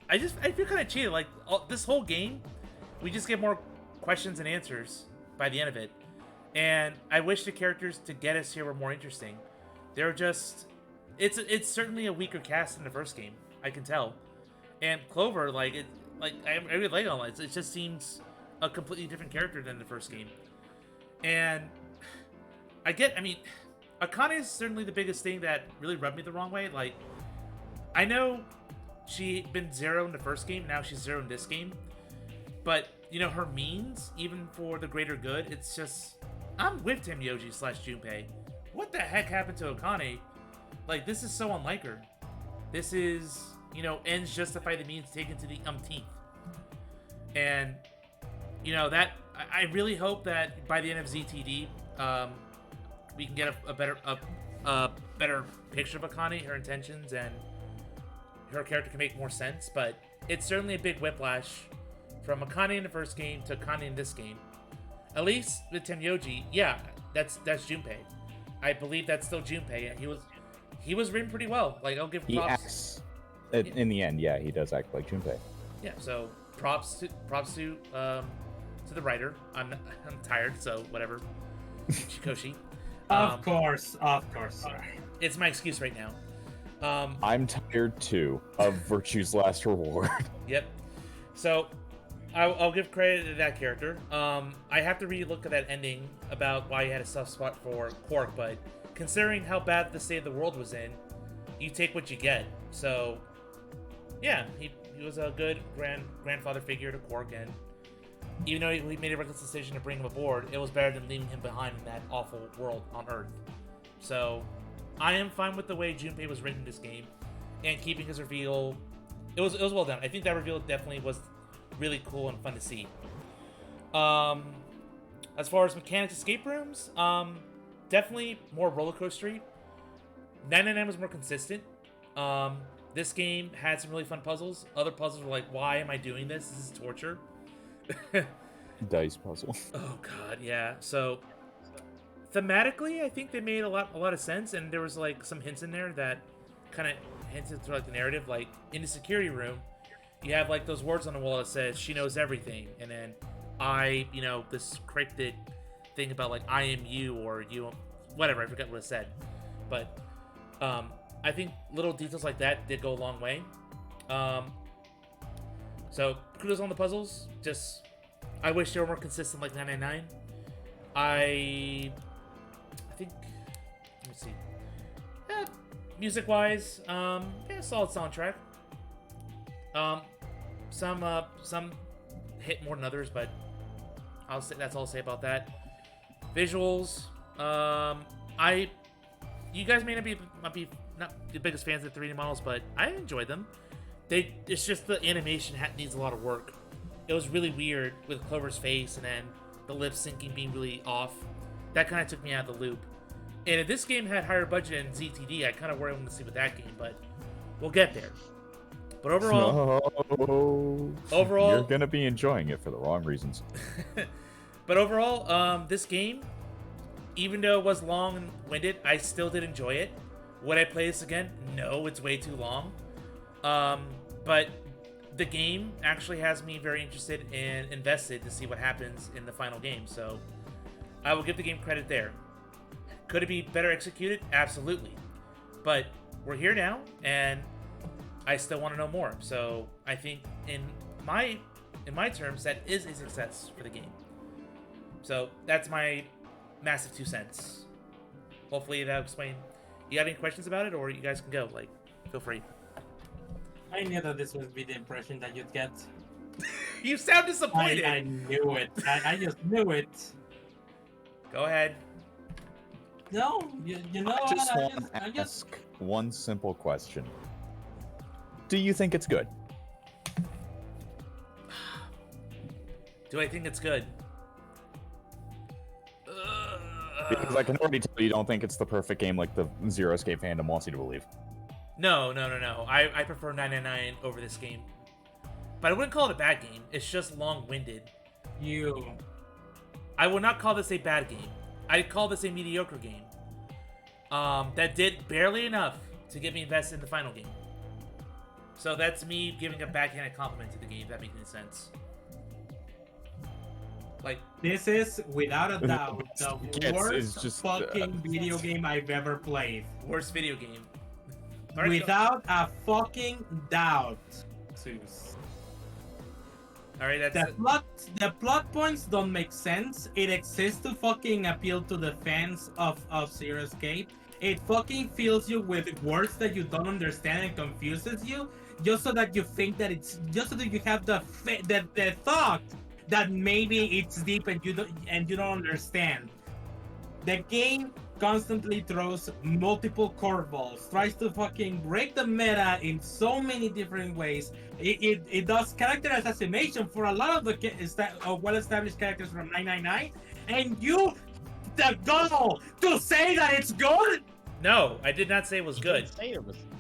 I feel kind of cheated. Like this whole game, we just get more questions and answers by the end of it, and I wish the characters to get us here were more interesting. They're just, it's certainly a weaker cast than the first game. I can tell, and Clover, I really like all it. It just seems a completely different character than the first game, and Akane is certainly the biggest thing that really rubbed me the wrong way. Like, I know she'd been Zero in the first game, now she's Zero in this game. But, her means, even for the greater good, it's just... I'm with Temyoji / Junpei. What the heck happened to Akane? Like, this is so unlike her. This is, ends justify the means taken to the umpteenth. And, that... I really hope that by the end of ZTD, we can get a better picture of Akane, her intentions, and her character can make more sense. But it's certainly a big whiplash from Akane in the first game to Akane in this game. At least with Temyoji, yeah, that's Junpei. I believe that's still Junpei. He was written pretty well. Like, I'll give props. He acts in the end, yeah, he does act like Junpei. Yeah, so props to the writer. I'm tired, so whatever. Chikoshi. Of course. It's my excuse right now. I'm tired too of Virtue's Last Reward. Yep. So I'll give credit to that character. I have to re-look at that ending about why he had a soft spot for Quark, but considering how bad the state of the world was in, you take what you get. So, yeah, he was a good grandfather figure to Quark, and even though he made a reckless decision to bring him aboard, it was better than leaving him behind in that awful world on Earth. So, I am fine with the way Junpei was written in this game, and keeping his reveal. It was well done. I think that reveal definitely was really cool and fun to see. As far as mechanics, escape rooms, definitely more roller coastery. 999 was more consistent. This game had some really fun puzzles. Other puzzles were like, why am I doing this? This is torture. Dice puzzle. Oh god, yeah. So thematically, I think they made a lot of sense, and there was like some hints in there that kind of hinted to like the narrative. Like in the security room, you have like those words on the wall that says she knows everything, and then this cryptid thing about like I am you or you, whatever. I forget what it said, but I think little details like that did go a long way. So kudos on the puzzles. Just I wish they were more consistent like 999. I think, let me see. Music wise, solid soundtrack. Some hit more than others, but I'll say that's all I'll say about that. Visuals, you guys may not be the biggest fans of the 3D models, but I enjoyed them. It's just the animation needs a lot of work. It was really weird with Clover's face and then the lip syncing being really off. That kind of took me out of the loop. And if this game had higher budget than ZTD, I kind of worried to see with that game, but we'll get there. But overall, you're gonna be enjoying it for the wrong reasons. But overall, this game, even though it was long and winded, I still did enjoy it. Would I play this again? No, it's way too long. But the game actually has me very interested and invested to see what happens in the final game. So I will give the game credit there. Could it be better executed? Absolutely. But we're here now, and I still want to know more. So I think in my terms, that is a success for the game. So that's my massive 2 cents. Hopefully that'll explain. You got any questions about it, or you guys can go? Like, feel free. I knew that this would be the impression that you'd get. You sound disappointed. I knew it. I just knew it. Go ahead. No, you know I just what? want to ask one simple question. Do you think it's good? Do I think it's good? Because I can already tell you don't think it's the perfect game like the Zero Escape fandom wants you to believe. No. I prefer 999 over this game. But I wouldn't call it a bad game. It's just long-winded. I would not call this a bad game. I'd call this a mediocre game. That did barely enough to get me invested in the final game. So that's me giving a backhanded compliment to the game, if that makes any sense. Like, this is, without a doubt, the worst fucking video game I've ever played. Worst video game. Right, without a fucking doubt, Zeus. Alright, that's the plot points don't make sense. It exists to fucking appeal to the fans of Zero Escape. It fucking fills you with words that you don't understand and confuses you, just so that you think that it's, just so that you have the thought that maybe it's deep and you don't understand. The game constantly throws multiple curveballs, tries to fucking break the meta in so many different ways. It does character assassination for a lot of the well-established characters from 999, and the goal to say that it's good? No, I did not say it was good.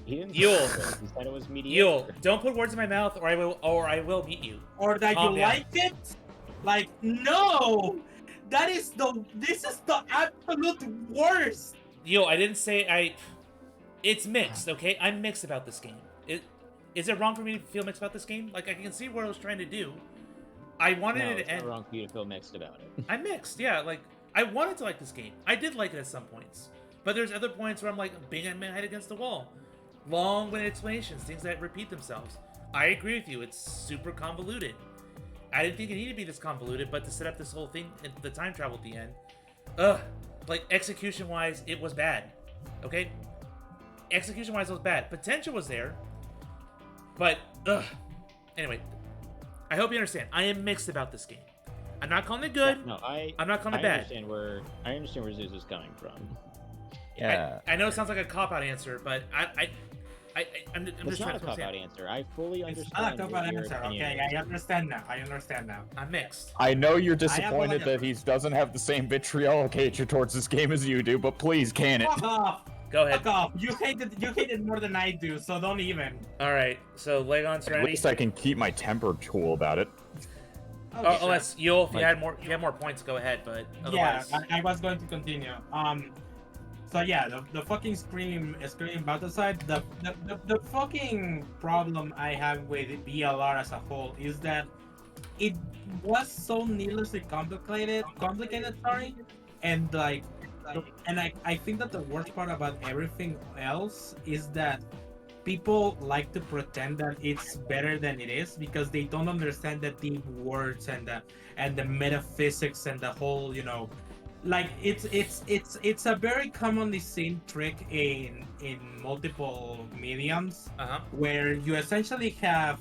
He didn't Yule, he said it was mediocre. Yule, don't put words in my mouth, or I will beat you. Or that Calm you down. like it? Like, no! This is the absolute worst! Yo, I didn't say it's mixed, okay? I'm mixed about this game. Is it wrong for me to feel mixed about this game? Like, I can see what I was trying to do. I wanted it to end. It's not wrong for you to feel mixed about it. I'm mixed, yeah. Like, I wanted to like this game. I did like it at some points. But there's other points where I'm like, banging my head against the wall. Long-winded explanations, things that repeat themselves. I agree with you, it's super convoluted. I didn't think it needed to be this convoluted, but to set up this whole thing, the time travel at the end, like, execution-wise, it was bad, okay? Execution-wise, it was bad. Potential was there, but, anyway, I hope you understand. I am mixed about this game. I'm not calling it good. Yeah, no, I'm not calling it bad. I understand where Zeus is coming from. Yeah. I know it sounds like a cop-out answer, but I'm It's just not trying a to cop-out understand. answer. I fully It's understand not a what your answer. opinion Okay, is. I understand now. I understand now. I'm mixed. I know you're I disappointed apologize. that he doesn't have the same vitriolic hatred towards this game as you do, but please can it. Fuck off! Go ahead. Fuck off! You hate it more than I do, so don't even. All right. So Legon At Serenity. least I can keep my temper cool about it. Okay, unless you, if you had more points, go ahead. But yeah, otherwise, I was going to continue. So yeah, the fucking scream battle side. The fucking problem I have with BLR as a whole is that it was so needlessly complicated. Sorry, and I think that the worst part about everything else is that people like to pretend that it's better than it is because they don't understand the deep words and the metaphysics and the whole, like it's a very commonly seen trick in multiple mediums where you essentially have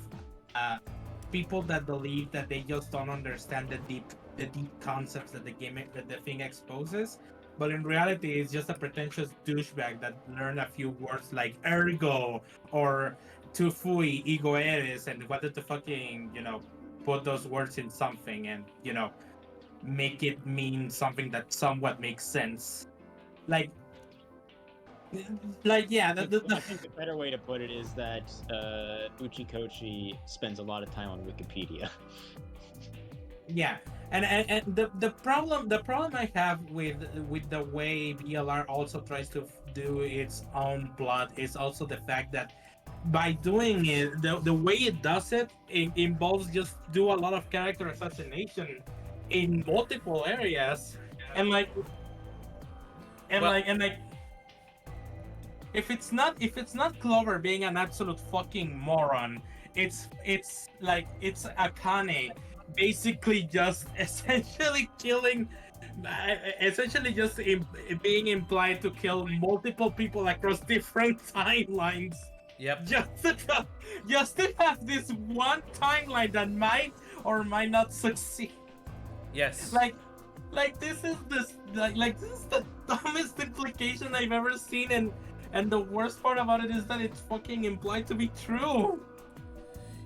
people that believe that they just don't understand the deep concepts that the thing exposes. But in reality, it's just a pretentious douchebag that learned a few words like ergo or tu fui, ego eres, and wanted to fucking, put those words in something and, make it mean something that somewhat makes sense. Yeah. I think the better way to put it is that Uchikochi spends a lot of time on Wikipedia. Yeah, and the problem I have with the way BLR also tries to do its own plot is also the fact that by doing it, the way it does it involves just do a lot of character assassination in multiple areas, and if it's not Clover being an absolute fucking moron, it's Akane basically just essentially killing, essentially just being implied to kill multiple people across different timelines. Yep. Just to have this one timeline that might or might not succeed. Yes. This is the dumbest implication I've ever seen, and the worst part about it is that it's fucking implied to be true.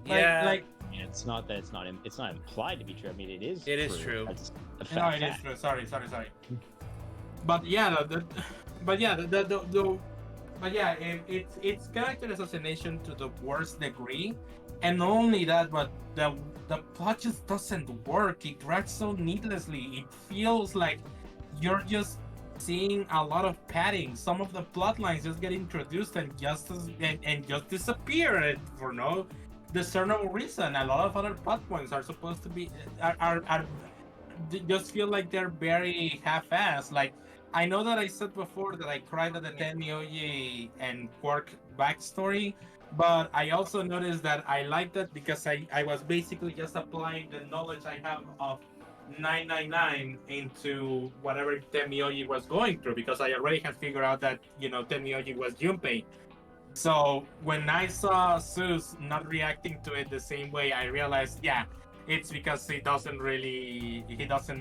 It's not that it's not implied to be true. I mean, it is. It is true. That's a No, fact. it is true. Sorry. But it's character assassination to the worst degree, and not only that, but the plot just doesn't work. It drags so needlessly. It feels like you're just seeing a lot of padding. Some of the plot lines just get introduced and just disappear for no discernible reason. A lot of other plot points are supposed to be are just feel like they're very half-assed. Like, I know that I said before that I cried at the Tenmyoji and Quark backstory, but I also noticed that I liked that because I was basically just applying the knowledge I have of 999 into whatever Tenmyoji was going through, because I already had figured out that, Tenmyoji was Junpei. So when I saw Zeus not reacting to it the same way, I realized, yeah, it's because he doesn't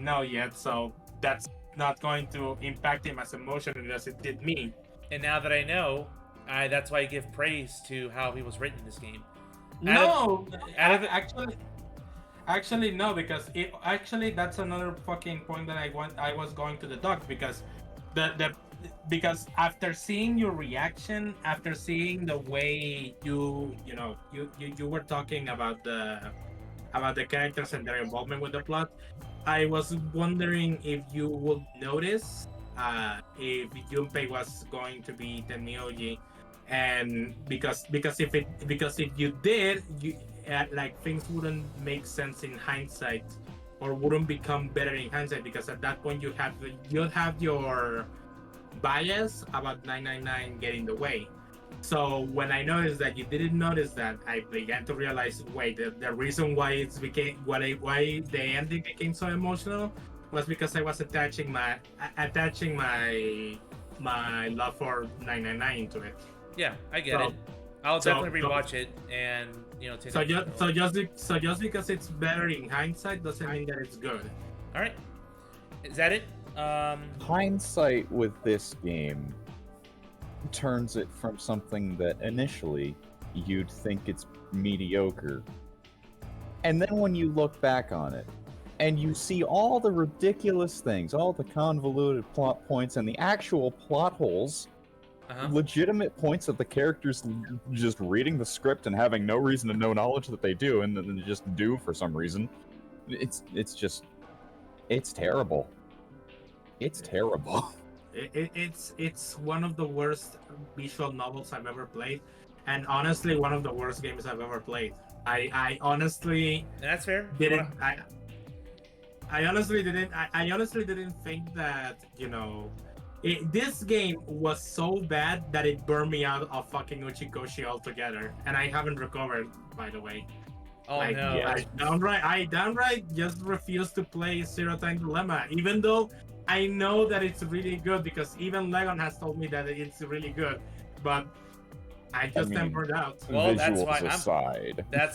know yet, so that's not going to impact him as emotionally as it did me. And now that I know, that's why I give praise to how he was written in this game. Actually no, because that's another fucking point that I was going to deduct, because because after seeing your reaction, after seeing the way you were talking about the characters and their involvement with the plot, I was wondering if you would notice if Junpei was going to be Tenmyoji, and because if you did, things wouldn't make sense in hindsight, or wouldn't become better in hindsight, because at that point you'll have your bias about 999 getting the way. So when I noticed that you didn't notice that, I began to realize, wait, the reason why why the ending became so emotional was because I was attaching my love for 999 to it. Yeah, I get it. I'll definitely rewatch it and take. So just because it's better in hindsight doesn't mean that it's good. All right, is that it? Hindsight with this game turns it from something that initially you'd think it's mediocre. And then when you look back on it, and you see all the ridiculous things, all the convoluted plot points, and the actual plot holes, legitimate points of the characters just reading the script and having no reason to know knowledge that they do, and then just do for some reason. It's terrible. It's terrible. It's one of the worst visual novels I've ever played, and honestly, one of the worst games I've ever played. I honestly that's fair. Didn't I honestly didn't think that, you know, this game was so bad that it burned me out of fucking Uchikoshi altogether, and I haven't recovered, by the way. Oh no! I downright just refuse to play Zero Time Dilemma, even though I know that it's really good, because even Legon has told me that it's really good, but I just am burned out. Well, that's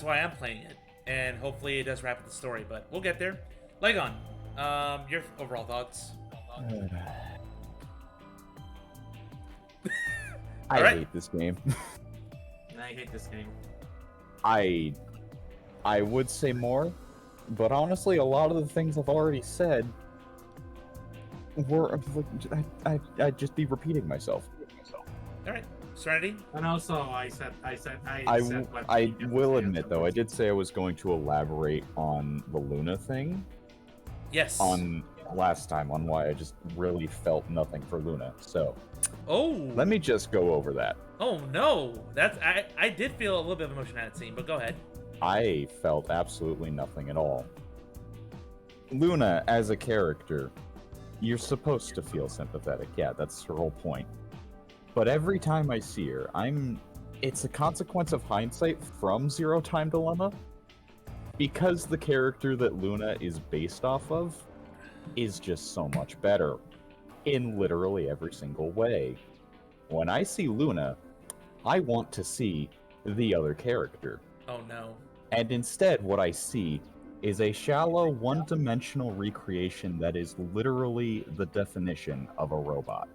why I'm playing it, and hopefully it does wrap up the story. But we'll get there. Legon, your overall thoughts? I hate this game. I hate this game. I would say more, but honestly, a lot of the things I've already said were I'd just be repeating myself. All right, Serenity. And also, I will admit though, I did say I was going to elaborate on the Luna thing. Yes. On last time, on why I just really felt nothing for Luna. So. Oh. Let me just go over that. Oh no, I did feel a little bit of emotion at that scene, but go ahead. I felt absolutely nothing at all. Luna, as a character, you're supposed to feel sympathetic. Yeah, that's her whole point. But every time I see her, it's a consequence of hindsight from Zero Time Dilemma. Because the character that Luna is based off of is just so much better. In literally every single way. When I see Luna, I want to see the other character. Oh no. And instead, what I see is a shallow, one-dimensional recreation that is literally the definition of a robot.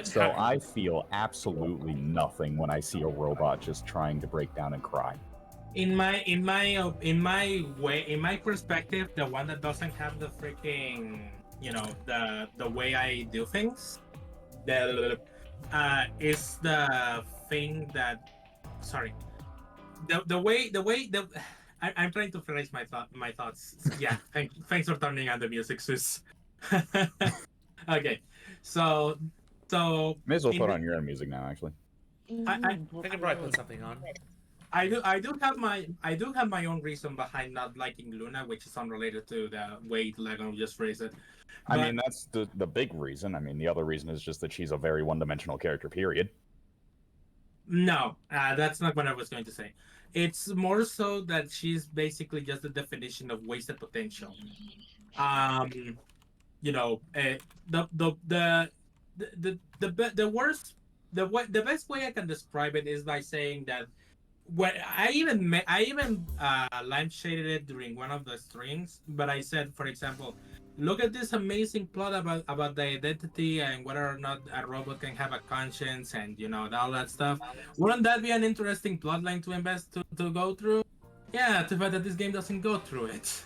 So I feel absolutely nothing when I see a robot just trying to break down and cry. In my perspective, the one that doesn't have the freaking, you know, the way I do things, is the thing that, sorry, I'm trying to phrase my thoughts. Yeah, thanks for turning on the music, Zeus. Okay, so may as well put on your own music now, actually. I could probably put something on. I do have my own reason behind not liking Luna, which is unrelated to the way Legon just phrased it. I mean, that's the big reason. I mean, the other reason is just that she's a very one-dimensional character, period. No, that's not what I was going to say. It's more so that she's basically just the definition of wasted potential. You know, the best way I can describe it is by saying that when I even line shaded it during one of the streams, but I said, for example, look at this amazing plot about the identity and whether or not a robot can have a conscience and, you know, all that stuff. Wouldn't that be an interesting plot line to invest to go through? Yeah, too bad that this game doesn't go through it.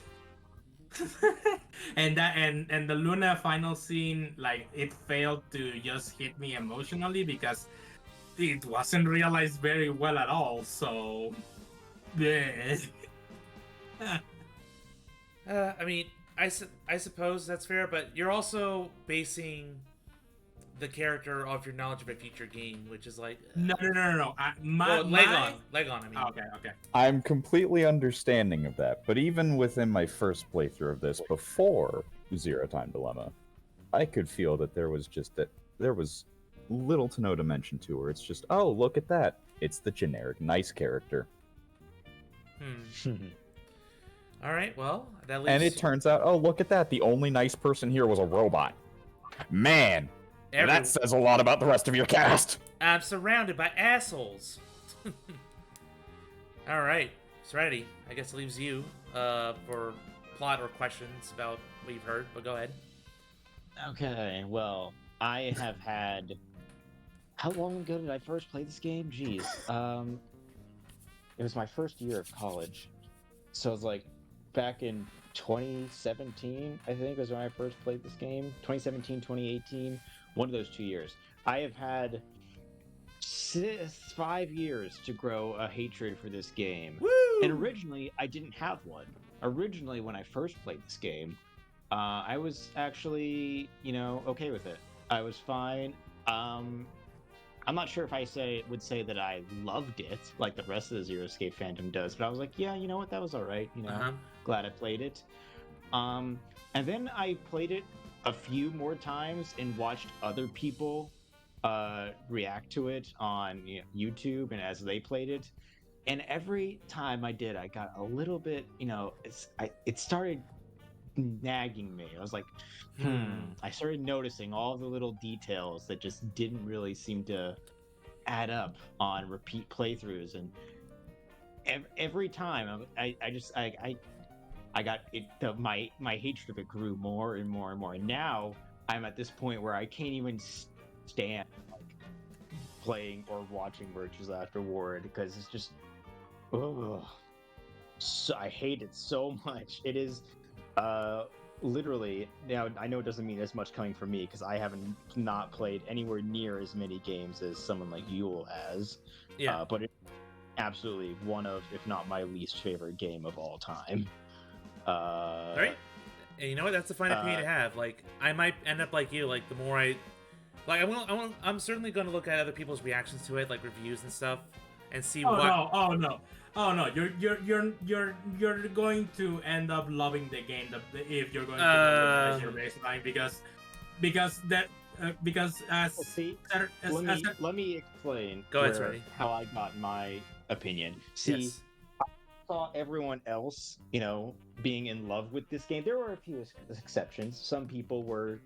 and the Luna final scene, like, it failed to just hit me emotionally because it wasn't realized very well at all. So, yeah. I mean, I suppose that's fair, but you're also basing the character off your knowledge of a future game, which is like... No. Legon, I mean. Okay. I'm completely understanding of that, but even within my first playthrough of this, before Zero Time Dilemma, I could feel that there was little to no dimension to her. It's just, oh, look at that. It's the generic nice character. All right, well, that leaves... And it turns out, oh, look at that. The only nice person here was a robot. Man, that says a lot about the rest of your cast. I'm surrounded by assholes. All right, Serenity, I guess it leaves you for plot or questions about what you've heard, but go ahead. Okay, well, I have had How long ago did I first play this game? Jeez. It was my first year of college. So it was like back in 2017, I think was when I first played this game. 2017, 2018, one of those 2 years. I have had 5 years to grow a hatred for this game. Woo! And originally, I didn't have one. Originally, when I first played this game, I was actually, okay with it. I was fine. I'm not sure if I would say that I loved it like the rest of the Zero Escape fandom does, but I was like, yeah, you know what, that was all right. Glad I played it. And then I played it a few more times and watched other people react to it on YouTube and as they played it. And every time I did, I got a little bit, it started nagging me. I was like, I started noticing all the little details that just didn't really seem to add up on repeat playthroughs, and every time I got it. My hatred of it grew more and more and more, and now I'm at this point where I can't even stand like playing or watching Virtues Afterward because it's just, so I hate it so much. It is literally, now I know it doesn't mean as much coming from me because I haven't not played anywhere near as many games as someone like Yule has. Yeah. But it's absolutely one of, if not my least favorite game of all time. Right? And you know what? That's a fine opinion to have. Like, I might end up like you. Like, the more I'm certainly going to look at other people's reactions to it, like reviews and stuff, and see what. Oh no! You're going to end up loving the game if you're going to go with your baseline because let me explain. Go ahead, Tony. How I got my opinion. See, yes. I saw everyone else, being in love with this game. There were a few exceptions. Some people were,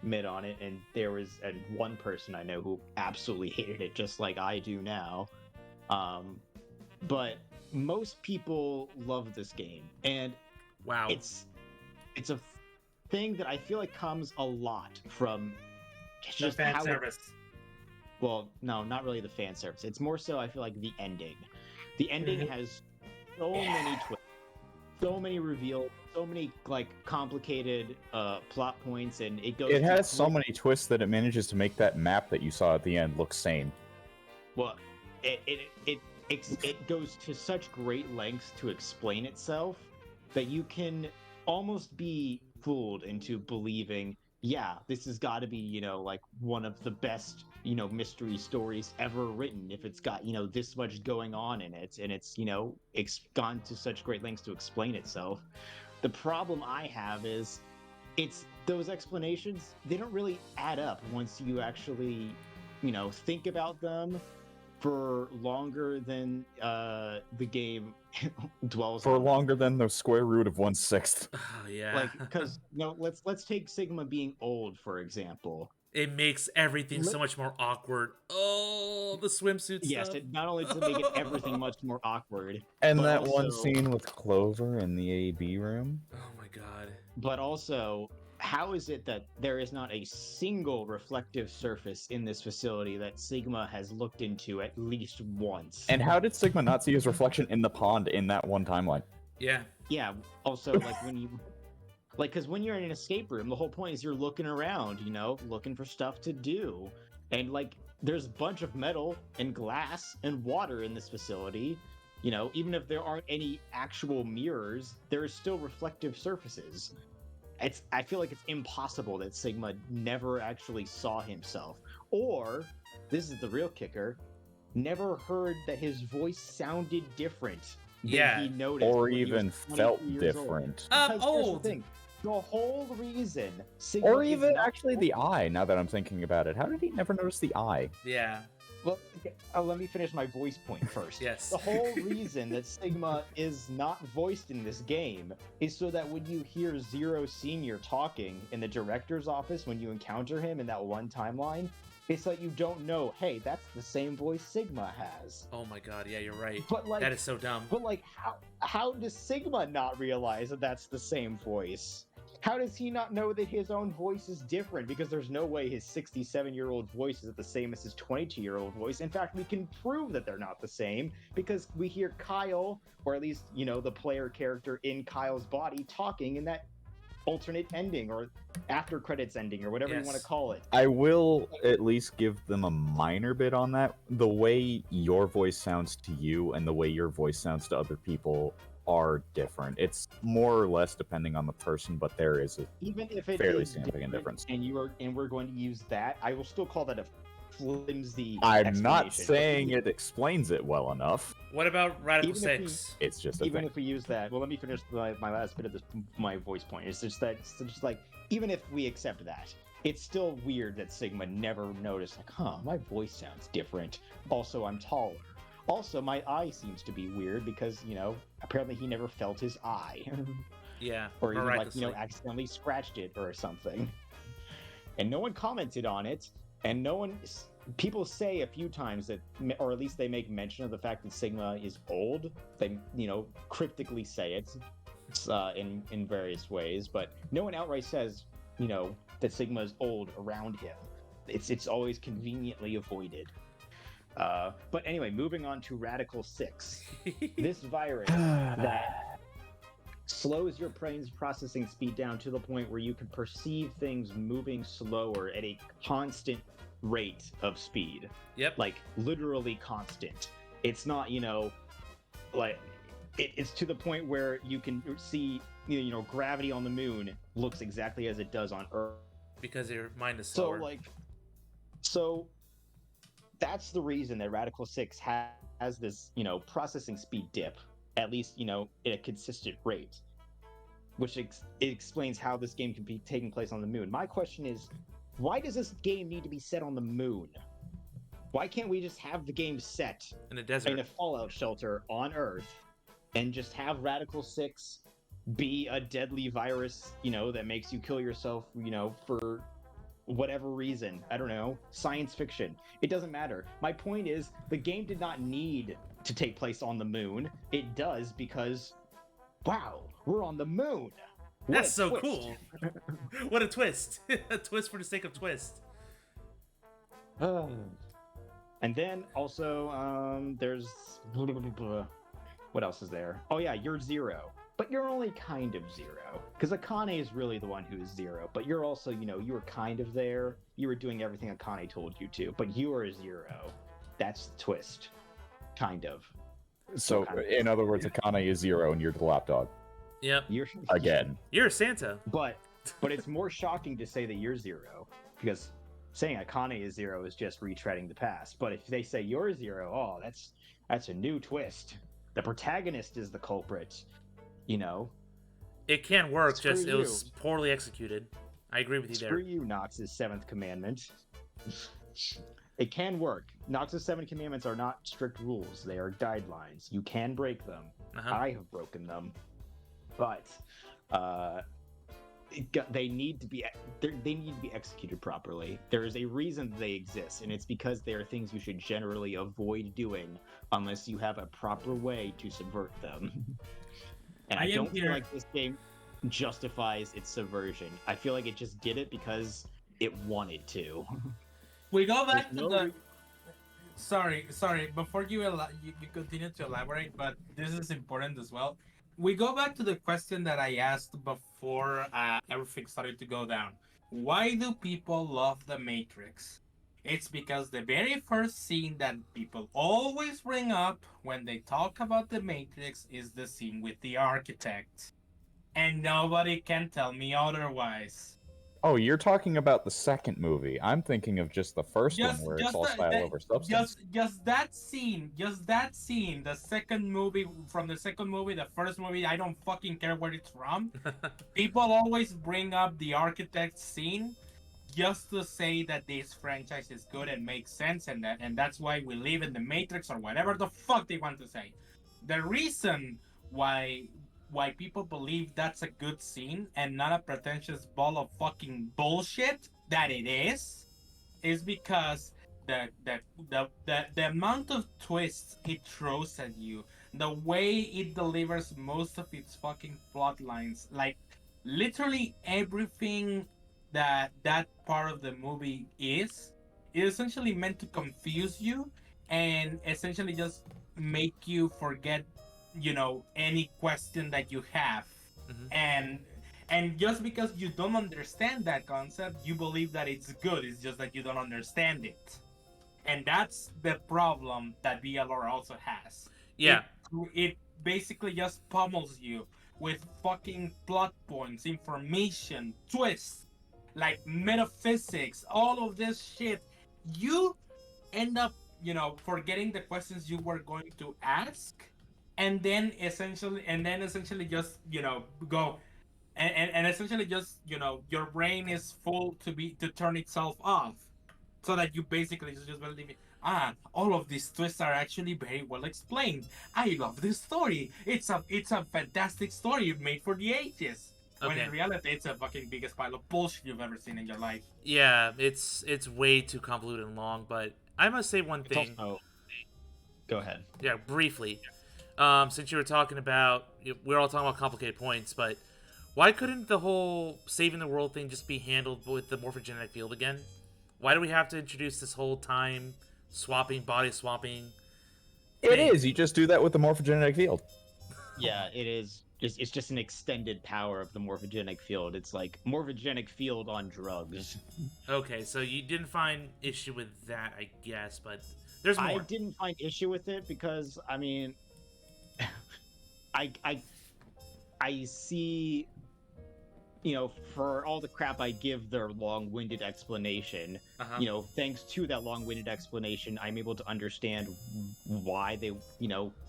mid on it, and there was one person I know who absolutely hated it, just like I do now. But most people love this game, and wow, it's a thing that I feel like comes a lot from just the fan service. Well, no, not really the fan service. It's more so I feel like the ending. The ending has so many twists, so many reveals, so many like complicated plot points, and it goes. It has so many twists that it manages to make that map that you saw at the end look sane. Well, it goes to such great lengths to explain itself that you can almost be fooled into believing, yeah, this has got to be, like one of the best, mystery stories ever written if it's got, this much going on in it, and it's, it's gone to such great lengths to explain itself. The problem I have is it's those explanations, they don't really add up once you actually, think about them for longer than the game dwells for on. Longer than the square root of 1/6. Oh, yeah. Like, because let's take Sigma being old for example. It makes everything so much more awkward. Oh, the swimsuit yes, stuff. It not only does it make it everything much more awkward, And but that also, one scene with Clover in the AB room. Oh my god. But also, how is it that there is not a single reflective surface in this facility that Sigma has looked into at least once? And how did Sigma not see his reflection in the pond in that one timeline? Yeah. Yeah. Also, like when you, because when you're in an escape room, the whole point is you're looking around, looking for stuff to do, and like there's a bunch of metal and glass and water in this facility. Even if there aren't any actual mirrors, there are still reflective surfaces. I feel like it's impossible that Sigma never actually saw himself. Or, this is the real kicker, never heard that his voice sounded different than he noticed. Or even felt different. Old. The whole reason Sigma or even actually the eye, now that I'm thinking about it. How did he never notice the eye? Yeah. Well, let me finish my voice point first. Yes. The whole reason that Sigma is not voiced in this game is so that when you hear Zero Senior talking in the director's office, when you encounter him in that one timeline, it's like you don't know, hey, that's the same voice Sigma has. Oh my god, yeah, you're right. But like, that is so dumb. But like, how does Sigma not realize that that's the same voice? How does he not know that his own voice is different? Because there's no way his 67-year-old voice is the same as his 22-year-old voice. In fact, we can prove that they're not the same because we hear Kyle, or at least, the player character in Kyle's body, talking in that alternate ending or after credits ending or whatever you want to call it. I will at least give them a minor bit on that. The way your voice sounds to you and the way your voice sounds to other people are different. It's more or less depending on the person, but there is a Even if it fairly is significant difference. and we're going to use that, I will still call that a flimsy I'm not explanation. saying it explains it well enough. What about Radical Even if we- 6? It's just a Even thing. if we use that, well, let me finish my last bit of my voice point. It's just that, even if we accept that, it's still weird that Sigma never noticed, my voice sounds different. Also, I'm taller. Also, my eye seems to be weird because, apparently he never felt his eye. Yeah. Or even, miraculously. accidentally scratched it or something. And no one commented on it, and people say a few times that, or at least they make mention of the fact that Sigma is old. They, cryptically say it in various ways, but no one outright says, that Sigma is old around him. It's always conveniently avoided. But anyway, moving on to Radical 6. This virus that slows your brain's processing speed down to the point where you can perceive things moving slower at a constant rate of speed. Yep. Like literally constant. It's not, it's to the point where you can see, gravity on the moon looks exactly as it does on Earth. Because your mind is slower. So that's the reason that Radical 6 has this, processing speed dip, at least, at a consistent rate, which it explains how this game can be taking place on the moon. My question is, why does this game need to be set on the moon? Why can't we just have the game set in a desert, in a fallout shelter on Earth, and just have Radical 6 be a deadly virus, that makes you kill yourself, for whatever reason? I don't know. Science fiction. It doesn't matter. My point is, the game did not need to take place on the moon. It does because, wow, we're on the moon. What That's a so twist. cool. What a twist. A twist for the sake of twist. And then also, there's... What else is there? Oh yeah, you're Zero. But you're only kind of Zero. Because Akane is really the one who is Zero. But you're also, you were kind of there. You were doing everything Akane told you to. But you are Zero. That's the twist. Kind of. So, in other words, Akane is Zero and you're the lapdog. Yep. Again. You're Santa. But it's more shocking to say that you're Zero. Because saying Akane is Zero is just retreading the past. But if they say you're Zero, oh, that's a new twist. The protagonist is the culprit. It can work, Screw just you. it was poorly executed. I agree with you there. Screw you, Nox's 7th commandment. It can work. Nox's 7 commandments are not strict rules. They are guidelines. You can break them. I have broken them. But they need to be executed properly. There is a reason they exist, and it's because they are things you should generally avoid doing unless you have a proper way to subvert them. And I don't feel like this game justifies its subversion. I feel like it just did it because it wanted to. We go back to the... Sorry. Before you continue to elaborate, but this is important as well. We go back to the question that I asked before everything started to go down. Why do people love The Matrix? It's because the very first scene that people always bring up when they talk about The Matrix is the scene with the architect. And nobody can tell me otherwise. Oh, you're talking about the second movie. I'm thinking of just the first one where it's all style over substance. Just that scene, the second movie, the first movie, I don't fucking care where it's from. People always bring up the architect scene just to say that this franchise is good and makes sense, and that's why we live in the Matrix or whatever the fuck they want to say. The reason why people believe that's a good scene and not a pretentious ball of fucking bullshit that it is because the amount of twists it throws at you, the way it delivers most of its fucking plot lines, like literally everything that part of the movie is essentially meant to confuse you and essentially just make you forget, any question that you have. And just because you don't understand that concept, you believe that it's good. It's just that you don't understand it. And that's the problem that VLR also has. Yeah. It basically just pummels you with fucking plot points, information, twists, like metaphysics, all of this shit. You end up, forgetting the questions you were going to ask, and then essentially just, go and essentially just, your brain is full to turn itself off, so that you basically just believe it. All of these twists are actually very well explained. I love this story. It's a fantastic story made for the ages. When Okay. in reality, it's a fucking biggest pile of bullshit you've ever seen in your life. Yeah, it's way too convoluted and long, but I must say one thing. Go ahead. Yeah, briefly. Since you were talking about, we're all talking about complicated points, but why couldn't the whole saving the world thing just be handled with the morphogenetic field again? Why do we have to introduce this whole time swapping, body swapping? It is. You just do that with the morphogenetic field. Yeah, it is. It's just an extended power of the morphogenic field. It's like morphogenic field on drugs. Okay, so you didn't find issue with that, I guess, but there's more. I didn't find issue with it because I mean, I see, for all the crap I give their long-winded explanation, thanks to that long-winded explanation, I'm able to understand why they,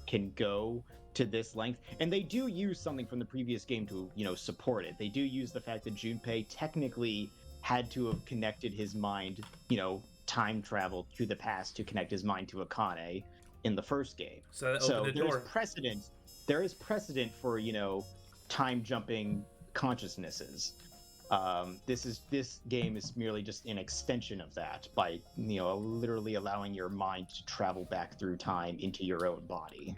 can go to this length. And they do use something from the previous game to, support it. They do use the fact that Junpei technically had to have connected his mind, time travel to the past to connect his mind to Akane in the first game. So that opened the door. There is precedent for, time jumping consciousnesses. This game is merely just an extension of that by, literally allowing your mind to travel back through time into your own body.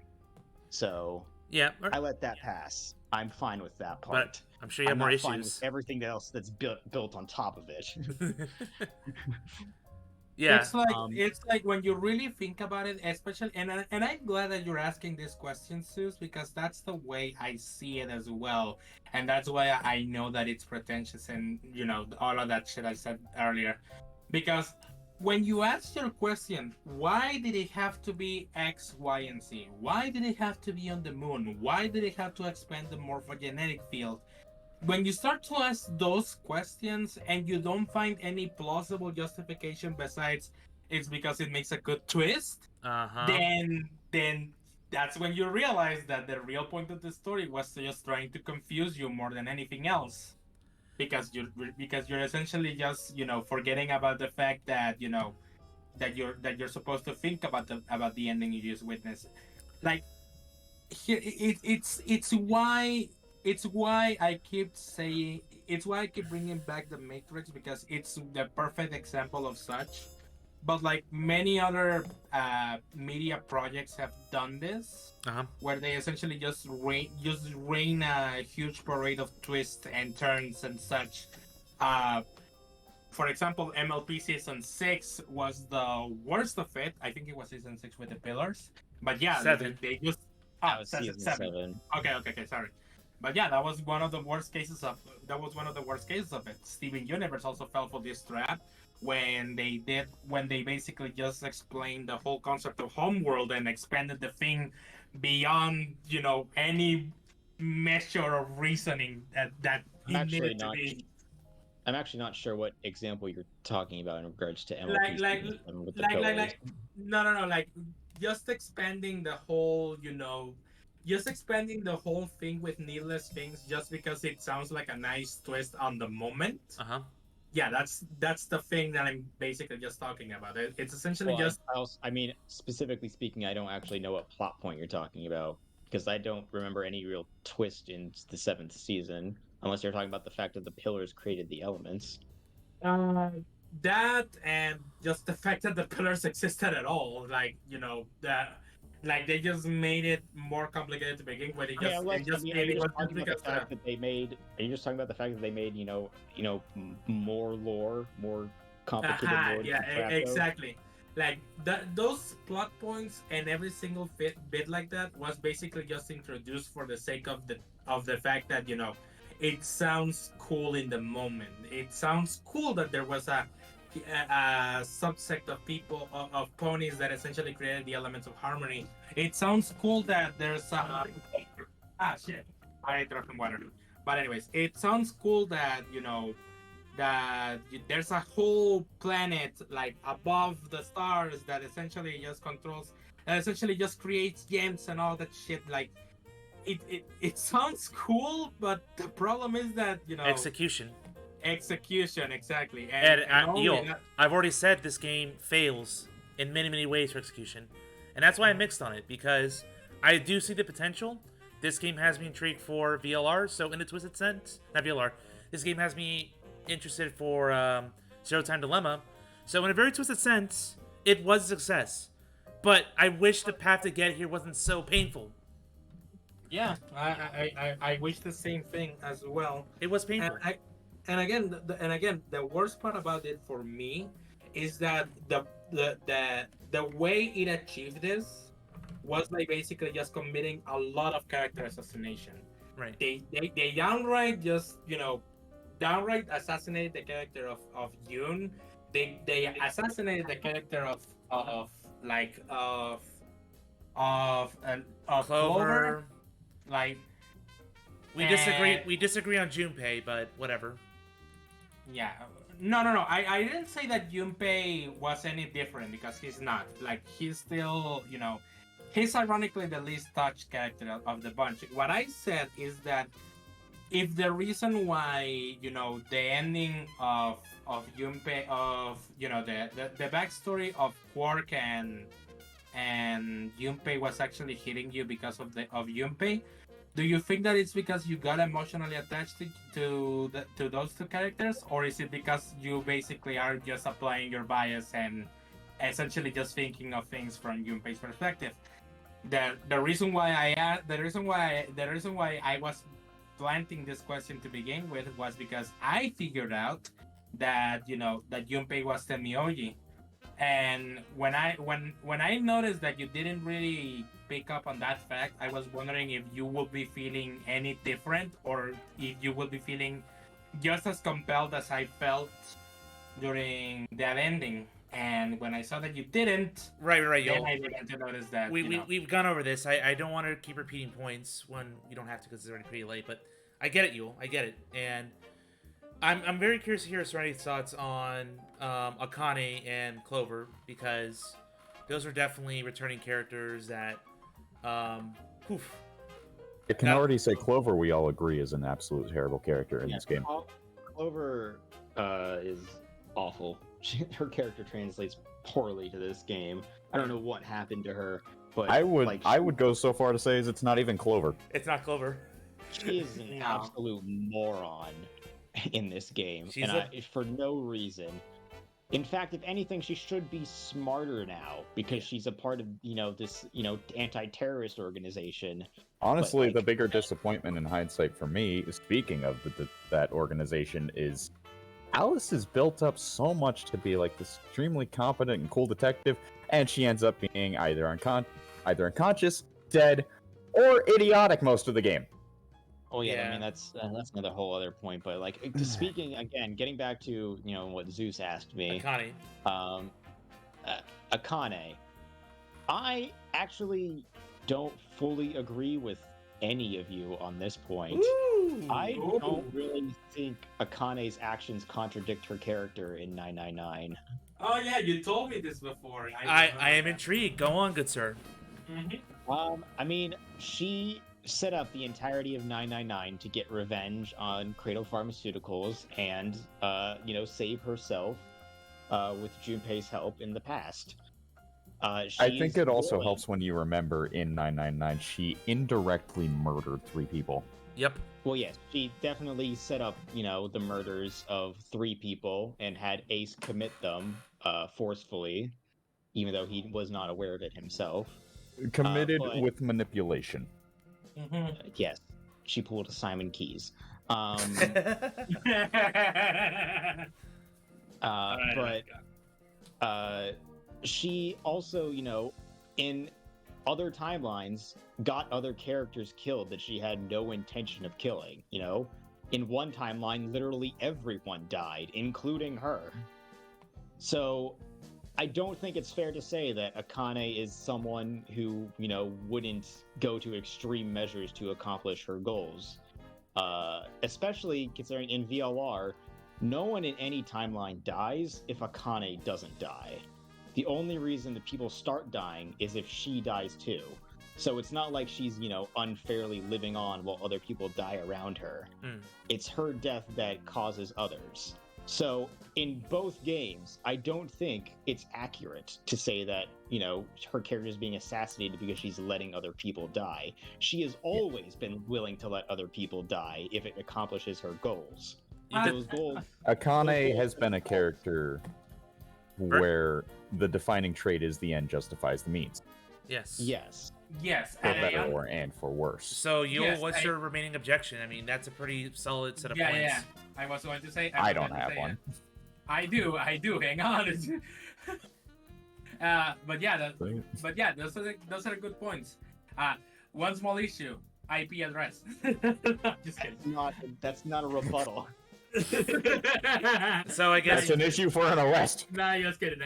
So yeah, I let that pass. I'm fine with that part. But I'm sure you have more not issues. Fine with everything else that's built on top of it. Yeah, it's like when you really think about it, especially, and I'm glad that you're asking this question, Zeus, because that's the way I see it as well, and that's why I know that it's pretentious and all of that shit I said earlier, because when you ask your question, why did it have to be X, Y, and Z? Why did it have to be on the moon? Why did it have to expand the morphogenetic field? When you start to ask those questions and you don't find any plausible justification besides it's because it makes a good twist, then that's when you realize that the real point of the story was just trying to confuse you more than anything else, because you're essentially just forgetting about the fact that that you're supposed to think about the ending you just witnessed. Like here, it's why I keep bringing back the Matrix, because it's the perfect example of such. But like many other media projects have done this, where they essentially just rain a huge parade of twists and turns and such. For example, MLP Season 6 was the worst of it. I think it was Season 6 with the pillars. But yeah, 7. they just... Season 7. Okay, sorry. But yeah, that was one of the worst cases of it. Steven Universe also fell for this trap when they basically just explained the whole concept of Homeworld and expanded the thing beyond, any measure of reasoning that it needed to be. I'm actually not sure what example you're talking about in regards to MLP. No, like just expanding the whole, just expanding the whole thing with needless things just because it sounds like a nice twist on the moment. Yeah, that's the thing that I'm basically just talking about. It's essentially I mean, specifically speaking, I don't actually know what plot point you're talking about, because I don't remember any real twist in the 7th season, unless you're talking about the fact that the pillars created the elements. That and just the fact that the pillars existed at all, like that Like they just made it more complicated to begin with. Yeah, It just are made you it just was just talking about the because fact that they made? Are you just talking about the fact that they made more lore, more complicated aha, lore to yeah, keep track of? exactly. Like those plot points and every single bit like that was basically just introduced for the sake of the fact that it sounds cool in the moment. It sounds cool that there was a subsect of people of ponies that essentially created the elements of harmony. It sounds cool that there's shit. I dropped some water. But anyways, it sounds cool that there's a whole planet like above the stars that essentially just controls, that essentially just creates gems and all that shit. Like it sounds cool, but the problem is that Execution. execution exactly. And only yo, that- I've already said this game fails in many, many ways for execution. And that's why I'm mixed on it, because I do see the potential. This game has me intrigued for VLR, so in a twisted sense, not VLR, this game has me interested for Zero Time Dilemma. So in a very twisted sense, it was a success. But I wish the path to get here wasn't so painful. Yeah, I wish the same thing as well. It was painful. And again, the worst part about it for me is that the way it achieved this was like basically just committing a lot of character assassination. Right. They downright just downright assassinated the character of Yoon. They assassinated the character of like of Clover. Like we disagree on Junpei, but whatever. Yeah. No. I didn't say that Junpei was any different, because he's not. Like, he's still, he's ironically the least touched character of the bunch. What I said is that if the reason why, the ending of Junpei, the backstory of Quark and Junpei was actually hitting you because of Junpei, do you think that it's because you got emotionally attached to those two characters, or is it because you basically are just applying your bias and essentially just thinking of things from Junpei's perspective? The reason why I was planting this question to begin with was because I figured out that that Junpei was the Miyoji. And when I noticed that you didn't really pick up on that fact, I was wondering if you would be feeling any different, or if you would be feeling just as compelled as I felt during that ending. And when I saw that you didn't, right, then I began to notice that we've gone over this. I don't want to keep repeating points when you don't have to, because it's already pretty late. But I get it, Yule. I get it, and I'm very curious to hear Serenity's thoughts on Akane and Clover, because those are definitely returning characters that, I can already say Clover, we all agree, is an absolute terrible character in this game. Clover is awful. Her character translates poorly to this game. I don't know what happened to her, but I would go so far to say is it's not even Clover. It's not Clover. She is an absolute moron in this game, for no reason. In fact, if anything, she should be smarter now, because she's a part of this anti-terrorist organization. Honestly, the bigger disappointment in hindsight for me, speaking of that organization, is Alice is built up so much to be like this extremely competent and cool detective, and she ends up being either unconscious, dead, or idiotic most of the game. Oh yeah, I mean that's another whole other point. But speaking again, getting back to what Zeus asked me, Akane, I actually don't fully agree with any of you on this point. I don't really think Akane's actions contradict her character in 999. Oh yeah, you told me this before. I am intrigued. Go on, good sir. I mean, she set up the entirety of 999 to get revenge on Cradle Pharmaceuticals and, save herself with Junpei's help in the past. I think it also helps when you remember in 999 she indirectly murdered 3 people. Yep. Well, yes, she definitely set up, the murders of 3 people and had Ace commit them forcefully, even though he was not aware of it himself. Committed but- with manipulation. Yes, she pulled a Simon Keys. She also, in other timelines, got other characters killed that she had no intention of killing. In one timeline, literally everyone died, including her. So, I don't think it's fair to say that Akane is someone who, wouldn't go to extreme measures to accomplish her goals. Especially considering in VLR, no one in any timeline dies if Akane doesn't die. The only reason that people start dying is if she dies too. So it's not like she's, unfairly living on while other people die around her. It's her death that causes others. So in both games, I don't think it's accurate to say that, her character is being assassinated because she's letting other people die. She has always been willing to let other people die if it accomplishes her goals. Those goals. Akane has been a character where the defining trait is the end justifies the means. Yes. Yes. Yes. For better and for worse. So, what's your remaining objection? I mean, that's a pretty solid set of points. Yeah. I was going to say. I don't have one. I do. Hang on. But yeah, those are good points. One small issue: IP address. Just kidding. That's not a rebuttal. So I guess that's an issue for an arrest. Nah, just kidding.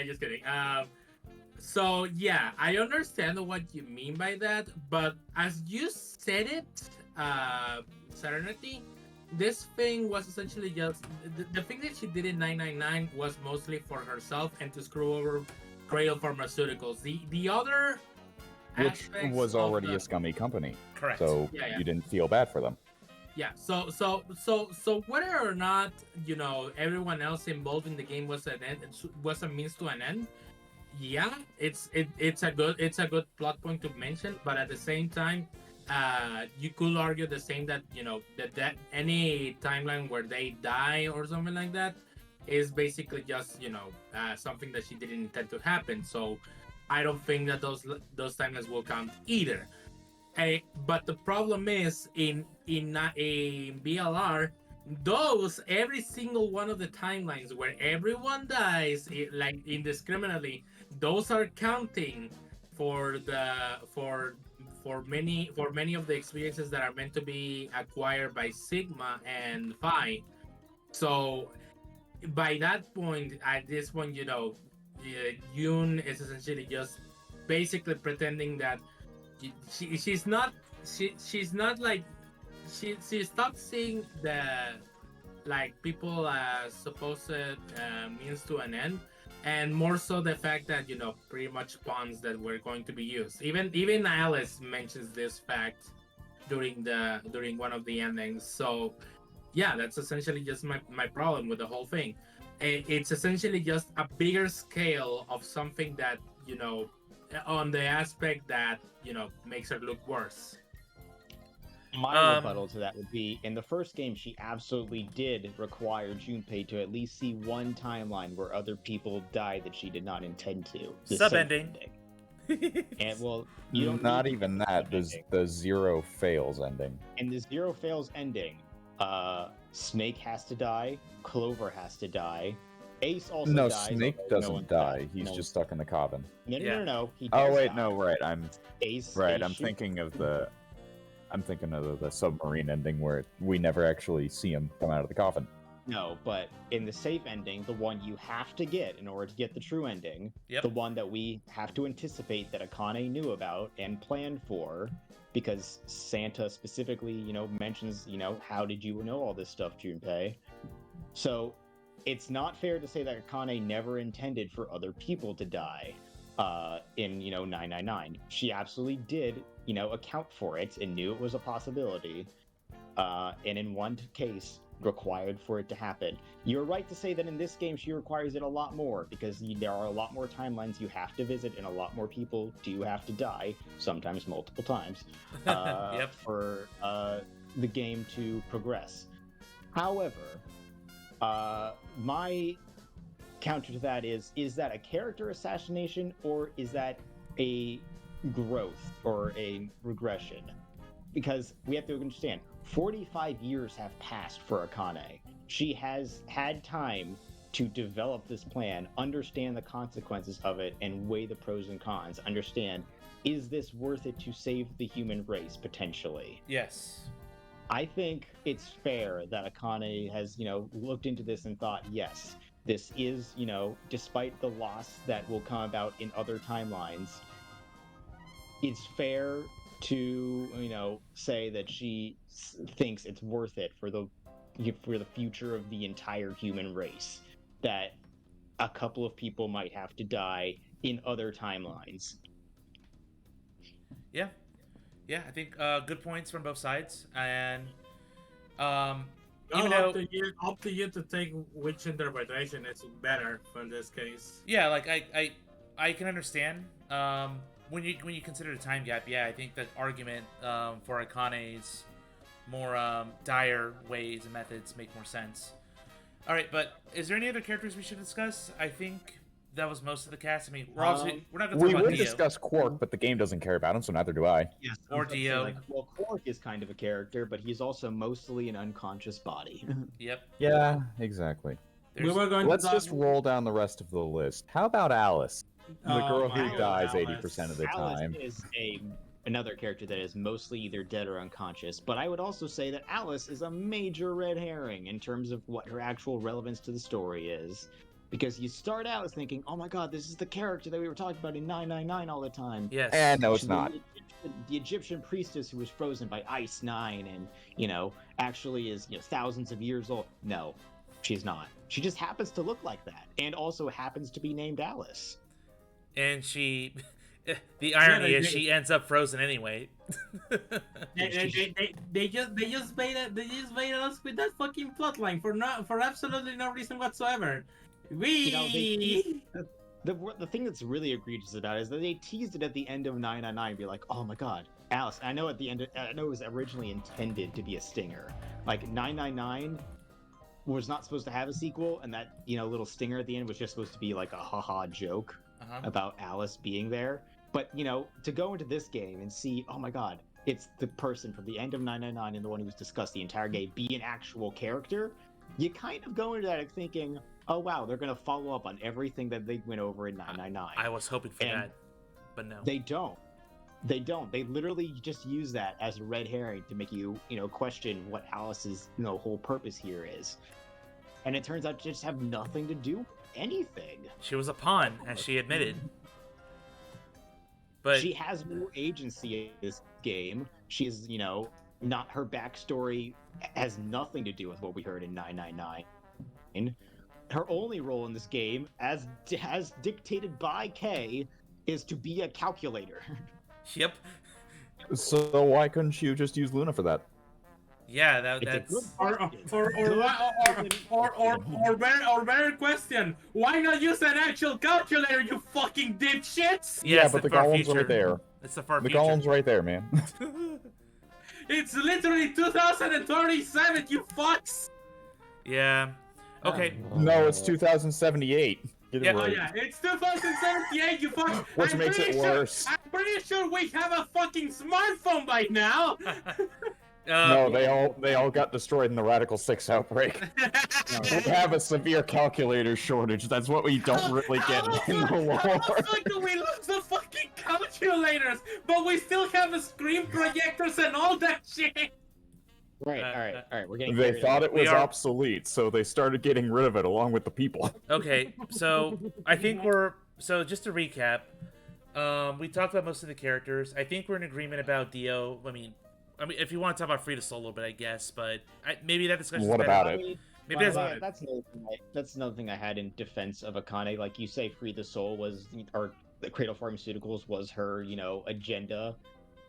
So yeah, I understand what you mean by that, but as you said it, Serenity, this thing was essentially just the thing that she did in 999 was mostly for herself and to screw over Cradle Pharmaceuticals. The other which was already a scummy company. Correct. So you didn't feel bad for them. Yeah. So whether or not everyone else involved in the game was a means to an end. Yeah, it's a good plot point to mention, but at the same time, you could argue the same that that any timeline where they die or something like that is basically just something that she didn't intend to happen. So I don't think that those timelines will count either. But the problem is in BLR, every single one of the timelines where everyone dies like indiscriminately, those are counting for many of the experiences that are meant to be acquired by Sigma and Phi. So by that point, at this point, Yoon is essentially just basically pretending that she stopped seeing the people as supposed means to an end, and more so the fact that pretty much pawns that were going to be used. Even Alice mentions this fact during one of the endings. So yeah, that's essentially just my problem with the whole thing. It's essentially just a bigger scale of something that on the aspect that makes her look worse. My rebuttal to that would be, in the first game, she absolutely did require Junpei to at least see one timeline where other people died that she did not intend to. Sub-ending. And you don't not even that. The Zero Fails ending. In the Zero Fails ending, Snake has to die, Clover has to die, Ace also dies. No, Snake doesn't die. He's just stuck in the coffin. No. He oh does wait, die. no, right. I'm Ace. right. I'm thinking of the submarine ending where we never actually see him come out of the coffin. No, but in the safe ending, the one you have to get in order to get the true ending, the one that we have to anticipate that Akane knew about and planned for, because Santa specifically, mentions, how did you know all this stuff, Junpei? So it's not fair to say that Akane never intended for other people to die in, 999. She absolutely did, account for it and knew it was a possibility. And in one case, required for it to happen. You're right to say that in this game, she requires it a lot more, because there are a lot more timelines you have to visit and a lot more people do have to die, sometimes multiple times, for the game to progress. However, my counter to that is that a character assassination, or is that a growth or a regression. Because we have to understand, 45 years have passed for Akane. She has had time to develop this plan, understand the consequences of it, and weigh the pros and cons. Understand, is this worth it to save the human race, potentially? Yes. I think it's fair that Akane has, looked into this and thought, yes, this is, despite the loss that will come about in other timelines, it's fair to, say that she thinks it's worth it for the future of the entire human race, that a couple of people might have to die in other timelines. Yeah. Yeah, I think good points from both sides. And even up though to you to take which interpretation is better from this case. yeah, like I can understand when you consider the time gap. Yeah, I think the argument for Akane's more dire ways and methods make more sense. All right, but is there any other characters we should discuss? I think that was most of the cast. I mean, we're not going to talk We about would Dio. discuss Quark, but the game doesn't care about him, so neither do I. Yes, or Dio. Well, Quark is kind of a character, but he's also mostly an unconscious body. Yep. Yeah, exactly. Let's just roll down the rest of the list. How about Alice? The girl who dies 80% of the time. Alice is another character that is mostly either dead or unconscious, but I would also say that Alice is a major red herring in terms of what her actual relevance to the story is. Because you start out as thinking, oh my god, this is the character that we were talking about in 999 all the time. Yes. And no, it's not. The Egyptian priestess who was frozen by Ice 9 and, actually is, thousands of years old. No, she's not. She just happens to look like that, and also happens to be named Alice. And she, the irony is she ends up frozen anyway. They just made us with that fucking plotline for absolutely no reason whatsoever. The thing that's really egregious about it is that they teased it at the end of 999 and be like, oh my god, Alice. I know at the end, I know it was originally intended to be a stinger. Like 999 was not supposed to have a sequel, and that little stinger at the end was just supposed to be like a haha joke about Alice being there. But to go into this game and see, oh my god, it's the person from the end of 999 and the one who was discussed the entire game be an actual character, you kind of go into that thinking, oh wow, they're gonna follow up on everything that they went over in 999. I was hoping for that, but no. They don't. They don't. They literally just use that as a red herring to make you, question what Alice's, whole purpose here is. And it turns out to just have nothing to do with anything. She was a pawn, as she admitted. But she has no agency in this game. She is, not, her backstory has nothing to do with what we heard in 999. Her only role in this game, as dictated by Kay, is to be a calculator. Yep. So why couldn't you just use Luna for that? Yeah, that's or better question. Why not use an actual calculator, you fucking dipshits? Yeah, but the golem's right there. It's the far The future. golem's right there, man. It's literally 2037, you fucks. Yeah. Okay. No, it's 2078. Get it right. Yeah, it's 2078, you fucks. Which makes it worse. I'm pretty sure we have a fucking smartphone by now. No, they all got destroyed in the Radical 6 outbreak. We have a severe calculator shortage. That's what we don't really get in the lore. How the fuck do we lose the fucking calculators, but we still have the screen projectors and all that shit? Right, all right. We're getting. They thought it was obsolete, so they started getting rid of it along with the people. Okay, so I think so just to recap, we talked about most of the characters. I think we're in agreement about Dio. I mean, if you want to talk about Frida Soul a little bit, I guess, but maybe that discussion. What about it? Maybe that's another thing I had in defense of Akane. Like you say, Frida Soul was, or the Cradle Pharmaceuticals was her, agenda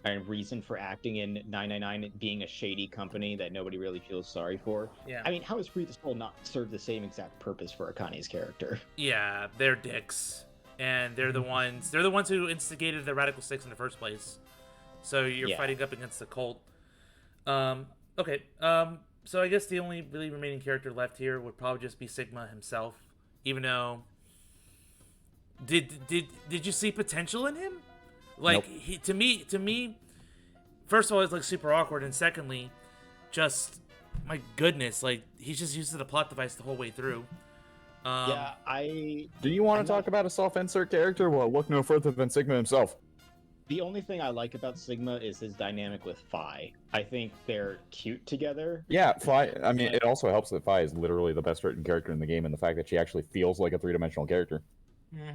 and reason for acting in 999 being a shady company that nobody really feels sorry for. Yeah. I mean, how has Frida Soul not served the same exact purpose for Akane's character? Yeah, they're dicks, and they're the ones who instigated the Radical Six in the first place. So you're fighting up against the cult. Okay. So I guess the only really remaining character left here would probably just be Sigma himself. Even though, did you see potential in him? Like to me, first of all, it's like super awkward, and secondly, just my goodness, like he's just used as a plot device the whole way through. Do you want to talk about a self-insert character? Well, look no further than Sigma himself. The only thing I like about Sigma is his dynamic with Phi. I think they're cute together. Yeah, Phi. I mean, it also helps that Phi is literally the best written character in the game, and the fact that she actually feels like a three-dimensional character.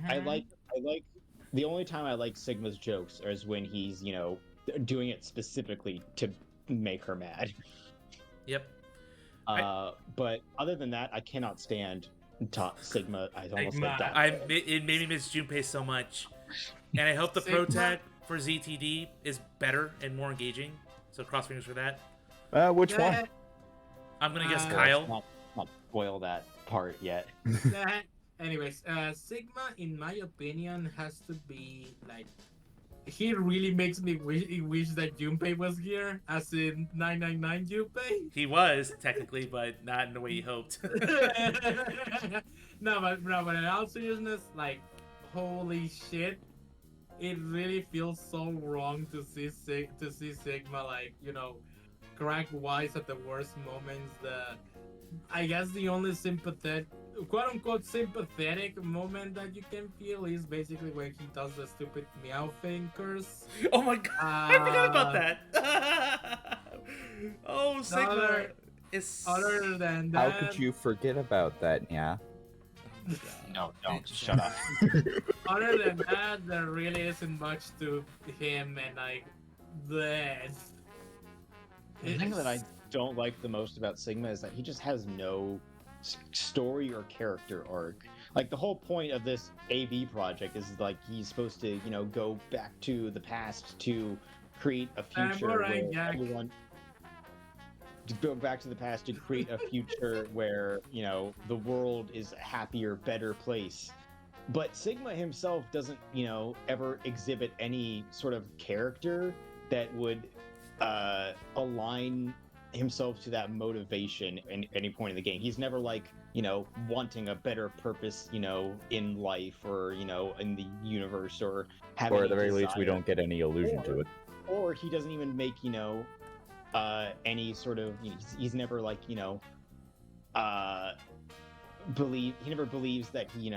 I like the only time I like Sigma's jokes is when he's, doing it specifically to make her mad. Yep. But other than that, I cannot stand Sigma. I almost like it made me miss Junpei so much, and I hope the pro tag for ZTD is better and more engaging. So cross fingers for that. Which one? I'm gonna guess Kyle. Not spoil that part yet. Anyways, Sigma, in my opinion, has to be like. He really makes me wish that Junpei was here, as in 999 Junpei. He was technically, but not in the way you hoped. no, but in all seriousness, like, holy shit, it really feels so wrong to see Sigma, like, crack wise at the worst moments. I guess the only quote-unquote sympathetic moment that you can feel is basically when he does the stupid meow thing curse. Oh my god, I forgot about that. Oh, Sigma is... Other than that... How could you forget about that, yeah? No, don't. Shut up. Other than that, there really isn't much to him, and like, the thing that I don't like the most about Sigma is that he just has no story or character arc. Like, the whole point of this AV project is like he's supposed to, go back to the past to create a future where everyone to go back to the past to create a future where, the world is a happier, better place. But Sigma himself doesn't, ever exhibit any sort of character that would align himself to that motivation in any point in the game. He's never like, wanting a better purpose, in life or, in the universe, or having at the very least we don't get any allusion to it. Or he doesn't even make, any sort of, he's never like, he never believes that he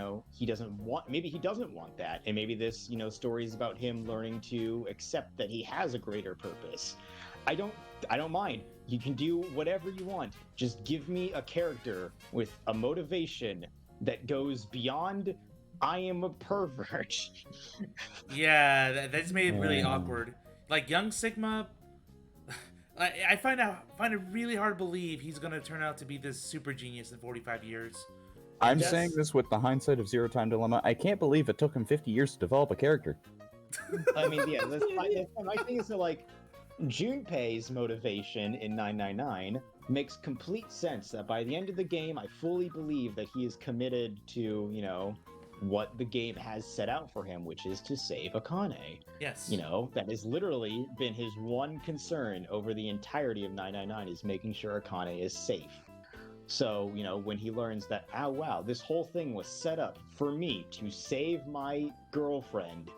doesn't want, maybe he doesn't want that, and maybe this story is about him learning to accept that he has a greater purpose. I don't mind. You can do whatever you want. Just give me a character with a motivation that goes beyond I am a pervert. Yeah, that's made it really awkward. Like, young Sigma, I find it really hard to believe he's gonna turn out to be this super genius in 45 years. I'm saying this with the hindsight of Zero Time Dilemma. I can't believe it took him 50 years to develop a character. I mean, yeah, my thing is that, like, Junpei's motivation in 999 makes complete sense. That by the end of the game, I fully believe that he is committed to, what the game has set out for him, which is to save Akane. Yes. That has literally been his one concern over the entirety of 999, is making sure Akane is safe. So, when he learns that, oh wow, this whole thing was set up for me to save my girlfriend,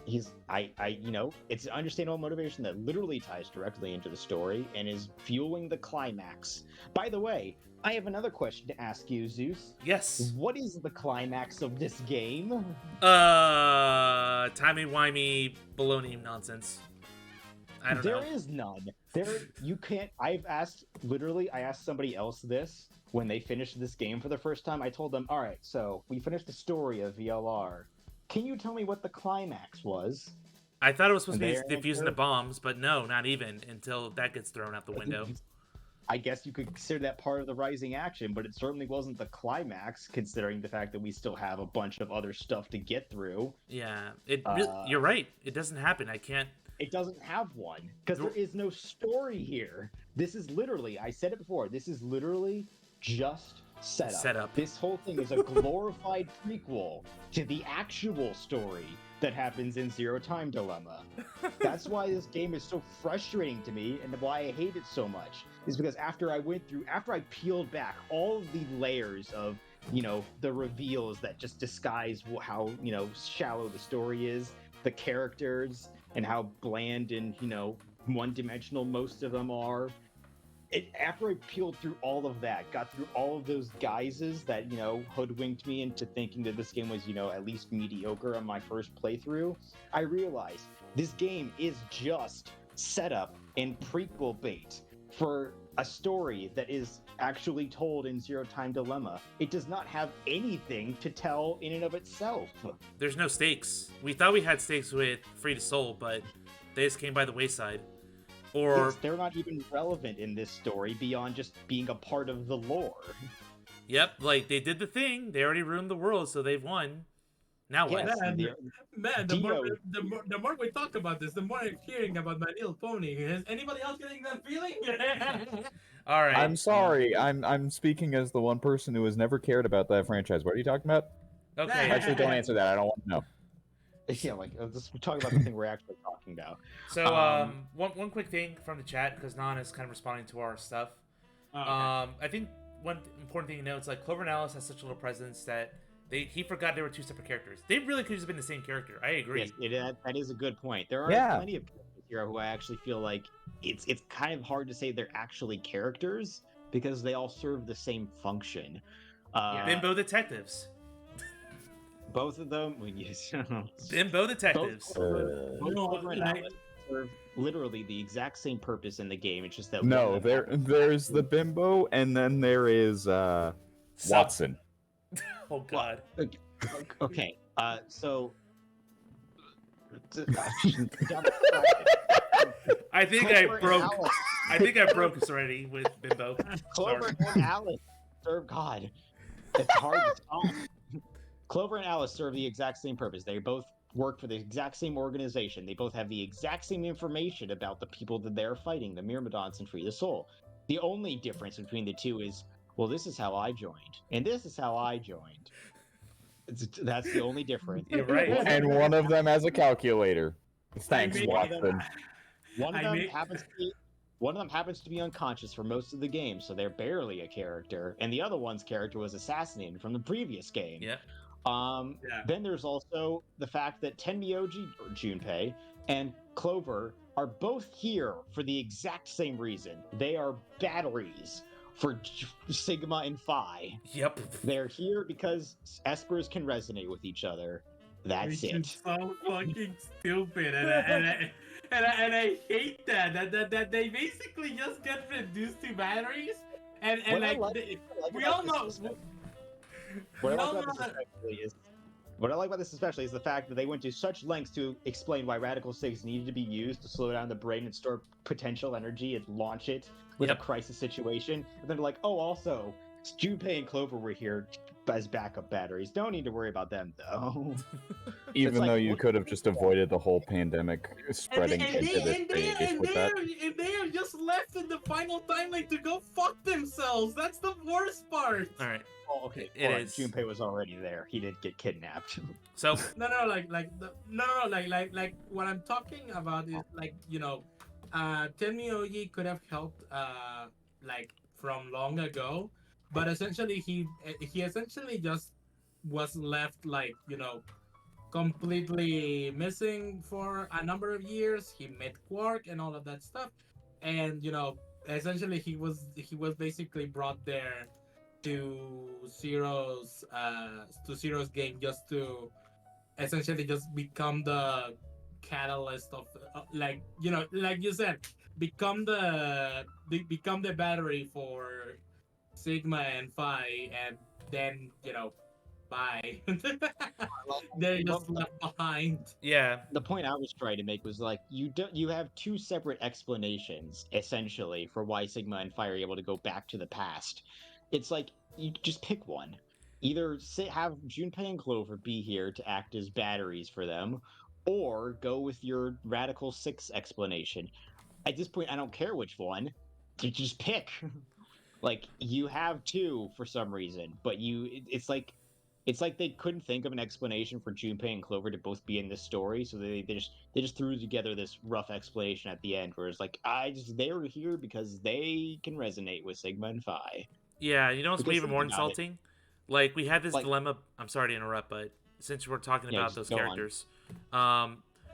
it's an understandable motivation that literally ties directly into the story and is fueling the climax. By the way, I have another question to ask you, Zeus. Yes. What is the climax of this game? Timey-wimey baloney nonsense. I don't know. There is none. You can't. I asked somebody else this when they finished this game for the first time. I told them, all right, so we finished the story of VLR. Can you tell me what the climax was? I thought it was supposed to be defusing the bombs, but no, not even, until that gets thrown out the window. I guess you could consider that part of the rising action, but it certainly wasn't the climax, considering the fact that we still have a bunch of other stuff to get through. Yeah, you're right. It doesn't happen. It doesn't have one, because there is no story here. This is literally, I said it before, this is literally just setup. This whole thing is a glorified prequel to the actual story that happens in Zero Time Dilemma. That's why this game is so frustrating to me, and why I hate it so much, is because after I peeled back all of the layers of, the reveals that just disguise how, shallow the story is, the characters and how bland and one-dimensional most of them are. After I peeled through all of that, got through all of those guises that hoodwinked me into thinking that this game was at least mediocre on my first playthrough, I realized this game is just setup and prequel bait for a story that is actually told in Zero Time Dilemma. It does not have anything to tell in and of itself. There's no stakes. We thought we had stakes with Free to Soul, but they just came by the wayside. Or yes, they're not even relevant in this story beyond just being a part of the lore. Yep, like they did the thing. They already ruined the world, so they've won. Now what? Man, the more we talk about this, the more I'm hearing about My Little Pony. Is anybody else getting that feeling? All right. I'm sorry. I'm speaking as the one person who has never cared about that franchise. What are you talking about? Okay. Actually, don't answer that. I don't want to know. Yeah, like let's talk about the thing we're actually talking about. So, one quick thing from the chat, because Nan is kind of responding to our stuff. Oh, okay. I think one important thing to note is like Clover and Alice has such a little presence that he forgot they were two separate characters. They really could have just been the same character. I agree. Yes, that is a good point. There are plenty of characters here who I actually feel like it's kind of hard to say they're actually characters because they all serve the same function. Bimbo detectives. Both of them, Bimbo detectives. Clover and Alice serve literally the exact same purpose in the game. It's just that there's the Bimbo, and then there is Watson. Oh God. Okay. So. I think I broke this already with Bimbo. Clover and Alice serve God. It's hard to stop. Clover and Alice serve the exact same purpose. They both work for the exact same organization. They both have the exact same information about the people that they're fighting, the Myrmidons and Free the Soul. The only difference between the two is, well, this is how I joined, and this is how I joined. That's the only difference. You're right. And one of them has a calculator. Thanks, Watson. One of them happens to be unconscious for most of the game, so they're barely a character, and the other one's character was assassinated from the previous game. Yeah. Then there's also the fact that Tenmyoji, or Junpei, and Clover are both here for the exact same reason. They are batteries for Sigma and Phi. Yep. They're here because espers can resonate with each other. That's it. It's so fucking stupid, and I hate that they basically just get reduced to batteries, and we all know. What I like about this especially is the fact that they went to such lengths to explain why Radical 6 needed to be used to slow down the brain and store potential energy and launch it with a crisis situation. And then they're like, oh, also, Junpei and Clover were here as backup batteries. Don't need to worry about them, though. Even though you could have just avoided the whole pandemic spreading into this space with that. And they are just left in the final timeline to go fuck themselves. That's the worst part. All right. Oh, okay. It is. Junpei was already there. He didn't get kidnapped. So like what I'm talking about is Tenmyoji could have helped from long ago, but essentially he essentially just was left completely missing for a number of years. He met Quark and all of that stuff, and essentially he was basically brought there to Zero's game just to essentially just become the catalyst of like you said, become the battery for Sigma and Phi, and then bye. They're just left behind. Yeah. The point I was trying to make was you have two separate explanations essentially for why Sigma and Phi are able to go back to the past. It's like you just pick one. Either have Junpei and Clover be here to act as batteries for them, or go with your Radical 6 explanation. At this point, I don't care which one. Just pick. You have two for some reason, but it's like they couldn't think of an explanation for Junpei and Clover to both be in this story, so they just threw together this rough explanation at the end, where it's like, they're here because they can resonate with Sigma and Phi. Yeah, you know what's even more insulting? We had this dilemma. I'm sorry to interrupt, but since we're talking about those characters,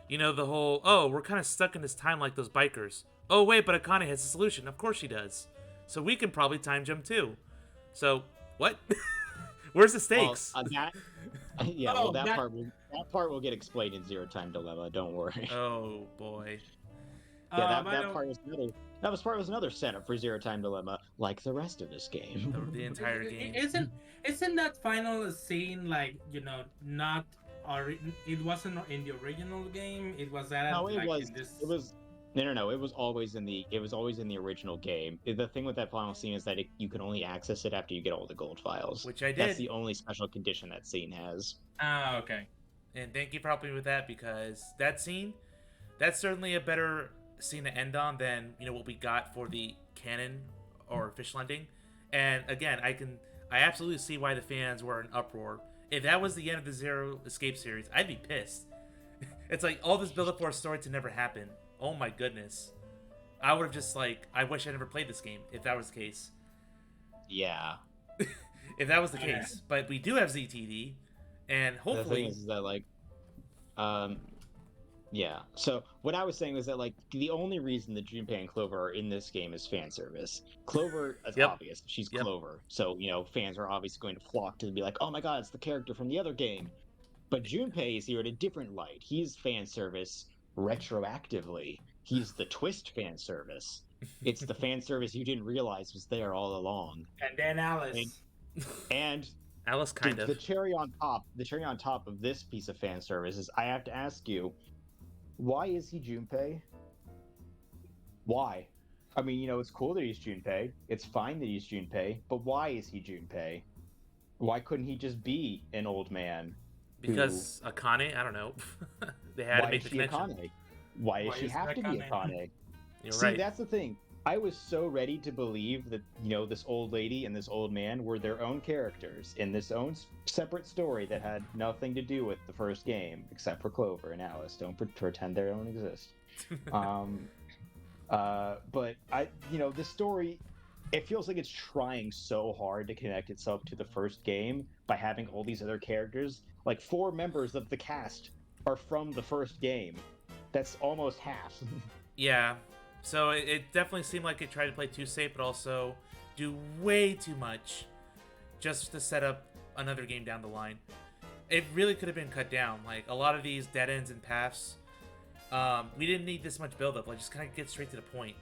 You know, the whole, oh, we're kind of stuck in this time like those bikers. Oh, wait, but Akane has a solution. Of course she does. So we can probably time jump too. So, what? Where's the stakes? Well, that part will get explained in Zero Time Dilemma. Don't worry. Oh, boy. Yeah, that part was another setup for Zero Time Dilemma, like the rest of this game. The entire game. Isn't that final scene like, you know, not it wasn't in the original game? It was added No, it like was. in this. It was. No. It was always in the original game. The thing with that final scene is that you can only access it after you get all the gold files. Which I did. That's the only special condition that scene has. Ah, okay. And thank you for helping me with that, because that scene, that's certainly a better scene to end on than, you know, what we got for the canon or fish landing. And again, I absolutely see why the fans were in uproar. If that was the end of the Zero Escape series, I'd be pissed. It's like all this build up for a story to never happen. Oh my goodness. I would have just I wish I never played this game if that was the case. Yeah. If that was the case. But we do have ZTD, and hopefully... The thing is that, yeah. So, what I was saying was that, the only reason that Junpei and Clover are in this game is fan service. Clover is obvious. She's Clover. So, you know, fans are obviously going to flock to be like, oh my god, it's the character from the other game. But Junpei is here in a different light. He's fan service retroactively. He's the twist fan service. It's the fan service you didn't realize was there all along. And then Alice. And Alice kind of. The cherry on top of this piece of fan service is I have to ask you, why is he Junpei? Why? I mean, you know, it's cool that he's Junpei. It's fine that he's Junpei, but why is he Junpei? Why couldn't he just be an old man? Because Akane, I don't know. They had to make the connection. Akane? Why does she have to be Akane? See, that's the thing. I was so ready to believe that, you know, this old lady and this old man were their own characters in this own separate story that had nothing to do with the first game, except for Clover and Alice. Don't pretend they don't exist. But this story, it feels like it's trying so hard to connect itself to the first game by having all these other characters. Like 4 members of the cast are from the first game. That's almost half. Yeah. So it definitely seemed like it tried to play too safe, but also do way too much just to set up another game down the line. It really could have been cut down. Like, a lot of these dead ends and paths, we didn't need this much build-up. Like, just kind of get straight to the point.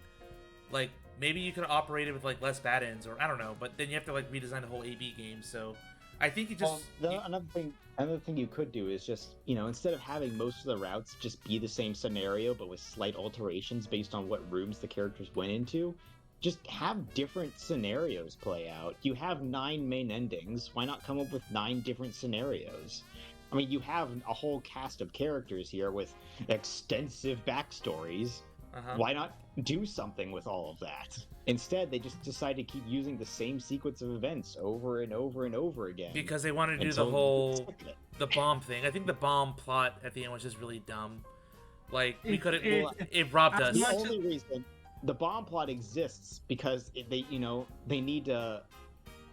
Like, maybe you could have operated with, less bad ends, or I don't know, but then you have to, redesign the whole AB game, so... I think you just... Another thing you could do is just, you know, instead of having most of the routes just be the same scenario, but with slight alterations based on what rooms the characters went into, just have different scenarios play out. You have 9 main endings. Why not come up with 9 different scenarios? I mean, you have a whole cast of characters here with extensive backstories. Why not do something with all of that? Instead, they just decide to keep using the same sequence of events over and over and over again. Because they wanted to do the bomb thing. I think the bomb plot at the end was just really dumb. Like, we could have... It robbed us. The only reason the bomb plot exists because they need to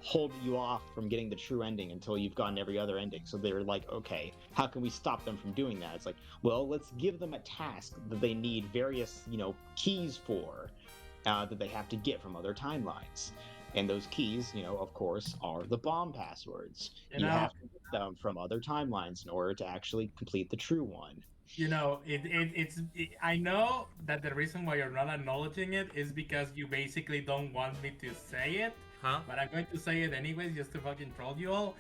hold you off from getting the true ending until you've gotten every other ending. So they're like, okay, how can we stop them from doing that? It's like, well, let's give them a task that they need various, keys for, that they have to get from other timelines. And those keys, of course, are the bomb passwords. You have to get them from other timelines in order to actually complete the true one. I know that the reason why you're not acknowledging it is because you basically don't want me to say it. But I'm going to say it anyways just to fucking troll you all.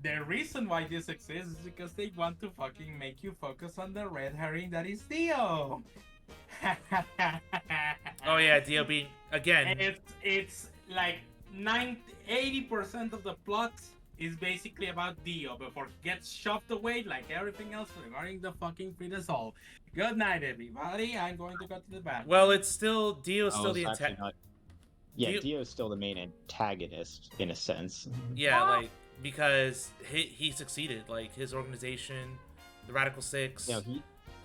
The reason why this exists is because they want to fucking make you focus on the red herring that is Dio. Oh yeah, Dio being again. It's like 80% of the plot is basically about Dio before he gets shoved away like everything else regarding the fucking Frida Soul. Good night, everybody. I'm going to go to the bathroom. Well, it's still Dio's still the antagonist. Yeah, Dio's still the main antagonist in a sense. Yeah, because he succeeded. Like, his organization, the Radical Six,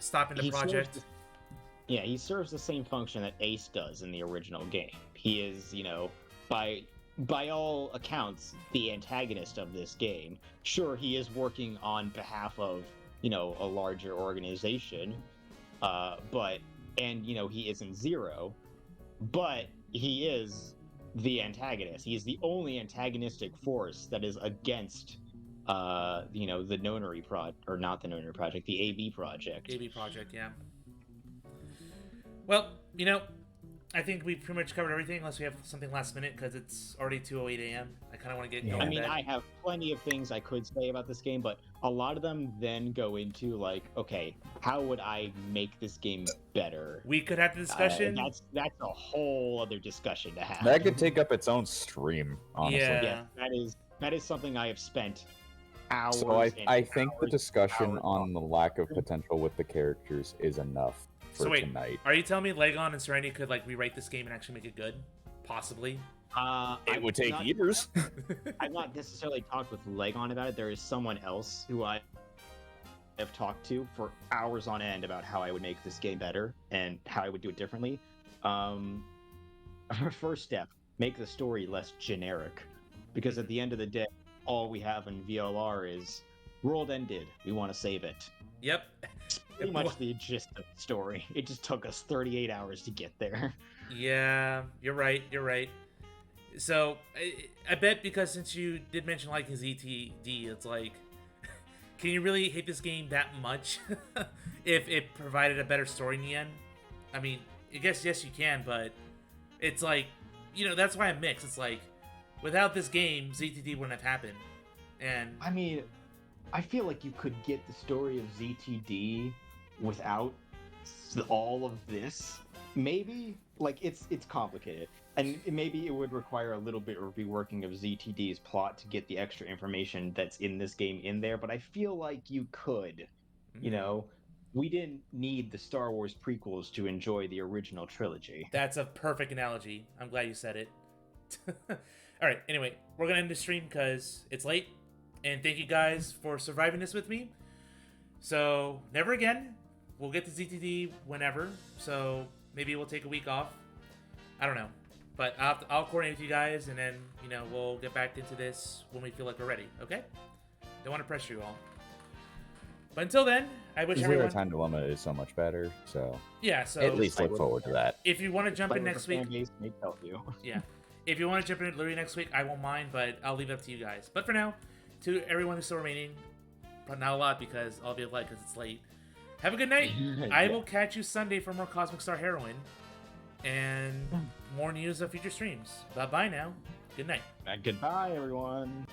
stopping the project. He serves the same function that Ace does in the original game. He is, by all accounts, the antagonist of this game. Sure, he is working on behalf of, a larger organization, He isn't Zero, but he is the antagonist. He is the only antagonistic force that is against, the Nonary project, or not the Nonary project, the AB project. AB project, yeah. Well, I think we've pretty much covered everything, unless we have something last minute, because it's already 2:08 a.m. I kind of want to get going. I mean, I have plenty of things I could say about this game, but a lot of them then go into like, okay, how would I make this game better? We could have the discussion. That's a whole other discussion to have. That could take up its own stream, honestly. Yeah. That is something I have spent hours. So I think the discussion on the lack of potential with the characters is enough for tonight. Are you telling me Legon and Serenity could rewrite this game and actually make it good? Possibly. It would take years. I've not necessarily talked with Legon about it. There is someone else who I have talked to for hours on end about how I would make this game better and how I would do it differently. Our first step, make the story less generic, because at the end of the day, all we have in VLR is world ended. We want to save it. Yep. It's pretty much the gist of the story. It just took us 38 hours to get there. Yeah, you're right. So, I bet, because since you did mention liking ZTD, it's like, can you really hate this game that much if it provided a better story in the end? I mean, I guess yes you can, but it's like, that's why I'm mixed. It's like, without this game, ZTD wouldn't have happened. And I mean, I feel like you could get the story of ZTD without all of this. Maybe, it's complicated, and maybe it would require a little bit of reworking of ZTD's plot to get the extra information that's in this game in there. But I feel like you could, we didn't need the Star Wars prequels to enjoy the original trilogy. That's a perfect analogy. I'm glad you said it. All right. Anyway, we're gonna end the stream because it's late, and thank you guys for surviving this with me. So never again. We'll get to ZTD whenever. So maybe we'll take a week off. I don't know, but I'll coordinate with you guys, and then we'll get back into this when we feel like we're ready. Okay? Don't want to pressure you all. But until then, I wish everyone. Time Dilemma is so much better. So yeah. So at least look forward to that. If you want to jump in next week, yeah. If you want to jump in literally next week, I won't mind, but I'll leave it up to you guys. But for now, to everyone who's still remaining, but not a lot because I'll be light because it's late. Have a good night. I will catch you Sunday for more Cosmic Star Heroine and more news of future streams. Bye-bye now. Good night. Goodbye, everyone.